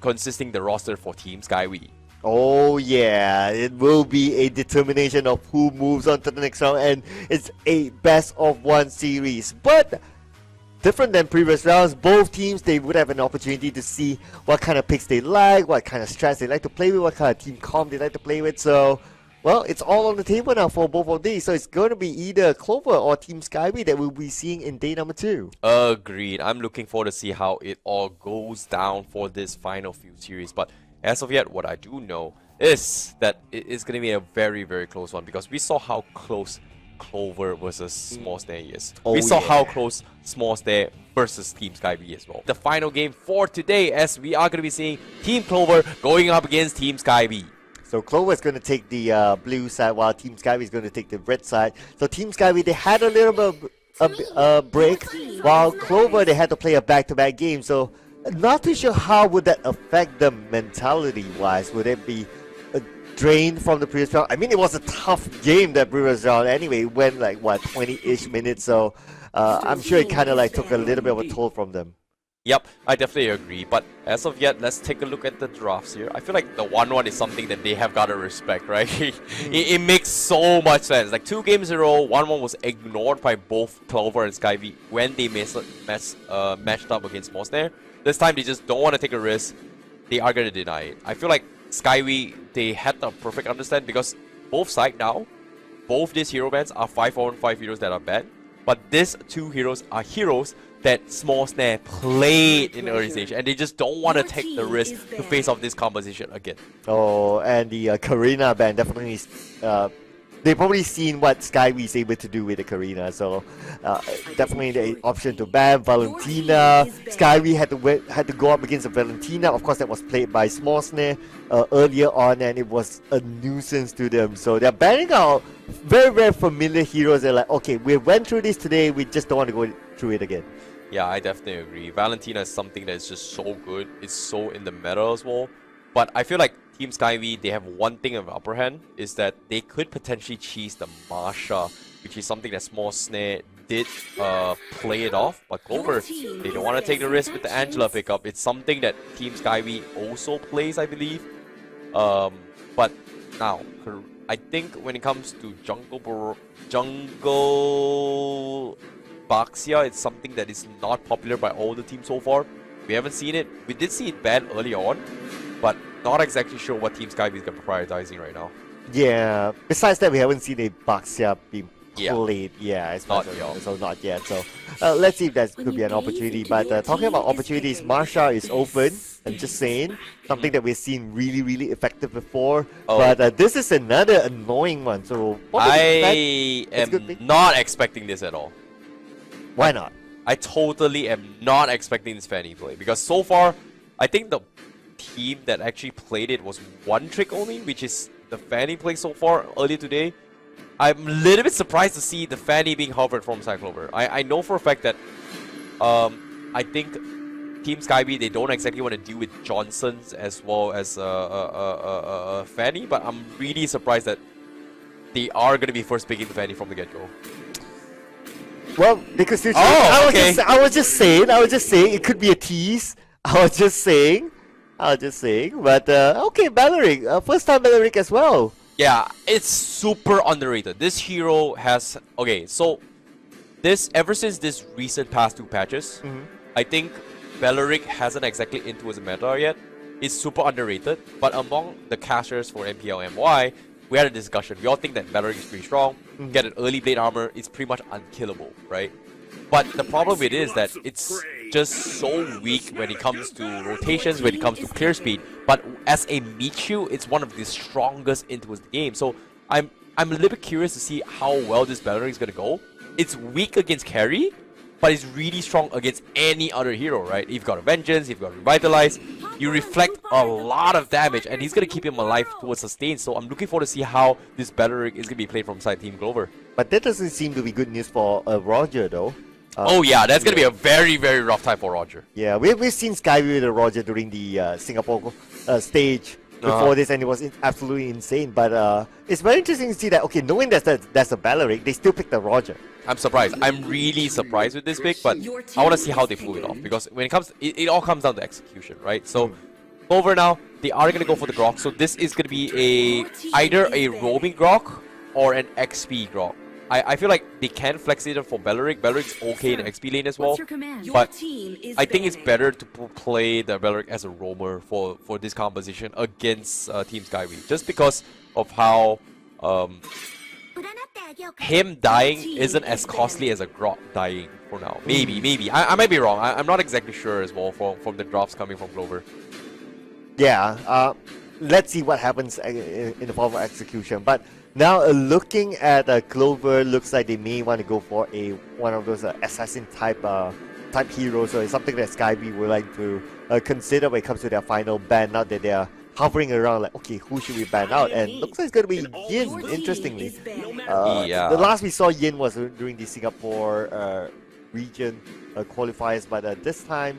consisting the roster for Team SkyWee. Oh yeah, it will be a determination of who moves on to the next round, and it's a best of one series. But different than previous rounds, both teams, they would have an opportunity to see what kind of picks they like, what kind of strats they like to play with, what kind of team comp they like to play with. So, well, it's all on the table now for both of these. So it's going to be either Clover or Team SkyWee that we'll be seeing in day number 2. Agreed. I'm looking forward to see how it all goes down for this final few series. But as of yet, what I do know is that it is going to be a very, very close one, because we saw how close Clover versus Smos Sne is. We saw how close Smos Sne versus Team SkyWee as well. The final game for today, as we are going to be seeing Team Clover going up against Team SkyWee. So Clover is going to take the blue side, while Team SkyWee is going to take the red side. So Team SkyWee, they had a little bit of a break, while Clover, they had to play a back-to-back game. So not too sure how would that affect them mentality-wise. Would it be a drain from the previous round? I mean, it was a tough game, that previous round. Anyway, it went like, what, 20-ish minutes. So I'm sure it kind of like took a little bit of a toll from them. Yep, I definitely agree. But as of yet, let's take a look at the drafts here. I feel like the 1-1 is something that they have got to respect, right? it makes so much sense. Like 2 games in a row, 1-1 was ignored by both Clover and SkyWee when they matched up against Smos Sne. This time, they just don't want to take a risk. They are going to deny it. I feel like SkyWee, they had the perfect understand, because both sides now, both these hero bans are 5-on-5 heroes that are banned. But these 2 heroes are heroes that Smos Sne played in the early stage, and they just don't want to take the risk to face off this composition again. Oh, and the Karina ban definitely, they've probably seen what SkyWee is able to do with the Karina, so definitely the option to ban Valentina. SkyWee had to go up against a Valentina. Of course, that was played by Smos Sne earlier on, and it was a nuisance to them. So they're banning out very, very familiar heroes. They're like, okay, we went through this today, we just don't want to go through it again. Yeah, I definitely agree. Valentina is something that's just so good. It's so in the meta as well. But I feel like Team SkyWee, they have one thing of upper hand, is that they could potentially cheese the Masha, which is something that Smos Sne did play it off. But Clover, they don't want to take the risk with the Angela pickup. It's something that Team SkyWee also plays, I believe. But now, I think when it comes to jungle Baxia, it's something that is not popular by all the teams so far. We haven't seen it. We did see it banned early on, but not exactly sure what Team SkyWee is going to be prioritizing right now. Yeah, besides that, we haven't seen a Baxia being played. Yeah, not yet. So not yet. So let's see if that could be an opportunity. But talking about opportunities, Marsha is open. I'm just saying, something that we've seen really, really effective before. But this is another annoying one. So what I am not expecting this at all. Why not? I totally am not expecting this Fanny play, because so far, I think the team that actually played it was one trick only, which is the Fanny play so far earlier today. I'm a little bit surprised to see the Fanny being hovered from Clover. I know for a fact that I think Team SkyWee, they don't exactly want to deal with Johnsons as well as Fanny, but I'm really surprised that they are going to be first picking the Fanny from the get-go. Well, they could still. I was just saying. It could be a tease. I was just saying. But okay, Valeric. First time Valeric as well. Yeah, it's super underrated. This hero has so this ever since this recent past 2 patches, I think Belleric hasn't exactly into his meta yet. It's super underrated, but among the casters for MPL MY, we had a discussion. We all think that Belleric is pretty strong. Get an early blade armor, it's pretty much unkillable, right? But the problem with it is that it's just so weak when it comes to rotations, when it comes to clear speed. But as a Michu, it's one of the strongest into the game. So I'm a little bit curious to see how well this Belleric is gonna go. It's weak against carry, but it's really strong against any other hero, right? You've got a Vengeance, you've got Revitalize, you reflect a lot of damage, and he's gonna keep him alive towards sustain. So I'm looking forward to see how this Belleric is gonna be played from side Team Clover. But that doesn't seem to be good news for Roger, though. Oh yeah, that's gonna be a very, very rough time for Roger. Yeah, we've seen SkyWee with Roger during the Singapore stage before this, and it was absolutely insane. But it's very interesting to see that, okay, knowing that's a Belleric, they still picked the Roger. I'm surprised. I'm really surprised with this pick, but I want to see how they pull it off, because when it comes, it all comes down to execution, right? So Clover now, they are gonna go for the Grok. So this is gonna be either a roaming Grok or an XP Grok. I feel like they can flex it for Belleric. Belleric's okay in XP lane as well, but I think it's better to play the Belleric as a roamer for this composition against Team SkyWee, just because of how him dying isn't as costly as a Grok dying for now. Maybe. I might be wrong. I'm not exactly sure as well from the drops coming from Clover. Yeah, let's see what happens in the form of execution. But now looking at Clover, looks like they may want to go for one of those assassin type heroes. So it's something that SkyWee would like to consider when it comes to their final ban. Now that they are hovering around like, okay, who should we ban out? And looks like it's going to be Yin, interestingly. The last we saw Yin was during the Singapore region qualifiers, but this time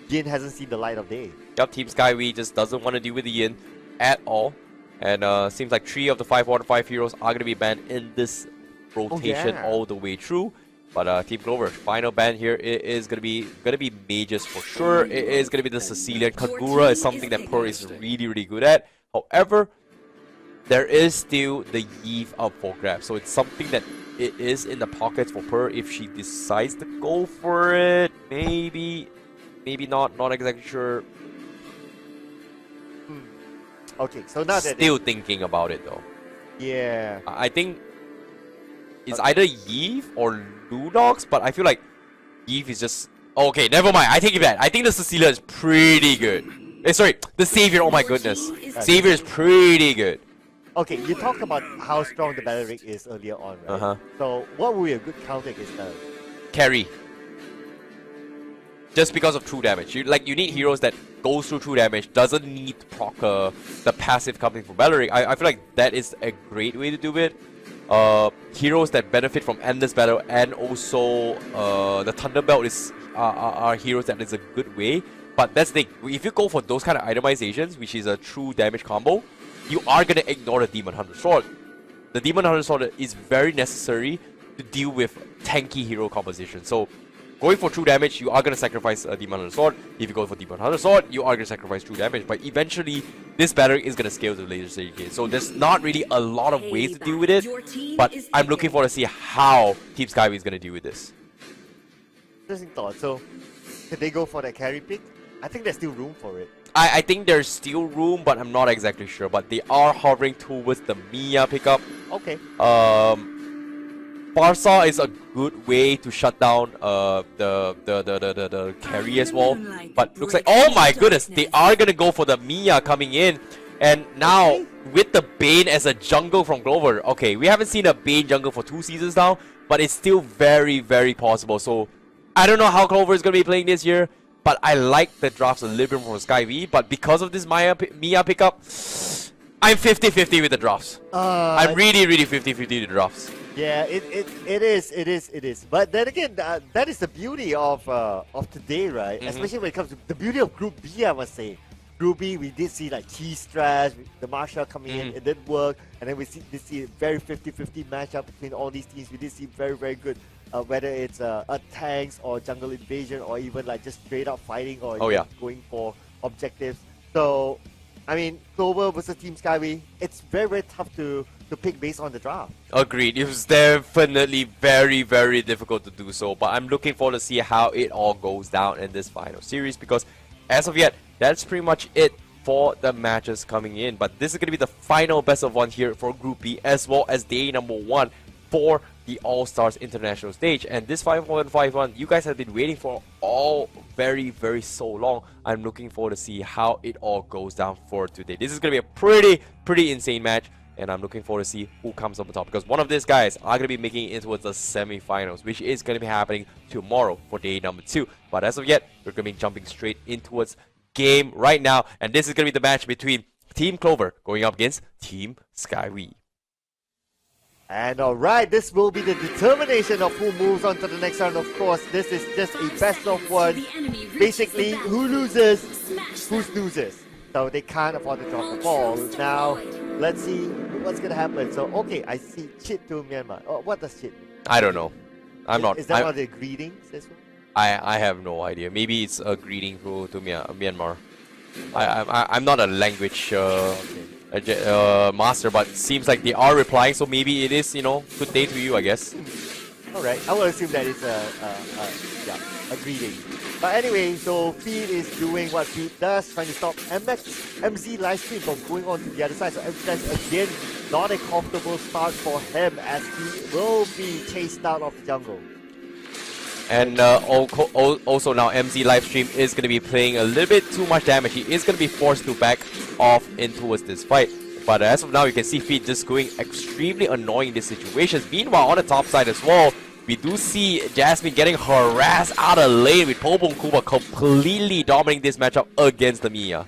Yin hasn't seen the light of day. Yup, Team SkyWee just doesn't want to deal with the Yin at all. And seems like 3 of the 5 Water 5 heroes are going to be banned in this rotation all the way through. But Team Clover, final ban here is going to be mages for sure. It is going to be the Sicilian. Kagura is something that Per is really good at. However, there is still the Eve up for grabs. So it's something that it is in the pockets for Per if she decides to go for it. Maybe not exactly sure. Okay, so now that still thinking about it though. Yeah. I think it's either Eve or Lunox, but I feel like Eve is just okay. Never mind. I take it back. I think the Cecilia is pretty good. Sorry, the Savior. Oh my goodness, Savior is pretty good. Okay, you talked about how strong the Belleric is earlier on, right? So what would be a good counter against that? Carry. Just because of true damage. You need heroes that goes through true damage, doesn't need to proc the passive coming from Belleric. I feel like that is a great way to do it. Heroes that benefit from endless battle, and also the Thunderbelt are heroes that is a good way. But that's the thing, if you go for those kind of itemizations, which is a true damage combo, you are gonna ignore the Demon Hunter Sword. The Demon Hunter Sword is very necessary to deal with tanky hero composition. So going for true damage, you are going to sacrifice a Demon Hunter Sword. If you go for Demon Hunter Sword, you are going to sacrifice true damage. But eventually, this battle is going to scale to the later stage game. So there's not really a lot of ways to deal with it. But I'm looking forward to see how Team SkyWee is going to deal with this. Interesting thought. So, could they go for that carry pick? I think there's still room for it. I think there's still room, but I'm not exactly sure. But they are hovering towards the Mia pickup. Okay. Barsaw is a good way to shut down the carry as well. But looks like, oh my goodness, they are gonna go for the Mia coming in. And now with the Bane as a jungle from Clover. Okay, we haven't seen a Bane jungle for 2 seasons now, but it's still very possible. So I don't know how Clover is gonna be playing this year, but I like the drafts a little bit from SkyWee. But because of this Mia pickup, I'm 50-50 with the drafts. I'm really 50-50 with the drafts. Yeah, it is. But then again, that is the beauty of today, right? Especially when it comes to the beauty of Group B, I must say. Group B, we did see like Key Strash, the Marshall coming in, it didn't work, and then we see a very 50-50 matchup between all these teams. We did see very good, whether it's a tanks or jungle invasion or even like just straight up fighting or going for objectives. So, I mean, Clover versus Team SkyWee, it's very tough to to pick based on the draft. Agreed. It was definitely very, very difficult to do so, but I'm looking forward to see how it all goes down in this final series because as of yet, that's pretty much it for the matches coming in. But this is going to be the final best of one here for Group B as well as day number 1 for the All-Stars International Stage. And this 5-1-5-1, you guys have been waiting for all very, very so long. I'm looking forward to see how it all goes down for today. This is going to be a pretty insane match. And I'm looking forward to see who comes up on top. Because one of these guys are going to be making it towards the semi-finals, which is going to be happening tomorrow for day number 2. But as of yet, we're going to be jumping straight in towards game right now. And this is going to be the match between Team Clover going up against Team SkyWee. And alright, this will be the determination of who moves on to the next round. Of course, this is just a best of one. Basically, who loses, who loses. So they can't afford to drop the ball. Now, let's see what's gonna happen. So, okay, I see Chit to Myanmar. Oh, what does Chit mean? I don't know. Is that one of the greetings as well? I have no idea. Maybe it's a greeting to Myanmar. I'm not a language master, but it seems like they are replying, so maybe it is, you know, good day to you, I guess. Alright, I will assume that it's a greeting. But anyway, so Feed is doing what Feed does, trying to stop MZ Livestream from going on to the other side. So MZ again, not a comfortable start for him as he will be chased out of the jungle. And also now MZ Livestream is going to be playing a little bit too much damage. He is going to be forced to back off in towards this fight. But as of now, you can see Feed just going extremely annoying in these situations. Meanwhile, on the top side as well, we do see Jasmine getting harassed out of lane with Pobong Kuba completely dominating this matchup against the Mia.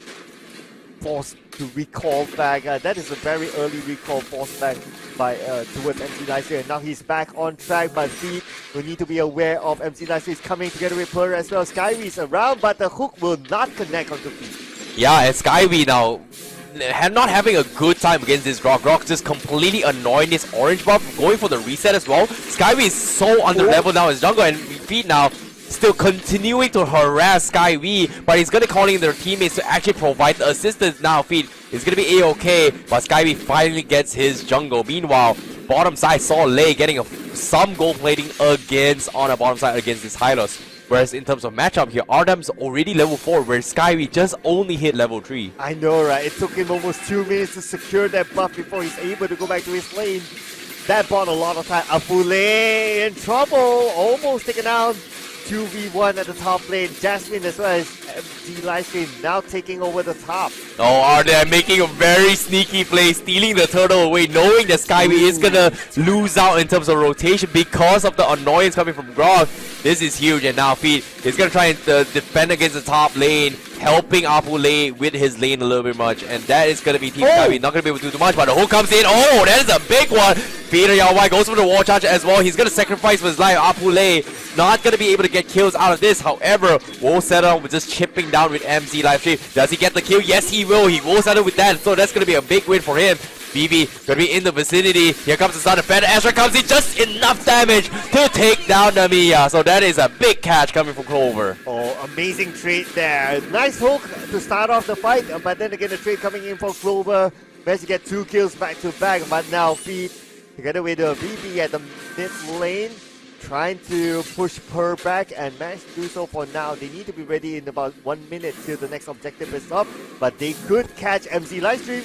Forced to recall back. That is a very early recall forced back by towards MC Lyster. And now he's back on track, but Feed will need to be aware of MC Lyster is coming together with Plur as well. SkyWee is around, but the hook will not connect onto Feed. Yeah, and SkyWee now not having a good time against this Grok. Grok just completely annoying this orange buff, going for the reset as well. SkyWee is so under level now as jungle, and Feed now still continuing to harass SkyWee, but he's gonna call in their teammates to actually provide the assistance now. Feed is gonna be a-okay, but SkyWee finally gets his jungle. Meanwhile, bottom side saw Lei getting some gold plating on a bottom side against this Hylos. Whereas in terms of matchup here, Ardam's already level 4, where SkyWee just only hit level 3. I know, right? It took him almost 2 minutes to secure that buff before he's able to go back to his lane. That bought a lot of time. Afule in trouble, almost taken out. 2v1 at the top lane. Jasmine as well as MG Livestream now taking over the top. Oh, Ardam making a very sneaky play, stealing the turtle away, knowing that SkyWee is gonna lose out in terms of rotation because of the annoyance coming from Grog. This is huge, and now Feed is gonna try and defend against the top lane, helping Apule with his lane a little bit much, and that is gonna be Team SkyWee not gonna be able to do too much, but the hook comes in. Oh, that is a big one. Peter Yawai goes for the wall charge as well. He's gonna sacrifice for his life. Apule not gonna be able to get kills out of this. However, will settle with just chipping down with MZ Livestream. Does he get the kill? Yes, he will. He will settle with that, so that's gonna be a big win for him. BB gonna be in the vicinity. Here comes the Sun Defender. Astra comes in, just enough damage to take down Namiya. So that is a big catch coming from Clover. Oh, amazing trade there. Nice hook to start off the fight, but then again the trade coming in for Clover. Managed to get 2 kills back to back, but now Feed together with the BB at the mid lane, trying to push Per back and manage to do so for now. They need to be ready in about 1 minute till the next objective is up, but they could catch MZ Livestream.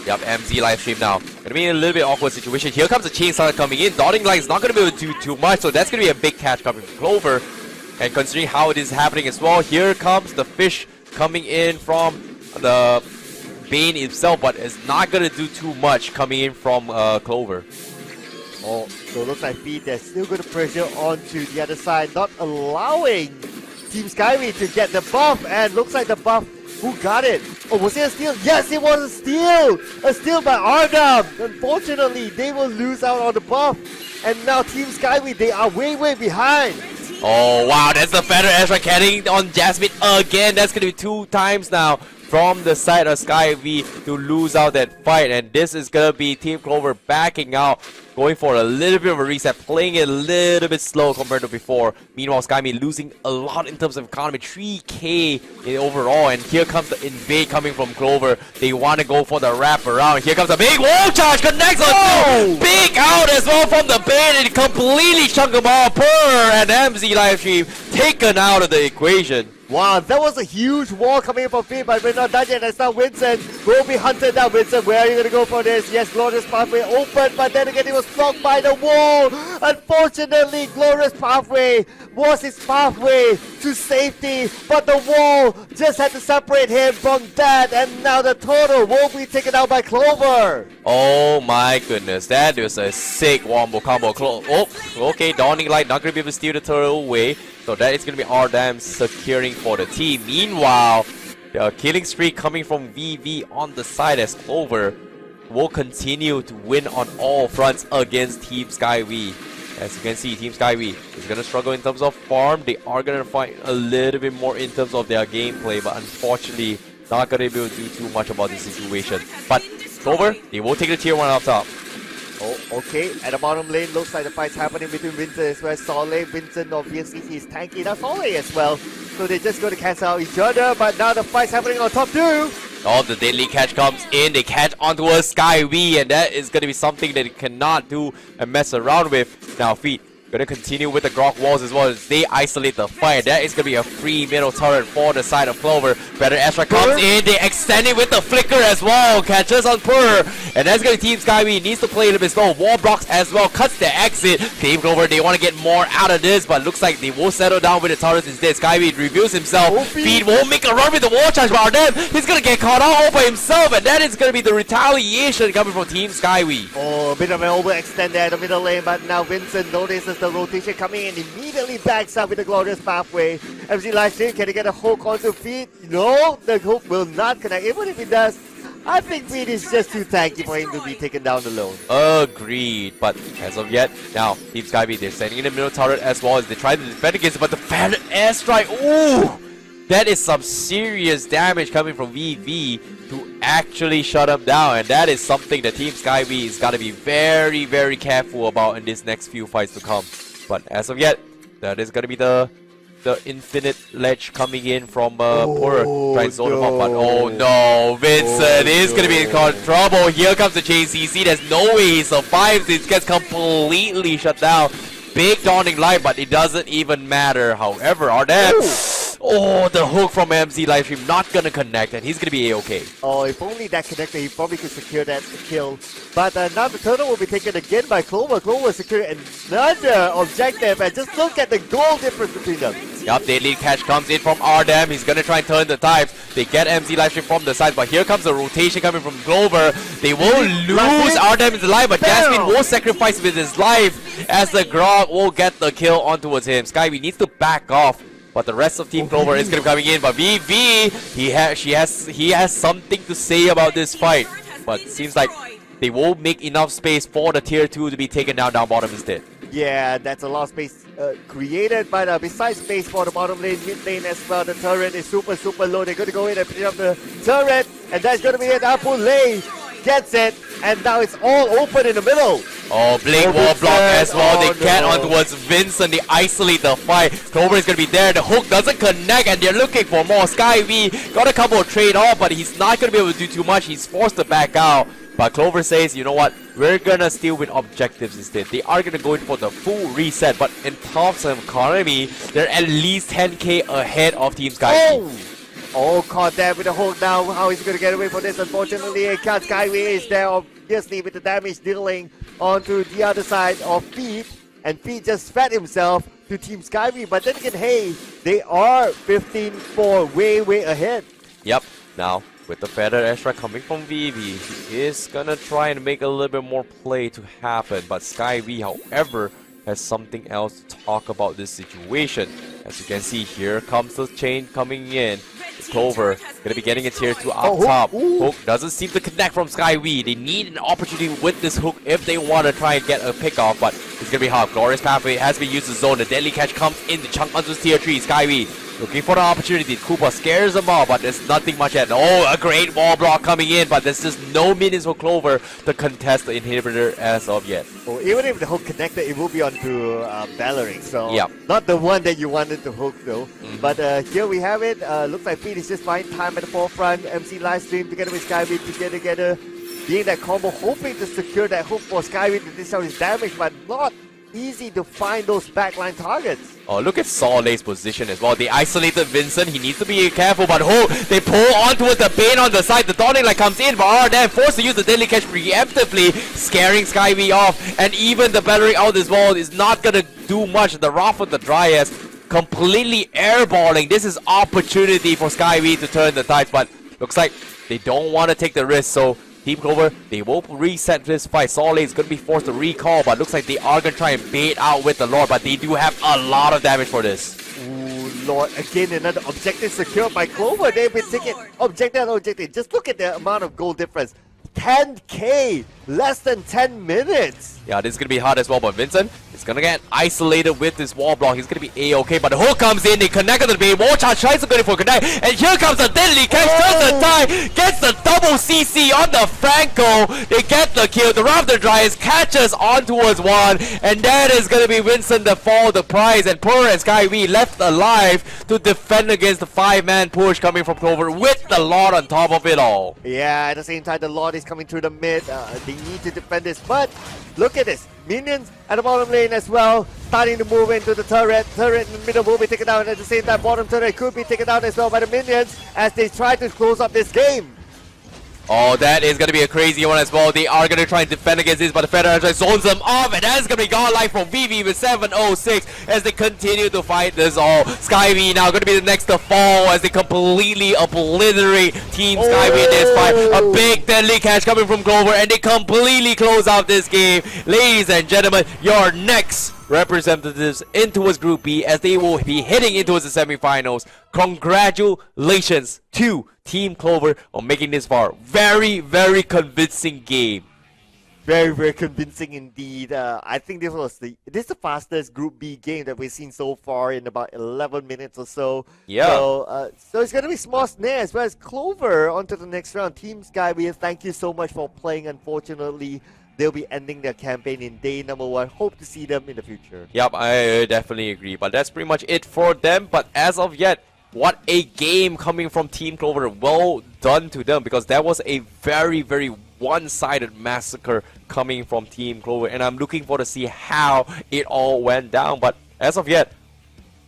Yep, MZ Livestream now. Gonna be in a little bit awkward situation. Here comes the Chainsaw coming in. Dotting Line is not gonna be able to do too much, so that's gonna be a big catch coming from Clover. And considering how it is happening as well, here comes the fish coming in from the Bane itself, but it's not gonna do too much coming in from Clover. Oh, so it looks like Feed, they're still going to pressure onto the other side, not allowing Team SkyWee to get the buff, and looks like the buff, who got it? Oh, was it a steal? Yes, it was a steal! A steal by Ardam! Unfortunately, they will lose out on the buff, and now Team SkyWee, they are way behind. Oh wow, that's the Feather Astra cannon on Jasmine again. That's gonna be 2 times now from the side of SkyWee to lose out that fight. And this is gonna be Team Clover backing out, going for a little bit of a reset, playing it a little bit slow compared to before. Meanwhile, SkyWee losing a lot in terms of economy, 3k in overall. And here comes the invade coming from Clover. They want to go for the wrap around. Here comes a big wall charge, connects on big out as well from the bait, and completely chunk them off. And MZ Livestream taken out of the equation. Wow, that was a huge wall coming in from Finn, but we're not done yet. That's now Vincent will be hunted down. Vincent, where are you going to go for this? Yes, Glorious Pathway open, but then again, it was blocked by the wall. Unfortunately, Glorious Pathway was his pathway to safety, but the wall just had to separate him from that, and now the total will be taken out by Clover. Oh my goodness, that was a sick wombo combo. Oh, okay, Dawning Light not going to be able to steal the turtle away. So that is going to be Ardam securing for the team. Meanwhile, the killing streak coming from VV on the side as Clover will continue to win on all fronts against Team SkyWee. As you can see, Team SkyWee is going to struggle in terms of farm. They are going to fight a little bit more in terms of their gameplay, but unfortunately, not going to be able to do too much about the situation. But Clover, they will take the tier 1 up top. Oh, okay. At the bottom lane, looks like the fight's happening between Vincent as well as Solé. Vincent, obviously, he's tanky. That's Solé as well. So they're just going to cancel out each other, but now the fight's happening on top too. Oh, the deadly catch comes in. They catch onto a SkyWee, and that is going to be something that they cannot do and mess around with. Now, Feet gonna continue with the Grok walls as well as they isolate the fight. That is gonna be a free middle turret for the side of Clover. Better Astra comes in, they extend it with the flicker as well. Catches on Purr, and that's gonna Team SkyWee needs to play a little bit slow. Wall blocks as well, cuts the exit. Team Clover, they want to get more out of this, but looks like they will settle down with the turrets instead. SkyWee reveals himself. Feed won't make a run with the wall charge, but Ardem, he's gonna get caught out all by himself, and that is gonna be the retaliation coming from Team SkyWee. Oh, a bit of an overextend there in the middle lane, but now Vincent notices the rotation coming in, immediately backs up with the Glorious Pathway. MZ Livestream, can he get a hook onto Feet? No, the hook will not connect. Even if he does, I think Feet is just too tanky for him to be taken down alone. Agreed, but as of yet, now Team SkyWee, they're standing in the middle turret as well as they try to defend against it, but the feathered airstrike, ooh! That is some serious damage coming from VV to actually shut him down, and that is something that Team SkyWee is got to be very, very careful about in this next few fights to come. But as of yet, that is going to be the infinite ledge coming in from Purr, trying to zone him up, but oh no, Vincent is going to be in trouble. Here comes the JCC, there's no way he survives, it gets completely shut down. Big dawning light, but it doesn't even matter. However, Ardem, oh, the hook from MZ Livestream not gonna connect, and he's gonna be A-okay. Oh, if only that connected, he probably could secure that kill. But now the turtle will be taken again by Clover. Clover secured another objective, and just look at the goal difference between them. Yup, deadly catch comes in from Ardem. He's gonna try and turn the tides. They get MZ Livestream from the side, but here comes the rotation coming from Clover. They will lose Ardem is alive, but Jasmine will sacrifice with his life as the Grog will get the kill on towards him. SkyWee needs to back off. But the rest of Team Clover is going to be coming in. But VV, he has something to say about this fight. But it seems like they won't make enough space for the tier 2 to be taken down bottom instead. Yeah, that's a lot of space created. But besides space for the bottom lane, mid lane as well, the turret is super, super low. They're going to go in and pick up the turret. And that's going to be it. Apu Lei gets it. And now it's all open in the middle. Oh, Blade wall block as well. They get on towards Vincent. They isolate the fight. Clover is going to be there. The hook doesn't connect, and they're looking for more. SkyWee got a couple of trade off, but he's not going to be able to do too much. He's forced to back out. But Clover says, you know what? We're going to still win objectives instead. They are going to go in for the full reset. But in terms of economy, they're at least 10k ahead of Team SkyWee. Oh, caught there with the hook now. How is he going to get away from this? Unfortunately, SkyWee is there, obviously, with the damage dealing onto the other side of Feet. And Feet just fed himself to Team SkyWee. But then again, hey, they are 15-4, way ahead. Yep. Now, with the feather extra coming from VV, he is going to try and make a little bit more play to happen. But SkyWee, however, has something else to talk about this situation. As you can see, here comes the chain coming in. Clover gonna be getting a tier 2 up top. Hook doesn't seem to connect from SkyWee. They need an opportunity with this hook if they want to try and get a pick off, but it's gonna be hard. Glorious Pathway has been used to zone. The deadly catch comes in the chunk onto tier 3. SkyWee Looking for the opportunity. Koopa scares them all, but there's nothing much yet. Oh, a great wall block coming in, but there's just no minions for Clover to contest the inhibitor as of yet. Oh, even if the hook connected, it will be onto Bellering. So Yeah. not the one that you wanted to hook though. But here we have it. Looks like Pete is just buying time at the forefront. MC livestream together with SkyWee together. Being that combo, hoping to secure that hook for SkyWee to dish out his damage, but not easy to find those backline targets. Oh, look at Soleil's position as well. They isolated Vincent. He needs to be careful, but oh, they pull onto it. The Bane on the side. The Dawning Light comes in, but RDM forced to use the Deadly Catch preemptively, scaring SkyWee off. And even the battery out as well is not going to do much. The Wrath of the Dryas completely airballing. This is opportunity for SkyWee to turn the tides, but looks like they don't want to take the risk, so Team Clover, they will reset this fight. Soleil is going to be forced to recall, but looks like they are going to try and bait out with the Lord, but they do have a lot of damage for this. Ooh, Lord, again, another objective secured by Clover. They've been taking objective and objective. Just look at the amount of goal difference. 10k, less than 10 minutes. Yeah, this is going to be hard as well, but Vincent is going to get isolated with this wall block. He's going to be A-okay, but the hook comes in, they connect to the Bane. War Charge tries to go in for a connect, and here comes the Deadly Catch, turns the tie, gets the double CC on the Franco. They get the kill. The Wrath of the Dryas catches on towards one, and that is going to be Vincent the fall, the prize, and Purr and SkyWee left alive to defend against the 5-man push coming from Clover with the Lord on top of it all. Yeah, at the same time, the Lord is coming through the mid. They need to defend this, but look at this. Minions at the bottom lane as well, starting to move into the turret. Turret in the middle will be taken down. At the same time, bottom turret could be taken down as well by the minions as they try to close up this game. Oh, that is going to be a crazy one as well. They are going to try and defend against this, but the Federation zones them off, and that's going to be godlike from VV with 706 as they continue to fight this all. SkyWee now going to be the next to fall as they completely obliterate Team SkyWee in this fight. A big Deadly Catch coming from Clover, and they completely close out this game. Ladies and gentlemen, your next representatives into his Group B as they will be heading into the semifinals. Congratulations to Team Clover on making this far. Very, very convincing game. Very, very convincing indeed. I think this is the fastest Group B game that we've seen so far in about 11 minutes or so. Yeah. So it's going to be Smos Sne as well as Clover onto the next round. Team SkyWee, thank you so much for playing. Unfortunately, they'll be ending their campaign in day number 1. Hope to see them in the future. Yep, I definitely agree. But that's pretty much it for them. But as of yet, what a game coming from Team Clover. Well done to them, because that was a very, very one-sided massacre coming from Team Clover. And I'm looking forward to see how it all went down. But as of yet,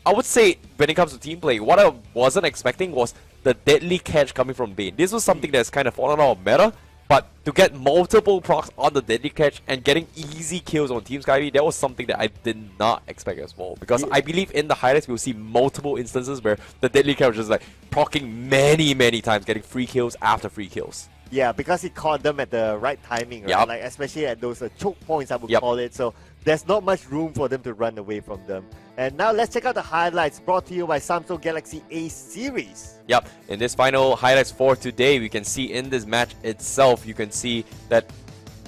I would say when it comes to team play, what I wasn't expecting was the Deadly Catch coming from Bane. This was something that's kind of fallen out of meta. But to get multiple procs on the Deadly Catch and getting easy kills on Team SkyWee, that was something that I did not expect as well. Because I believe in the highlights, we'll see multiple instances where the Deadly Catch was just like proccing many, many times, getting free kills after free kills. Yeah, because he caught them at the right timing, right? Yep. Like especially at those choke points, I would Yep. call it. So there's not much room for them to run away from them. And now let's check out the highlights brought to you by Samsung Galaxy A series. Yep, in this final highlights for today, we can see in this match itself, you can see that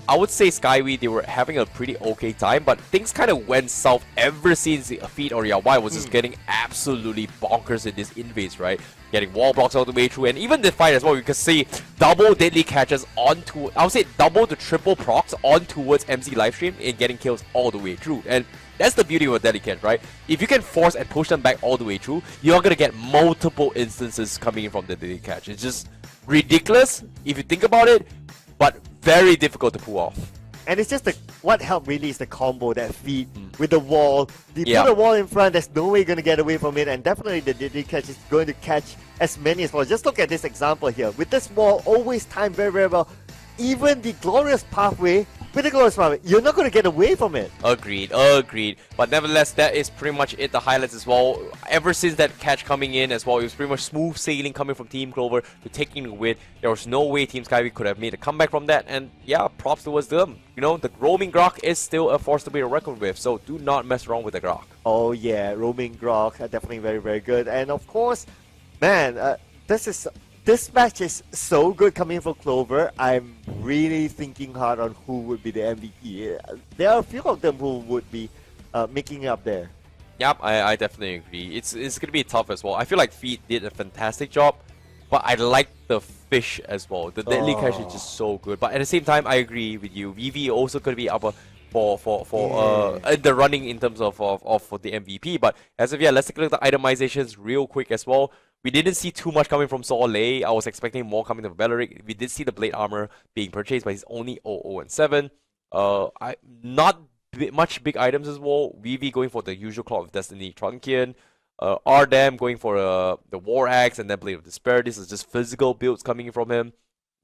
I would say SkyWee, they were having a pretty okay time, but things kind of went south ever since Feet or Yawai was just getting absolutely bonkers in this invades, right? Getting wall blocks all the way through, and even the fight as well, you can see double Deadly Catches onto, I would say double to triple procs on towards MC livestream and getting kills all the way through. And that's the beauty of a Deadly Catch, right? If you can force and push them back all the way through, you're going to get multiple instances coming in from the Deadly Catch. It's just ridiculous if you think about it, but very difficult to pull off. And it's just what helped really is the combo, that feed with the wall. You Yeah. put a wall in front, there's no way you're going to get away from it, and definitely the Deadly Catch is going to catch as many as possible. Just look at this example here. With this wall, always timed very, very well. Even the Glorious Pathway, with the Glorious Pathway, you're not going to get away from it. Agreed, agreed. But nevertheless, that is pretty much it, the highlights as well. Ever since that catch coming in as well, it was pretty much smooth sailing coming from Team Clover to taking the win. There was no way Team SkyWee could have made a comeback from that. And yeah, props towards them. You know, the roaming Grok is still a force to be reckoned with, so do not mess around with the Grok. Oh yeah, roaming Grok, definitely very, very good. And of course, man, this match is so good coming from Clover. I'm really thinking hard on who would be the MVP. There are a few of them who would be making it up there. Yep, I definitely agree. It's gonna be tough as well. I feel like Feet did a fantastic job, but I like the fish as well. The deadly catch is just so good. But at the same time, I agree with you. VV also gonna be up for the running in terms of for the MVP. But as of yet, let's take a look at the itemizations real quick as well. We didn't see too much coming from Soleil. I was expecting more coming from Beleric. We did see the blade armor being purchased, but he's only 0, and 7. Not much big items as well. VV going for the usual Claw of Destiny Trunkian. Ardam going for the War Axe and then Blade of Despair. This is just physical builds coming from him.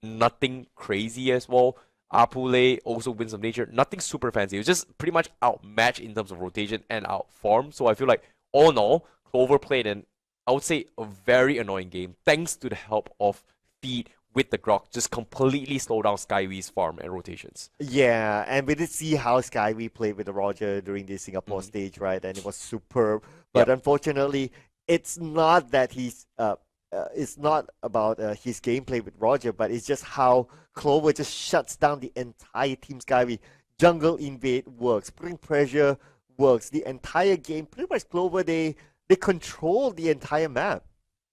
Nothing crazy as well. Apule also Winds of Nature. Nothing super fancy. It was just pretty much outmatched in terms of rotation and outform. So I feel like all in all, Clover played an, I would say, a very annoying game thanks to the help of Feed with the Grok, just completely slow down SkyWee's farm and rotations. Yeah, and we did see how SkyWee played with the Roger during the Singapore stage, right? And it was superb. But unfortunately, it's not that it's not about his gameplay with Roger, but it's just how Clover just shuts down the entire team SkyWee. Jungle invade works, putting pressure works. The entire game, pretty much Clover, they control the entire map.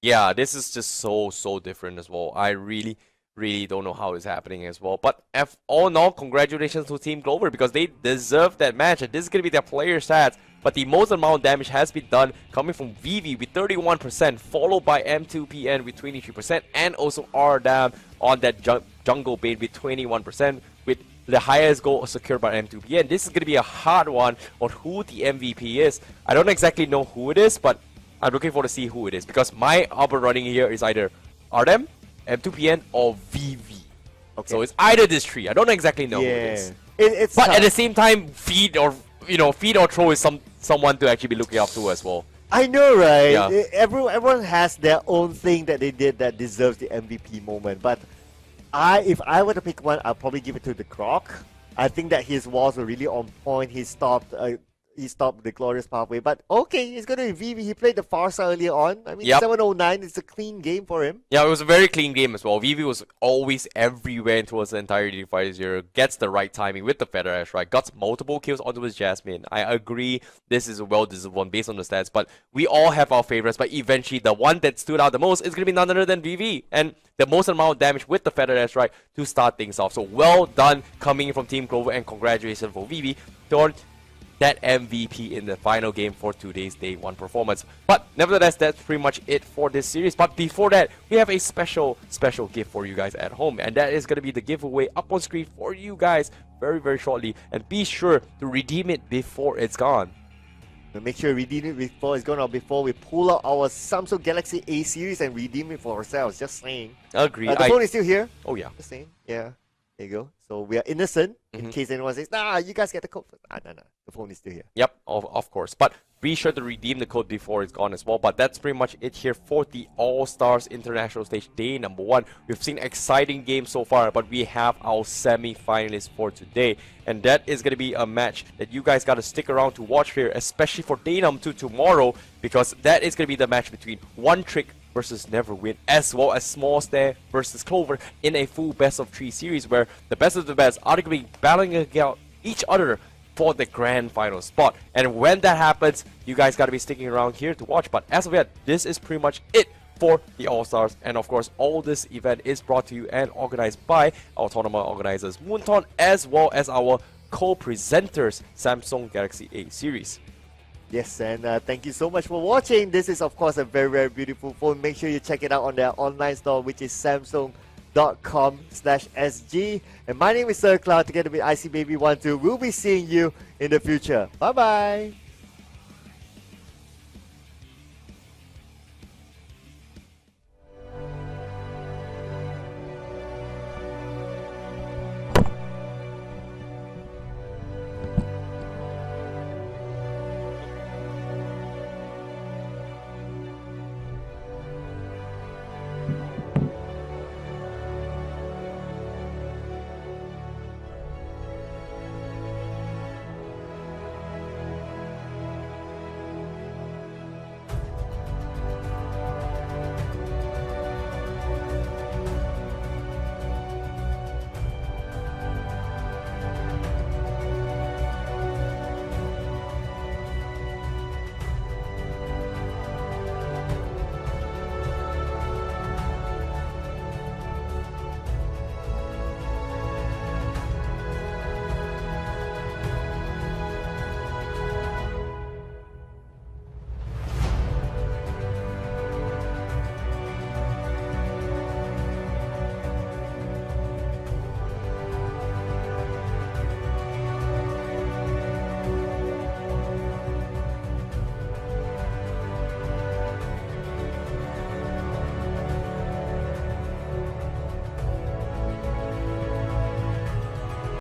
Yeah, this is just so different as well. I really don't know how it's happening as well. But all in all, congratulations to Team Clover because they deserve that match. And this is going to be their player stats. But the most amount of damage has been done coming from VV with 31%, followed by M2PN with 23%, and also Ardam on that Jungle Bane with 21%, with the highest goal secured by M2PN. This is going to be a hard one on who the MVP is. I don't exactly know who it is, but I'm looking forward to see who it is because my upper running here is either Ardam, M2PN, or VV. Okay. So it's either this three. I don't exactly know who it is. But at the same time, Feed or Throw is someone to actually be looking up to as well. I know, right? Yeah. Everyone has their own thing that they did that deserves the MVP moment. But if I were to pick one, I'll probably give it to the Croc. I think that his walls were really on point. He stopped the Glorious Pathway. But okay, it's going to be VV. He played the Farsa earlier on. I mean, 709 is a clean game for him. Yeah, it was a very clean game as well. VV was always everywhere towards the entire Fighter Zero. Gets the right timing with the Feather Ash, right? Got multiple kills onto his Jasmine. I agree this is a well-deserved one based on the stats. But we all have our favorites. But eventually, the one that stood out the most is going to be none other than VV. And the most amount of damage with the Feather Ash, right? To start things off. So well done coming from Team Clover. And congratulations for VV. That MVP in the final game for today's Day 1 performance. But nevertheless, that's pretty much it for this series. But before that, we have a special gift for you guys at home. And that is going to be the giveaway up on screen for you guys very shortly. And be sure to redeem it before it's gone. Make sure you redeem it before it's gone or before we pull out our Samsung Galaxy A series and redeem it for ourselves. Just saying. Agree. The phone is still here. Oh yeah. Just saying. Yeah. There you go. So we are innocent in case anyone says, nah, you guys get the code. No. The phone is still here. Yep, of course. But be sure to redeem the code before it's gone as well. But that's pretty much it here for the All-Stars International Stage Day number 1. We've seen exciting games so far, but we have our semi-finalists for today. And that is going to be a match that you guys got to stick around to watch here, especially for Day number 2 tomorrow, because that is going to be the match between One Trick versus NEVERWIN, as well as Smos Sne versus Clover in a full best of 3 series where the best of the best are going to be battling against each other for the grand final spot. And when that happens, you guys got to be sticking around here to watch. But as of yet, this is pretty much it for the All-Stars. And of course, all this event is brought to you and organized by our tournament organizers, Moonton, as well as our co-presenters, Samsung Galaxy A series. Yes, and thank you so much for watching. This is, of course, a very beautiful phone. Make sure you check it out on their online store, which is samsung.com/sg. And my name is Sir Cloud, together with ICBaby12. We'll be seeing you in the future. Bye-bye.